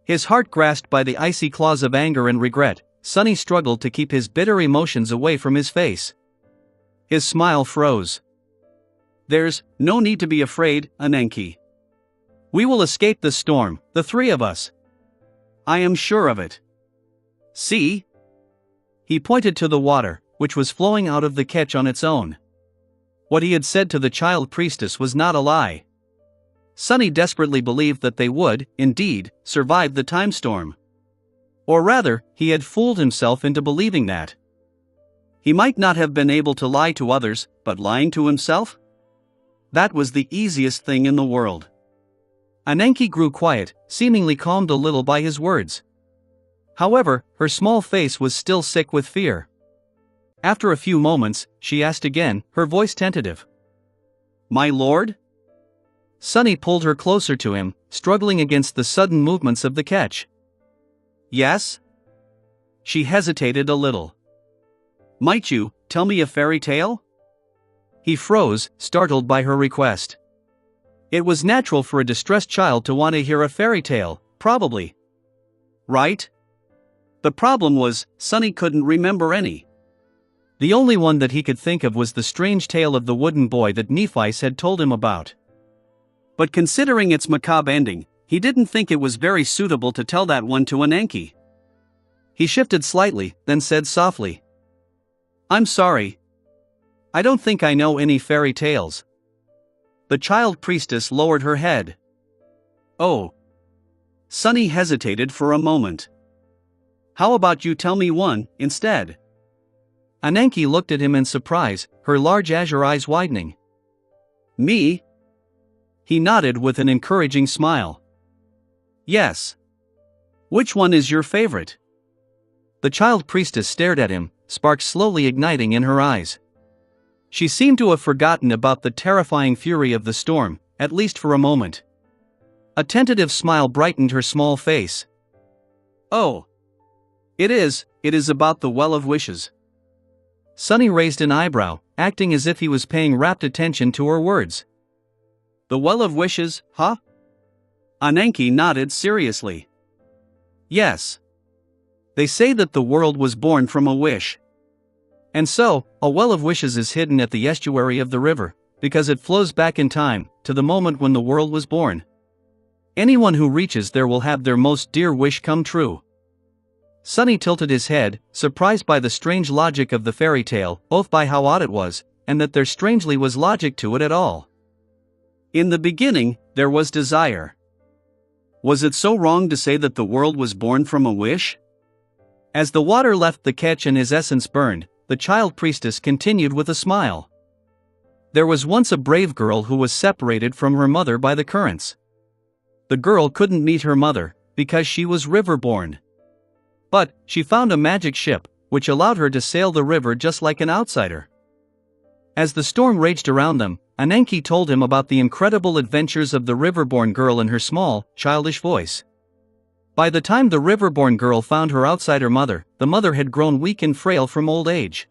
His heart grasped by the icy claws of anger and regret, Sonny struggled to keep his bitter emotions away from his face. His smile froze. "There's no need to be afraid, Ananke. We will escape the storm, the three of us. I am sure of it. See?" He pointed to the water, which was flowing out of the ketch on its own. What he had said to the child priestess was not a lie. Sonny desperately believed that they would, indeed, survive the time storm. Or rather, he had fooled himself into believing that. He might not have been able to lie to others, but lying to himself? That was the easiest thing in the world. Ananke grew quiet, seemingly calmed a little by his words. However, her small face was still sick with fear. After a few moments, she asked again, her voice tentative. "My lord?" Sonny pulled her closer to him, struggling against the sudden movements of the ketch. "Yes?" She hesitated a little. "Might you tell me a fairy tale?" He froze, startled by her request. It was natural for a distressed child to want to hear a fairy tale, probably. Right? The problem was, Sonny couldn't remember any. The only one that he could think of was the strange tale of the wooden boy that Nephi had told him about. But considering its macabre ending, he didn't think it was very suitable to tell that one to Ananke. He shifted slightly, then said softly, "I'm sorry. I don't think I know any fairy tales." The child priestess lowered her head. "Oh." Sonny hesitated for a moment. "How about you tell me one, instead?" Ananke looked at him in surprise, her large azure eyes widening. "Me?" He nodded with an encouraging smile. "Yes. Which one is your favorite?" The child priestess stared at him, sparks slowly igniting in her eyes. She seemed to have forgotten about the terrifying fury of the storm, at least for a moment. A tentative smile brightened her small face. "Oh. It is about the Well of Wishes." Sunny raised an eyebrow, acting as if he was paying rapt attention to her words. "The Well of Wishes, huh?" Ananke nodded seriously. "Yes. They say that the world was born from a wish. And so, a well of wishes is hidden at the estuary of the river, because it flows back in time, to the moment when the world was born. Anyone who reaches there will have their most dear wish come true." Sunny tilted his head, surprised by the strange logic of the fairy tale, both by how odd it was, and that there strangely was logic to it at all. In the beginning, there was desire. Was it so wrong to say that the world was born from a wish? As the water left the ketch and his essence burned, the child priestess continued with a smile. There was once a brave girl who was separated from her mother by the currents. The girl couldn't meet her mother, because she was river-born. But she found a magic ship, which allowed her to sail the river just like an outsider. As the storm raged around them, Ananke told him about the incredible adventures of the river-born girl in her small, childish voice. By the time the river-born girl found her outsider mother, the mother had grown weak and frail from old age.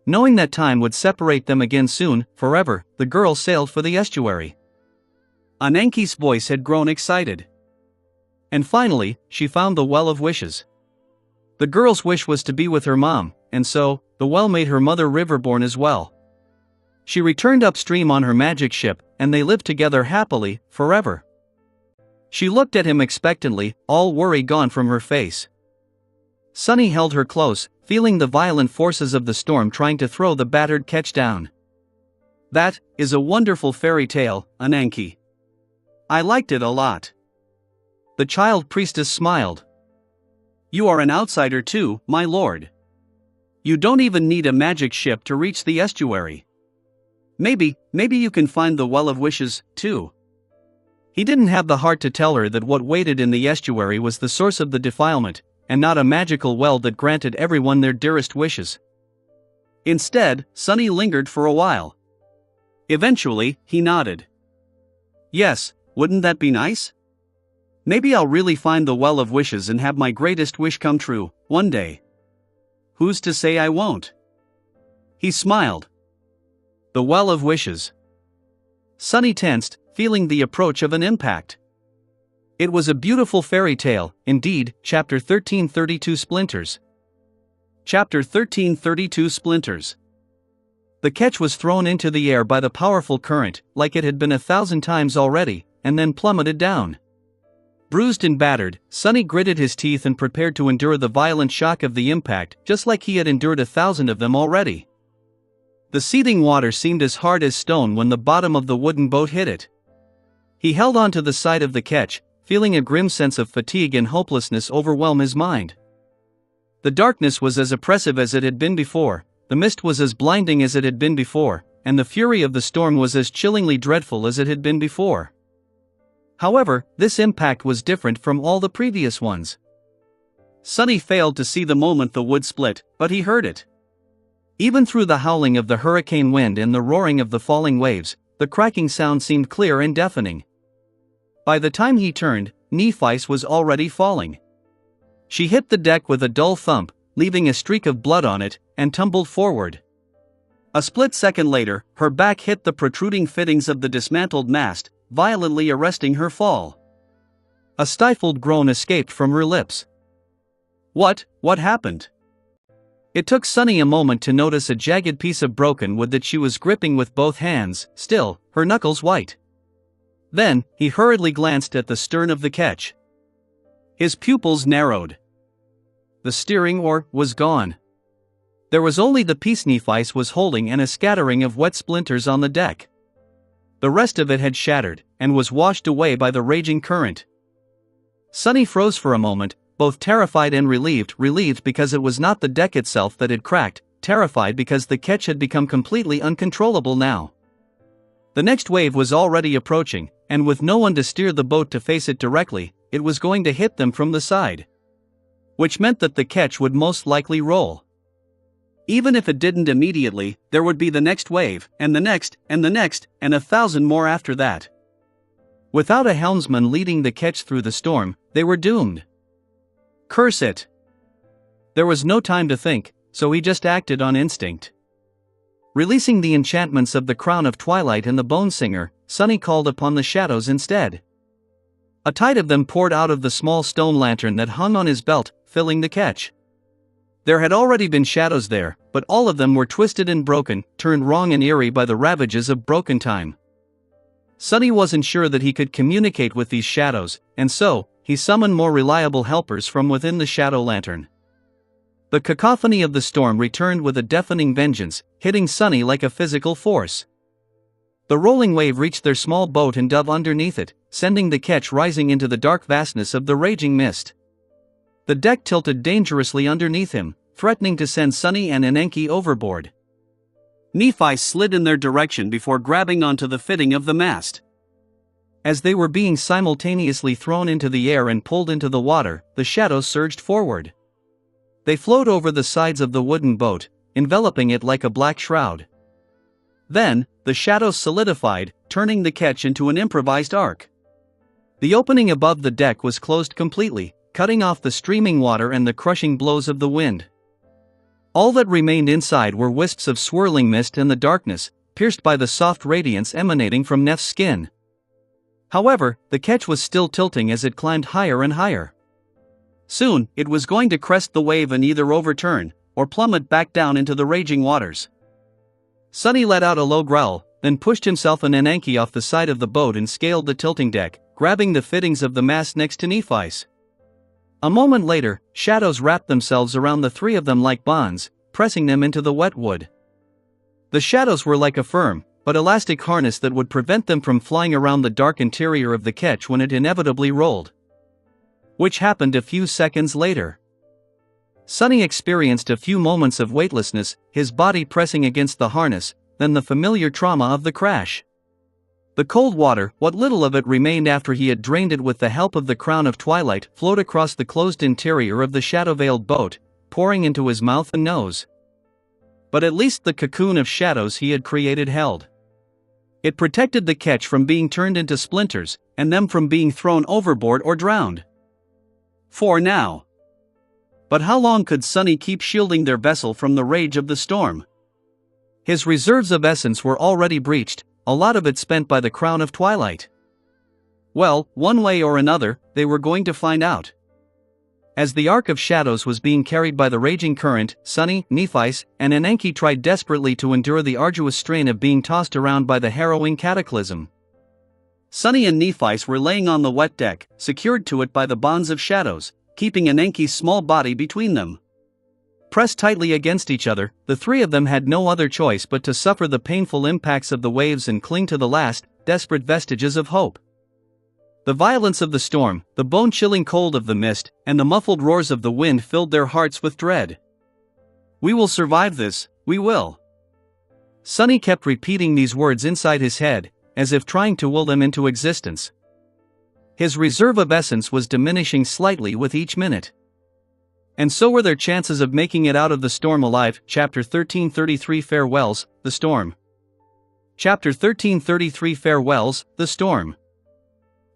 Knowing that time would separate them again soon, forever, the girl sailed for the estuary. Ananke's voice had grown excited. And finally, she found the Well of Wishes. The girl's wish was to be with her mom, and so, the well made her mother river-born as well. She returned upstream on her magic ship, and they lived together happily, forever. She looked at him expectantly, all worry gone from her face. Sunny held her close, feeling the violent forces of the storm trying to throw the battered ketch down. "That is a wonderful fairy tale, Ananke. I liked it a lot." The child priestess smiled. "You are an outsider too, my lord. You don't even need a magic ship to reach the estuary. Maybe you can find the Well of Wishes, too." He didn't have the heart to tell her that what waited in the estuary was the source of the defilement, and not a magical well that granted everyone their dearest wishes. Instead, Sunny lingered for a while. Eventually, he nodded. "Yes, wouldn't that be nice? Maybe I'll really find the Well of Wishes and have my greatest wish come true, one day. Who's to say I won't?" He smiled. The Well of Wishes. Sunny tensed, feeling the approach of an impact. It was a beautiful fairy tale, indeed. Chapter 1332 Splinters. Chapter 1332 Splinters. The ketch was thrown into the air by the powerful current, like it had been 1,000 times already, and then plummeted down. Bruised and battered, Sunny gritted his teeth and prepared to endure the violent shock of the impact, just like he had endured 1,000 of them already. The seething water seemed as hard as stone when the bottom of the wooden boat hit it. He held on to the side of the ketch, feeling a grim sense of fatigue and hopelessness overwhelm his mind. The darkness was as oppressive as it had been before, the mist was as blinding as it had been before, and the fury of the storm was as chillingly dreadful as it had been before. However, this impact was different from all the previous ones. Sunny failed to see the moment the wood split, but he heard it. Even through the howling of the hurricane wind and the roaring of the falling waves, the cracking sound seemed clear and deafening. By the time he turned, Nephice was already falling. She hit the deck with a dull thump, leaving a streak of blood on it, and tumbled forward. A split second later, her back hit the protruding fittings of the dismantled mast, violently arresting her fall. A stifled groan escaped from her lips. What happened?" It took Sunny a moment to notice a jagged piece of broken wood that she was gripping with both hands, still, her knuckles white. Then, he hurriedly glanced at the stern of the ketch. His pupils narrowed. The steering oar was gone. There was only the piece Nephice was holding and a scattering of wet splinters on the deck. The rest of it had shattered, and was washed away by the raging current. Sunny froze for a moment, both terrified and relieved because it was not the deck itself that had cracked, terrified because the ketch had become completely uncontrollable now. The next wave was already approaching, and with no one to steer the boat to face it directly, it was going to hit them from the side. Which meant that the ketch would most likely roll. Even if it didn't immediately, there would be the next wave, and the next, and the next, and 1,000 more after that. Without a helmsman leading the ketch through the storm, they were doomed. Curse it! There was no time to think, so he just acted on instinct. Releasing the enchantments of the Crown of Twilight and the Bone Singer, Sunny called upon the shadows instead. A tide of them poured out of the small stone lantern that hung on his belt, filling the ketch. There had already been shadows there, but all of them were twisted and broken, turned wrong and eerie by the ravages of broken time. Sunny wasn't sure that he could communicate with these shadows, and so, he summoned more reliable helpers from within the shadow lantern. The cacophony of the storm returned with a deafening vengeance, hitting Sunny like a physical force. The rolling wave reached their small boat and dove underneath it, sending the ketch rising into the dark vastness of the raging mist. The deck tilted dangerously underneath him, threatening to send Sunny and Enenki overboard. Nephi slid in their direction before grabbing onto the fitting of the mast. As they were being simultaneously thrown into the air and pulled into the water, the shadows surged forward. They flowed over the sides of the wooden boat, enveloping it like a black shroud. Then, the shadows solidified, turning the ketch into an improvised arc. The opening above the deck was closed completely, cutting off the streaming water and the crushing blows of the wind. All that remained inside were wisps of swirling mist and the darkness, pierced by the soft radiance emanating from Nef's skin. However, the ketch was still tilting as it climbed higher and higher. Soon, it was going to crest the wave and either overturn, or plummet back down into the raging waters. Sunny let out a low growl, then pushed himself and Enenki off the side of the boat and scaled the tilting deck, grabbing the fittings of the mast next to Nephi's. A moment later, shadows wrapped themselves around the three of them like bonds, pressing them into the wet wood. The shadows were like a firm, but elastic harness that would prevent them from flying around the dark interior of the ketch when it inevitably rolled. Which happened a few seconds later. Sunny experienced a few moments of weightlessness, his body pressing against the harness, then the familiar trauma of the crash. The cold water, what little of it remained after he had drained it with the help of the Crown of Twilight, flowed across the closed interior of the shadow-veiled boat, pouring into his mouth and nose. But at least the cocoon of shadows he had created held. It protected the ketch from being turned into splinters, and them from being thrown overboard or drowned. For now. But how long could Sunny keep shielding their vessel from the rage of the storm? His reserves of essence were already breached, a lot of it spent by the Crown of Twilight. Well, one way or another, they were going to find out. As the arc of shadows was being carried by the raging current, Sunny, Nephi, and Enenki tried desperately to endure the arduous strain of being tossed around by the harrowing cataclysm. Sunny and Nephi were laying on the wet deck, secured to it by the bonds of shadows, keeping Enenki's small body between them. Pressed tightly against each other, the three of them had no other choice but to suffer the painful impacts of the waves and cling to the last, desperate vestiges of hope. The violence of the storm, the bone-chilling cold of the mist, and the muffled roars of the wind filled their hearts with dread. "We will survive this, we will." Sunny kept repeating these words inside his head, as if trying to will them into existence. His reserve of essence was diminishing slightly with each minute. And so were their chances of making it out of the storm alive. Chapter 1333 Farewells, the Storm. Chapter 1333 Farewells, the Storm.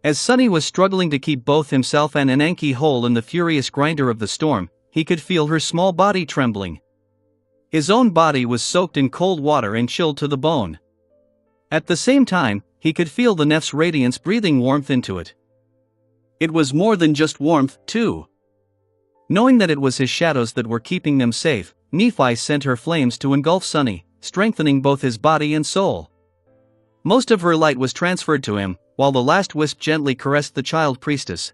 As Sunny was struggling to keep both himself and Enenki whole in the furious grinder of the storm, he could feel her small body trembling. His own body was soaked in cold water and chilled to the bone. At the same time, he could feel the Nef's radiance breathing warmth into it. It was more than just warmth, too. Knowing that it was his shadows that were keeping them safe, Nephi sent her flames to engulf Sunny, strengthening both his body and soul. Most of her light was transferred to him, while the last wisp gently caressed the child priestess.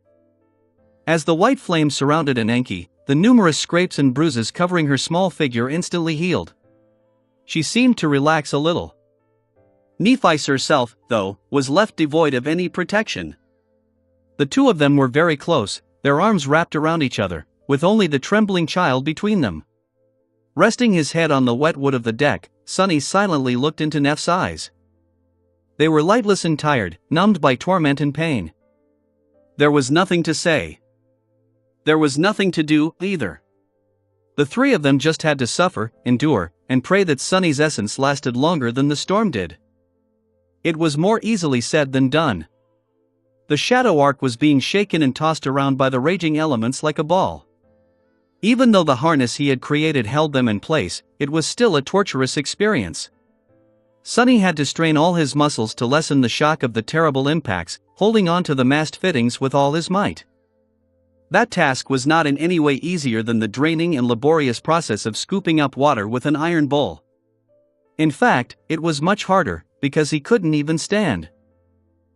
As the white flames surrounded Enenki, the numerous scrapes and bruises covering her small figure instantly healed. She seemed to relax a little. Nephi herself, though, was left devoid of any protection. The two of them were very close, their arms wrapped around each other, with only the trembling child between them. Resting his head on the wet wood of the deck, Sunny silently looked into Nef's eyes. They were lightless and tired, numbed by torment and pain. There was nothing to say. There was nothing to do, either. The three of them just had to suffer, endure, and pray that Sunny's essence lasted longer than the storm did. It was more easily said than done. The shadow arc was being shaken and tossed around by the raging elements like a ball. Even though the harness he had created held them in place, it was still a torturous experience. Sunny had to strain all his muscles to lessen the shock of the terrible impacts, holding on to the mast fittings with all his might. That task was not in any way easier than the draining and laborious process of scooping up water with an iron bowl. In fact, it was much harder, because he couldn't even stand.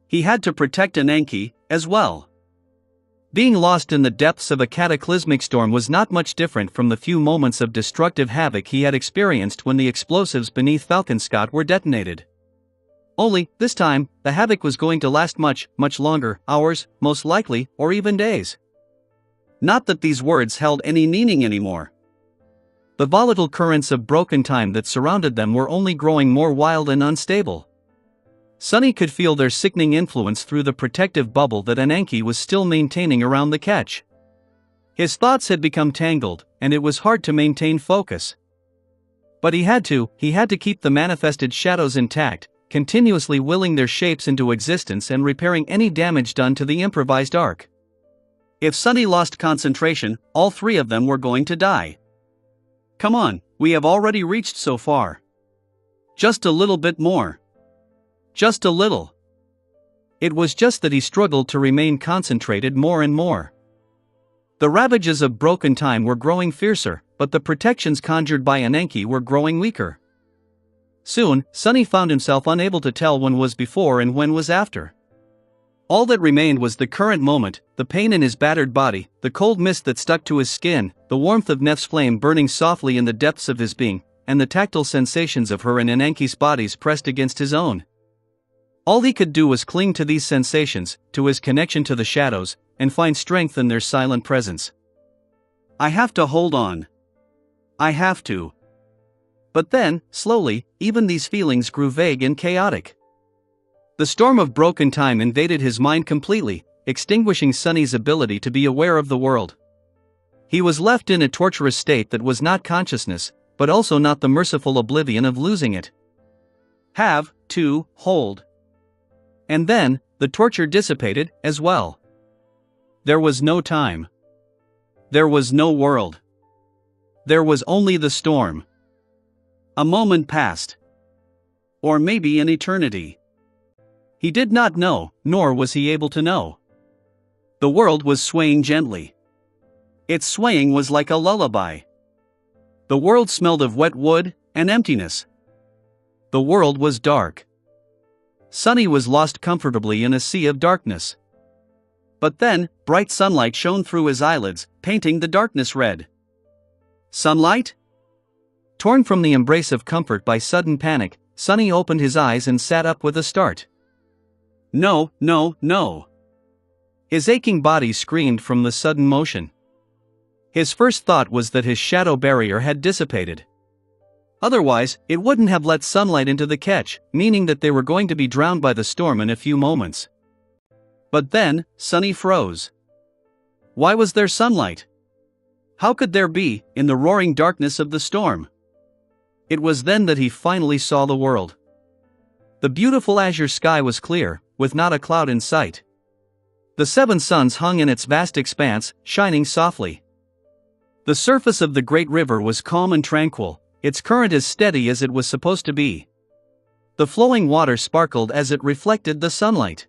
He had to protect Ananke, as well. Being lost in the depths of a cataclysmic storm was not much different from the few moments of destructive havoc he had experienced when the explosives beneath Falconscott were detonated. Only, this time, the havoc was going to last much, much longer, hours, most likely, or even days. Not that these words held any meaning anymore. The volatile currents of broken time that surrounded them were only growing more wild and unstable. Sunny could feel their sickening influence through the protective bubble that Ananke was still maintaining around the catch. His thoughts had become tangled, and it was hard to maintain focus. But he had to keep the manifested shadows intact, continuously willing their shapes into existence and repairing any damage done to the improvised arc. If Sunny lost concentration, all three of them were going to die. Come on, we have already reached so far. Just a little bit more. Just a little. It was just that he struggled to remain concentrated more and more. The ravages of broken time were growing fiercer, but the protections conjured by Ananke were growing weaker. Soon, Sunny found himself unable to tell when was before and when was after. All that remained was the current moment, the pain in his battered body, the cold mist that stuck to his skin, the warmth of Nef's flame burning softly in the depths of his being, and the tactile sensations of her and Ananke's bodies pressed against his own. All he could do was cling to these sensations, to his connection to the shadows, and find strength in their silent presence. I have to hold on. I have to. But then, slowly, even these feelings grew vague and chaotic. The storm of broken time invaded his mind completely, extinguishing Sunny's ability to be aware of the world. He was left in a torturous state that was not consciousness, but also not the merciful oblivion of losing it. Have to hold. And then, the torture dissipated, as well. There was no time. There was no world. There was only the storm. A moment passed. Or maybe an eternity. He did not know, nor was he able to know. The world was swaying gently. Its swaying was like a lullaby. The world smelled of wet wood and emptiness. The world was dark. Sunny was lost comfortably in a sea of darkness. But then, bright sunlight shone through his eyelids, painting the darkness red. Sunlight? Torn from the embrace of comfort by sudden panic, Sunny opened his eyes and sat up with a start. No, no, no. His aching body screamed from the sudden motion. His first thought was that his shadow barrier had dissipated. Otherwise, it wouldn't have let sunlight into the catch, meaning that they were going to be drowned by the storm in a few moments. But then, Sunny froze. Why was there sunlight? How could there be, in the roaring darkness of the storm? It was then that he finally saw the world. The beautiful azure sky was clear, with not a cloud in sight. The 7 suns hung in its vast expanse, shining softly. The surface of the great river was calm and tranquil, its current as steady as it was supposed to be. The flowing water sparkled as it reflected the sunlight.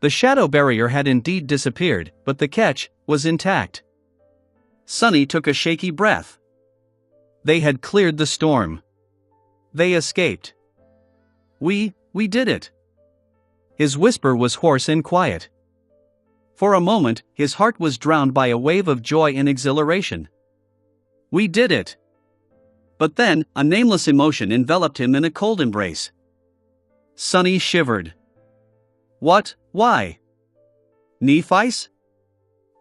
The shadow barrier had indeed disappeared, but the catch was intact. Sunny took a shaky breath. They had cleared the storm. They escaped. We did it. His whisper was hoarse and quiet. For a moment, his heart was drowned by a wave of joy and exhilaration. We did it. But then, a nameless emotion enveloped him in a cold embrace. Sunny shivered. What? Why? Nephis?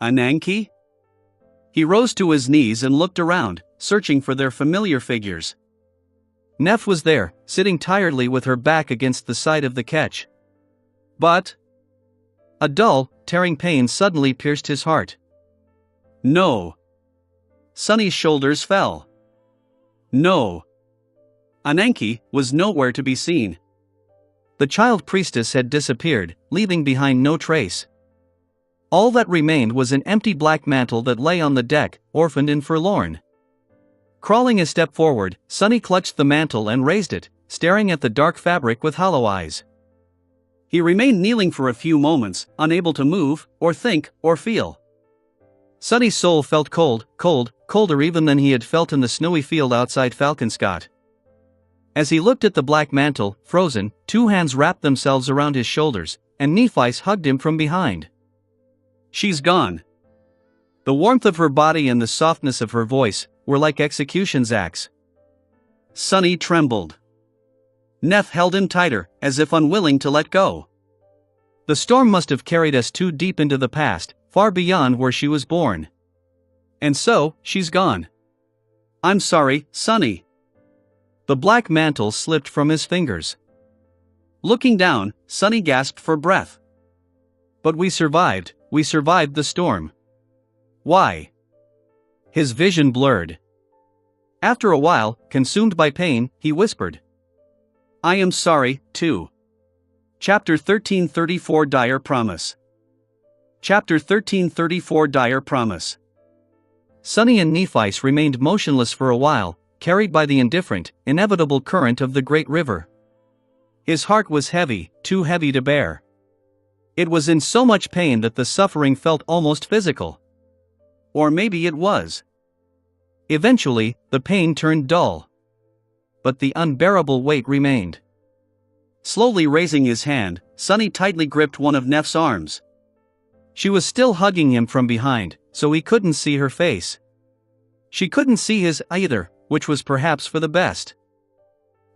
Ananke? He rose to his knees and looked around, searching for their familiar figures. Nef was there, sitting tiredly with her back against the side of the catch. But a dull, tearing pain suddenly pierced his heart. No. Sunny's shoulders fell. No. Ananke was nowhere to be seen. The child priestess had disappeared, leaving behind no trace. All that remained was an empty black mantle that lay on the deck, orphaned and forlorn. Crawling a step forward, Sonny clutched the mantle and raised it, staring at the dark fabric with hollow eyes. He remained kneeling for a few moments, unable to move, or think, or feel. Sonny's soul felt cold, colder even than he had felt in the snowy field outside Falconscott. As he looked at the black mantle, frozen, two hands wrapped themselves around his shoulders, and Nephi's hugged him from behind. "She's gone." The warmth of her body and the softness of her voice were like execution's axe. Sonny trembled. Neph held him tighter, as if unwilling to let go. The storm must have carried us too deep into the past, far beyond where she was born. And so, she's gone. "I'm sorry, Sonny." The black mantle slipped from his fingers. Looking down, Sonny gasped for breath. "But we survived the storm." "Why?" His vision blurred. After a while, consumed by pain, he whispered, "I am sorry, too." Chapter 1334 Dire Promise. Chapter 1334 Dire Promise. Sonny and Nephis remained motionless for a while, carried by the indifferent, inevitable current of the great river. His heart was heavy, too heavy to bear. It was in so much pain that the suffering felt almost physical. Or maybe it was. Eventually, the pain turned dull. But the unbearable weight remained. Slowly raising his hand, Sonny tightly gripped one of Neph's arms. She was still hugging him from behind, so he couldn't see her face. She couldn't see his either, which was perhaps for the best.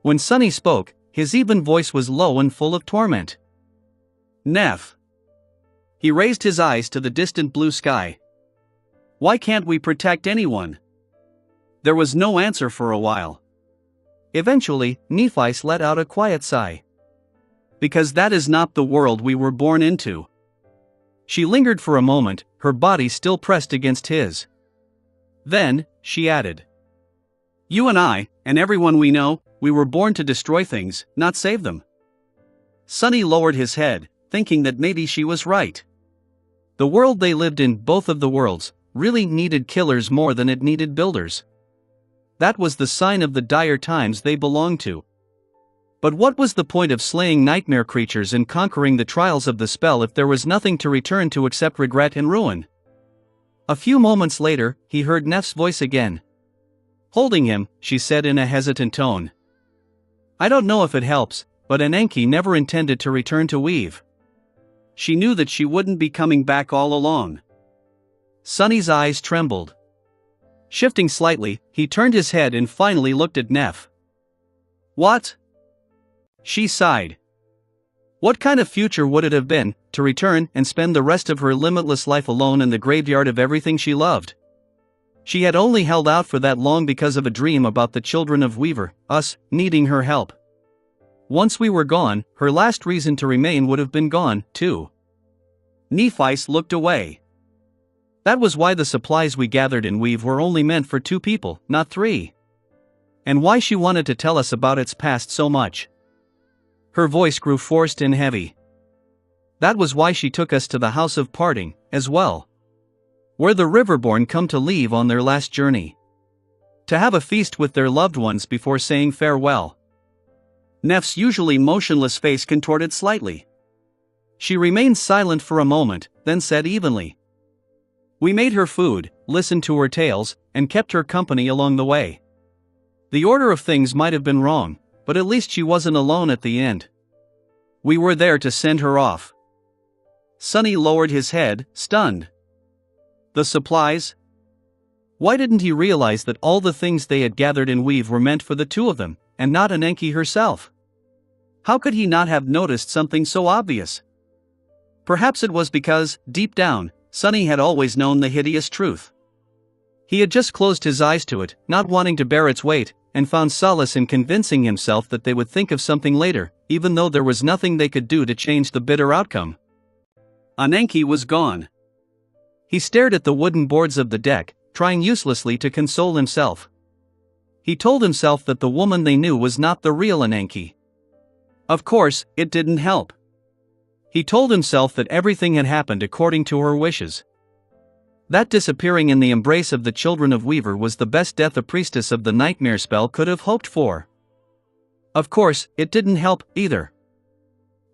When Sonny spoke, his even voice was low and full of torment. "Neph." He raised his eyes to the distant blue sky. "Why can't we protect anyone?" There was no answer for a while. Eventually, Nephis let out a quiet sigh. "Because that is not the world we were born into." She lingered for a moment, her body still pressed against his. Then, she added, "You and I, and everyone we know, we were born to destroy things, not save them." Sonny lowered his head, thinking that maybe she was right. The world they lived in, both of the worlds, really needed killers more than it needed builders. That was the sign of the dire times they belonged to. But what was the point of slaying nightmare creatures and conquering the trials of the spell if there was nothing to return to except regret and ruin? A few moments later, he heard Neph's voice again. Holding him, she said in a hesitant tone, "I don't know if it helps, but Ananke never intended to return to Weave. She knew that she wouldn't be coming back all along." Sonny's eyes trembled. Shifting slightly, he turned his head and finally looked at Neph. "What?" She sighed. What kind of future would it have been, to return and spend the rest of her limitless life alone in the graveyard of everything she loved? She had only held out for that long because of a dream about the children of Weaver, us, needing her help. Once we were gone, her last reason to remain would have been gone, too. Nephis looked away. That was why the supplies we gathered in Weave were only meant for 2 people, not 3. And why she wanted to tell us about its past so much. Her voice grew forced and heavy. That was why she took us to the House of Parting, as well. Where the Riverborn come to leave on their last journey. To have a feast with their loved ones before saying farewell. Neph's usually motionless face contorted slightly. She remained silent for a moment, then said evenly, "We made her food, listened to her tales, and kept her company along the way. The order of things might have been wrong, but at least she wasn't alone at the end. We were there to send her off." Sonny lowered his head, stunned. The supplies? Why didn't he realize that all the things they had gathered in Weave were meant for the 2 of them, and not Ananke herself? How could he not have noticed something so obvious? Perhaps it was because, deep down, Sonny had always known the hideous truth. He had just closed his eyes to it, not wanting to bear its weight, and found solace in convincing himself that they would think of something later, even though there was nothing they could do to change the bitter outcome. Ananke was gone. He stared at the wooden boards of the deck, trying uselessly to console himself. He told himself that the woman they knew was not the real Ananke. Of course, it didn't help. He told himself that everything had happened according to her wishes. That disappearing in the embrace of the children of Weaver was the best death a priestess of the nightmare spell could have hoped for. Of course, it didn't help, either.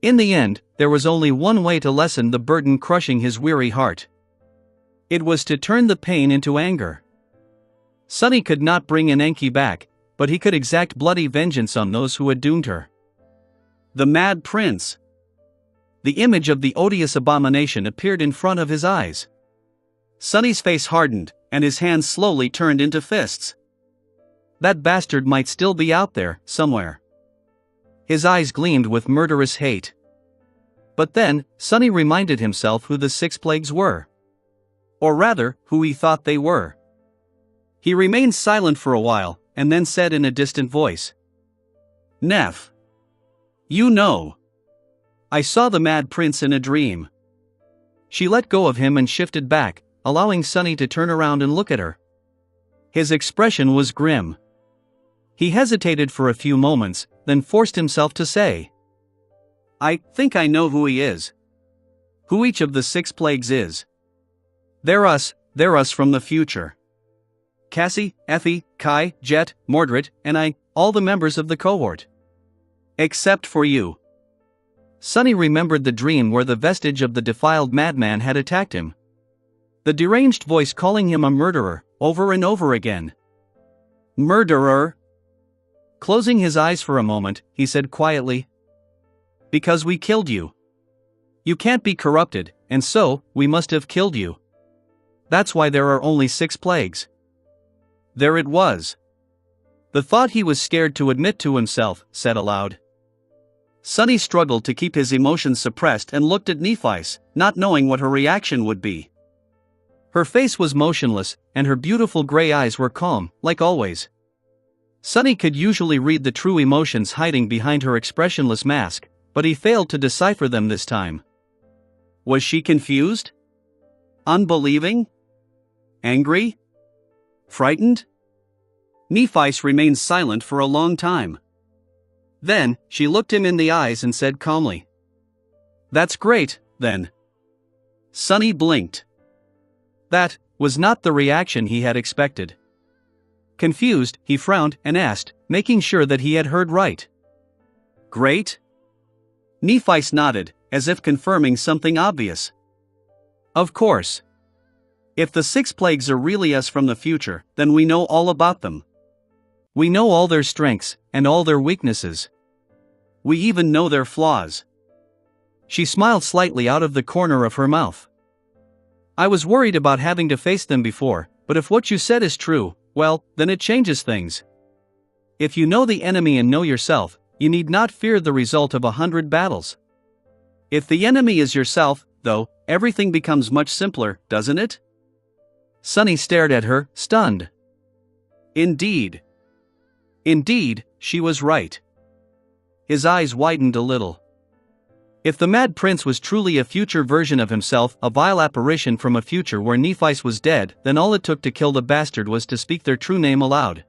In the end, there was only one way to lessen the burden crushing his weary heart. It was to turn the pain into anger. Sunny could not bring Enki back, but he could exact bloody vengeance on those who had doomed her. The Mad Prince. The image of the odious abomination appeared in front of his eyes. Sunny's face hardened, and his hands slowly turned into fists. That bastard might still be out there, somewhere. His eyes gleamed with murderous hate. But then, Sunny reminded himself who the 6 plagues were. Or rather, who he thought they were. He remained silent for a while, and then said in a distant voice, "Neff. You know. I saw the Mad Prince in a dream." She let go of him and shifted back, allowing Sunny to turn around and look at her. His expression was grim. He hesitated for a few moments, then forced himself to say, "I think I know who he is. Who each of the 6 plagues is. They're us from the future. Cassie, Effie, Kai, Jet, Mordred, and I, all the members of the cohort. Except for you." Sunny remembered the dream where the vestige of the defiled madman had attacked him. The deranged voice calling him a murderer, over and over again. "Murderer?" Closing his eyes for a moment, he said quietly, "Because we killed you. You can't be corrupted, and so, we must have killed you. That's why there are only 6 plagues." There it was. The thought he was scared to admit to himself, said aloud. Sunny struggled to keep his emotions suppressed and looked at Nephi's, not knowing what her reaction would be. Her face was motionless, and her beautiful gray eyes were calm, like always. Sunny could usually read the true emotions hiding behind her expressionless mask, but he failed to decipher them this time. Was she confused? Unbelieving? Angry? Frightened? Nephi remained silent for a long time. Then, she looked him in the eyes and said calmly, "That's great, then." Sunny blinked. That was not the reaction he had expected. Confused, he frowned and asked, making sure that he had heard right. "Great?" Nephi nodded, as if confirming something obvious. "Of course. If the 6 plagues are really us from the future, then we know all about them. We know all their strengths, and all their weaknesses. We even know their flaws." She smiled slightly out of the corner of her mouth. "I was worried about having to face them before, but if what you said is true, well, then it changes things. If you know the enemy and know yourself, you need not fear the result of 100 battles. If the enemy is yourself, though, everything becomes much simpler, doesn't it?" Sunny stared at her, stunned. Indeed. Indeed, she was right. His eyes widened a little. If the Mad Prince was truly a future version of himself, a vile apparition from a future where Nephi was dead, then all it took to kill the bastard was to speak their true name aloud.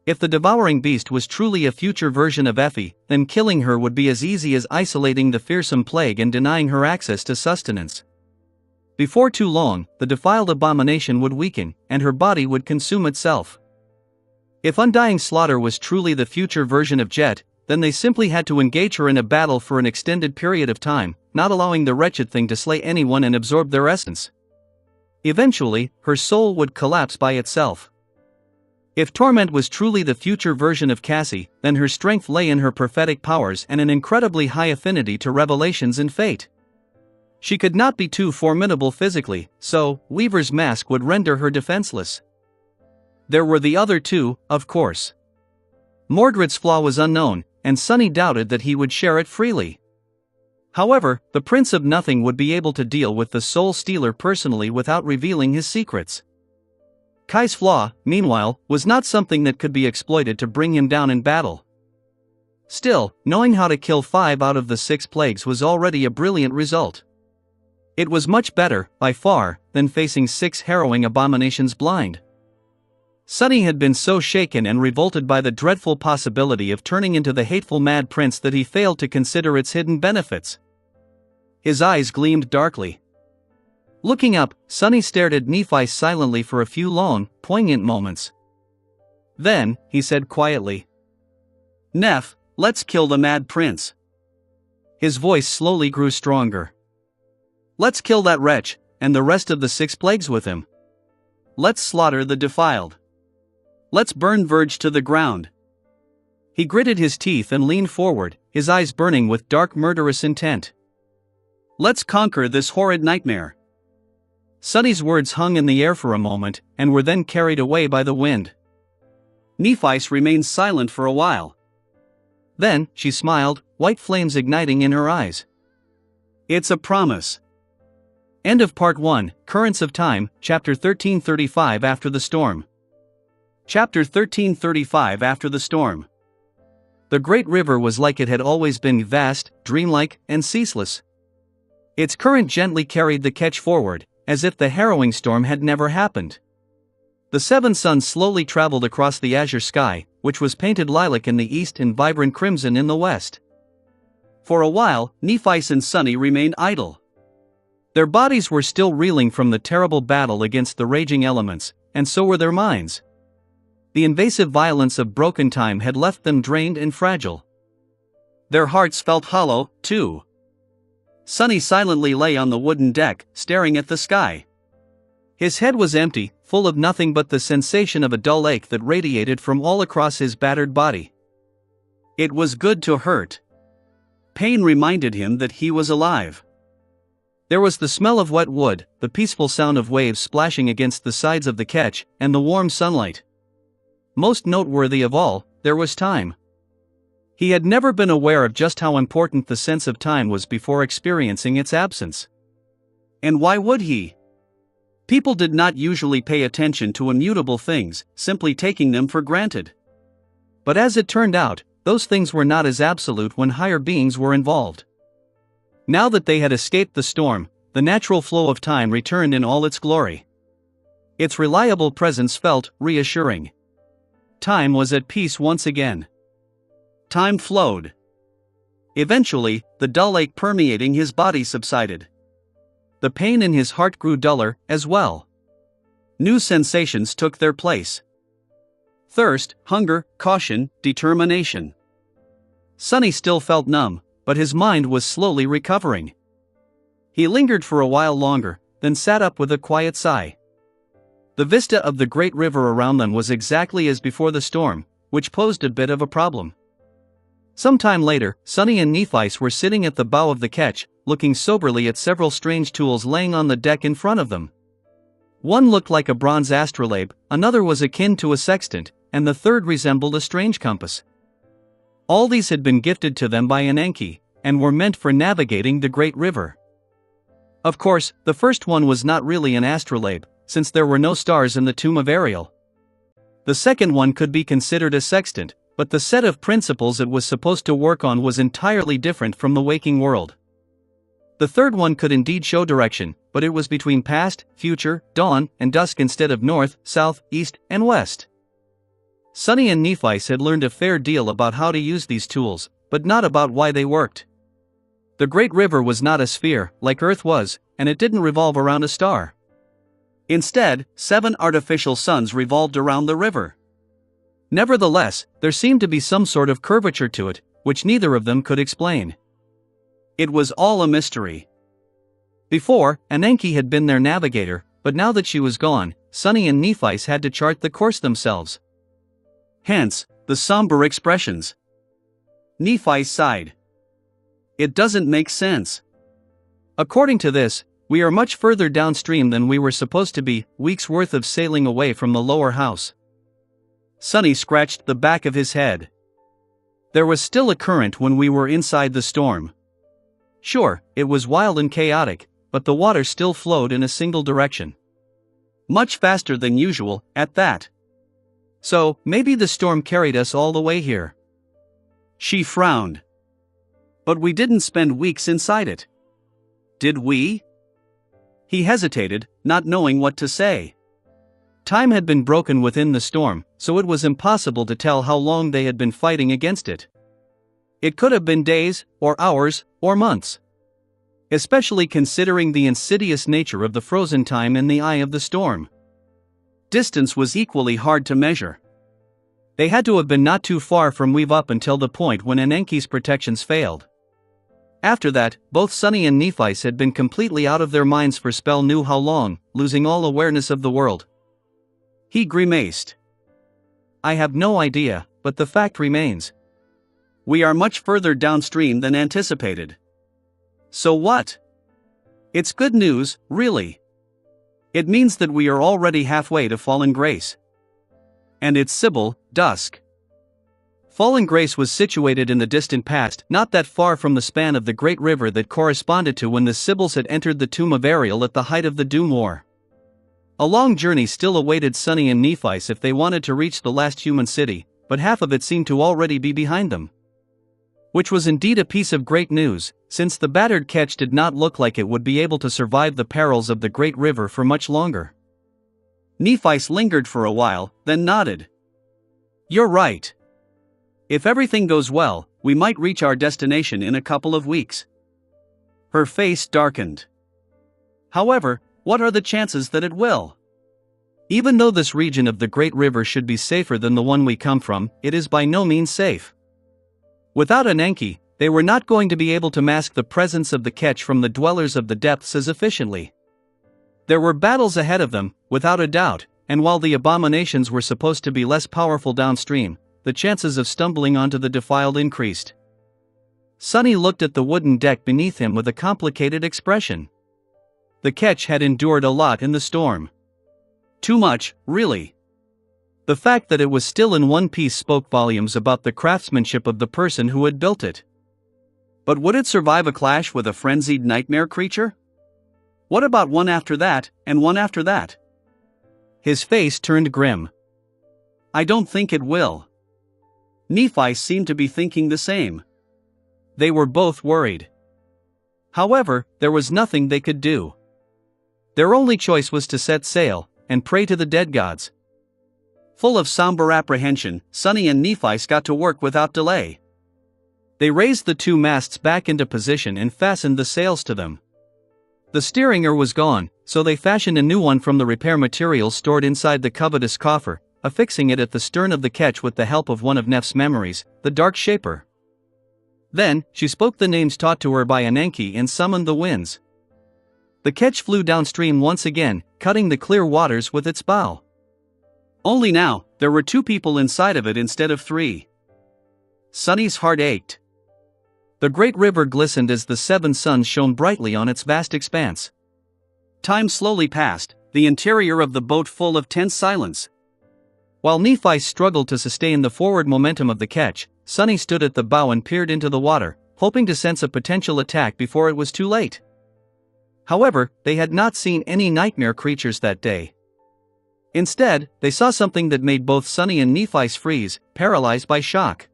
If the devouring beast was truly a future version of Effie, then killing her would be as easy as isolating the fearsome plague and denying her access to sustenance. Before too long, the defiled abomination would weaken, and her body would consume itself. If Undying Slaughter was truly the future version of Jet, then they simply had to engage her in a battle for an extended period of time, not allowing the wretched thing to slay anyone and absorb their essence. Eventually, her soul would collapse by itself. If Torment was truly the future version of Cassie, then her strength lay in her prophetic powers and an incredibly high affinity to revelations and fate. She could not be too formidable physically, so Weaver's mask would render her defenseless. There were the other two, of course. Mordred's flaw was unknown, and Sunny doubted that he would share it freely. However, the Prince of Nothing would be able to deal with the Soul Stealer personally without revealing his secrets. Kai's flaw, meanwhile, was not something that could be exploited to bring him down in battle. Still, knowing how to kill 5 out of the 6 plagues was already a brilliant result. It was much better, by far, than facing 6 harrowing abominations blind. Sunny had been so shaken and revolted by the dreadful possibility of turning into the hateful Mad Prince that he failed to consider its hidden benefits. His eyes gleamed darkly. Looking up, Sunny stared at Nephi silently for a few long, poignant moments. Then, he said quietly, "Neph, let's kill the Mad Prince." His voice slowly grew stronger. "Let's kill that wretch, and the rest of the 6 plagues with him. Let's slaughter the defiled. Let's burn Verge to the ground." He gritted his teeth and leaned forward, his eyes burning with dark murderous intent. "Let's conquer this horrid nightmare." Sunny's words hung in the air for a moment, and were then carried away by the wind. Nephi remained silent for a while. Then, she smiled, white flames igniting in her eyes. "It's a promise." End of Part 1, Currents of Time, Chapter 1335 After the Storm. Chapter 1335 After the Storm. The great river was like it had always been, vast, dreamlike, and ceaseless. Its current gently carried the ketch forward, as if the harrowing storm had never happened. The 7 suns slowly traveled across the azure sky, which was painted lilac in the east and vibrant crimson in the west. For a while, Nephi and Sunny remained idle. Their bodies were still reeling from the terrible battle against the raging elements, and so were their minds. The invasive violence of broken time had left them drained and fragile. Their hearts felt hollow, too. Sunny silently lay on the wooden deck, staring at the sky. His head was empty, full of nothing but the sensation of a dull ache that radiated from all across his battered body. It was good to hurt. Pain reminded him that he was alive. There was the smell of wet wood, the peaceful sound of waves splashing against the sides of the ketch, and the warm sunlight. Most noteworthy of all, there was time. He had never been aware of just how important the sense of time was before experiencing its absence. And why would he? People did not usually pay attention to immutable things, simply taking them for granted. But as it turned out, those things were not as absolute when higher beings were involved. Now that they had escaped the storm, the natural flow of time returned in all its glory. Its reliable presence felt reassuring. Time was at peace once again. Time flowed. Eventually, the dull ache permeating his body subsided. The pain in his heart grew duller, as well. New sensations took their place. Thirst, hunger, caution, determination. Sunny still felt numb, but his mind was slowly recovering. He lingered for a while longer, then sat up with a quiet sigh. The vista of the great river around them was exactly as before the storm, which posed a bit of a problem. Some time later, Sunny and Nephi were sitting at the bow of the ketch, looking soberly at several strange tools laying on the deck in front of them. One looked like a bronze astrolabe, another was akin to a sextant, and the third resembled a strange compass. All these had been gifted to them by Enki, and were meant for navigating the great river. Of course, the first one was not really an astrolabe, since there were no stars in the tomb of Ariel. The second one could be considered a sextant, but the set of principles it was supposed to work on was entirely different from the waking world. The third one could indeed show direction, but it was between past, future, dawn, and dusk instead of north, south, east, and west. Sunny and Nephi had learned a fair deal about how to use these tools, but not about why they worked. The great river was not a sphere, like Earth was, and it didn't revolve around a star. Instead, 7 artificial suns revolved around the river. Nevertheless, there seemed to be some sort of curvature to it, which neither of them could explain. It was all a mystery. Before, Enki had been their navigator, but now that she was gone, Sunny and Nephi had to chart the course themselves. Hence, the somber expressions. Nephi sighed. It doesn't make sense. According to this, we are much further downstream than we were supposed to be, weeks worth of sailing away from the lower house. Sunny scratched the back of his head. There was still a current when we were inside the storm. Sure, it was wild and chaotic, but the water still flowed in a single direction. Much faster than usual, at that. So, maybe the storm carried us all the way here. She frowned. But we didn't spend weeks inside it. Did we? He hesitated, not knowing what to say. Time had been broken within the storm, so it was impossible to tell how long they had been fighting against it. It could have been days, or hours, or months. Especially considering the insidious nature of the frozen time in the eye of the storm. Distance was equally hard to measure. They had to have been not too far from Weave up until the point when Enki's protections failed. After that, both Sunny and Nephi's had been completely out of their minds for spell knew how long, losing all awareness of the world. He grimaced. I have no idea, but the fact remains. We are much further downstream than anticipated. So what? It's good news, really. It means that we are already halfway to Fallen Grace. And it's Sybil, dusk. Fallen Grace was situated in the distant past, not that far from the span of the great river that corresponded to when the Sibyls had entered the tomb of Ariel at the height of the Doom War. A long journey still awaited Sunny and Nephi if they wanted to reach the last human city, but half of it seemed to already be behind them. Which was indeed a piece of great news, since the battered ketch did not look like it would be able to survive the perils of the great river for much longer. Nephi lingered for a while, then nodded. You're right. If everything goes well, we might reach our destination in a couple of weeks. Her face darkened. However, what are the chances that it will? Even though this region of the Great River should be safer than the one we come from, it is by no means safe. Without an Enki, they were not going to be able to mask the presence of the ketch from the dwellers of the depths as efficiently. There were battles ahead of them, without a doubt, and while the abominations were supposed to be less powerful downstream, the chances of stumbling onto the defiled increased. Sunny looked at the wooden deck beneath him with a complicated expression. The ketch had endured a lot in the storm. Too much, really. The fact that it was still in one piece spoke volumes about the craftsmanship of the person who had built it. But would it survive a clash with a frenzied nightmare creature? What about one after that, and one after that? His face turned grim. I don't think it will. Nephi seemed to be thinking the same. They were both worried. However, there was nothing they could do. Their only choice was to set sail, and pray to the dead gods. Full of somber apprehension, Sunny and Nephi got to work without delay. They raised the two masts back into position and fastened the sails to them. The steering oar was gone, so they fashioned a new one from the repair materials stored inside the covetous coffer, affixing it at the stern of the ketch with the help of one of Nef's memories, the Dark Shaper. Then, she spoke the names taught to her by Enki and summoned the winds. The ketch flew downstream once again, cutting the clear waters with its bow. Only now, there were 2 people inside of it instead of 3. Sunny's heart ached. The great river glistened as the 7 suns shone brightly on its vast expanse. Time slowly passed, the interior of the boat full of tense silence. While Nephi struggled to sustain the forward momentum of the ketch, Sunny stood at the bow and peered into the water, hoping to sense a potential attack before it was too late. However, they had not seen any nightmare creatures that day. Instead, they saw something that made both Sunny and Nephi freeze, paralyzed by shock.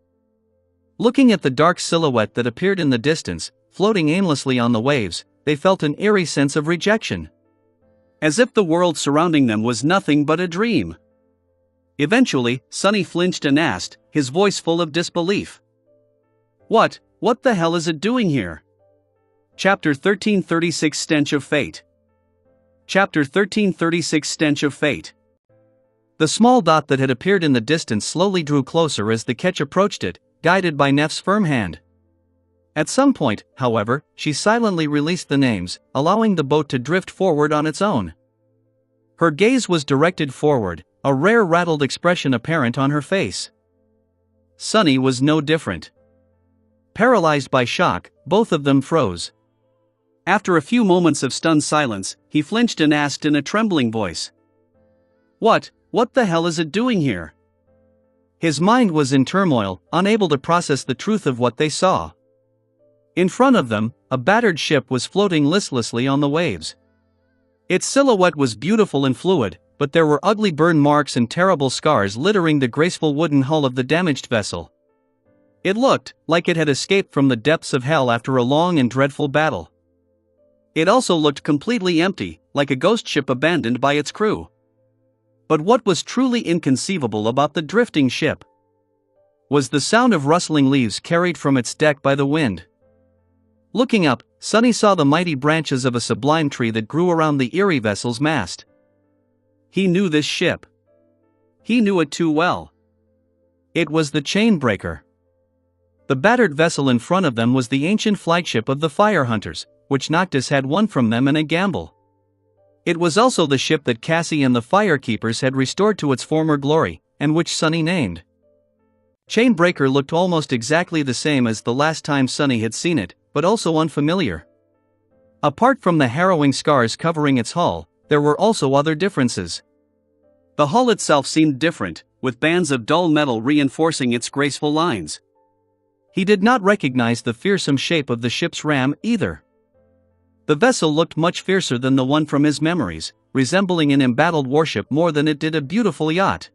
Looking at the dark silhouette that appeared in the distance, floating aimlessly on the waves, they felt an eerie sense of rejection. As if the world surrounding them was nothing but a dream. Eventually, Sunny flinched and asked, his voice full of disbelief. What the hell is it doing here? Chapter 1336 Stench of Fate. Chapter 1336 Stench of Fate. The small dot that had appeared in the distance slowly drew closer as the ketch approached it, guided by Nef's firm hand. At some point, however, she silently released the names, allowing the boat to drift forward on its own. Her gaze was directed forward, a rare rattled expression apparent on her face. Sunny was no different. Paralyzed by shock, both of them froze. After a few moments of stunned silence, he flinched and asked in a trembling voice. What the hell is it doing here? His mind was in turmoil, unable to process the truth of what they saw. In front of them, a battered ship was floating listlessly on the waves. Its silhouette was beautiful and fluid, but there were ugly burn marks and terrible scars littering the graceful wooden hull of the damaged vessel. It looked like it had escaped from the depths of hell after a long and dreadful battle. It also looked completely empty, like a ghost ship abandoned by its crew. But what was truly inconceivable about the drifting ship was the sound of rustling leaves carried from its deck by the wind. Looking up, Sonny saw the mighty branches of a sublime tree that grew around the eerie vessel's mast. He knew this ship. He knew it too well. It was the Chainbreaker. The battered vessel in front of them was the ancient flagship of the fire hunters, which Noctis had won from them in a gamble. It was also the ship that Cassie and the firekeepers had restored to its former glory, and which Sonny named. Chainbreaker looked almost exactly the same as the last time Sonny had seen it, but also unfamiliar. Apart from the harrowing scars covering its hull, there were also other differences. The hull itself seemed different, with bands of dull metal reinforcing its graceful lines. He did not recognize the fearsome shape of the ship's ram either. The vessel looked much fiercer than the one from his memories, resembling an embattled warship more than it did a beautiful yacht.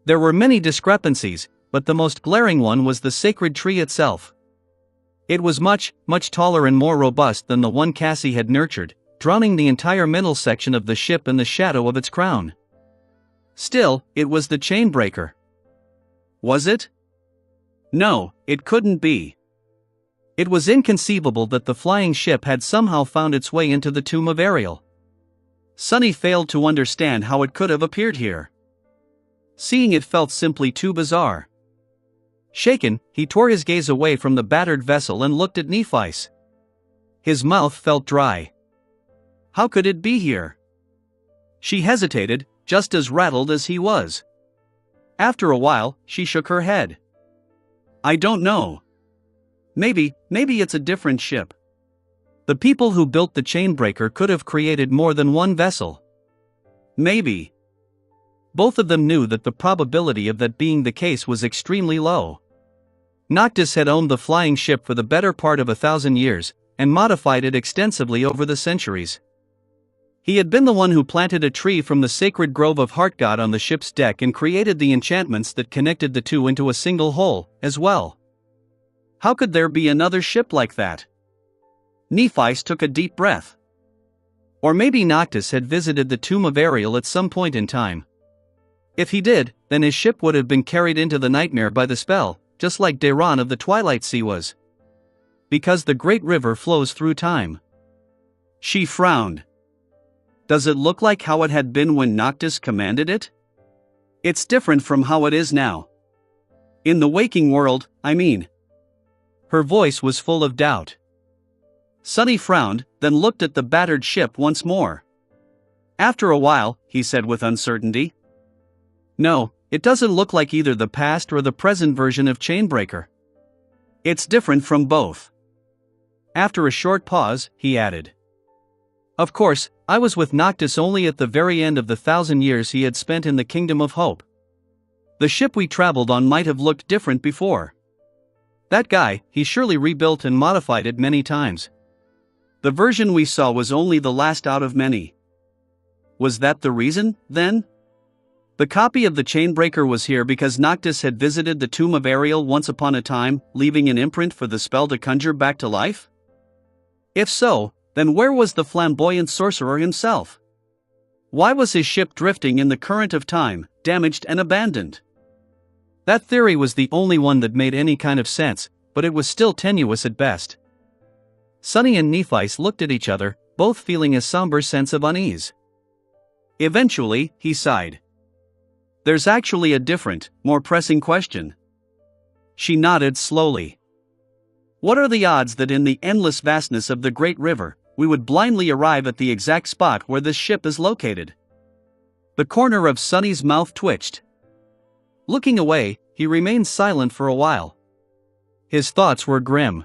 There were many discrepancies, but the most glaring one was the sacred tree itself. It was much, much taller and more robust than the one Cassie had nurtured, drowning the entire middle section of the ship in the shadow of its crown. Still, it was the Chainbreaker. Was it? No, it couldn't be. It was inconceivable that the flying ship had somehow found its way into the tomb of Ariel. Sonny failed to understand how it could have appeared here. Seeing it felt simply too bizarre. Shaken, he tore his gaze away from the battered vessel and looked at Nephice. His mouth felt dry. How could it be here? She hesitated, just as rattled as he was. After a while, she shook her head. I don't know. Maybe it's a different ship. The people who built the Chainbreaker could have created more than one vessel. Maybe. Both of them knew that the probability of that being the case was extremely low. Noctis had owned the flying ship for the better part of 1,000 years, and modified it extensively over the centuries. He had been the one who planted a tree from the sacred grove of Heartgod on the ship's deck and created the enchantments that connected the two into a single whole, as well. How could there be another ship like that? Nephice took a deep breath. Or maybe Noctis had visited the tomb of Ariel at some point in time. If he did, then his ship would have been carried into the nightmare by the spell, just like Deiron of the Twilight Sea was. Because the great river flows through time. She frowned. Does it look like how it had been when Noctis commanded it? It's different from how it is now. In the waking world, I mean. Her voice was full of doubt. Sonny frowned, then looked at the battered ship once more. After a while, he said with uncertainty. No, it doesn't look like either the past or the present version of Chainbreaker. It's different from both. After a short pause, he added. Of course, I was with Noctis only at the very end of the 1,000 years he had spent in the Kingdom of Hope. The ship we traveled on might have looked different before. That guy, he surely rebuilt and modified it many times. The version we saw was only the last out of many. Was that the reason, then? The copy of the Chainbreaker was here because Noctis had visited the tomb of Ariel once upon a time, leaving an imprint for the spell to conjure back to life? If so, then where was the flamboyant sorcerer himself? Why was his ship drifting in the current of time, damaged and abandoned? That theory was the only one that made any kind of sense, but it was still tenuous at best. Sonny and Nephice looked at each other, both feeling a somber sense of unease. Eventually, he sighed. There's actually a different, more pressing question. She nodded slowly. What are the odds that in the endless vastness of the great river, we would blindly arrive at the exact spot where this ship is located? The corner of Sonny's mouth twitched. Looking away, he remained silent for a while. His thoughts were grim.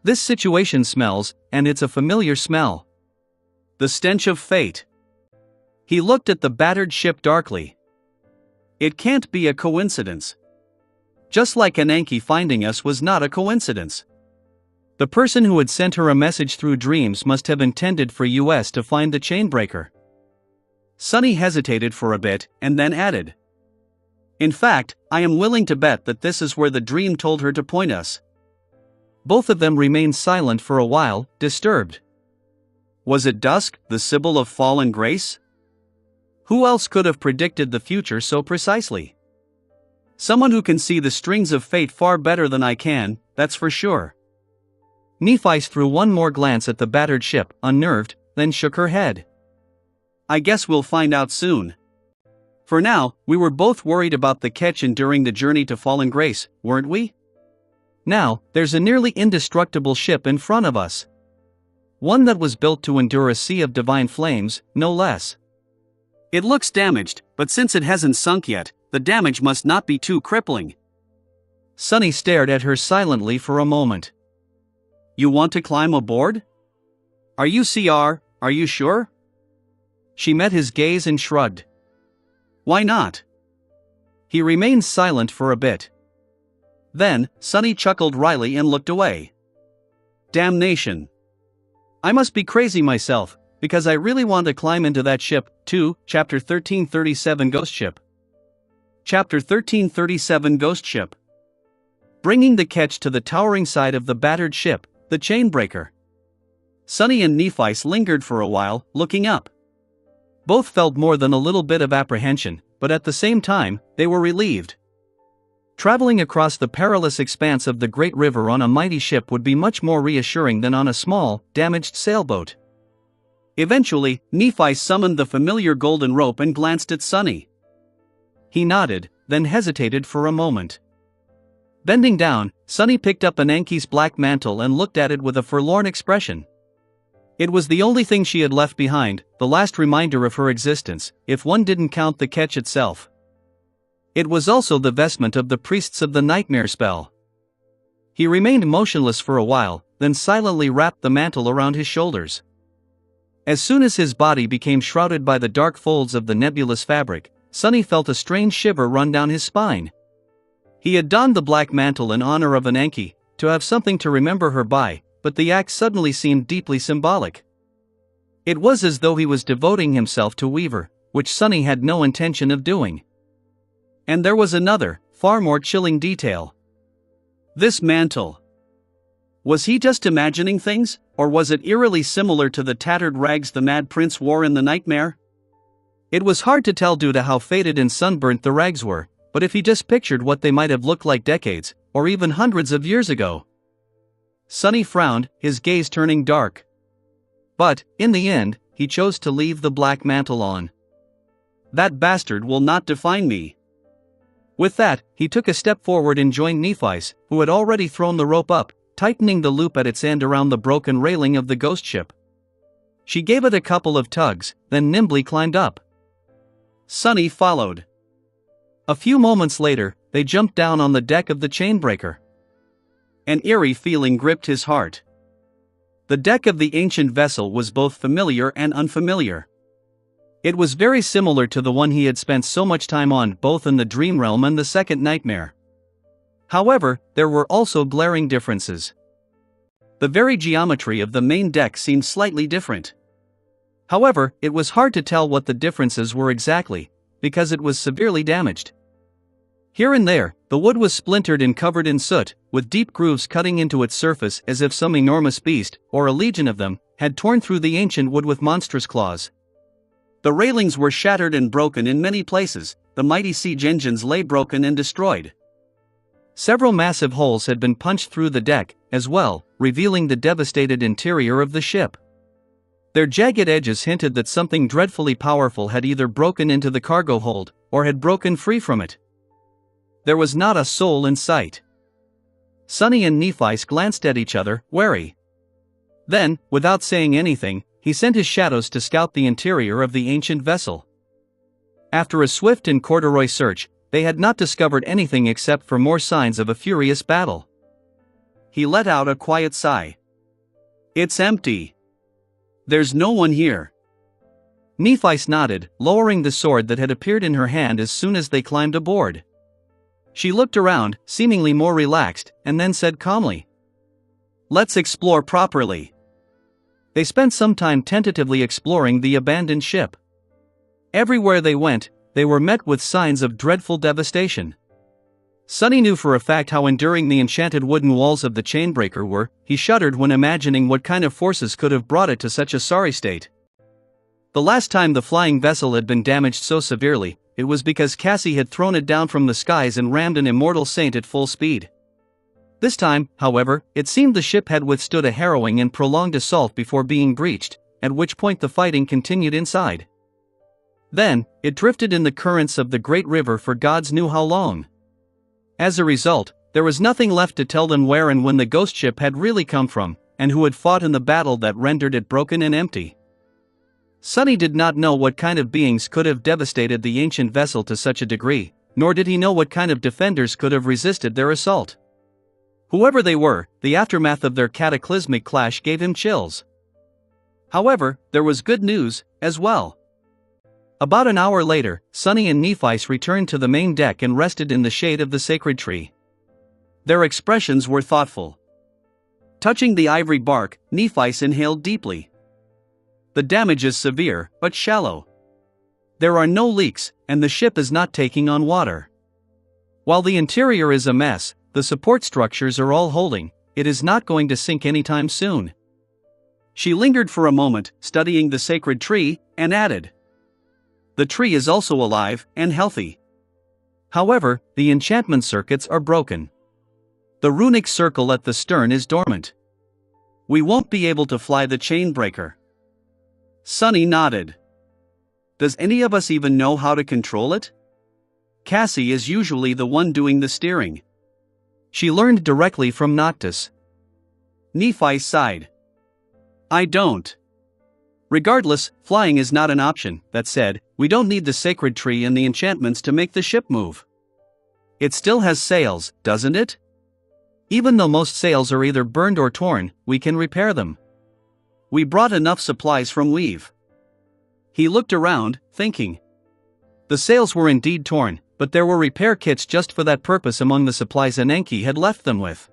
This situation smells, and it's a familiar smell. The stench of fate. He looked at the battered ship darkly. It can't be a coincidence. Just like Ananke finding us was not a coincidence. The person who had sent her a message through dreams must have intended for us to find the Chainbreaker. Sonny hesitated for a bit, and then added. In fact, I am willing to bet that this is where the dream told her to point us. Both of them remained silent for a while, disturbed. Was it dusk, the Sibyl of fallen grace? Who else could have predicted the future so precisely? Someone who can see the strings of fate far better than I can, that's for sure. Nephi threw one more glance at the battered ship, unnerved, then shook her head. I guess we'll find out soon. For now, we were both worried about the catch enduring the journey to fallen grace, weren't we? Now, there's a nearly indestructible ship in front of us. One that was built to endure a sea of divine flames, no less. It looks damaged, but since it hasn't sunk yet, the damage must not be too crippling. Sunny stared at her silently for a moment. You want to climb aboard? Are you sure? She met his gaze and shrugged. Why not? He remained silent for a bit. Then, Sunny chuckled wryly and looked away. Damnation. I must be crazy myself, because I really want to climb into that ship, too. Chapter 1337 Ghost Ship. Chapter 1337 Ghost Ship. Bringing the ketch to the towering side of the battered ship, the Chainbreaker. Sunny and Nephi lingered for a while, looking up. Both felt more than a little bit of apprehension, but at the same time, they were relieved. Traveling across the perilous expanse of the great river on a mighty ship would be much more reassuring than on a small, damaged sailboat. Eventually, Nephi summoned the familiar golden rope and glanced at Sunny. He nodded, then hesitated for a moment. Bending down, Sunny picked up Ananke's black mantle and looked at it with a forlorn expression. It was the only thing she had left behind, the last reminder of her existence, if one didn't count the ketch itself. It was also the vestment of the priests of the nightmare spell. He remained motionless for a while, then silently wrapped the mantle around his shoulders. As soon as his body became shrouded by the dark folds of the nebulous fabric, Sunny felt a strange shiver run down his spine. He had donned the black mantle in honor of Ananke, to have something to remember her by, but the act suddenly seemed deeply symbolic. It was as though he was devoting himself to Weaver, which Sunny had no intention of doing. And there was another, far more chilling detail. This mantle. Was he just imagining things, or was it eerily similar to the tattered rags the Mad Prince wore in the nightmare? It was hard to tell due to how faded and sunburnt the rags were, but if he just pictured what they might have looked like decades, or even hundreds of years ago. Sunny frowned, his gaze turning dark. But, in the end, he chose to leave the black mantle on. That bastard will not define me. With that, he took a step forward and joined Nephi, who had already thrown the rope up, tightening the loop at its end around the broken railing of the ghost ship. She gave it a couple of tugs, then nimbly climbed up. Sunny followed. A few moments later, they jumped down on the deck of the Chainbreaker. An eerie feeling gripped his heart. The deck of the ancient vessel was both familiar and unfamiliar. It was very similar to the one he had spent so much time on both in the dream realm and the second nightmare. However, there were also glaring differences. The very geometry of the main deck seemed slightly different. However, it was hard to tell what the differences were exactly, because it was severely damaged. Here and there, the wood was splintered and covered in soot, with deep grooves cutting into its surface as if some enormous beast, or a legion of them, had torn through the ancient wood with monstrous claws. The railings were shattered and broken in many places, the mighty siege engines lay broken and destroyed. Several massive holes had been punched through the deck, as well, revealing the devastated interior of the ship. Their jagged edges hinted that something dreadfully powerful had either broken into the cargo hold, or had broken free from it. There was not a soul in sight. Sunny and Nephi glanced at each other, wary. Then, without saying anything, he sent his shadows to scout the interior of the ancient vessel. After a swift and corduroy search, they had not discovered anything except for more signs of a furious battle. He let out a quiet sigh. It's empty. There's no one here. Nephi nodded, lowering the sword that had appeared in her hand as soon as they climbed aboard. She looked around, seemingly more relaxed, and then said calmly, "Let's explore properly." They spent some time tentatively exploring the abandoned ship. Everywhere they went, they were met with signs of dreadful devastation. Sunny knew for a fact how enduring the enchanted wooden walls of the Chainbreaker were. He shuddered when imagining what kind of forces could have brought it to such a sorry state. The last time the flying vessel had been damaged so severely, it was because Cassie had thrown it down from the skies and rammed an immortal saint at full speed. This time, however, it seemed the ship had withstood a harrowing and prolonged assault before being breached, at which point the fighting continued inside. Then, it drifted in the currents of the great river for gods knew how long. As a result, there was nothing left to tell them where and when the ghost ship had really come from, and who had fought in the battle that rendered it broken and empty. Sonny did not know what kind of beings could have devastated the ancient vessel to such a degree, nor did he know what kind of defenders could have resisted their assault. Whoever they were, the aftermath of their cataclysmic clash gave him chills. However, there was good news, as well. About an hour later, Sonny and Nephi returned to the main deck and rested in the shade of the sacred tree. Their expressions were thoughtful. Touching the ivory bark, Nephi inhaled deeply. The damage is severe, but shallow. There are no leaks, and the ship is not taking on water. While the interior is a mess, the support structures are all holding. It is not going to sink anytime soon. She lingered for a moment, studying the sacred tree, and added, "The tree is also alive and healthy. However, the enchantment circuits are broken. The runic circle at the stern is dormant. We won't be able to fly the chain breaker." Sonny nodded. "Does any of us even know how to control it? Cassie is usually the one doing the steering. She learned directly from Noctis." Nephi sighed. "I don't. Regardless, flying is not an option. That said, we don't need the sacred tree and the enchantments to make the ship move. It still has sails, doesn't it? Even though most sails are either burned or torn, we can repair them. We brought enough supplies from Weave." He looked around, thinking. The sails were indeed torn, but there were repair kits just for that purpose among the supplies Ananke had left them with.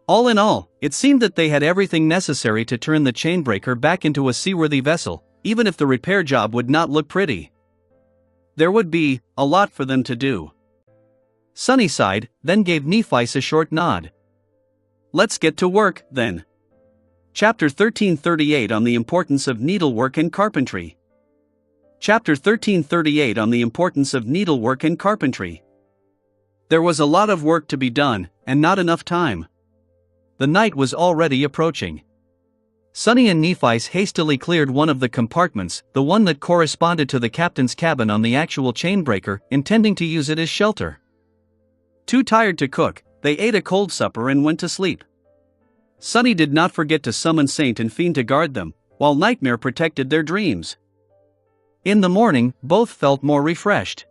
All in all, it seemed that they had everything necessary to turn the chainbreaker back into a seaworthy vessel, even if the repair job would not look pretty. There would be a lot for them to do. Sonny sighed, then gave Nephi a short nod. "Let's get to work, then." Chapter 1338 on the importance of needlework and carpentry. Chapter 1338 on the importance of needlework and carpentry. There was a lot of work to be done, and not enough time. The night was already approaching. Sonny and Nephi hastily cleared one of the compartments, the one that corresponded to the captain's cabin on the actual chainbreaker, intending to use it as shelter. Too tired to cook, they ate a cold supper and went to sleep. Sonny did not forget to summon Saint and Fiend to guard them, while Nightmare protected their dreams. In the morning, both felt more refreshed.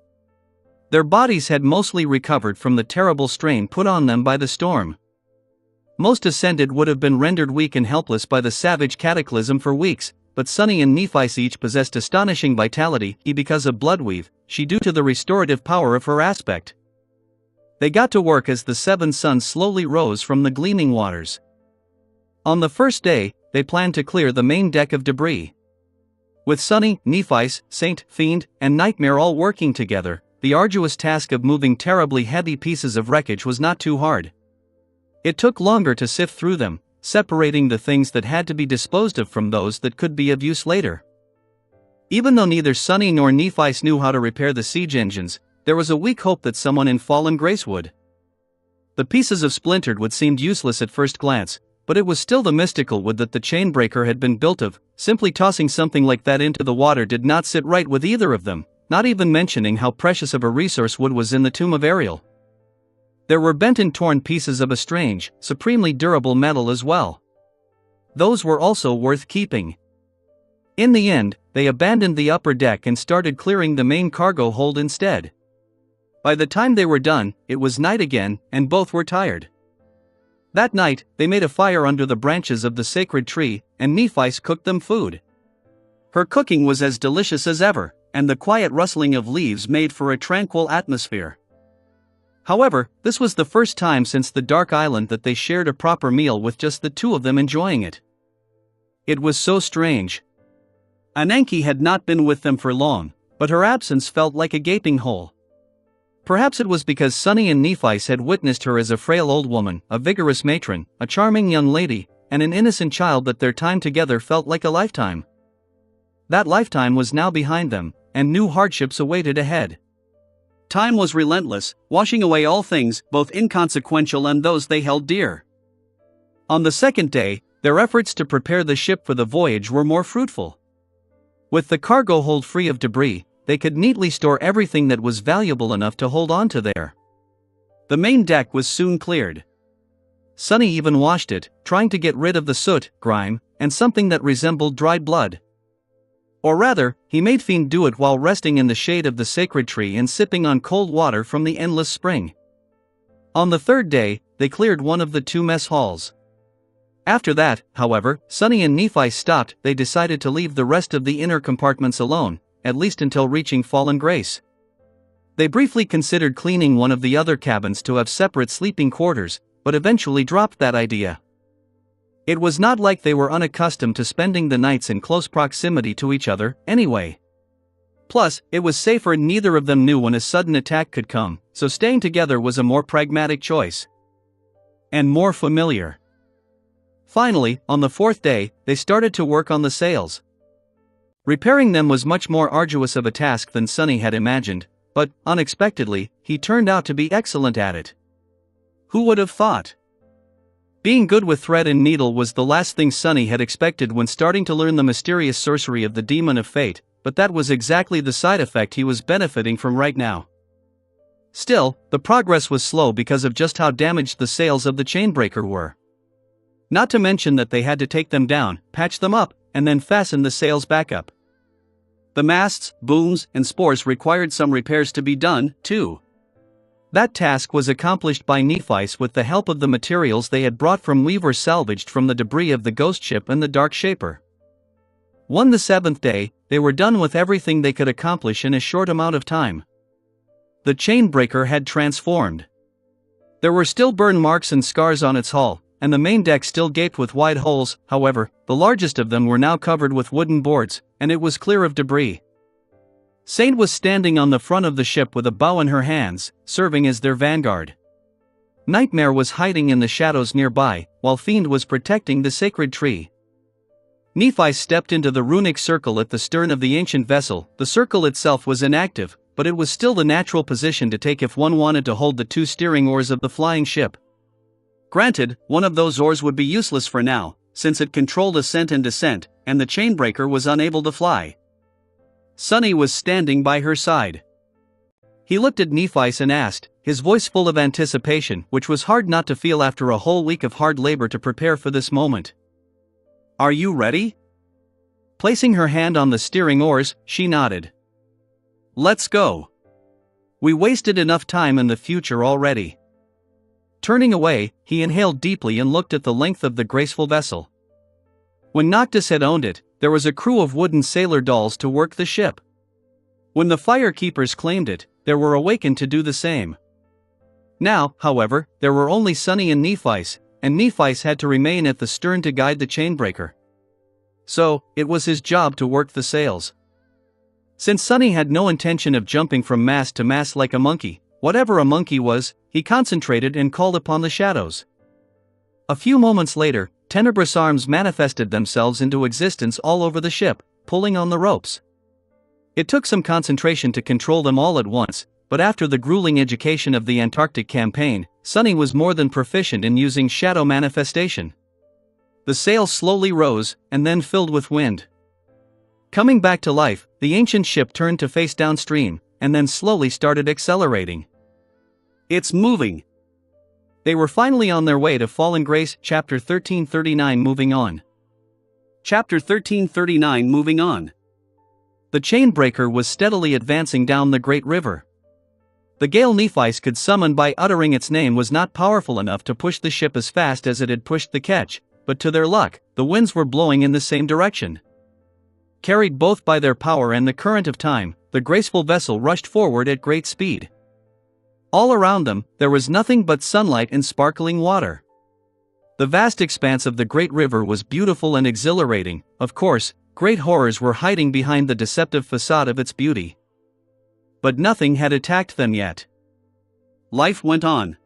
Their bodies had mostly recovered from the terrible strain put on them by the storm. Most Ascended would have been rendered weak and helpless by the savage cataclysm for weeks, but Sonny and Nephi each possessed astonishing vitality, because of Bloodweave, she due to the restorative power of her aspect. They got to work as the seven suns slowly rose from the gleaming waters. On the first day, they planned to clear the main deck of debris. With Sonny, Nephi, Saint, Fiend, and Nightmare all working together, the arduous task of moving terribly heavy pieces of wreckage was not too hard. It took longer to sift through them, separating the things that had to be disposed of from those that could be of use later. Even though neither Sonny nor Nephi knew how to repair the siege engines, there was a weak hope that someone in Fallen Grace would. The pieces of splintered wood seemed useless at first glance, but it was still the mystical wood that the chainbreaker had been built of. Simply tossing something like that into the water did not sit right with either of them, not even mentioning how precious of a resource wood was in the tomb of Ariel. There were bent and torn pieces of a strange, supremely durable metal as well. Those were also worth keeping. In the end, they abandoned the upper deck and started clearing the main cargo hold instead. By the time they were done, it was night again, and both were tired. That night, they made a fire under the branches of the sacred tree, and Nephi cooked them food. Her cooking was as delicious as ever, and the quiet rustling of leaves made for a tranquil atmosphere. However, this was the first time since the Dark Island that they shared a proper meal with just the two of them enjoying it. It was so strange. Ananke had not been with them for long, but her absence felt like a gaping hole. Perhaps it was because Sonny and Nephi had witnessed her as a frail old woman, a vigorous matron, a charming young lady, and an innocent child that their time together felt like a lifetime. that lifetime was now behind them, and new hardships awaited ahead. Time was relentless, washing away all things, both inconsequential and those they held dear. On the second day, their efforts to prepare the ship for the voyage were more fruitful. With the cargo hold free of debris, they could neatly store everything that was valuable enough to hold on to there. The main deck was soon cleared. Sunny even washed it, trying to get rid of the soot, grime, and something that resembled dried blood. Or rather, he made Fiend do it while resting in the shade of the sacred tree and sipping on cold water from the endless spring. On the third day, they cleared one of the 2 mess halls. After that, however, Sunny and Nephi stopped. They decided to leave the rest of the inner compartments alone, at least until reaching Fallen Grace. They briefly considered cleaning one of the other cabins to have separate sleeping quarters, but eventually dropped that idea. It was not like they were unaccustomed to spending the nights in close proximity to each other, anyway. Plus, it was safer and neither of them knew when a sudden attack could come, so staying together was a more pragmatic choice. And more familiar. Finally, on the 4th day, they started to work on the sails. Repairing them was much more arduous of a task than Sunny had imagined, but, unexpectedly, he turned out to be excellent at it. Who would have thought? Being good with thread and needle was the last thing Sunny had expected when starting to learn the mysterious sorcery of the Demon of Fate, but that was exactly the side effect he was benefiting from right now. Still, the progress was slow because of just how damaged the sails of the chainbreaker were. Not to mention that they had to take them down, patch them up, and then fasten the sails back up. The masts, booms, and spores required some repairs to be done, too. That task was accomplished by Nephi's with the help of the materials they had brought from Weaver salvaged from the debris of the ghost ship and the Dark Shaper. On the 7th day, they were done with everything they could accomplish in a short amount of time. The chainbreaker had transformed. There were still burn marks and scars on its hull, and the main deck still gaped with wide holes. However, the largest of them were now covered with wooden boards, and it was clear of debris. Saint was standing on the front of the ship with a bow in her hands, serving as their vanguard. Nightmare was hiding in the shadows nearby, while Fiend was protecting the sacred tree. Nephi stepped into the runic circle at the stern of the ancient vessel. The circle itself was inactive, but it was still the natural position to take if one wanted to hold the 2 steering oars of the flying ship. Granted, one of those oars would be useless for now, since it controlled ascent and descent, and the chainbreaker was unable to fly. Sunny was standing by her side. He looked at Nephi and asked, his voice full of anticipation, which was hard not to feel after a whole week of hard labor to prepare for this moment. "Are you ready?" Placing her hand on the steering oars, she nodded. "Let's go. We wasted enough time in the future already." Turning away, he inhaled deeply and looked at the length of the graceful vessel. When Noctis had owned it, there was a crew of wooden sailor dolls to work the ship. When the firekeepers claimed it, they were awakened to do the same. Now, however, there were only Sunny and Nephi's had to remain at the stern to guide the chainbreaker. So, it was his job to work the sails. Since Sunny had no intention of jumping from mast to mast like a monkey, whatever a monkey was, he concentrated and called upon the shadows. A few moments later, tenebrous arms manifested themselves into existence all over the ship, pulling on the ropes. It took some concentration to control them all at once, but after the grueling education of the Antarctic campaign, Sunny was more than proficient in using shadow manifestation. The sails slowly rose, and then filled with wind. Coming back to life, the ancient ship turned to face downstream, and then slowly started accelerating. "It's moving!" They were finally on their way to Fallen Grace. Chapter 1339 Moving on. Chapter 1339 Moving on. The chainbreaker was steadily advancing down the great river. The gale Nephi could summon by uttering its name was not powerful enough to push the ship as fast as it had pushed the ketch, but to their luck, the winds were blowing in the same direction. Carried both by their power and the current of time, the graceful vessel rushed forward at great speed. All around them, there was nothing but sunlight and sparkling water. The vast expanse of the great river was beautiful and exhilarating. Of course, great horrors were hiding behind the deceptive facade of its beauty. But nothing had attacked them yet. Life went on.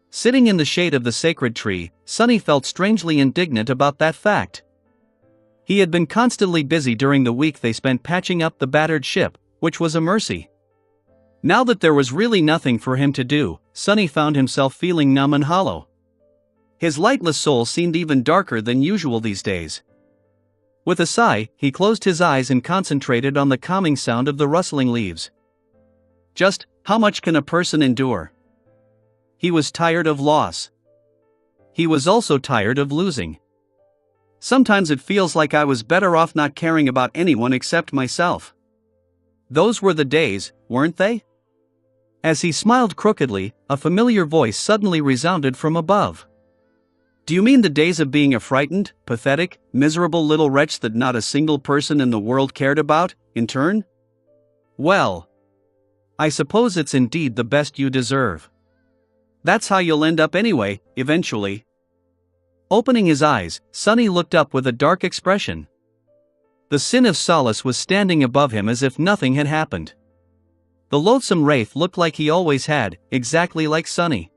Sitting in the shade of the sacred tree, Sunny felt strangely indignant about that fact. He had been constantly busy during the week they spent patching up the battered ship, which was a mercy. Now that there was really nothing for him to do, Sonny found himself feeling numb and hollow. His lightless soul seemed even darker than usual these days. With a sigh, he closed his eyes and concentrated on the calming sound of the rustling leaves. Just how much can a person endure? He was tired of loss. He was also tired of losing. Sometimes it feels like I was better off not caring about anyone except myself. Those were the days, weren't they? As he smiled crookedly, a familiar voice suddenly resounded from above. Do you mean the days of being a frightened, pathetic, miserable little wretch that not a single person in the world cared about, in turn? Well, I suppose it's indeed the best you deserve. That's how you'll end up anyway, eventually. Opening his eyes, Sonny looked up with a dark expression. The sin of solace was standing above him as if nothing had happened. The loathsome wraith looked like he always had, exactly like Sonny.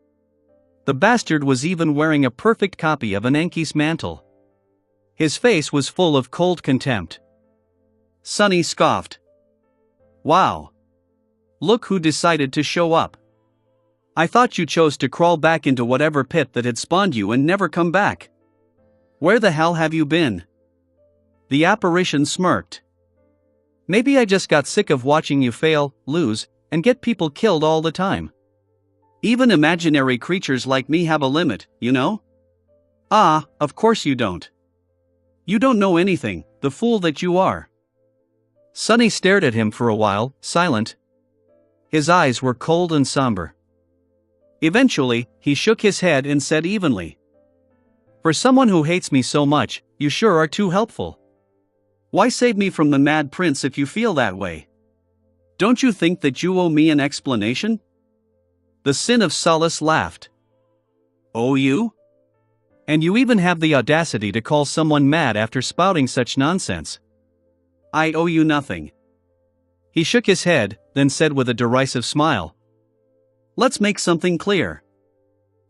The bastard was even wearing a perfect copy of an Anki's mantle. His face was full of cold contempt. Sonny scoffed. Wow. Look who decided to show up. I thought you chose to crawl back into whatever pit that had spawned you and never come back. Where the hell have you been? The apparition smirked. Maybe I just got sick of watching you fail, lose, and get people killed all the time. Even imaginary creatures like me have a limit, you know? Ah, of course you don't. You don't know anything, the fool that you are. Sonny stared at him for a while, silent. His eyes were cold and somber. Eventually, he shook his head and said evenly, For someone who hates me so much, you sure are too helpful. Why save me from the mad prince if you feel that way? Don't you think that you owe me an explanation? The sin of solace laughed. Owe you? And you even have the audacity to call someone mad after spouting such nonsense. I owe you nothing. He shook his head, then said with a derisive smile, Let's make something clear.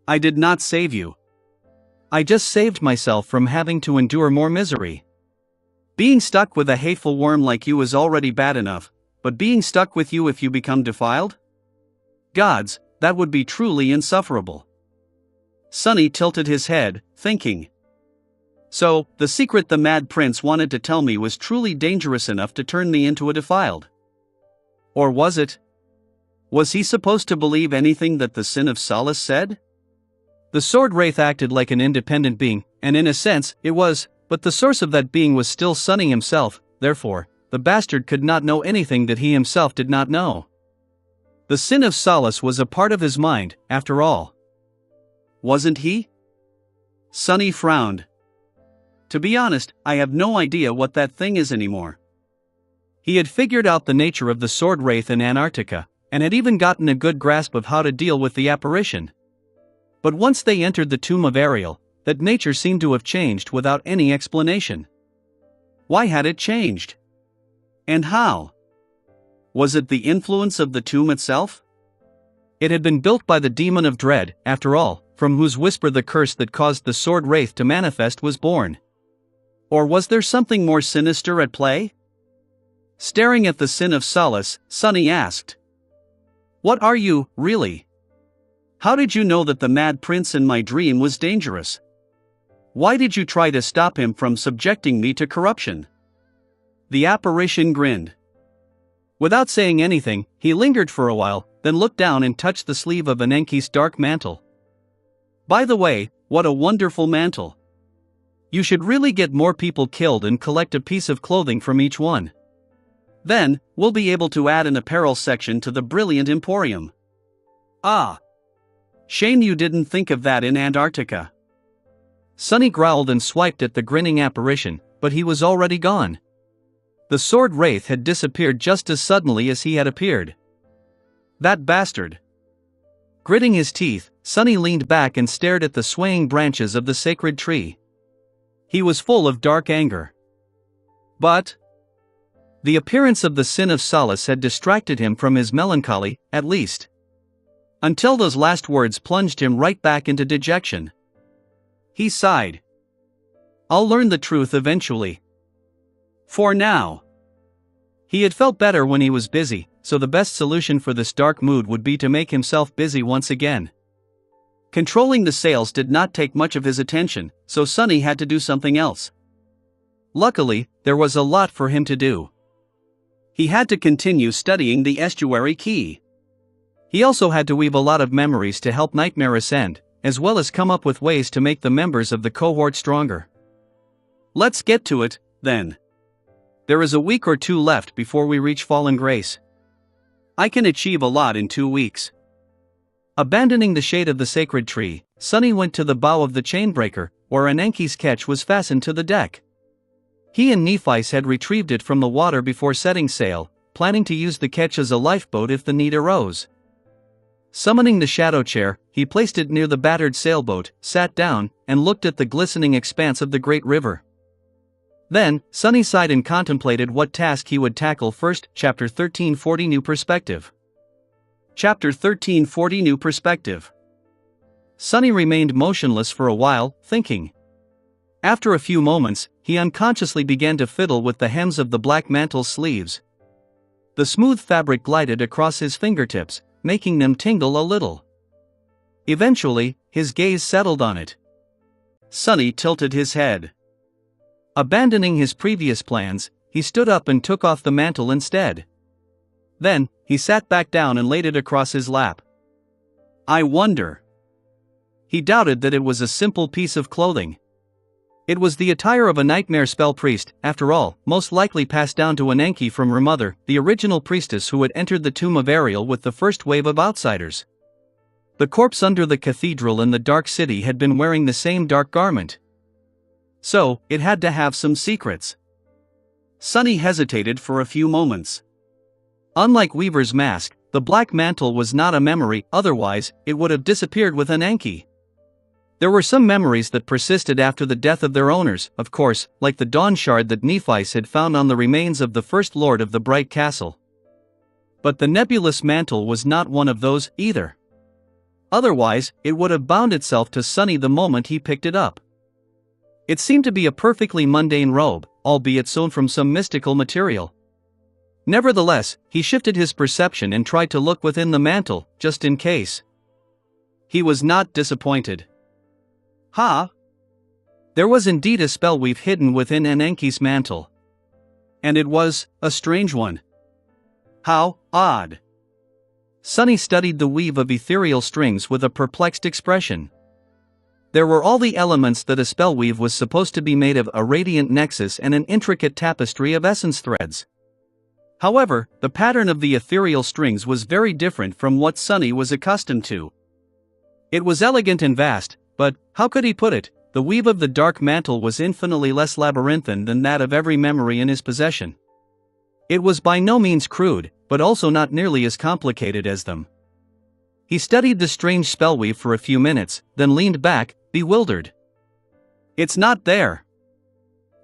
I did not save you. I just saved myself from having to endure more misery. Being stuck with a hateful worm like you is already bad enough, but being stuck with you if you become defiled? Gods, that would be truly insufferable. Sonny tilted his head, thinking. So, the secret the Mad Prince wanted to tell me was truly dangerous enough to turn me into a defiled. Or was it? Was he supposed to believe anything that the sin of solace said? The sword wraith acted like an independent being, and in a sense, it was, but the source of that being was still Sonny himself, therefore, the bastard could not know anything that he himself did not know. The sin of solace was a part of his mind, after all. Wasn't he? Sonny frowned. To be honest, I have no idea what that thing is anymore. He had figured out the nature of the sword wraith in Antarctica, and had even gotten a good grasp of how to deal with the apparition. But once they entered the tomb of Ariel, that nature seemed to have changed without any explanation. Why had it changed? And how? Was it the influence of the tomb itself? It had been built by the demon of dread, after all, from whose whisper the curse that caused the sword wraith to manifest was born. Or was there something more sinister at play? Staring at the sin of solace, Sonny asked, What are you, really? How did you know that the Mad Prince in my dream was dangerous? Why did you try to stop him from subjecting me to corruption? The apparition grinned. Without saying anything, he lingered for a while, then looked down and touched the sleeve of Anenki's dark mantle. By the way, what a wonderful mantle. You should really get more people killed and collect a piece of clothing from each one. Then, we'll be able to add an apparel section to the brilliant emporium. Ah! Shame you didn't think of that in Antarctica. Sonny growled and swiped at the grinning apparition, but he was already gone. The sword wraith had disappeared just as suddenly as he had appeared. That bastard! Gritting his teeth, Sonny leaned back and stared at the swaying branches of the sacred tree. He was full of dark anger. But the appearance of the sin of solace had distracted him from his melancholy, at least. Until those last words plunged him right back into dejection. He sighed. I'll learn the truth eventually. For now. He had felt better when he was busy, so the best solution for this dark mood would be to make himself busy once again. Controlling the sails did not take much of his attention, so Sunny had to do something else. Luckily, there was a lot for him to do. He had to continue studying the estuary key. He also had to weave a lot of memories to help Nightmare ascend, as well as come up with ways to make the members of the cohort stronger. Let's get to it, then. There is a week or two left before we reach Fallen Grace. I can achieve a lot in 2 weeks. Abandoning the shade of the sacred tree, Sunny went to the bow of the chainbreaker, where Ananke's ketch was fastened to the deck. He and Nephice had retrieved it from the water before setting sail, planning to use the ketch as a lifeboat if the need arose. Summoning the shadow chair, he placed it near the battered sailboat, sat down, and looked at the glistening expanse of the great river. Then, Sunny sighed and contemplated what task he would tackle first. Chapter 1340 New Perspective. Chapter 1340 New Perspective. Sunny remained motionless for a while, thinking. After a few moments, he unconsciously began to fiddle with the hems of the black mantle's sleeves. The smooth fabric glided across his fingertips, making them tingle a little. Eventually, his gaze settled on it. Sunny tilted his head. Abandoning his previous plans, he stood up and took off the mantle instead. Then, he sat back down and laid it across his lap. I wonder. He doubted that it was a simple piece of clothing. It was the attire of a nightmare spell priest, after all, most likely passed down to Ananke from her mother, the original priestess who had entered the tomb of Ariel with the first wave of outsiders. The corpse under the cathedral in the Dark City had been wearing the same dark garment. So, it had to have some secrets. Sunny hesitated for a few moments. Unlike Weaver's mask, the black mantle was not a memory, otherwise, it would have disappeared with Ananke. There were some memories that persisted after the death of their owners, of course, like the dawn shard that Nephice had found on the remains of the first lord of the Bright Castle. But the nebulous mantle was not one of those, either. Otherwise, it would have bound itself to Sunny the moment he picked it up. It seemed to be a perfectly mundane robe, albeit sewn from some mystical material. Nevertheless, he shifted his perception and tried to look within the mantle, just in case. He was not disappointed. There was indeed a spell weave hidden within Ananke's mantle. And it was a strange one. How odd. Sunny studied the weave of ethereal strings with a perplexed expression. There were all the elements that a spell weave was supposed to be made of: a radiant nexus and an intricate tapestry of essence threads. However, the pattern of the ethereal strings was very different from what Sunny was accustomed to. It was elegant and vast, but, how could he put it, the weave of the dark mantle was infinitely less labyrinthine than that of every memory in his possession. It was by no means crude, but also not nearly as complicated as them. He studied the strange spellweave for a few minutes, then leaned back, bewildered. It's not there.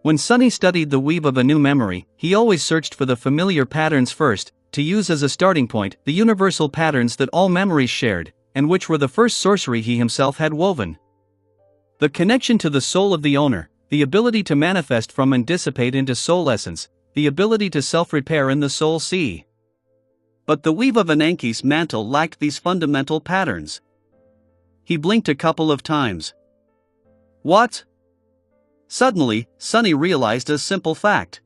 When Sunny studied the weave of a new memory, he always searched for the familiar patterns first, to use as a starting point the universal patterns that all memories shared, and which were the first sorcery he himself had woven. The connection to the soul of the owner, the ability to manifest from and dissipate into soul essence, the ability to self-repair in the soul sea. But the weave of Ananke's mantle lacked these fundamental patterns. He blinked a couple of times. What? Suddenly, Sunny realized a simple fact.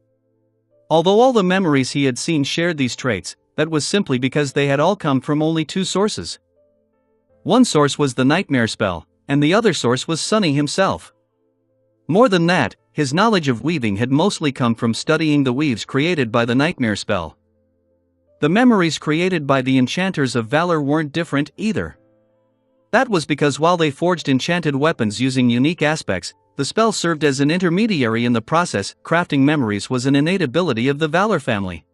Although all the memories he had seen shared these traits, that was simply because they had all come from only two sources. One source was the nightmare spell, and the other source was Sunny himself. More than that, his knowledge of weaving had mostly come from studying the weaves created by the nightmare spell. The memories created by the enchanters of valor weren't different either. That was because while they forged enchanted weapons using unique aspects, the spell served as an intermediary in the process. Crafting memories was an innate ability of the Valor family.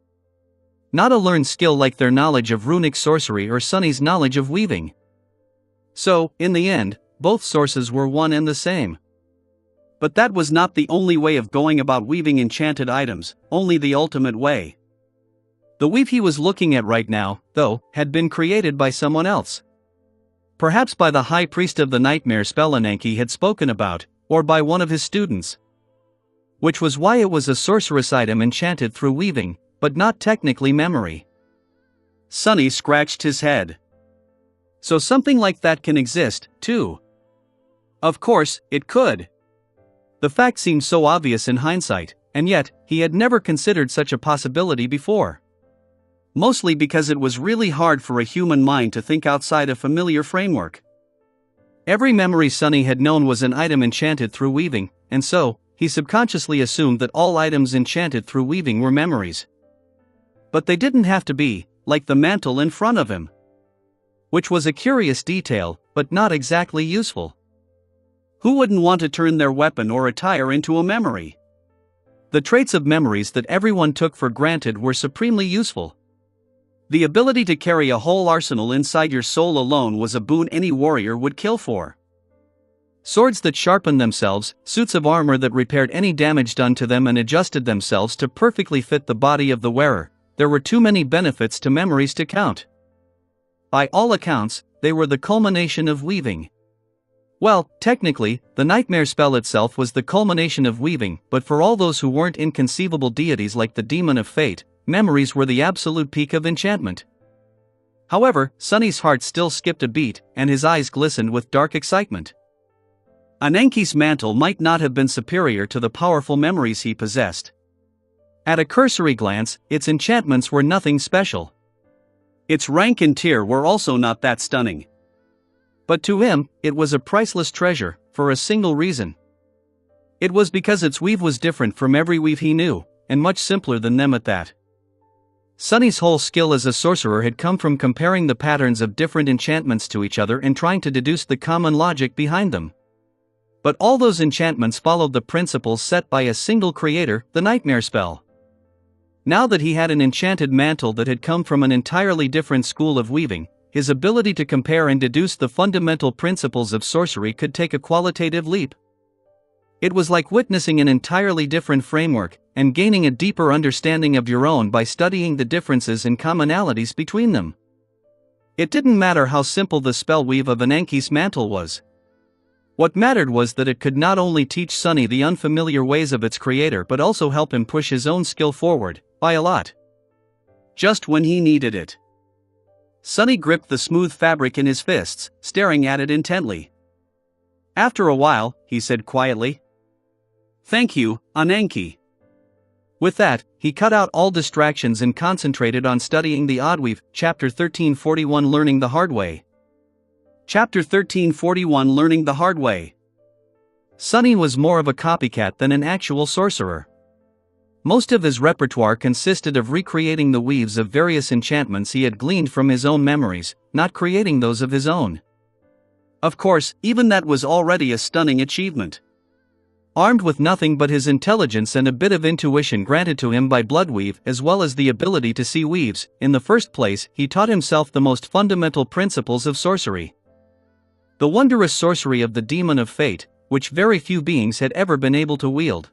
Not a learned skill like their knowledge of runic sorcery or Sunny's knowledge of weaving. So, in the end, both sources were one and the same. But that was not the only way of going about weaving enchanted items, only the ultimate way. The weave he was looking at right now, though, had been created by someone else. Perhaps by the high priest of the nightmare spell Ananke had spoken about, or by one of his students. which was why it was a sorceress item enchanted through weaving, but not technically memory. Sonny scratched his head. So something like that can exist, too. Of course, it could. The fact seemed so obvious in hindsight, and yet, he had never considered such a possibility before. Mostly because it was really hard for a human mind to think outside a familiar framework. Every memory Sonny had known was an item enchanted through weaving, and so, he subconsciously assumed that all items enchanted through weaving were memories. But they didn't have to be, like the mantle in front of him. Which was a curious detail, but not exactly useful. Who wouldn't want to turn their weapon or attire into a memory? The traits of memories that everyone took for granted were supremely useful. The ability to carry a whole arsenal inside your soul alone was a boon any warrior would kill for. Swords that sharpened themselves, suits of armor that repaired any damage done to them and adjusted themselves to perfectly fit the body of the wearer. There were too many benefits to memories to count. By all accounts, they were the culmination of weaving. Well, technically, the nightmare spell itself was the culmination of weaving, but for all those who weren't inconceivable deities like the demon of fate, memories were the absolute peak of enchantment. However, Sonny's heart still skipped a beat, and his eyes glistened with dark excitement. Ananke's mantle might not have been superior to the powerful memories he possessed. At a cursory glance, its enchantments were nothing special. Its rank and tier were also not that stunning. But to him, it was a priceless treasure, for a single reason. It was because its weave was different from every weave he knew, and much simpler than them at that. Sonny's whole skill as a sorcerer had come from comparing the patterns of different enchantments to each other and trying to deduce the common logic behind them. But all those enchantments followed the principles set by a single creator, the nightmare spell. Now that he had an enchanted mantle that had come from an entirely different school of weaving, his ability to compare and deduce the fundamental principles of sorcery could take a qualitative leap. It was like witnessing an entirely different framework, and gaining a deeper understanding of your own by studying the differences and commonalities between them. It didn't matter how simple the spell weave of Ananke's mantle was. What mattered was that it could not only teach Sonny the unfamiliar ways of its creator but also help him push his own skill forward, by a lot. Just when he needed it. Sonny gripped the smooth fabric in his fists, staring at it intently. After a while, he said quietly, "Thank you, Ananke." With that, he cut out all distractions and concentrated on studying the oddweave. Chapter 1341 Learning the Hard Way. Chapter 1341 Learning the Hard Way. Sonny was more of a copycat than an actual sorcerer. Most of his repertoire consisted of recreating the weaves of various enchantments he had gleaned from his own memories, not creating those of his own. Of course, even that was already a stunning achievement. Armed with nothing but his intelligence and a bit of intuition granted to him by Bloodweave as well as the ability to see weaves, in the first place he taught himself the most fundamental principles of sorcery. The wondrous sorcery of the demon of fate, which very few beings had ever been able to wield.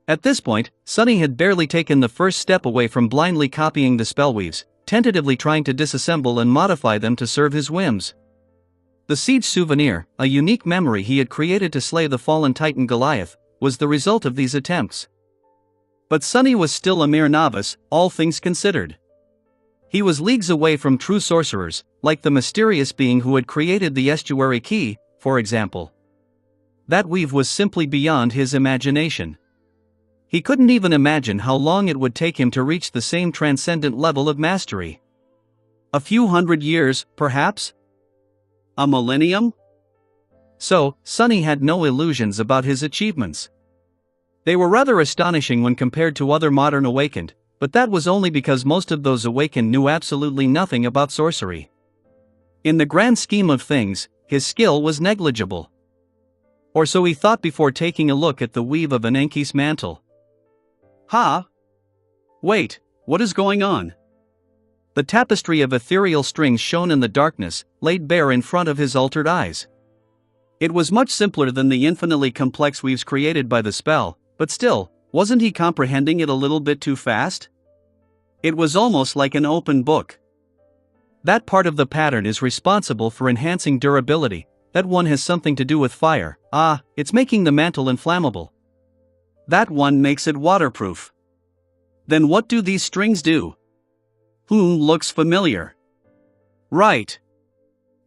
At this point, Sonny had barely taken the first step away from blindly copying the spellweaves, tentatively trying to disassemble and modify them to serve his whims. The siege souvenir, a unique memory he had created to slay the fallen titan Goliath, was the result of these attempts. But Sonny was still a mere novice, all things considered. He was leagues away from true sorcerers, like the mysterious being who had created the estuary key, for example. That weave was simply beyond his imagination. He couldn't even imagine how long it would take him to reach the same transcendent level of mastery. A few hundred years, perhaps? A millennium? So, Sonny had no illusions about his achievements. They were rather astonishing when compared to other modern awakened, but that was only because most of those awakened knew absolutely nothing about sorcery. In the grand scheme of things, his skill was negligible. Or so he thought before taking a look at the weave of Ananke's mantle. Wait, what is going on? The tapestry of ethereal strings shone in the darkness, laid bare in front of his altered eyes. It was much simpler than the infinitely complex weaves created by the spell, but still, wasn't he comprehending it a little bit too fast? It was almost like an open book. That part of the pattern is responsible for enhancing durability, that one has something to do with fire. It's making the mantle inflammable. That one makes it waterproof. Then what do these strings do? Looks familiar. Right.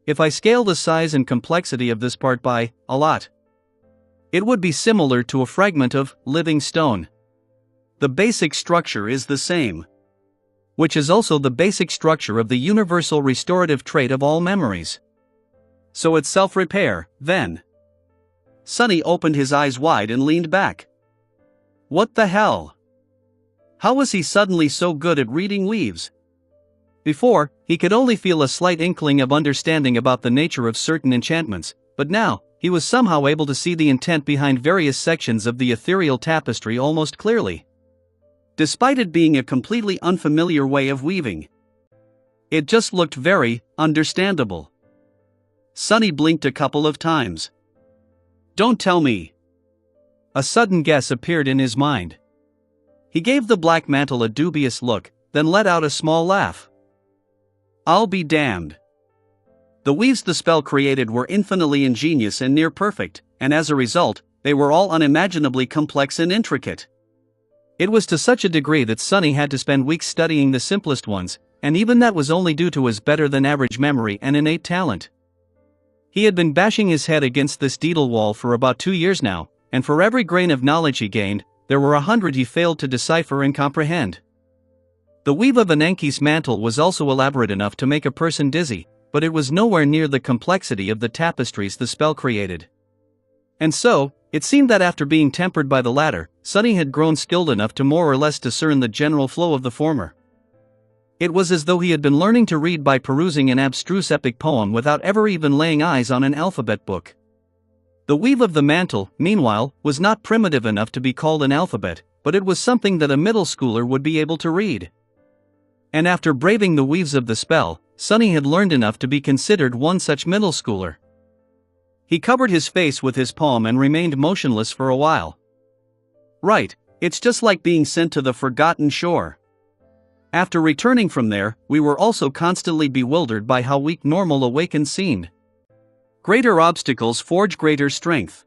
If I scale the size and complexity of this part by a lot, it would be similar to a fragment of living stone. The basic structure is the same, which is also the basic structure of the universal restorative trait of all memories. So it's self-repair, then. Sonny opened his eyes wide and leaned back. What the hell? How was he suddenly so good at reading weaves? Before, he could only feel a slight inkling of understanding about the nature of certain enchantments, but now, he was somehow able to see the intent behind various sections of the ethereal tapestry almost clearly. Despite it being a completely unfamiliar way of weaving, it just looked very understandable. Sonny blinked a couple of times. Don't tell me. A sudden guess appeared in his mind. He gave the black mantle a dubious look, then let out a small laugh. I'll be damned. The weaves the spell created were infinitely ingenious and near perfect, and as a result, they were all unimaginably complex and intricate. It was to such a degree that Sonny had to spend weeks studying the simplest ones, and even that was only due to his better-than-average memory and innate talent. He had been bashing his head against this deedle wall for about 2 years now, and for every grain of knowledge he gained, there were 100 he failed to decipher and comprehend. The weave of Ananke's mantle was also elaborate enough to make a person dizzy, but it was nowhere near the complexity of the tapestries the spell created. And so, it seemed that after being tempered by the latter, Sonny had grown skilled enough to more or less discern the general flow of the former. It was as though he had been learning to read by perusing an abstruse epic poem without ever even laying eyes on an alphabet book. The weave of the mantle, meanwhile, was not primitive enough to be called an alphabet, but it was something that a middle schooler would be able to read. And after braving the weaves of the spell, Sonny had learned enough to be considered one such middle schooler. He covered his face with his palm and remained motionless for a while. Right, it's just like being sent to the forgotten shore. After returning from there, we were also constantly bewildered by how weak normal awakened seemed. Greater obstacles forge greater strength.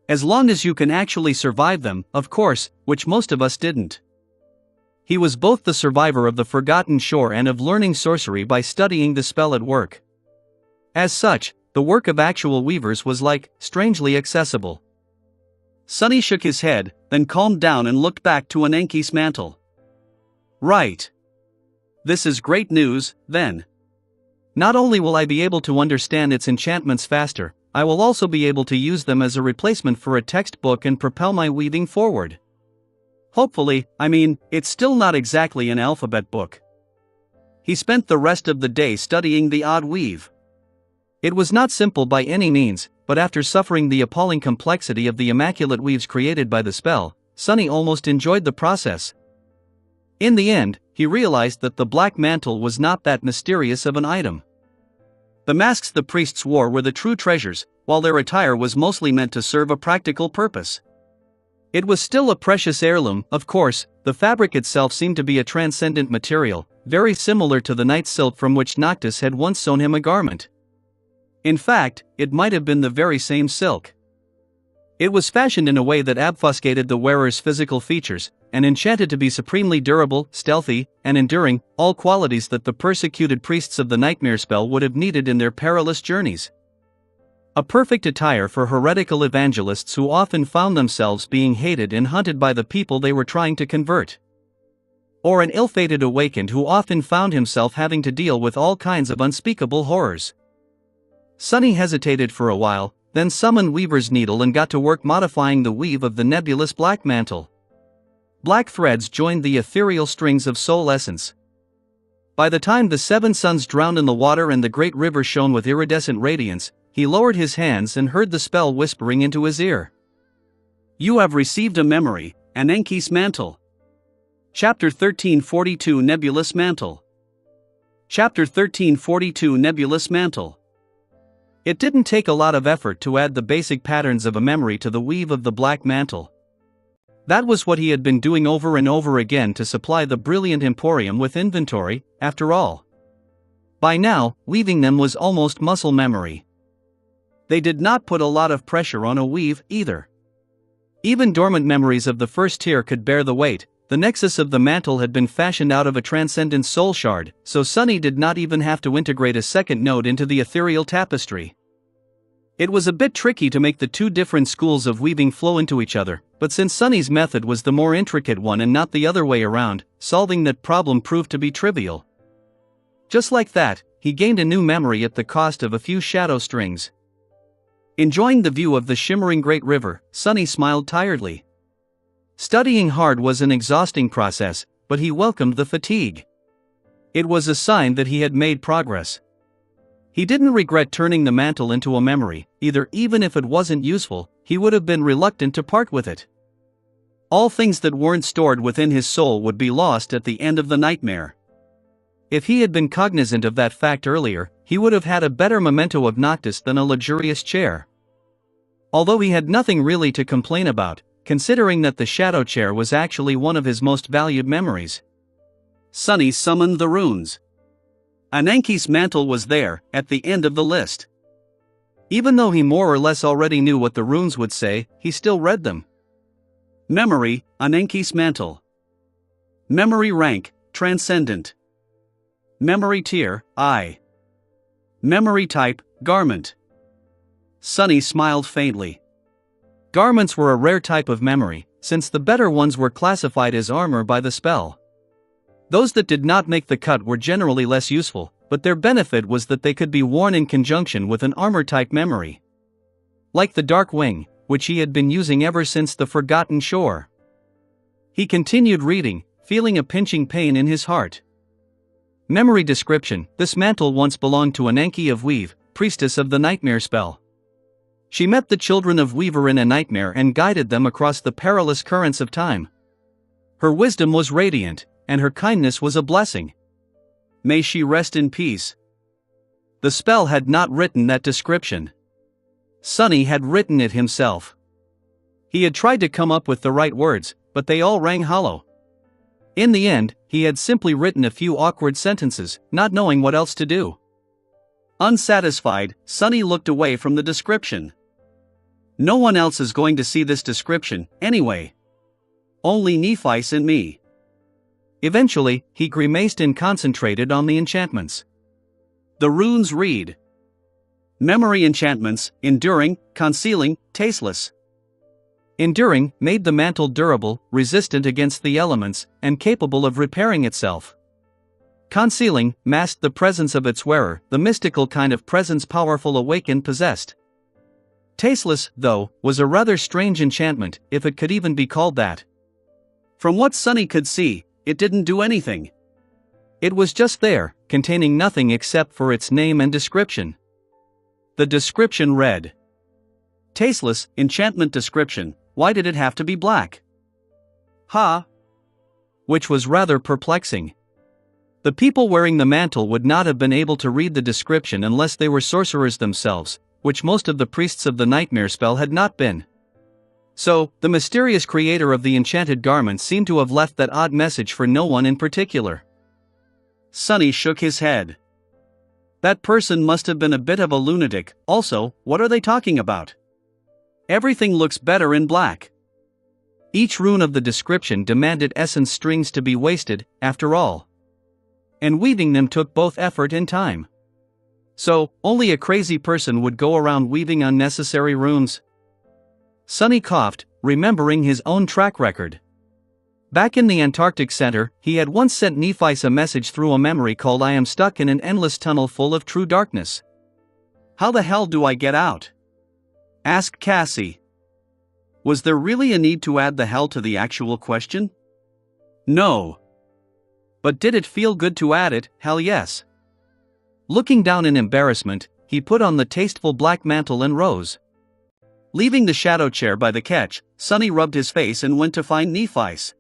As long as you can actually survive them, of course, which most of us didn't. He was both the survivor of the forgotten shore and of learning sorcery by studying the spell at work. As such, the work of actual weavers was strangely accessible. Sonny shook his head, then calmed down and looked back to Ananke's mantle. Right. This is great news, then. Not only will I be able to understand its enchantments faster, I will also be able to use them as a replacement for a textbook and propel my weaving forward. Hopefully, it's still not exactly an alphabet book. He spent the rest of the day studying the odd weave. It was not simple by any means, but after suffering the appalling complexity of the immaculate weaves created by the spell, Sonny almost enjoyed the process. In the end, he realized that the black mantle was not that mysterious of an item. The masks the priests wore were the true treasures, while their attire was mostly meant to serve a practical purpose. It was still a precious heirloom, of course. The fabric itself seemed to be a transcendent material, very similar to the night silk from which Noctis had once sewn him a garment. In fact, it might have been the very same silk. It was fashioned in a way that obfuscated the wearer's physical features, and enchanted to be supremely durable, stealthy, and enduring, all qualities that the persecuted priests of the nightmare spell would have needed in their perilous journeys. A perfect attire for heretical evangelists who often found themselves being hated and hunted by the people they were trying to convert. Or an ill-fated awakened who often found himself having to deal with all kinds of unspeakable horrors. Sonny hesitated for a while, then summoned Weaver's needle and got to work modifying the weave of the nebulous black mantle. Black threads joined the ethereal strings of soul essence. By the time the 7 suns drowned in the water and the great river shone with iridescent radiance, he lowered his hands and heard the spell whispering into his ear. You have received a memory, Ananke's mantle. Chapter 1342 Nebulous Mantle. Chapter 1342 Nebulous Mantle. It didn't take a lot of effort to add the basic patterns of a memory to the weave of the black mantle. That was what he had been doing over and over again to supply the brilliant emporium with inventory, after all. By now, weaving them was almost muscle memory. They did not put a lot of pressure on a weave, either. Even dormant memories of the first tier could bear the weight. The nexus of the mantle had been fashioned out of a transcendent soul shard, so Sunny did not even have to integrate a second node into the ethereal tapestry. It was a bit tricky to make the two different schools of weaving flow into each other, but since Sunny's method was the more intricate one and not the other way around, solving that problem proved to be trivial. Just like that, he gained a new memory at the cost of a few shadow strings. Enjoying the view of the shimmering great river, Sunny smiled tiredly. Studying hard was an exhausting process, but he welcomed the fatigue. It was a sign that he had made progress. He didn't regret turning the mantle into a memory, even if it wasn't useful, he would have been reluctant to part with it. All things that weren't stored within his soul would be lost at the end of the nightmare. If he had been cognizant of that fact earlier, he would have had a better memento of Noctis than a luxurious chair. Although he had nothing really to complain about, considering that the shadow chair was actually one of his most valued memories. Sunny summoned the runes. Ananke's mantle was there, at the end of the list. Even though he more or less already knew what the runes would say, he still read them. Memory, Ananke's mantle. Memory rank, transcendent. Memory tier, I. Memory type, garment. Sunny smiled faintly. Garments were a rare type of memory, since the better ones were classified as armor by the spell. Those that did not make the cut were generally less useful, but their benefit was that they could be worn in conjunction with an armor-type memory. Like the Dark Wing, which he had been using ever since the Forgotten Shore. He continued reading, feeling a pinching pain in his heart. Memory description: this mantle once belonged to Ananke of Weave, priestess of the nightmare spell. She met the children of Weaver in a nightmare and guided them across the perilous currents of time. Her wisdom was radiant, and her kindness was a blessing. May she rest in peace. The spell had not written that description. Sunny had written it himself. He had tried to come up with the right words, but they all rang hollow. In the end, he had simply written a few awkward sentences, not knowing what else to do. Unsatisfied, Sunny looked away from the description. No one else is going to see this description, anyway. Only Nephice and me. Eventually, he grimaced and concentrated on the enchantments. The runes read: Memory enchantments, enduring, concealing, tasteless. Enduring made the mantle durable, resistant against the elements, and capable of repairing itself. Concealing masked the presence of its wearer, the mystical kind of presence powerful awakened possessed. Tasteless, though, was a rather strange enchantment, if it could even be called that. From what Sunny could see, it didn't do anything. It was just there, containing nothing except for its name and description. The description read: Tasteless, enchantment description, why did it have to be black? Ha! Which was rather perplexing. The people wearing the mantle would not have been able to read the description unless they were sorcerers themselves, which most of the priests of the nightmare spell had not been. So, the mysterious creator of the enchanted garment seemed to have left that odd message for no one in particular. Sunny shook his head. That person must have been a bit of a lunatic. Also, what are they talking about? Everything looks better in black. Each rune of the description demanded essence strings to be wasted, after all. And weaving them took both effort and time. So, only a crazy person would go around weaving unnecessary runes. Sunny coughed, remembering his own track record. Back in the Antarctic Center, he had once sent Nephice a message through a memory called "I am stuck in an endless tunnel full of true darkness. How the hell do I get out?" asked Cassie. Was there really a need to add the hell to the actual question? No. But did it feel good to add it? Hell yes. Looking down in embarrassment, he put on the tasteful black mantle and rose. Leaving the shadow chair by the catch, Sunny rubbed his face and went to find Nephice.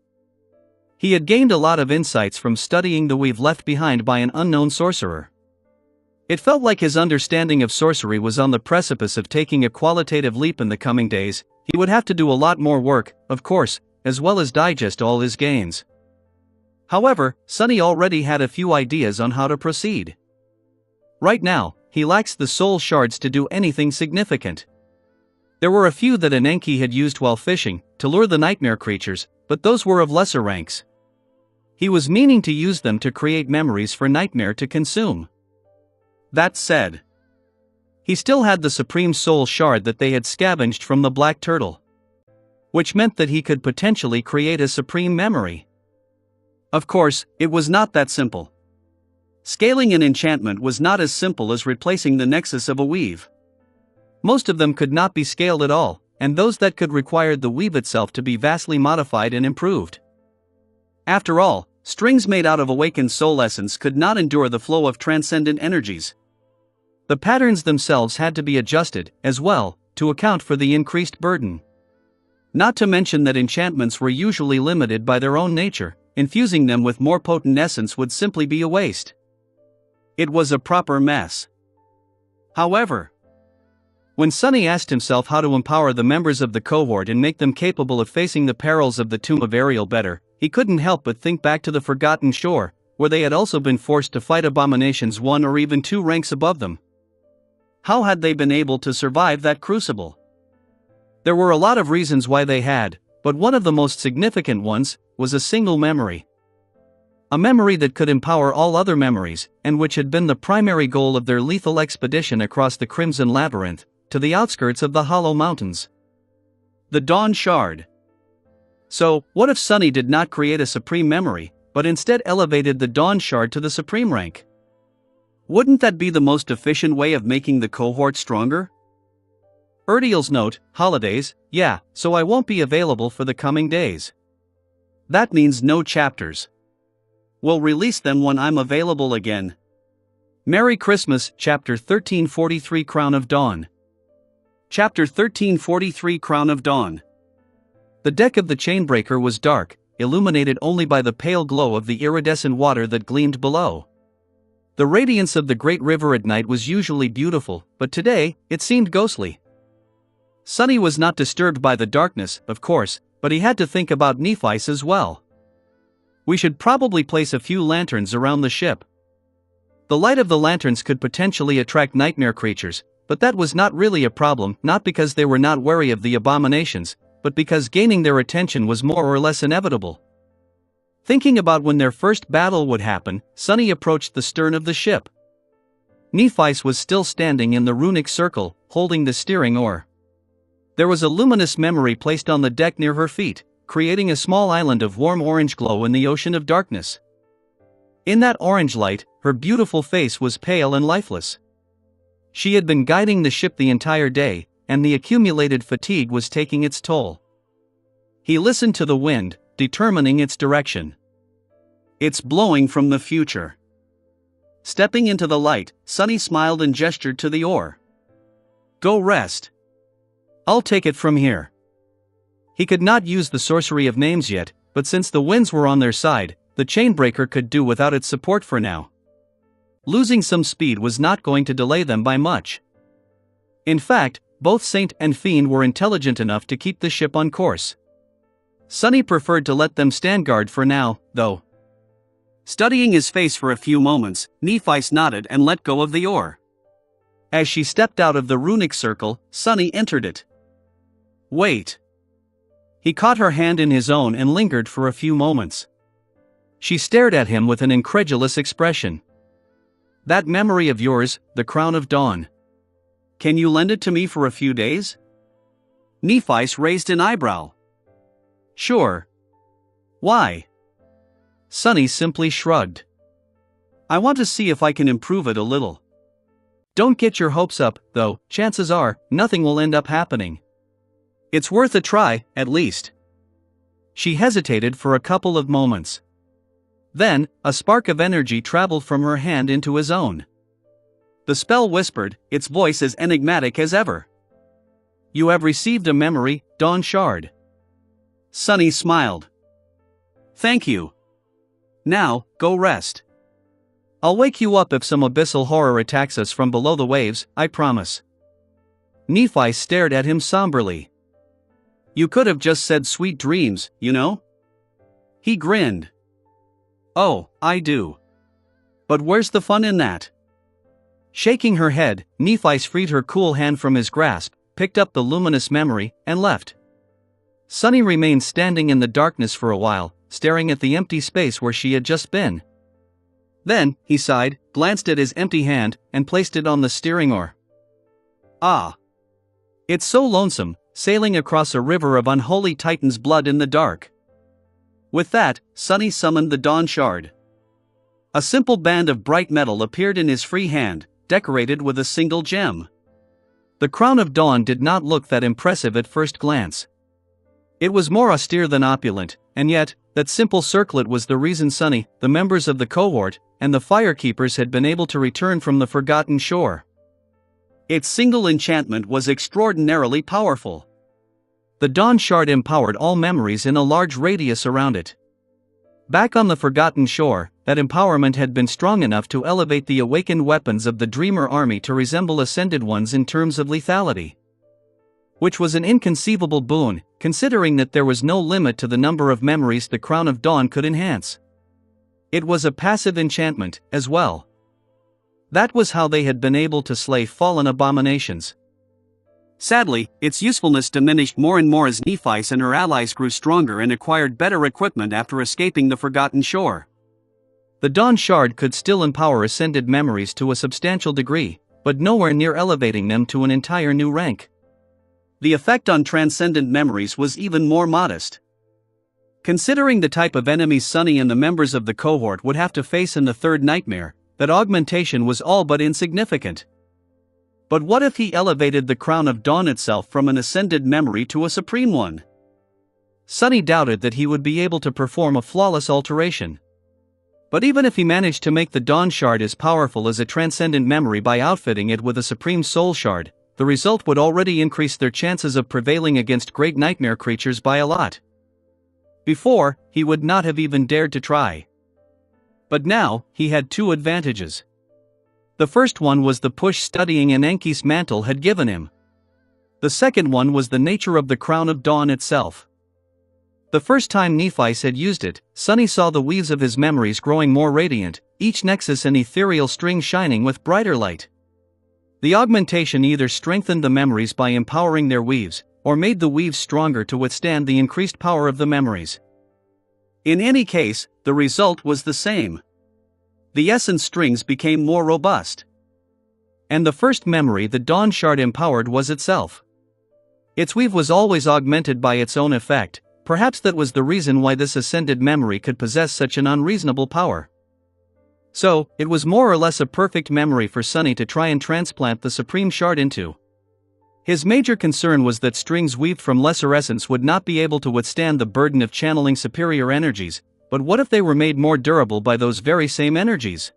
He had gained a lot of insights from studying the weave left behind by an unknown sorcerer. It felt like his understanding of sorcery was on the precipice of taking a qualitative leap in the coming days. He would have to do a lot more work, of course, as well as digest all his gains. However, Sunny already had a few ideas on how to proceed. Right now, he lacks the soul shards to do anything significant. There were a few that Enki had used while fishing, to lure the nightmare creatures, but those were of lesser ranks. He was meaning to use them to create memories for Nightmare to consume. That said, he still had the Supreme Soul Shard that they had scavenged from the Black Turtle, which meant that he could potentially create a Supreme Memory. Of course, it was not that simple. Scaling an enchantment was not as simple as replacing the nexus of a weave. Most of them could not be scaled at all, and those that could required the weave itself to be vastly modified and improved. After all, strings made out of awakened soul essence could not endure the flow of transcendent energies. The patterns themselves had to be adjusted, as well, to account for the increased burden. Not to mention that enchantments were usually limited by their own nature, infusing them with more potent essence would simply be a waste. It was a proper mess. However, when Sunny asked himself how to empower the members of the cohort and make them capable of facing the perils of the Tomb of Ariel better, he couldn't help but think back to the Forgotten Shore, where they had also been forced to fight abominations 1 or even 2 ranks above them. How had they been able to survive that crucible? There were a lot of reasons why they had, but one of the most significant ones was a single memory. A memory that could empower all other memories, and which had been the primary goal of their lethal expedition across the Crimson Labyrinth, to the outskirts of the Hollow Mountains. The Dawn Shard. So, what if Sunny did not create a supreme memory, but instead elevated the Dawn Shard to the supreme rank? Wouldn't that be the most efficient way of making the cohort stronger? Erdiel's note, holidays, yeah, so I won't be available for the coming days. That means no chapters. We'll release them when I'm available again. Merry Christmas, Chapter 1343 Crown of Dawn. Chapter 1343 Crown of Dawn. The deck of the Chainbreaker was dark, illuminated only by the pale glow of the iridescent water that gleamed below. The radiance of the great river at night was usually beautiful, but today, it seemed ghostly. Sunny was not disturbed by the darkness, of course, but he had to think about Nephi's as well. We should probably place a few lanterns around the ship. The light of the lanterns could potentially attract nightmare creatures, but that was not really a problem, not because they were not wary of the abominations, but because gaining their attention was more or less inevitable. Thinking about when their first battle would happen, Sunny approached the stern of the ship. Nephi was still standing in the runic circle, holding the steering oar. There was a luminous memory placed on the deck near her feet, creating a small island of warm orange glow in the ocean of darkness. In that orange light, her beautiful face was pale and lifeless. She had been guiding the ship the entire day, and the accumulated fatigue was taking its toll. He listened to the wind, determining its direction. It's blowing from the future. Stepping into the light, Sunny smiled and gestured to the oar. Go rest. I'll take it from here. He could not use the sorcery of names yet, but since the winds were on their side, the Chainbreaker could do without its support for now. Losing some speed was not going to delay them by much. In fact, both Saint and Fiend were intelligent enough to keep the ship on course. Sunny preferred to let them stand guard for now, though. Studying his face for a few moments, Nephi nodded and let go of the oar. As she stepped out of the runic circle, Sunny entered it. Wait. He caught her hand in his own and lingered for a few moments. She stared at him with an incredulous expression. That memory of yours, the Crown of Dawn. Can you lend it to me for a few days? Nephi raised an eyebrow. Sure. Why? Sunny simply shrugged. I want to see if I can improve it a little. Don't get your hopes up, though, chances are, nothing will end up happening. It's worth a try, at least. She hesitated for a couple of moments. Then, a spark of energy traveled from her hand into his own. The spell whispered, its voice as enigmatic as ever. You have received a memory, Dawn Shard. Sunny smiled. Thank you. Now, go rest. I'll wake you up if some abyssal horror attacks us from below the waves, I promise. Nephi stared at him somberly. You could have just said sweet dreams, you know? He grinned. Oh, I do. But where's the fun in that? Shaking her head, Nephi freed her cool hand from his grasp, picked up the luminous memory, and left. Sunny remained standing in the darkness for a while, staring at the empty space where she had just been. Then, he sighed, glanced at his empty hand, and placed it on the steering oar. Ah! It's so lonesome, sailing across a river of unholy Titan's blood in the dark. With that, Sunny summoned the Dawn Shard. A simple band of bright metal appeared in his free hand, decorated with a single gem. The crown of dawn did not look that impressive at first glance. It was more austere than opulent, and yet, that simple circlet was the reason Sunny, the members of the cohort, and the firekeepers had been able to return from the forgotten shore. Its single enchantment was extraordinarily powerful. The Dawn Shard empowered all memories in a large radius around it. Back on the forgotten shore, that empowerment had been strong enough to elevate the awakened weapons of the Dreamer army to resemble ascended ones in terms of lethality. Which was an inconceivable boon, considering that there was no limit to the number of memories the Crown of Dawn could enhance. It was a passive enchantment, as well. That was how they had been able to slay fallen abominations. Sadly, its usefulness diminished more and more as Nephice and her allies grew stronger and acquired better equipment after escaping the Forgotten Shore. The Dawn Shard could still empower ascended memories to a substantial degree, but nowhere near elevating them to an entire new rank. The effect on transcendent memories was even more modest. Considering the type of enemies Sunny and the members of the cohort would have to face in the third nightmare, that augmentation was all but insignificant. But what if he elevated the Crown of Dawn itself from an ascended memory to a supreme one? Sunny doubted that he would be able to perform a flawless alteration. But even if he managed to make the Dawn Shard as powerful as a transcendent memory by outfitting it with a supreme soul shard, the result would already increase their chances of prevailing against great nightmare creatures by a lot. Before, he would not have even dared to try. But now, he had two advantages. The first one was the push studying in Enki's mantle had given him. The second one was the nature of the Crown of Dawn itself. The first time Nephice had used it, Sunny saw the weaves of his memories growing more radiant, each nexus an ethereal string shining with brighter light. The augmentation either strengthened the memories by empowering their weaves, or made the weaves stronger to withstand the increased power of the memories. In any case, the result was the same. The essence strings became more robust. And the first memory the Dawn Shard empowered was itself. Its weave was always augmented by its own effect, perhaps that was the reason why this ascended memory could possess such an unreasonable power. So, it was more or less a perfect memory for Sunny to try and transplant the Supreme Shard into. His major concern was that strings weaved from lesser essence would not be able to withstand the burden of channeling superior energies, but what if they were made more durable by those very same energies?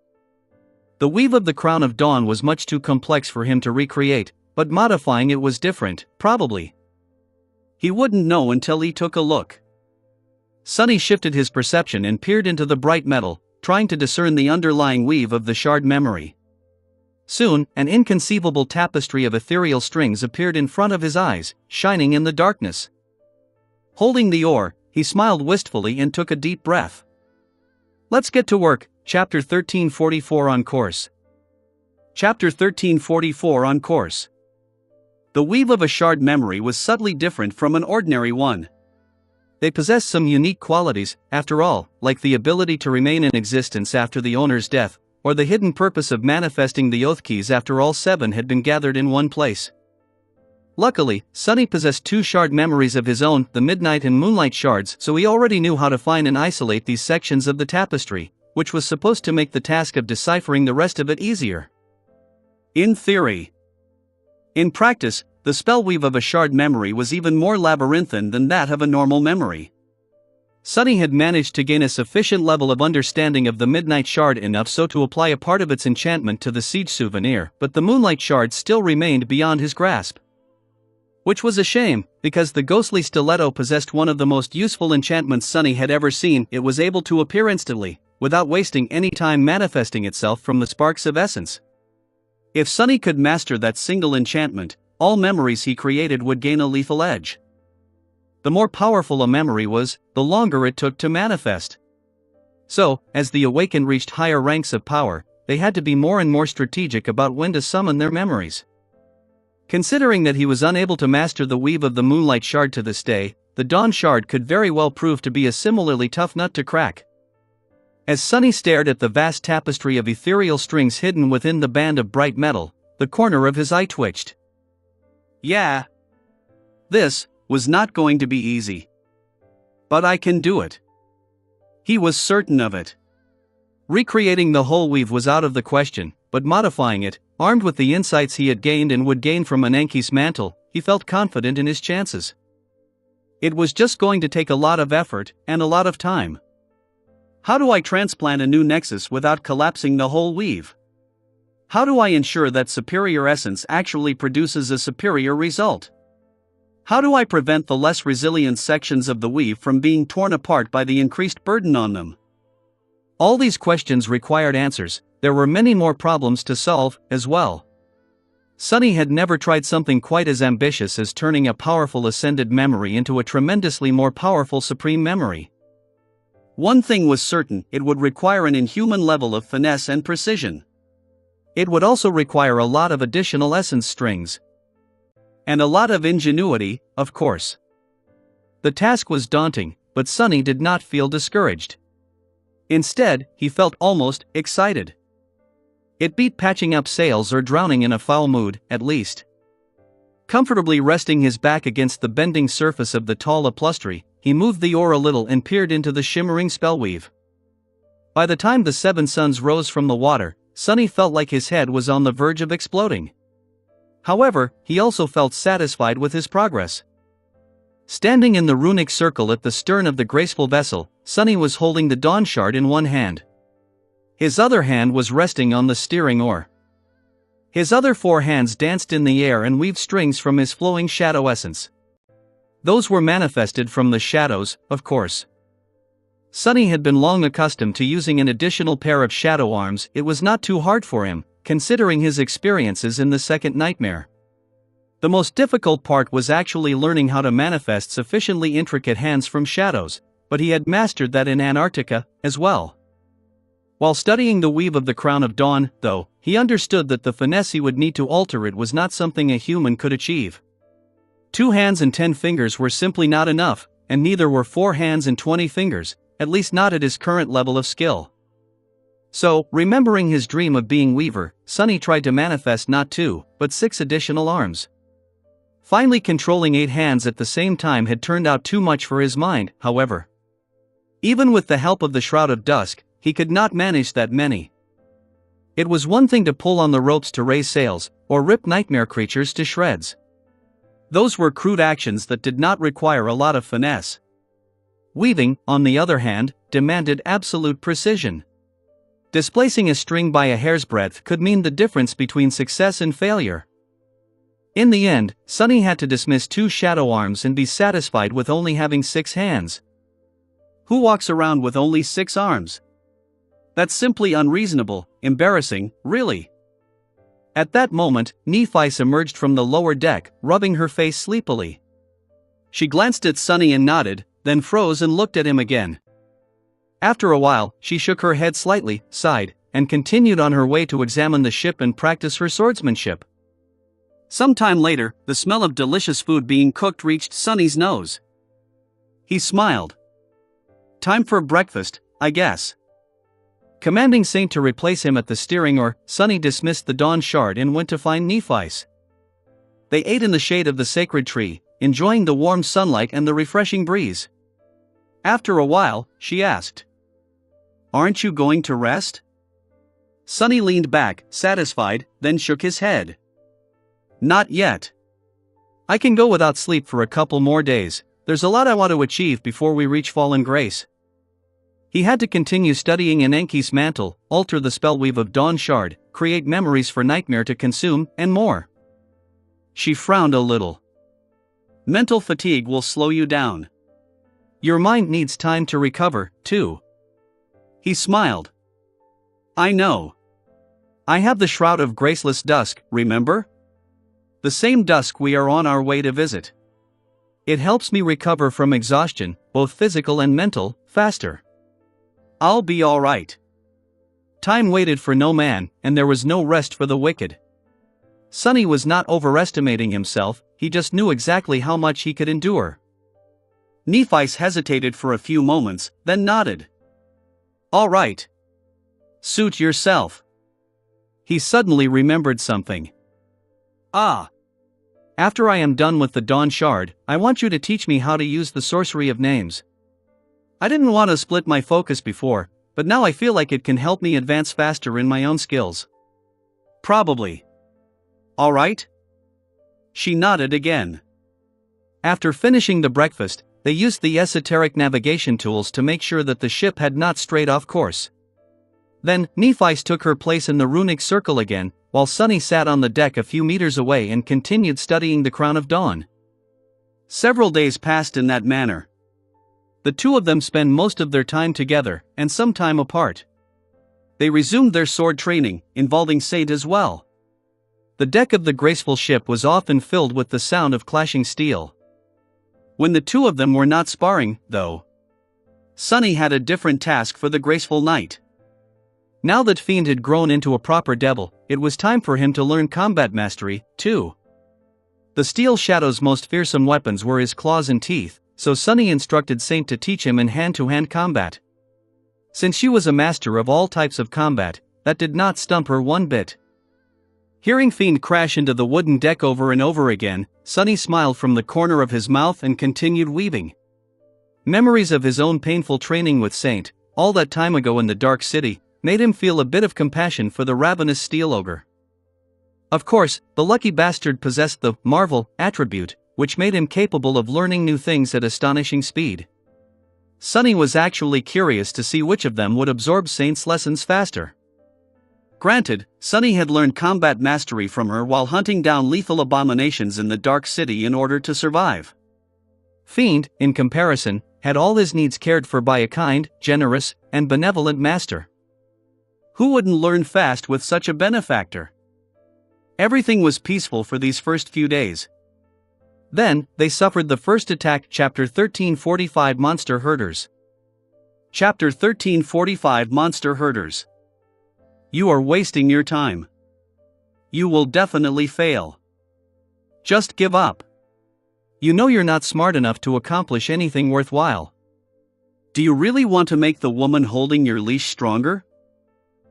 The weave of the Crown of Dawn was much too complex for him to recreate, but modifying it was different, probably. He wouldn't know until he took a look. Sunny shifted his perception and peered into the bright metal, trying to discern the underlying weave of the shard memory. Soon, an inconceivable tapestry of ethereal strings appeared in front of his eyes, shining in the darkness. Holding the oar, he smiled wistfully and took a deep breath. Let's get to work. Chapter 1344 on course. Chapter 1344 on course. The weave of a shard memory was subtly different from an ordinary one. They possessed some unique qualities, after all, like the ability to remain in existence after the owner's death, or the hidden purpose of manifesting the oath keys after all seven had been gathered in one place. Luckily, Sunny possessed two shard memories of his own, the Midnight and Moonlight shards, so he already knew how to find and isolate these sections of the tapestry, which was supposed to make the task of deciphering the rest of it easier. In theory. In practice, the spellweave of a shard memory was even more labyrinthine than that of a normal memory. Sunny had managed to gain a sufficient level of understanding of the Midnight Shard enough so to apply a part of its enchantment to the siege souvenir, but the Moonlight Shard still remained beyond his grasp. Which was a shame, because the ghostly stiletto possessed one of the most useful enchantments Sunny had ever seen. It was able to appear instantly, without wasting any time manifesting itself from the sparks of essence. If Sunny could master that single enchantment, all memories he created would gain a lethal edge. The more powerful a memory was, the longer it took to manifest. So, as the awakened reached higher ranks of power, they had to be more and more strategic about when to summon their memories. Considering that he was unable to master the weave of the Moonlight Shard to this day, the Dawn Shard could very well prove to be a similarly tough nut to crack. As Sunny stared at the vast tapestry of ethereal strings hidden within the band of bright metal, the corner of his eye twitched. Yeah. This was not going to be easy. But I can do it. He was certain of it. Recreating the whole weave was out of the question, but modifying it, armed with the insights he had gained and would gain from Ananke's mantle, he felt confident in his chances. It was just going to take a lot of effort and a lot of time. How do I transplant a new nexus without collapsing the whole weave? How do I ensure that superior essence actually produces a superior result? How do I prevent the less resilient sections of the weave from being torn apart by the increased burden on them? All these questions required answers. There were many more problems to solve, as well. Sunny had never tried something quite as ambitious as turning a powerful ascended memory into a tremendously more powerful supreme memory. One thing was certain: it would require an inhuman level of finesse and precision. It would also require a lot of additional essence strings. And a lot of ingenuity, of course. The task was daunting, but Sunny did not feel discouraged. Instead, he felt almost excited. It beat patching up sails or drowning in a foul mood, at least. Comfortably resting his back against the bending surface of the tall upholstery, he moved the oar a little and peered into the shimmering spellweave. By the time the seven suns rose from the water, Sunny felt like his head was on the verge of exploding. However, he also felt satisfied with his progress. Standing in the runic circle at the stern of the graceful vessel, Sunny was holding the Dawn Shard in one hand. His other hand was resting on the steering oar. His other four hands danced in the air and weaved strings from his flowing shadow essence. Those were manifested from the shadows, of course. Sunny had been long accustomed to using an additional pair of shadow arms. It was not too hard for him, considering his experiences in the second nightmare. The most difficult part was actually learning how to manifest sufficiently intricate hands from shadows, but he had mastered that in Antarctica, as well. While studying the weave of the Crown of Dawn, though, he understood that the finesse he would need to alter it was not something a human could achieve. 2 hands and 10 fingers were simply not enough, and neither were 4 hands and 20 fingers, at least not at his current level of skill. So, remembering his dream of being Weaver, Sunny tried to manifest not 2, but 6 additional arms. Finally, controlling 8 hands at the same time had turned out too much for his mind, however. Even with the help of the Shroud of Dusk, he could not manage that many. It was one thing to pull on the ropes to raise sails, or rip nightmare creatures to shreds. Those were crude actions that did not require a lot of finesse. Weaving, on the other hand, demanded absolute precision. Displacing a string by a hair's breadth could mean the difference between success and failure. In the end, Sunny had to dismiss 2 shadow arms and be satisfied with only having 6 hands. Who walks around with only 6 arms? That's simply unreasonable, embarrassing, really. At that moment, Nephi emerged from the lower deck, rubbing her face sleepily. She glanced at Sunny and nodded, then froze and looked at him again. After a while, she shook her head slightly, sighed, and continued on her way to examine the ship and practice her swordsmanship. Some time later, the smell of delicious food being cooked reached Sunny's nose. He smiled. Time for breakfast, I guess. Commanding Saint to replace him at the steering oar, Sunny dismissed the Dawn Shard and went to find Nephi. They ate in the shade of the sacred tree, enjoying the warm sunlight and the refreshing breeze. After a while, she asked, "Aren't you going to rest?" Sunny leaned back, satisfied, then shook his head. "Not yet. I can go without sleep for a couple more days. There's a lot I want to achieve before we reach Fallen Grace." He had to continue studying Ananke's mantle, alter the spellweave of Dawn Shard, create memories for Nightmare to consume, and more. She frowned a little. Mental fatigue will slow you down. Your mind needs time to recover, too. He smiled. I know. I have the Shroud of Graceless Dusk, remember? The same dusk we are on our way to visit. It helps me recover from exhaustion, both physical and mental, faster. I'll be all right. Time waited for no man, and there was no rest for the wicked. Sonny was not overestimating himself, he just knew exactly how much he could endure. Nephi hesitated for a few moments, then nodded. All right. Suit yourself. He suddenly remembered something. Ah. After I am done with the Dawn Shard, I want you to teach me how to use the Sorcery of Names. I didn't want to split my focus before, but now I feel like it can help me advance faster in my own skills. Probably. All right? She nodded again. After finishing the breakfast, they used the esoteric navigation tools to make sure that the ship had not strayed off course. Then, Nephi took her place in the runic circle again, while Sonny sat on the deck a few meters away and continued studying the Crown of Dawn. Several days passed in that manner. The two of them spent most of their time together, and some time apart. They resumed their sword training, involving Saint as well. The deck of the graceful ship was often filled with the sound of clashing steel. When the two of them were not sparring, though, Sonny had a different task for the graceful knight. Now that Fiend had grown into a proper devil, it was time for him to learn combat mastery, too. The Steel Shadow's most fearsome weapons were his claws and teeth, so Sonny instructed Saint to teach him in hand-to-hand combat. Since she was a master of all types of combat, that did not stump her one bit. Hearing Fiend crash into the wooden deck over and over again, Sonny smiled from the corner of his mouth and continued weaving. Memories of his own painful training with Saint, all that time ago in the Dark City, made him feel a bit of compassion for the ravenous steel ogre. Of course, the lucky bastard possessed the marvel attribute, which made him capable of learning new things at astonishing speed. Sonny was actually curious to see which of them would absorb Saint's lessons faster. Granted, Sonny had learned combat mastery from her while hunting down lethal abominations in the Dark City in order to survive. Fiend, in comparison, had all his needs cared for by a kind, generous, and benevolent master. Who wouldn't learn fast with such a benefactor? Everything was peaceful for these first few days. Then, they suffered the first attack. Chapter 1345 Monster Herders. Chapter 1345 Monster Herders. You are wasting your time. You will definitely fail. Just give up. You know you're not smart enough to accomplish anything worthwhile. Do you really want to make the woman holding your leash stronger?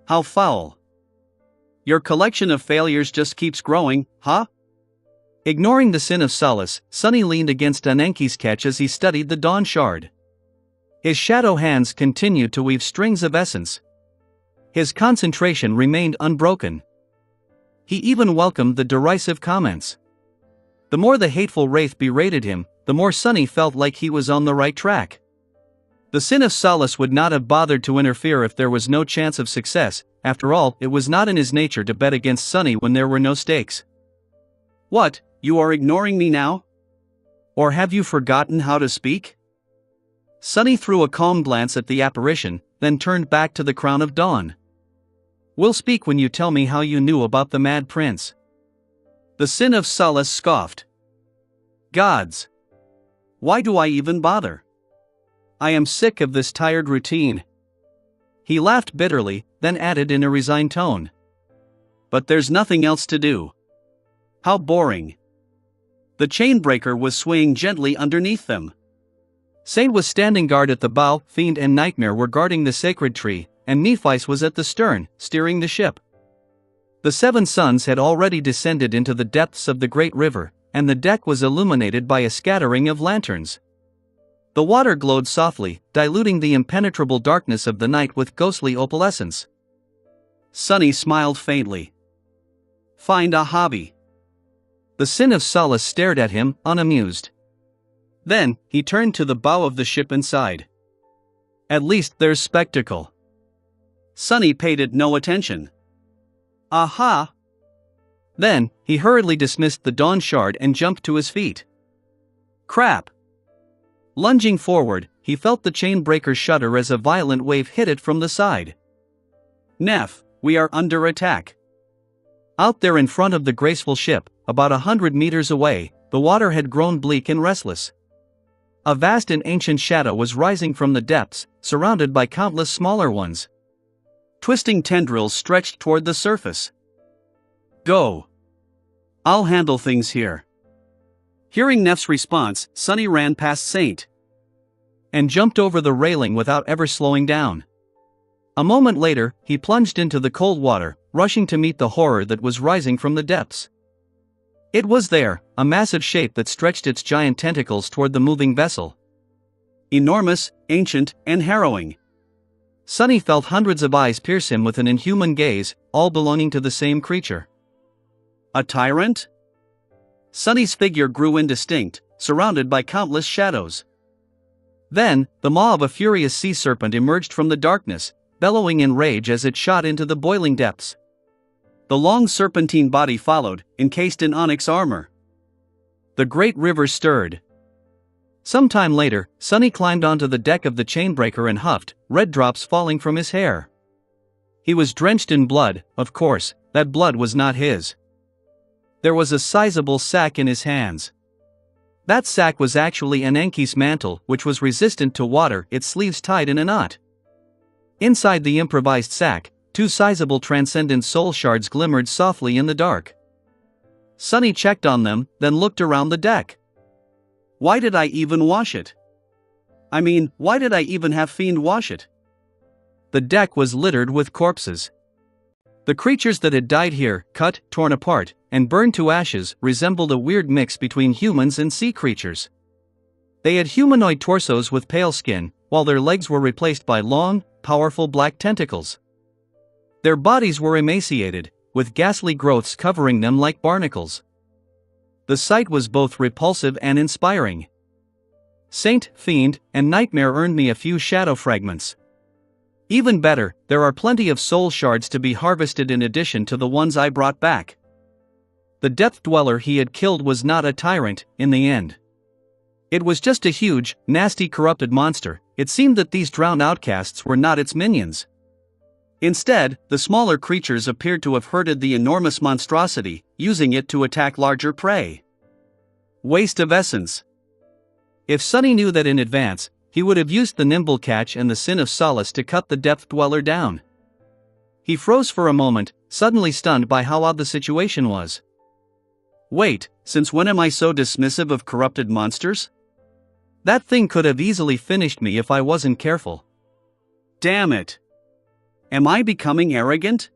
How foul. Your collection of failures just keeps growing, huh? Ignoring the sin of solace, Sonny leaned against Anenki's catch as he studied the Dawn Shard. His shadow hands continued to weave strings of essence. His concentration remained unbroken. He even welcomed the derisive comments. The more the hateful wraith berated him, the more Sonny felt like he was on the right track. The sin of solace would not have bothered to interfere if there was no chance of success. After all, it was not in his nature to bet against Sonny when there were no stakes. What, you are ignoring me now? Or have you forgotten how to speak? Sonny threw a calm glance at the apparition, then turned back to the Crown of Dawn. We'll speak when you tell me how you knew about the Mad Prince. The sin of solace scoffed. Gods! Why do I even bother? I am sick of this tired routine. He laughed bitterly, then added in a resigned tone. But there's nothing else to do. How boring. The chainbreaker was swaying gently underneath them. Saint was standing guard at the bow, Fiend and Nightmare were guarding the sacred tree, and Nephi was at the stern, steering the ship. The seven suns had already descended into the depths of the great river, and the deck was illuminated by a scattering of lanterns. The water glowed softly, diluting the impenetrable darkness of the night with ghostly opalescence. Sonny smiled faintly. Find a hobby. The sin of solace stared at him, unamused. Then, he turned to the bow of the ship and sighed. At least there's spectacle. Sonny paid it no attention. Aha! Then, he hurriedly dismissed the Dawn Shard and jumped to his feet. Crap! Lunging forward, he felt the chainbreaker shudder as a violent wave hit it from the side. Neff, we are under attack. Out there in front of the graceful ship, about 100 meters away, the water had grown bleak and restless. A vast and ancient shadow was rising from the depths, surrounded by countless smaller ones. Twisting tendrils stretched toward the surface. Go! I'll handle things here. Hearing Neff's response, Sonny ran past Saint and jumped over the railing without ever slowing down. A moment later, he plunged into the cold water, rushing to meet the horror that was rising from the depths. It was there, a massive shape that stretched its giant tentacles toward the moving vessel. Enormous, ancient, and harrowing. Sonny felt hundreds of eyes pierce him with an inhuman gaze, all belonging to the same creature. A tyrant? Sonny's figure grew indistinct, surrounded by countless shadows. Then, the maw of a furious sea serpent emerged from the darkness, bellowing in rage as it shot into the boiling depths. The long serpentine body followed, encased in onyx armor. The great river stirred. Some time later, Sonny climbed onto the deck of the chainbreaker and huffed, red drops falling from his hair. He was drenched in blood, of course, that blood was not his. There was a sizable sack in his hands. That sack was actually an Enki's mantle, which was resistant to water, its sleeves tied in a knot. Inside the improvised sack, 2 sizable transcendent soul shards glimmered softly in the dark. Sonny checked on them, then looked around the deck. Why did I even wash it? I mean, why did I even have Fiend wash it? The deck was littered with corpses. The creatures that had died here, cut, torn apart, and burned to ashes, resembled a weird mix between humans and sea creatures. They had humanoid torsos with pale skin, while their legs were replaced by long, powerful black tentacles. Their bodies were emaciated, with ghastly growths covering them like barnacles. The sight was both repulsive and inspiring. Saint, Fiend, and Nightmare earned me a few shadow fragments. Even better, there are plenty of soul shards to be harvested in addition to the ones I brought back. The Depth Dweller he had killed was not a tyrant, in the end. It was just a huge, nasty corrupted monster. It seemed that these drowned outcasts were not its minions. Instead, the smaller creatures appeared to have herded the enormous monstrosity, using it to attack larger prey. Waste of essence. If Sonny knew that in advance, he would have used the Nimble Catch and the Sin of Solace to cut the Depth Dweller down. He froze for a moment, suddenly stunned by how odd the situation was. Wait, since when am I so dismissive of corrupted monsters? That thing could have easily finished me if I wasn't careful. Damn it! Am I becoming arrogant?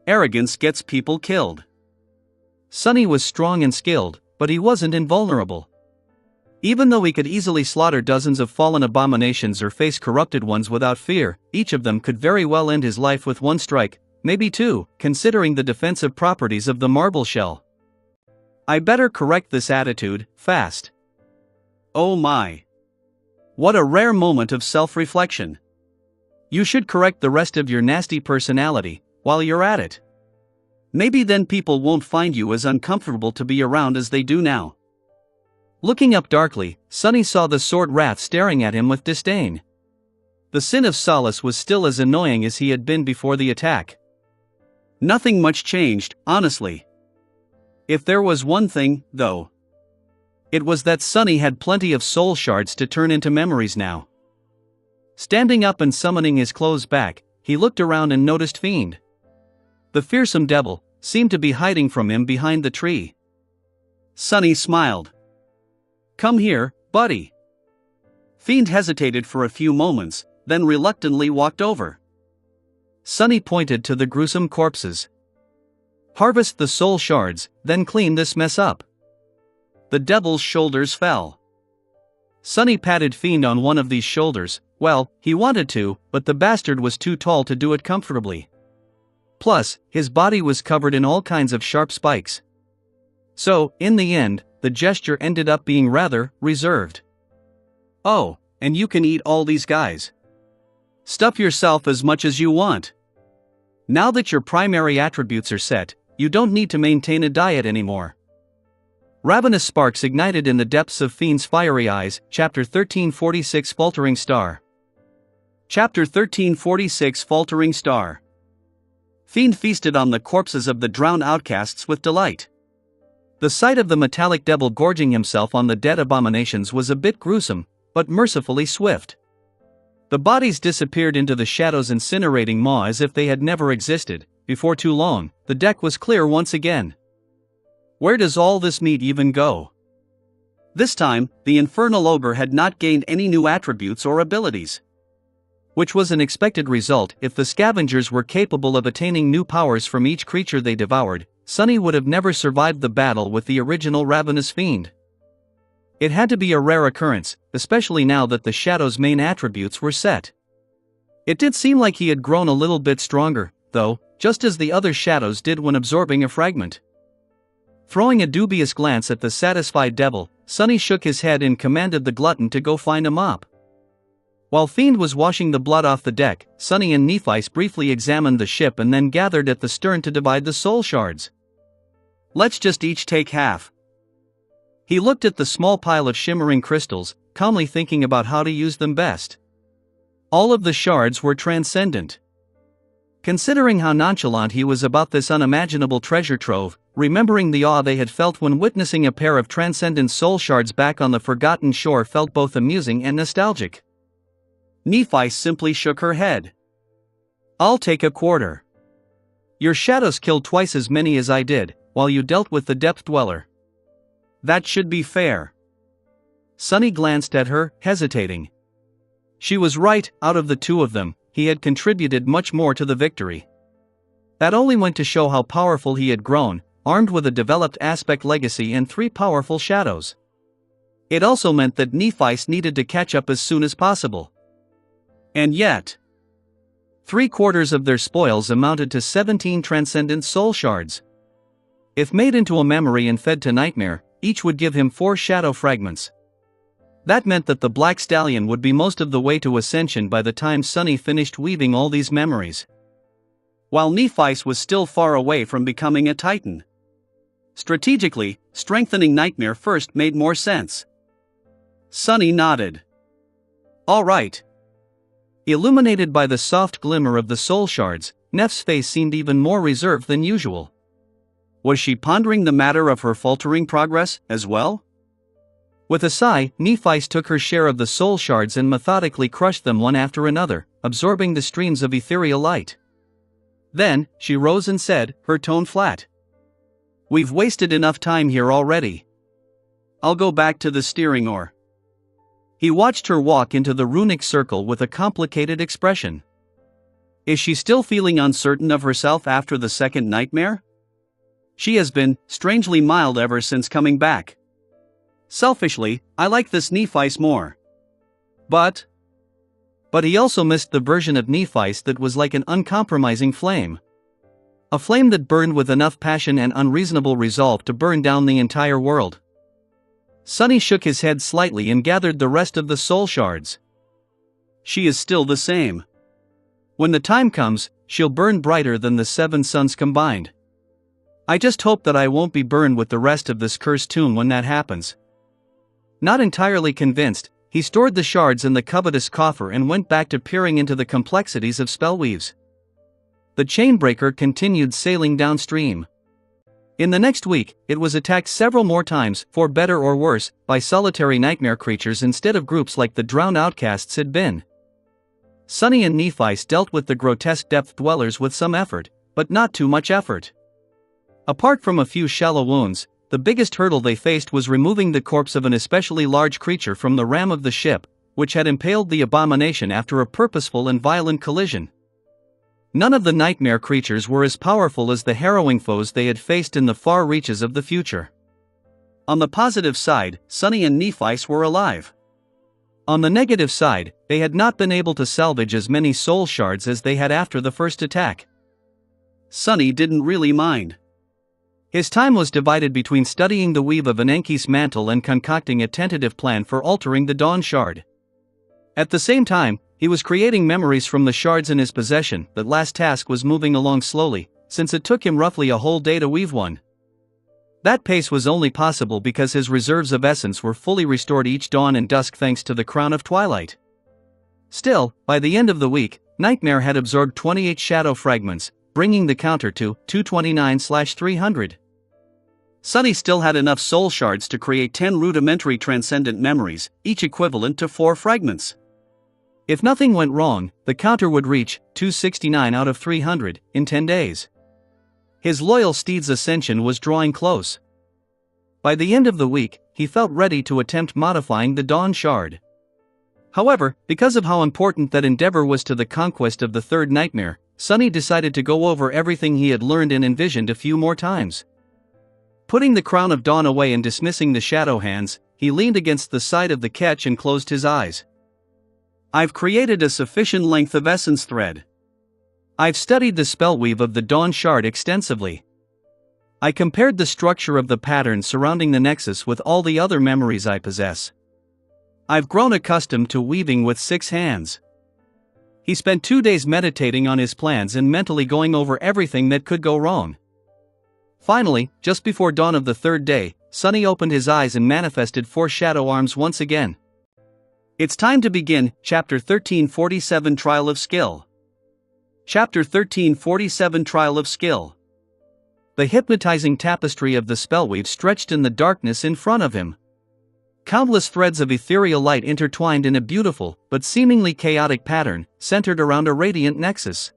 Arrogance gets people killed. Sonny was strong and skilled, but he wasn't invulnerable. Even though he could easily slaughter dozens of fallen abominations or face corrupted ones without fear, each of them could very well end his life with one strike, maybe 2, considering the defensive properties of the marble shell. I better correct this attitude, fast. Oh my! What a rare moment of self-reflection. You should correct the rest of your nasty personality, while you're at it. Maybe then people won't find you as uncomfortable to be around as they do now. Looking up darkly, Sonny saw the sword wrath staring at him with disdain. The Sin of Solace was still as annoying as he had been before the attack. Nothing much changed, honestly. If there was one thing, though, it was that Sonny had plenty of soul shards to turn into memories now. Standing up and summoning his clothes back, he looked around and noticed Fiend. The fearsome devil seemed to be hiding from him behind the tree. Sonny smiled. Come here, buddy. Fiend hesitated for a few moments, then reluctantly walked over. Sonny pointed to the gruesome corpses. Harvest the soul shards, then clean this mess up. The devil's shoulders fell. Sonny patted Fiend on one of these shoulders. Well, he wanted to, but the bastard was too tall to do it comfortably. Plus, his body was covered in all kinds of sharp spikes. So, in the end, the gesture ended up being rather reserved. Oh, and you can eat all these guys. Stuff yourself as much as you want. Now that your primary attributes are set, you don't need to maintain a diet anymore. Ravenous sparks ignited in the depths of Fiend's fiery eyes. Chapter 1346 Faltering Star. Chapter 1346 Faltering Star. Fiend feasted on the corpses of the drowned outcasts with delight. The sight of the metallic devil gorging himself on the dead abominations was a bit gruesome, but mercifully swift. The bodies disappeared into the shadows, incinerating maw as if they had never existed. Before too long, the deck was clear once again. Where does all this meat even go? This time, the infernal ogre had not gained any new attributes or abilities. Which was an expected result. If the scavengers were capable of attaining new powers from each creature they devoured, Sunny would have never survived the battle with the original ravenous fiend. It had to be a rare occurrence, especially now that the Shadow's main attributes were set. It did seem like he had grown a little bit stronger, though, just as the other Shadows did when absorbing a fragment. Throwing a dubious glance at the satisfied devil, Sunny shook his head and commanded the glutton to go find a mop. While Fiend was washing the blood off the deck, Sunny and Nephice briefly examined the ship and then gathered at the stern to divide the soul shards. Let's just each take half. He looked at the small pile of shimmering crystals, calmly thinking about how to use them best. All of the shards were transcendent. Considering how nonchalant he was about this unimaginable treasure trove, remembering the awe they had felt when witnessing a pair of transcendent soul shards back on the forgotten shore felt both amusing and nostalgic. Nephice simply shook her head. I'll take a quarter. Your shadows killed twice as many as I did, while you dealt with the depth dweller. That should be fair. Sunny glanced at her, hesitating. She was right. Out of the two of them, he had contributed much more to the victory. That only went to show how powerful he had grown, armed with a developed aspect legacy and 3 powerful shadows. It also meant that Nephice needed to catch up as soon as possible. And yet, 3/4 of their spoils amounted to 17 transcendent soul shards. If made into a memory and fed to Nightmare, each would give him 4 shadow fragments. That meant that the Black Stallion would be most of the way to Ascension by the time Sunny finished weaving all these memories. While Nephice was still far away from becoming a Titan. Strategically, strengthening Nightmare first made more sense. Sunny nodded. All right. Illuminated by the soft glimmer of the soul shards, Neff's face seemed even more reserved than usual. Was she pondering the matter of her faltering progress, as well? With a sigh, Nephice took her share of the soul shards and methodically crushed them one after another, absorbing the streams of ethereal light. Then, she rose and said, her tone flat. We've wasted enough time here already. I'll go back to the steering oar. He watched her walk into the runic circle with a complicated expression. Is she still feeling uncertain of herself after the second nightmare? She has been, strangely mild ever since coming back. Selfishly, I like this Nephice more. But he also missed the version of Nephice that was like an uncompromising flame. A flame that burned with enough passion and unreasonable resolve to burn down the entire world. Sunny shook his head slightly and gathered the rest of the soul shards. She is still the same. When the time comes, she'll burn brighter than the 7 suns combined. I just hope that I won't be burned with the rest of this cursed tomb when that happens. Not entirely convinced, he stored the shards in the covetous coffer and went back to peering into the complexities of spellweaves. The chainbreaker continued sailing downstream. In the next week, it was attacked several more times, for better or worse, by solitary nightmare creatures instead of groups like the drowned outcasts had been. Sunny and Nephice dealt with the grotesque depth dwellers with some effort, but not too much effort. Apart from a few shallow wounds, the biggest hurdle they faced was removing the corpse of an especially large creature from the ram of the ship, which had impaled the abomination after a purposeful and violent collision. None of the nightmare creatures were as powerful as the harrowing foes they had faced in the far reaches of the future. On the positive side, Sunny and Nephice were alive. On the negative side, they had not been able to salvage as many soul shards as they had after the first attack. Sunny didn't really mind. His time was divided between studying the weave of an Enki's mantle and concocting a tentative plan for altering the Dawn Shard. At the same time, he was creating memories from the shards in his possession. That last task was moving along slowly, since it took him roughly a whole day to weave one. That pace was only possible because his reserves of essence were fully restored each dawn and dusk thanks to the Crown of Twilight. Still, by the end of the week, Nightmare had absorbed 28 shadow fragments, bringing the counter to 229/300. Sunny still had enough soul shards to create 10 rudimentary transcendent memories, each equivalent to 4 fragments. If nothing went wrong, the counter would reach 269 out of 300 in 10 days. His loyal steed's ascension was drawing close. By the end of the week, he felt ready to attempt modifying the Dawn Shard. However, because of how important that endeavor was to the conquest of the third nightmare, Sunny decided to go over everything he had learned and envisioned a few more times. Putting the Crown of Dawn away and dismissing the shadow hands, he leaned against the side of the catch and closed his eyes. I've created a sufficient length of essence thread. I've studied the spellweave of the Dawn Shard extensively. I compared the structure of the pattern surrounding the nexus with all the other memories I possess. I've grown accustomed to weaving with 6 hands. He spent 2 days meditating on his plans and mentally going over everything that could go wrong. Finally, just before dawn of the third day, Sunny opened his eyes and manifested 4 shadow arms once again. It's time to begin, Chapter 1347 Trial of Skill. Chapter 1347 Trial of Skill. The hypnotizing tapestry of the spellweave stretched in the darkness in front of him. Countless threads of ethereal light intertwined in a beautiful, but seemingly chaotic pattern, centered around a radiant nexus.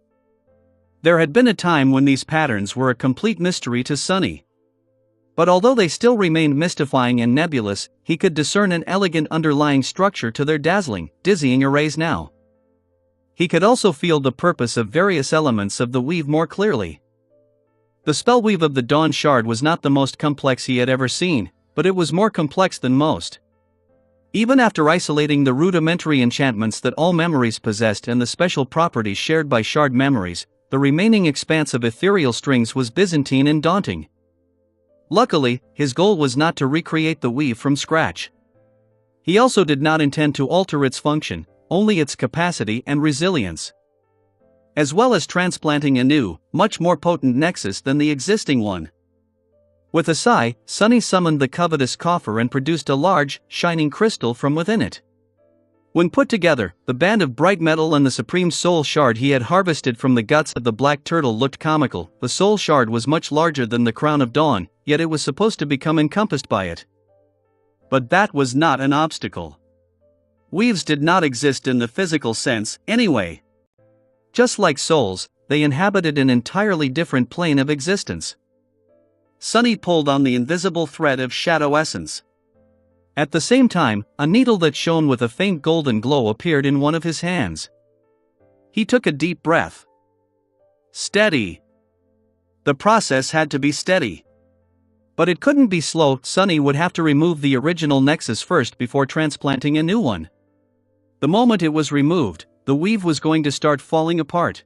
There had been a time when these patterns were a complete mystery to Sunny. But although they still remained mystifying and nebulous, he could discern an elegant underlying structure to their dazzling, dizzying arrays now. He could also feel the purpose of various elements of the weave more clearly. The spellweave of the Dawn Shard was not the most complex he had ever seen, but it was more complex than most. Even after isolating the rudimentary enchantments that all memories possessed and the special properties shared by shard memories, the remaining expanse of ethereal strings was Byzantine and daunting. Luckily, his goal was not to recreate the weave from scratch. He also did not intend to alter its function, only its capacity and resilience. As well as transplanting a new, much more potent nexus than the existing one. With a sigh, Sunny summoned the covetous coffer and produced a large, shining crystal from within it. When put together, the band of bright metal and the supreme soul shard he had harvested from the guts of the black turtle looked comical. The soul shard was much larger than the Crown of Dawn, yet it was supposed to become encompassed by it. But that was not an obstacle. Weaves did not exist in the physical sense, anyway. Just like souls, they inhabited an entirely different plane of existence. Sunny pulled on the invisible thread of shadow essence. At the same time, a needle that shone with a faint golden glow appeared in one of his hands. He took a deep breath. Steady. The process had to be steady. But it couldn't be slow. Sunny would have to remove the original nexus first before transplanting a new one. The moment it was removed, the weave was going to start falling apart.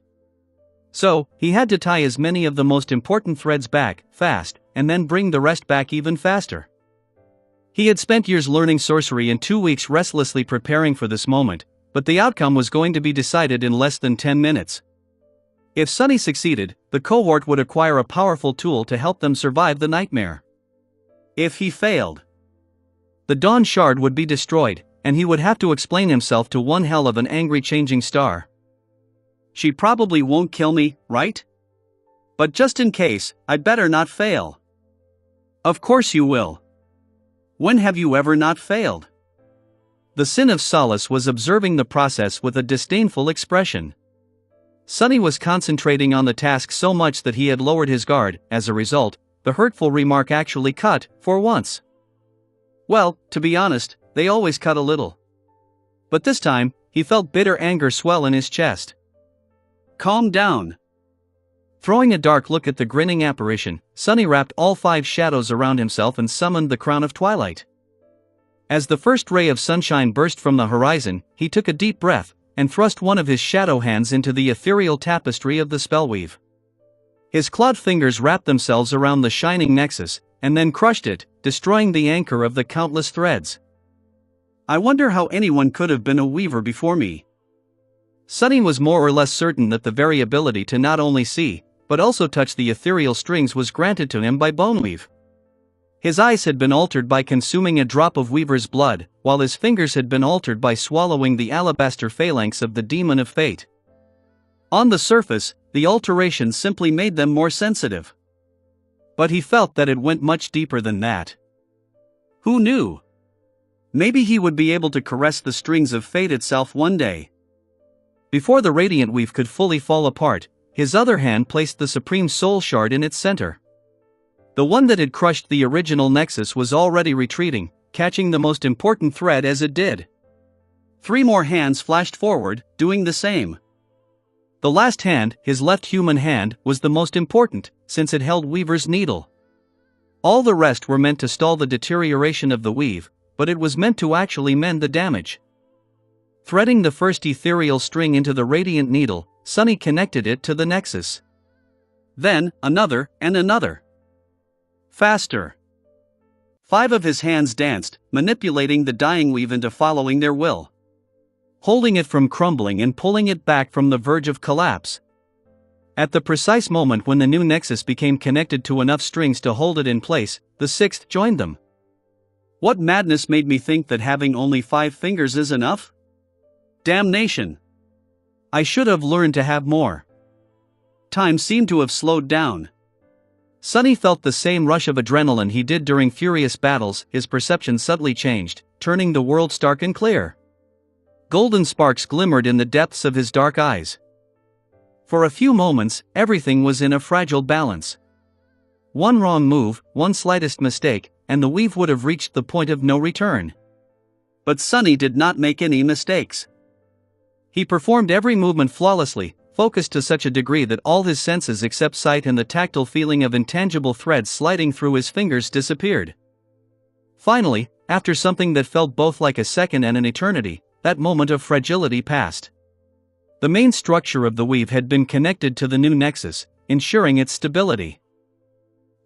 So, he had to tie as many of the most important threads back, fast, and then bring the rest back even faster. He had spent years learning sorcery and 2 weeks restlessly preparing for this moment, but the outcome was going to be decided in less than 10 minutes. If Sunny succeeded, the cohort would acquire a powerful tool to help them survive the nightmare. If he failed, the Dawn Shard would be destroyed, and he would have to explain himself to one hell of an angry changing star. She probably won't kill me, right? But just in case, I'd better not fail. Of course you will. When have you ever not failed? The sin of Solace was observing the process with a disdainful expression. Sunny was concentrating on the task so much that he had lowered his guard. As a result, the hurtful remark actually cut, for once. Well, to be honest, they always cut a little. But this time, he felt bitter anger swell in his chest. Calm down. Throwing a dark look at the grinning apparition, Sunny wrapped all 5 shadows around himself and summoned the Crown of Twilight. As the first ray of sunshine burst from the horizon, he took a deep breath, and thrust one of his shadow hands into the ethereal tapestry of the spellweave. His clawed fingers wrapped themselves around the shining nexus, and then crushed it, destroying the anchor of the countless threads. I wonder how anyone could have been a weaver before me. Sunny was more or less certain that the very ability to not only see, but also touch the ethereal strings was granted to him by Boneweave. His eyes had been altered by consuming a drop of Weaver's blood, while his fingers had been altered by swallowing the alabaster phalanx of the Demon of Fate. On the surface, the alterations simply made them more sensitive. But he felt that it went much deeper than that. Who knew? Maybe he would be able to caress the strings of fate itself one day. Before the radiant weave could fully fall apart, his other hand placed the supreme soul shard in its center. The one that had crushed the original nexus was already retreating, catching the most important thread as it did. 3 more hands flashed forward, doing the same. The last hand, his left human hand, was the most important, since it held Weaver's needle. All the rest were meant to stall the deterioration of the weave, but it was meant to actually mend the damage. Threading the first ethereal string into the radiant needle, Sunny connected it to the nexus. Then, another, and another. Faster. 5 of his hands danced, manipulating the dying weave into following their will. Holding it from crumbling and pulling it back from the verge of collapse. At the precise moment when the new nexus became connected to enough strings to hold it in place, the 6th joined them. What madness made me think that having only 5 fingers is enough? Damnation! I should have learned to have more. Time seemed to have slowed down. Sunny felt the same rush of adrenaline he did during furious battles. His perception subtly changed, turning the world stark and clear. Golden sparks glimmered in the depths of his dark eyes. For a few moments, everything was in a fragile balance. One wrong move, one slightest mistake, and the weave would have reached the point of no return. But Sunny did not make any mistakes. He performed every movement flawlessly, focused to such a degree that all his senses except sight and the tactile feeling of intangible threads sliding through his fingers disappeared. Finally, after something that felt both like a second and an eternity, that moment of fragility passed. The main structure of the weave had been connected to the new nexus, ensuring its stability.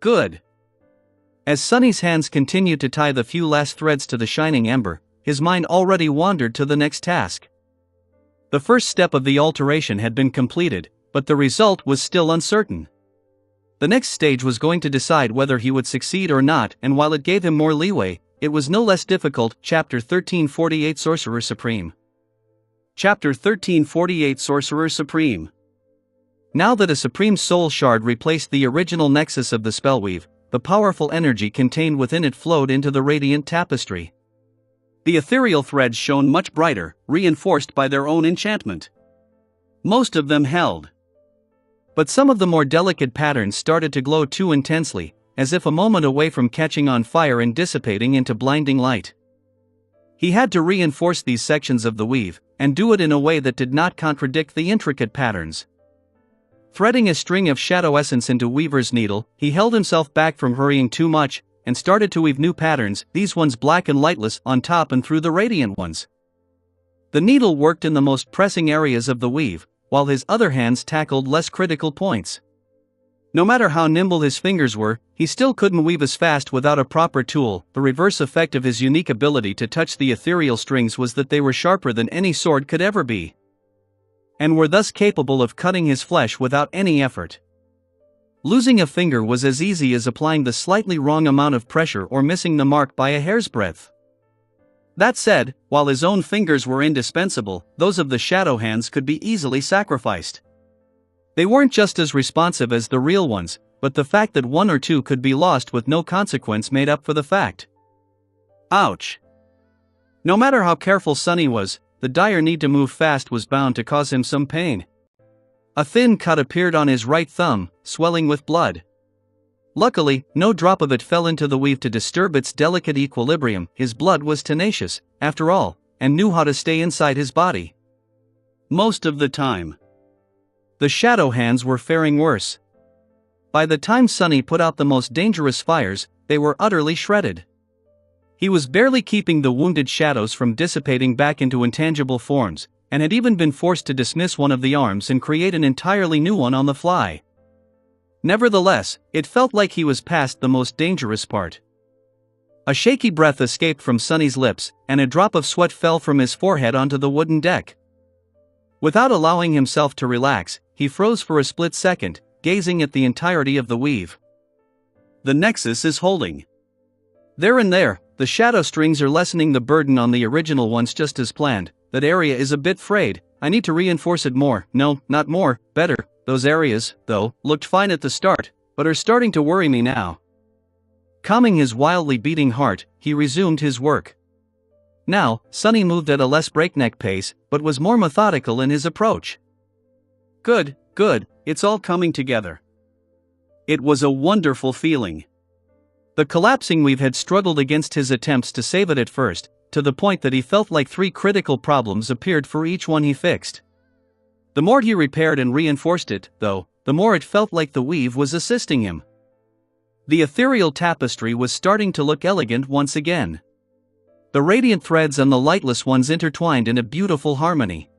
Good. As Sunny's hands continued to tie the few last threads to the shining ember, his mind already wandered to the next task. The first step of the alteration had been completed, but the result was still uncertain. The next stage was going to decide whether he would succeed or not, and while it gave him more leeway, it was no less difficult. Chapter 1348 Sorcerer Supreme. Chapter 1348 Sorcerer Supreme. Now that a supreme soul shard replaced the original nexus of the spellweave, the powerful energy contained within it flowed into the radiant tapestry. The ethereal threads shone much brighter, reinforced by their own enchantment. Most of them held. But some of the more delicate patterns started to glow too intensely, as if a moment away from catching on fire and dissipating into blinding light. He had to reinforce these sections of the weave, and do it in a way that did not contradict the intricate patterns. Threading a string of shadow essence into Weaver's needle, he held himself back from hurrying too much, and started to weave new patterns, these ones black and lightless, on top and through the radiant ones. The needle worked in the most pressing areas of the weave, while his other hands tackled less critical points. No matter how nimble his fingers were, he still couldn't weave as fast without a proper tool. The reverse effect of his unique ability to touch the ethereal strings was that they were sharper than any sword could ever be, and were thus capable of cutting his flesh without any effort. Losing a finger was as easy as applying the slightly wrong amount of pressure or missing the mark by a hair's breadth. That said, while his own fingers were indispensable, those of the shadow hands could be easily sacrificed. They weren't just as responsive as the real ones, but the fact that one or two could be lost with no consequence made up for the fact. Ouch. No matter how careful Sunny was, the dire need to move fast was bound to cause him some pain. A thin cut appeared on his right thumb, swelling with blood. Luckily, no drop of it fell into the weave to disturb its delicate equilibrium. His blood was tenacious, after all, and knew how to stay inside his body. Most of the time. The shadow hands were faring worse. By the time Sunny put out the most dangerous fires, they were utterly shredded. He was barely keeping the wounded shadows from dissipating back into intangible forms, and had even been forced to dismiss one of the arms and create an entirely new one on the fly. Nevertheless, it felt like he was past the most dangerous part. A shaky breath escaped from Sunny's lips, and a drop of sweat fell from his forehead onto the wooden deck. Without allowing himself to relax, he froze for a split second, gazing at the entirety of the weave. The nexus is holding. There and there, the shadow strings are lessening the burden on the original ones just as planned. That area is a bit frayed, I need to reinforce it more. No, not more, better. Those areas, though, looked fine at the start, but are starting to worry me now. Calming his wildly beating heart, he resumed his work. Now, Sunny moved at a less breakneck pace, but was more methodical in his approach. Good, it's all coming together. It was a wonderful feeling. The collapsing weave had struggled against his attempts to save it at first, to the point that he felt like 3 critical problems appeared for each one he fixed. The more he repaired and reinforced it, though, the more it felt like the weave was assisting him. The ethereal tapestry was starting to look elegant once again. The radiant threads and the lightless ones intertwined in a beautiful harmony.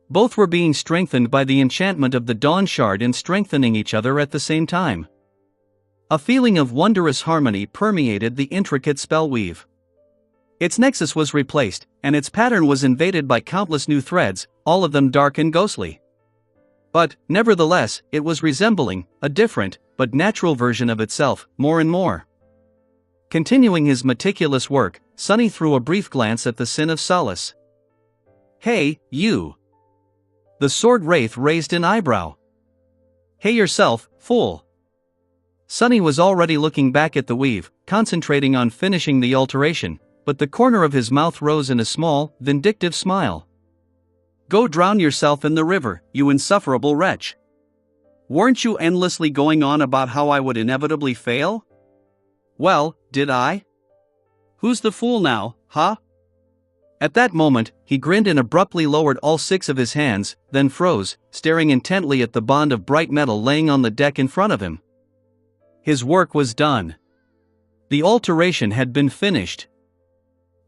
Both were being strengthened by the enchantment of the Dawn Shard and strengthening each other at the same time. A feeling of wondrous harmony permeated the intricate spell weave. Its nexus was replaced, and its pattern was invaded by countless new threads, all of them dark and ghostly. But, nevertheless, it was resembling a different, but natural version of itself, more and more. Continuing his meticulous work, Sunny threw a brief glance at the Sin of Solace. "Hey, you!" The sword wraith raised an eyebrow. "Hey yourself, fool!" Sunny was already looking back at the weave, concentrating on finishing the alteration, but the corner of his mouth rose in a small, vindictive smile. "Go drown yourself in the river, you insufferable wretch! Weren't you endlessly going on about how I would inevitably fail? Well, did I? Who's the fool now, huh?" At that moment, he grinned and abruptly lowered all 6 of his hands, then froze, staring intently at the bond of bright metal laying on the deck in front of him. His work was done. The alteration had been finished.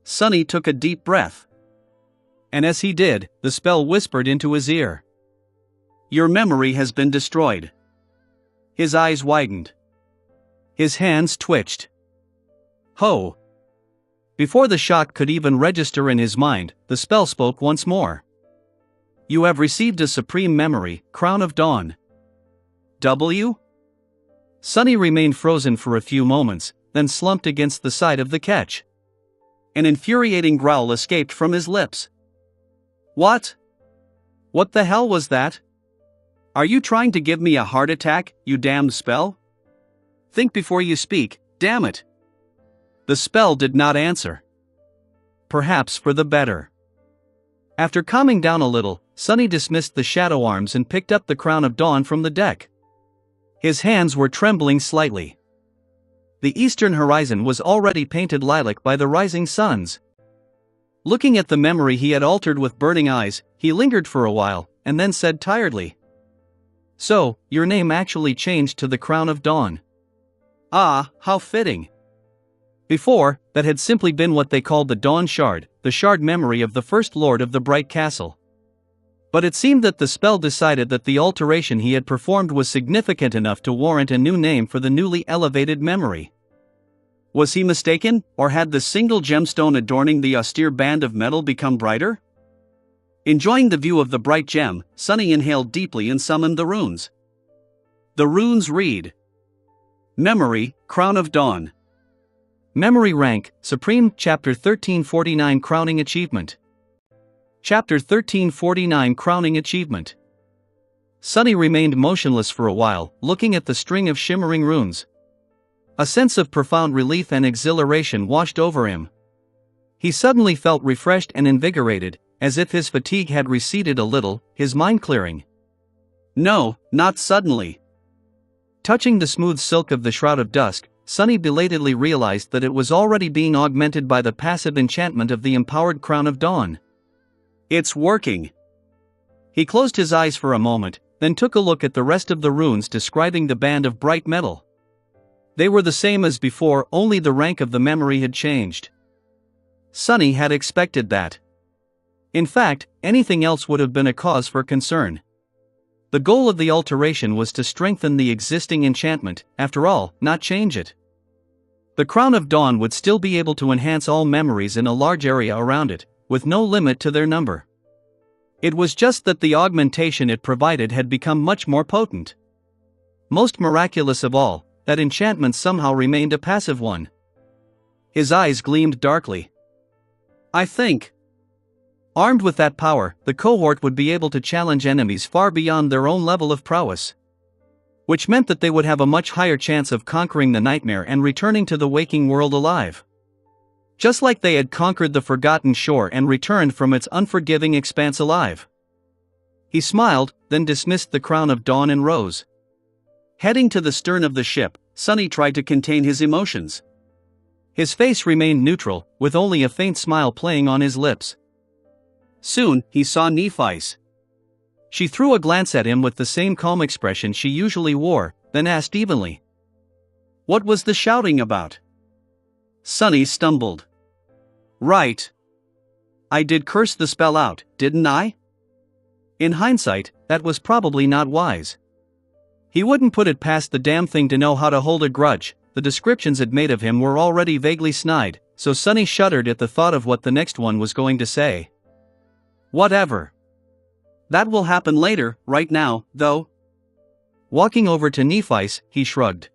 Sunny took a deep breath. And as he did, the spell whispered into his ear. "Your memory has been destroyed." His eyes widened. His hands twitched. Ho! Before the shock could even register in his mind, the spell spoke once more. "You have received a supreme memory, Crown of Dawn." W? Sunny remained frozen for a few moments, then slumped against the side of the ketch. An infuriating growl escaped from his lips. "What? What the hell was that? Are you trying to give me a heart attack, you damned spell? Think before you speak, damn it!" The spell did not answer. Perhaps for the better. After calming down a little, Sunny dismissed the shadow arms and picked up the Crown of Dawn from the deck. His hands were trembling slightly. The eastern horizon was already painted lilac by the rising suns. Looking at the memory he had altered with burning eyes, he lingered for a while, and then said tiredly, "So, your name actually changed to the Crown of Dawn. Ah, how fitting." Before, that had simply been what they called the Dawn Shard, the shard memory of the first lord of the Bright Castle. But it seemed that the spell decided that the alteration he had performed was significant enough to warrant a new name for the newly elevated memory. Was he mistaken, or had the single gemstone adorning the austere band of metal become brighter? Enjoying the view of the bright gem, Sunny inhaled deeply and summoned the runes. The runes read: Memory, Crown of Dawn. Memory rank, Supreme, Chapter 1349 Crowning Achievement. Chapter 1349 Crowning Achievement. Sunny remained motionless for a while, looking at the string of shimmering runes. A sense of profound relief and exhilaration washed over him. He suddenly felt refreshed and invigorated, as if his fatigue had receded a little, his mind clearing. No, not suddenly. Touching the smooth silk of the Shroud of Dusk, Sunny belatedly realized that it was already being augmented by the passive enchantment of the empowered Crown of Dawn. It's working. He closed his eyes for a moment, then took a look at the rest of the runes describing the band of bright metal. They were the same as before, only the rank of the memory had changed. Sunny had expected that. In fact, anything else would have been a cause for concern. The goal of the alteration was to strengthen the existing enchantment, after all, not change it. The Crown of Dawn would still be able to enhance all memories in a large area around it, with no limit to their number. It was just that the augmentation it provided had become much more potent. Most miraculous of all, that enchantment somehow remained a passive one. His eyes gleamed darkly. I think. Armed with that power, the cohort would be able to challenge enemies far beyond their own level of prowess. Which meant that they would have a much higher chance of conquering the nightmare and returning to the waking world alive. Just like they had conquered the forgotten shore and returned from its unforgiving expanse alive. He smiled, then dismissed the Crown of Dawn and rose. Heading to the stern of the ship, Sunny tried to contain his emotions. His face remained neutral, with only a faint smile playing on his lips. Soon, he saw Nephi's. She threw a glance at him with the same calm expression she usually wore, then asked evenly, "What was the shouting about?" Sunny stumbled. "Right. I did curse the spell out, didn't I?" In hindsight, that was probably not wise. He wouldn't put it past the damn thing to know how to hold a grudge. The descriptions it made of him were already vaguely snide, so Sunny shuddered at the thought of what the next one was going to say. Whatever. That will happen later. Right now, though. Walking over to Nephi's, he shrugged.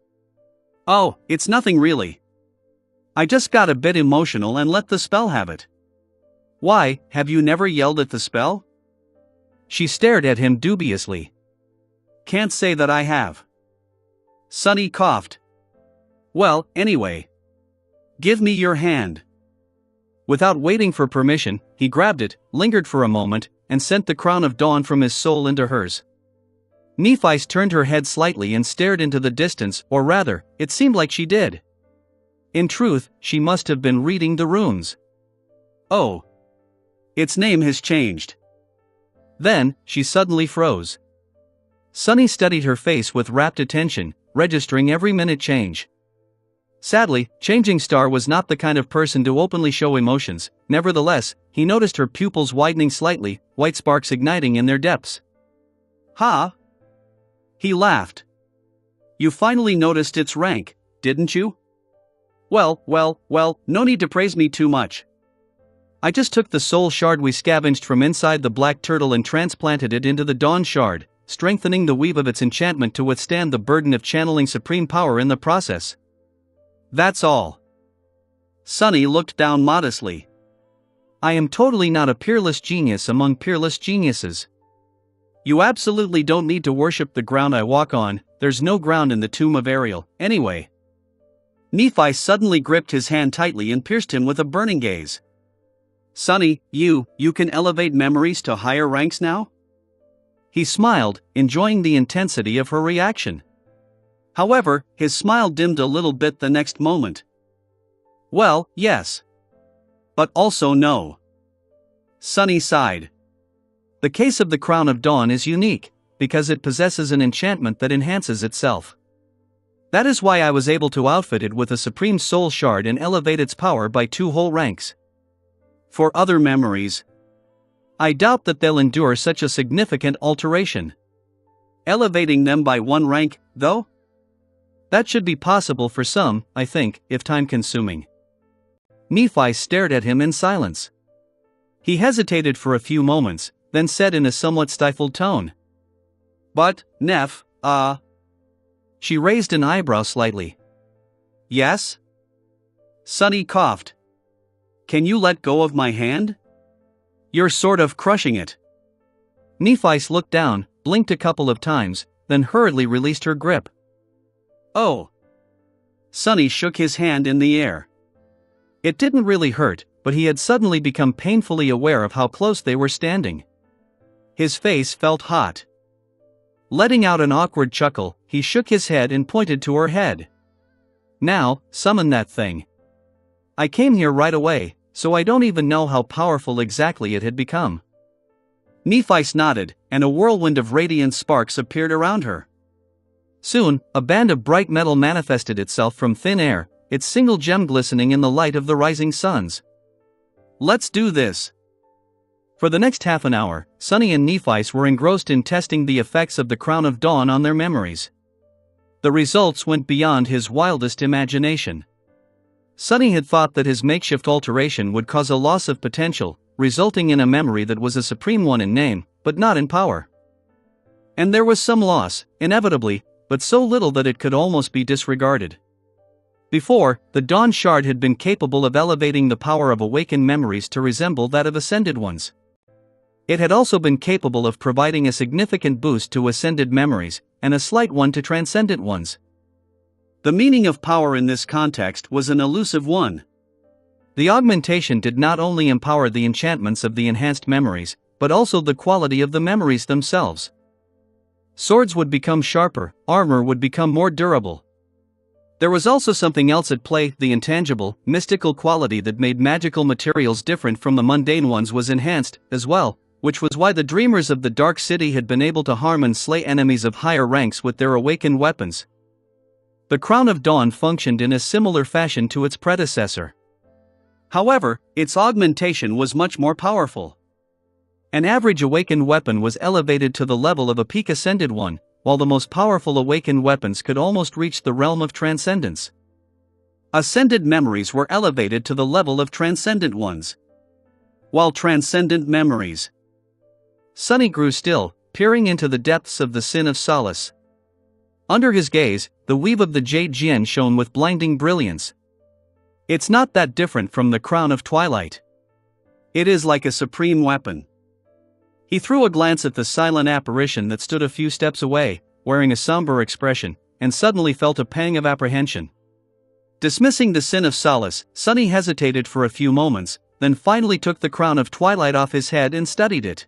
"Oh, it's nothing really. I just got a bit emotional and let the spell have it." "Why, have you never yelled at the spell?" She stared at him dubiously. "Can't say that I have." Sunny coughed. "Well, anyway. Give me your hand." Without waiting for permission, he grabbed it, lingered for a moment, and sent the crown of dawn from his soul into hers. Nephi's turned her head slightly and stared into the distance, or rather, it seemed like she did. In truth, she must have been reading the runes. "Oh. Its name has changed." Then, she suddenly froze. Sunny studied her face with rapt attention, registering every minute change. Sadly, Changing Star was not the kind of person to openly show emotions. Nevertheless, he noticed her pupils widening slightly, white sparks igniting in their depths. "Ha!" He laughed. "You finally noticed its rank, didn't you? Well, no need to praise me too much. I just took the soul shard we scavenged from inside the black turtle and transplanted it into the dawn shard, strengthening the weave of its enchantment to withstand the burden of channeling supreme power in the process. That's all." Sunny looked down modestly. "I am totally not a peerless genius among peerless geniuses. You absolutely don't need to worship the ground I walk on. There's no ground in the tomb of Ariel, anyway." Nephi suddenly gripped his hand tightly and pierced him with a burning gaze. "Sunny, you can elevate memories to higher ranks now?" He smiled, enjoying the intensity of her reaction. However, his smile dimmed a little bit the next moment. "Well, yes. But also no." Sunny sighed. "The case of the Crown of Dawn is unique, because it possesses an enchantment that enhances itself. That is why I was able to outfit it with a supreme soul shard and elevate its power by 2 whole ranks. For other memories, I doubt that they'll endure such a significant alteration. Elevating them by 1 rank, though? That should be possible for some, I think, if time-consuming." Nephi stared at him in silence. He hesitated for a few moments, then said in a somewhat stifled tone. "But, Neph, She raised an eyebrow slightly. "Yes?" Sunny coughed. "Can you let go of my hand? You're sort of crushing it." Nephi looked down, blinked a couple of times, then hurriedly released her grip. "Oh." Sunny shook his hand in the air. It didn't really hurt, but he had suddenly become painfully aware of how close they were standing. His face felt hot. Letting out an awkward chuckle, he shook his head and pointed to her head. "Now, summon that thing. I came here right away, so I don't even know how powerful exactly it had become." Nephi nodded, and a whirlwind of radiant sparks appeared around her. Soon, a band of bright metal manifested itself from thin air, its single gem glistening in the light of the rising suns. "Let's do this." For the next half an hour, Sunny and Nephi were engrossed in testing the effects of the Crown of Dawn on their memories. The results went beyond his wildest imagination. Sunny had thought that his makeshift alteration would cause a loss of potential, resulting in a memory that was a supreme one in name, but not in power. And there was some loss, inevitably, but so little that it could almost be disregarded. Before, the Dawn Shard had been capable of elevating the power of awakened memories to resemble that of ascended ones. It had also been capable of providing a significant boost to ascended memories, and a slight one to transcendent ones. The meaning of power in this context was an elusive one. The augmentation did not only empower the enchantments of the enhanced memories, but also the quality of the memories themselves. Swords would become sharper, armor would become more durable. There was also something else at play. The intangible, mystical quality that made magical materials different from the mundane ones was enhanced, as well, which was why the dreamers of the Dark City had been able to harm and slay enemies of higher ranks with their awakened weapons. The Crown of Dawn functioned in a similar fashion to its predecessor. However, its augmentation was much more powerful. An average awakened weapon was elevated to the level of a peak ascended one, while the most powerful awakened weapons could almost reach the realm of transcendence. Ascended memories were elevated to the level of transcendent ones, while transcendent memories. Sunny grew still, peering into the depths of the Sin of Solace. Under his gaze, the weave of the Jade Jian shone with blinding brilliance. It's not that different from the Crown of Twilight. It is like a supreme weapon. He threw a glance at the silent apparition that stood a few steps away, wearing a somber expression, and suddenly felt a pang of apprehension. Dismissing the Sin of Solace, Sunny hesitated for a few moments, then finally took the Crown of Twilight off his head and studied it.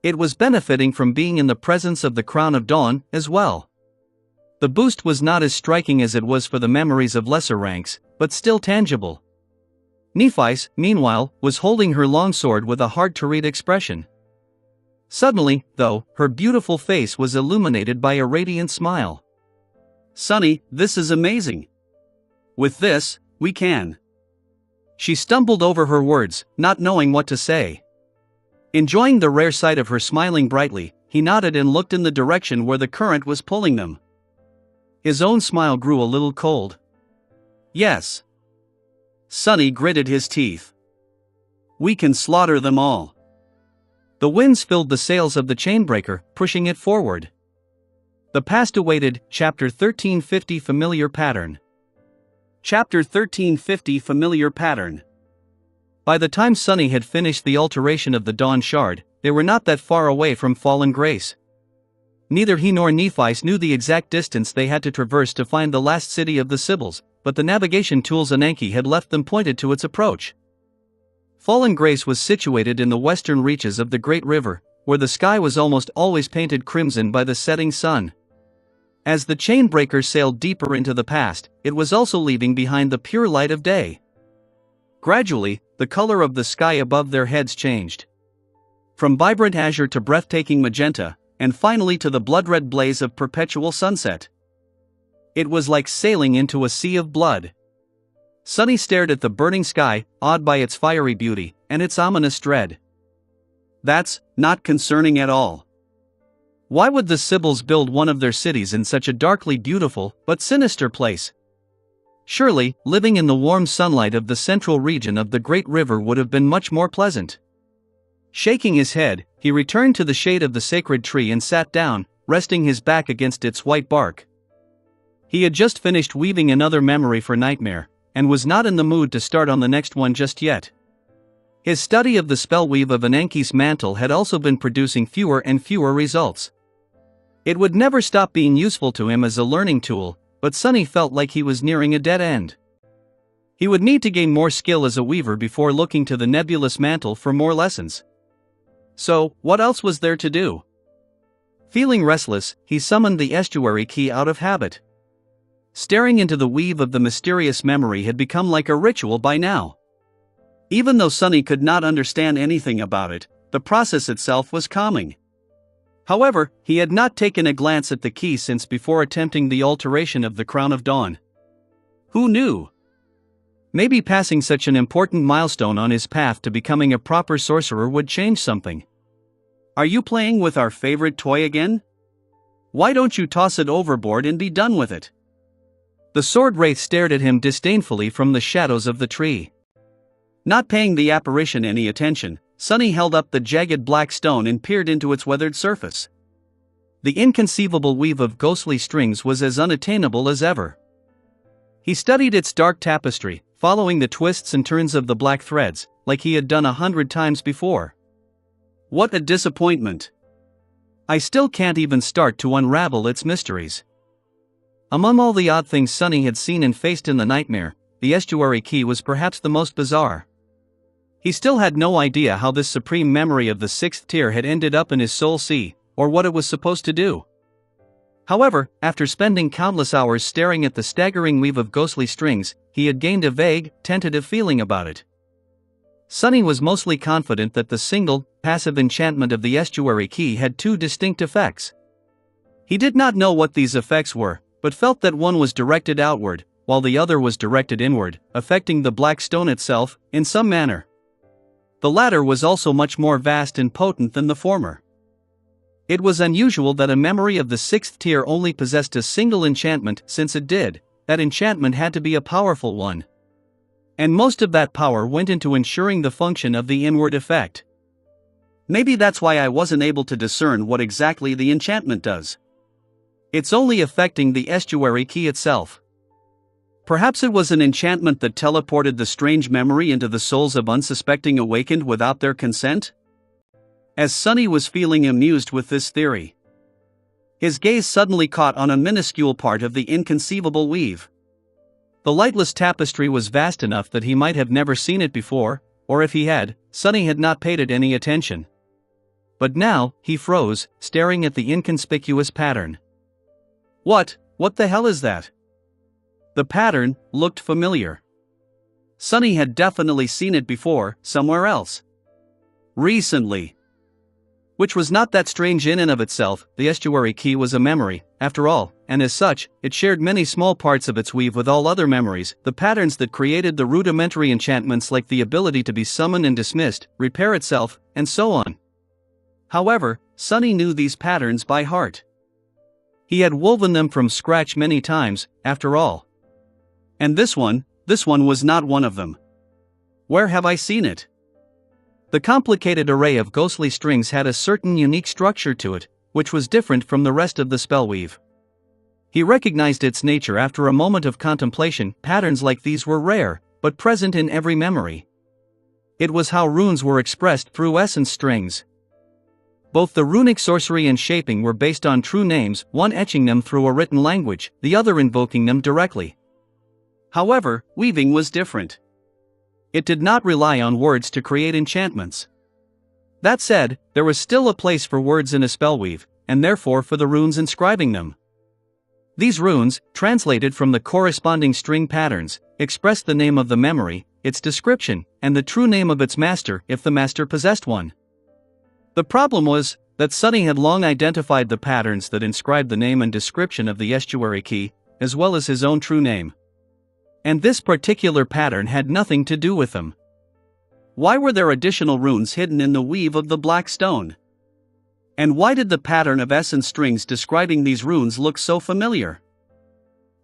It was benefiting from being in the presence of the Crown of Dawn, as well. The boost was not as striking as it was for the memories of lesser ranks, but still tangible. Nephis, meanwhile, was holding her longsword with a hard-to-read expression. Suddenly, though, her beautiful face was illuminated by a radiant smile. "Sunny, this is amazing. With this, we can." She stumbled over her words, not knowing what to say. Enjoying the rare sight of her smiling brightly, he nodded and looked in the direction where the current was pulling them. His own smile grew a little cold. "Yes." Sunny gritted his teeth. "We can slaughter them all." The winds filled the sails of the chainbreaker, pushing it forward. The past awaited. Chapter 1350 Familiar Pattern. Chapter 1350 Familiar Pattern. By the time Sunny had finished the alteration of the Dawn Shard, they were not that far away from Fallen Grace. Neither he nor Nephis knew the exact distance they had to traverse to find the last city of the Sibyls, but the navigation tools Ananke had left them pointed to its approach. Fallen Grace was situated in the western reaches of the Great River, where the sky was almost always painted crimson by the setting sun. As the chainbreaker sailed deeper into the past, it was also leaving behind the pure light of day. Gradually, the color of the sky above their heads changed. From vibrant azure to breathtaking magenta, and finally to the blood-red blaze of perpetual sunset. It was like sailing into a sea of blood. Sunny stared at the burning sky, awed by its fiery beauty, and its ominous dread. That's not concerning at all. Why would the Sibyls build one of their cities in such a darkly beautiful, but sinister place? Surely, living in the warm sunlight of the central region of the great river would have been much more pleasant. Shaking his head, he returned to the shade of the sacred tree and sat down, resting his back against its white bark. He had just finished weaving another memory for Nightmare, and was not in the mood to start on the next one just yet. His study of the spellweave of Ananke's mantle had also been producing fewer and fewer results. It would never stop being useful to him as a learning tool, but Sunny felt like he was nearing a dead end. He would need to gain more skill as a weaver before looking to the nebulous mantle for more lessons. So, what else was there to do? Feeling restless, he summoned the estuary key out of habit. Staring into the weave of the mysterious memory had become like a ritual by now. Even though Sunny could not understand anything about it, the process itself was calming. However, he had not taken a glance at the key since before attempting the alteration of the Crown of Dawn. Who knew? Maybe passing such an important milestone on his path to becoming a proper sorcerer would change something. "Are you playing with our favorite toy again? Why don't you toss it overboard and be done with it?" The sword wraith stared at him disdainfully from the shadows of the tree. Not paying the apparition any attention, Sunny held up the jagged black stone and peered into its weathered surface. The inconceivable weave of ghostly strings was as unattainable as ever. He studied its dark tapestry, following the twists and turns of the black threads, like he had done 100 times before. What a disappointment! I still can't even start to unravel its mysteries. Among all the odd things Sunny had seen and faced in the Nightmare, the estuary key was perhaps the most bizarre. He still had no idea how this supreme memory of the 6th tier had ended up in his soul sea, or what it was supposed to do. However, after spending countless hours staring at the staggering weave of ghostly strings, he had gained a vague, tentative feeling about it. Sunny was mostly confident that the single, passive enchantment of the estuary key had two distinct effects. He did not know what these effects were, but felt that one was directed outward, while the other was directed inward, affecting the black stone itself, in some manner. The latter was also much more vast and potent than the former. It was unusual that a memory of the sixth tier only possessed a single enchantment. Since it did, that enchantment had to be a powerful one. And most of that power went into ensuring the function of the inward effect. Maybe that's why I wasn't able to discern what exactly the enchantment does. It's only affecting the estuary key itself. Perhaps it was an enchantment that teleported the strange memory into the souls of unsuspecting awakened without their consent? As Sunny was feeling amused with this theory, his gaze suddenly caught on a minuscule part of the inconceivable weave. The lightless tapestry was vast enough that he might have never seen it before, or if he had, Sunny had not paid it any attention. But now, he froze, staring at the inconspicuous pattern. What the hell is that? The pattern looked familiar. Sunny had definitely seen it before, somewhere else. Recently. Which was not that strange in and of itself. The estuary key was a memory, after all, and as such, it shared many small parts of its weave with all other memories, the patterns that created the rudimentary enchantments like the ability to be summoned and dismissed, repair itself, and so on. However, Sunny knew these patterns by heart. He had woven them from scratch many times, after all. And this one was not one of them. Where have I seen it? The complicated array of ghostly strings had a certain unique structure to it, which was different from the rest of the spellweave. He recognized its nature after a moment of contemplation. Patterns like these were rare, but present in every memory. It was how runes were expressed through essence strings. Both the runic sorcery and shaping were based on true names, one etching them through a written language, the other invoking them directly. However, weaving was different. It did not rely on words to create enchantments. That said, there was still a place for words in a spellweave, and therefore for the runes inscribing them. These runes, translated from the corresponding string patterns, expressed the name of the memory, its description, and the true name of its master if the master possessed one. The problem was that Sunny had long identified the patterns that inscribed the name and description of the estuary key, as well as his own true name. And this particular pattern had nothing to do with them. Why were there additional runes hidden in the weave of the black stone? And why did the pattern of essence strings describing these runes look so familiar?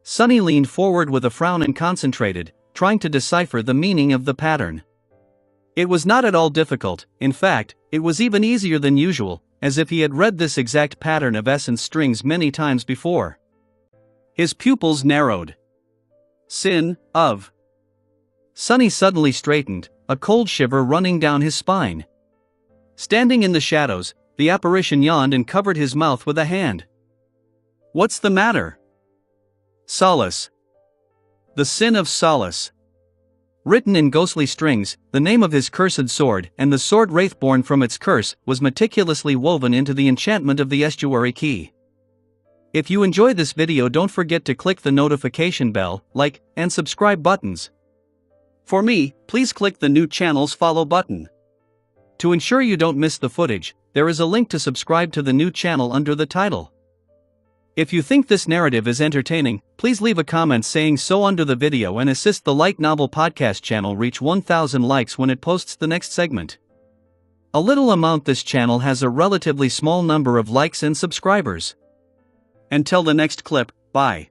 Sunny leaned forward with a frown and concentrated, trying to decipher the meaning of the pattern. It was not at all difficult. In fact, it was even easier than usual, as if he had read this exact pattern of essence strings many times before. His pupils narrowed. Sin, of. Sunny suddenly straightened, a cold shiver running down his spine. Standing in the shadows, the apparition yawned and covered his mouth with a hand. What's the matter? Solace. The sin of Solace. Written in ghostly strings, the name of his cursed sword, and the sword wraith born from its curse, was meticulously woven into the enchantment of the estuary key. If you enjoyed this video, don't forget to click the notification bell, like, and subscribe buttons. For me, please click the new channel's follow button. To ensure you don't miss the footage, there is a link to subscribe to the new channel under the title. If you think this narrative is entertaining, please leave a comment saying so under the video and assist the Light Novel Podcast channel reach 1,000 likes when it posts the next segment. A little amount. This channel has a relatively small number of likes and subscribers. Until the next clip, bye.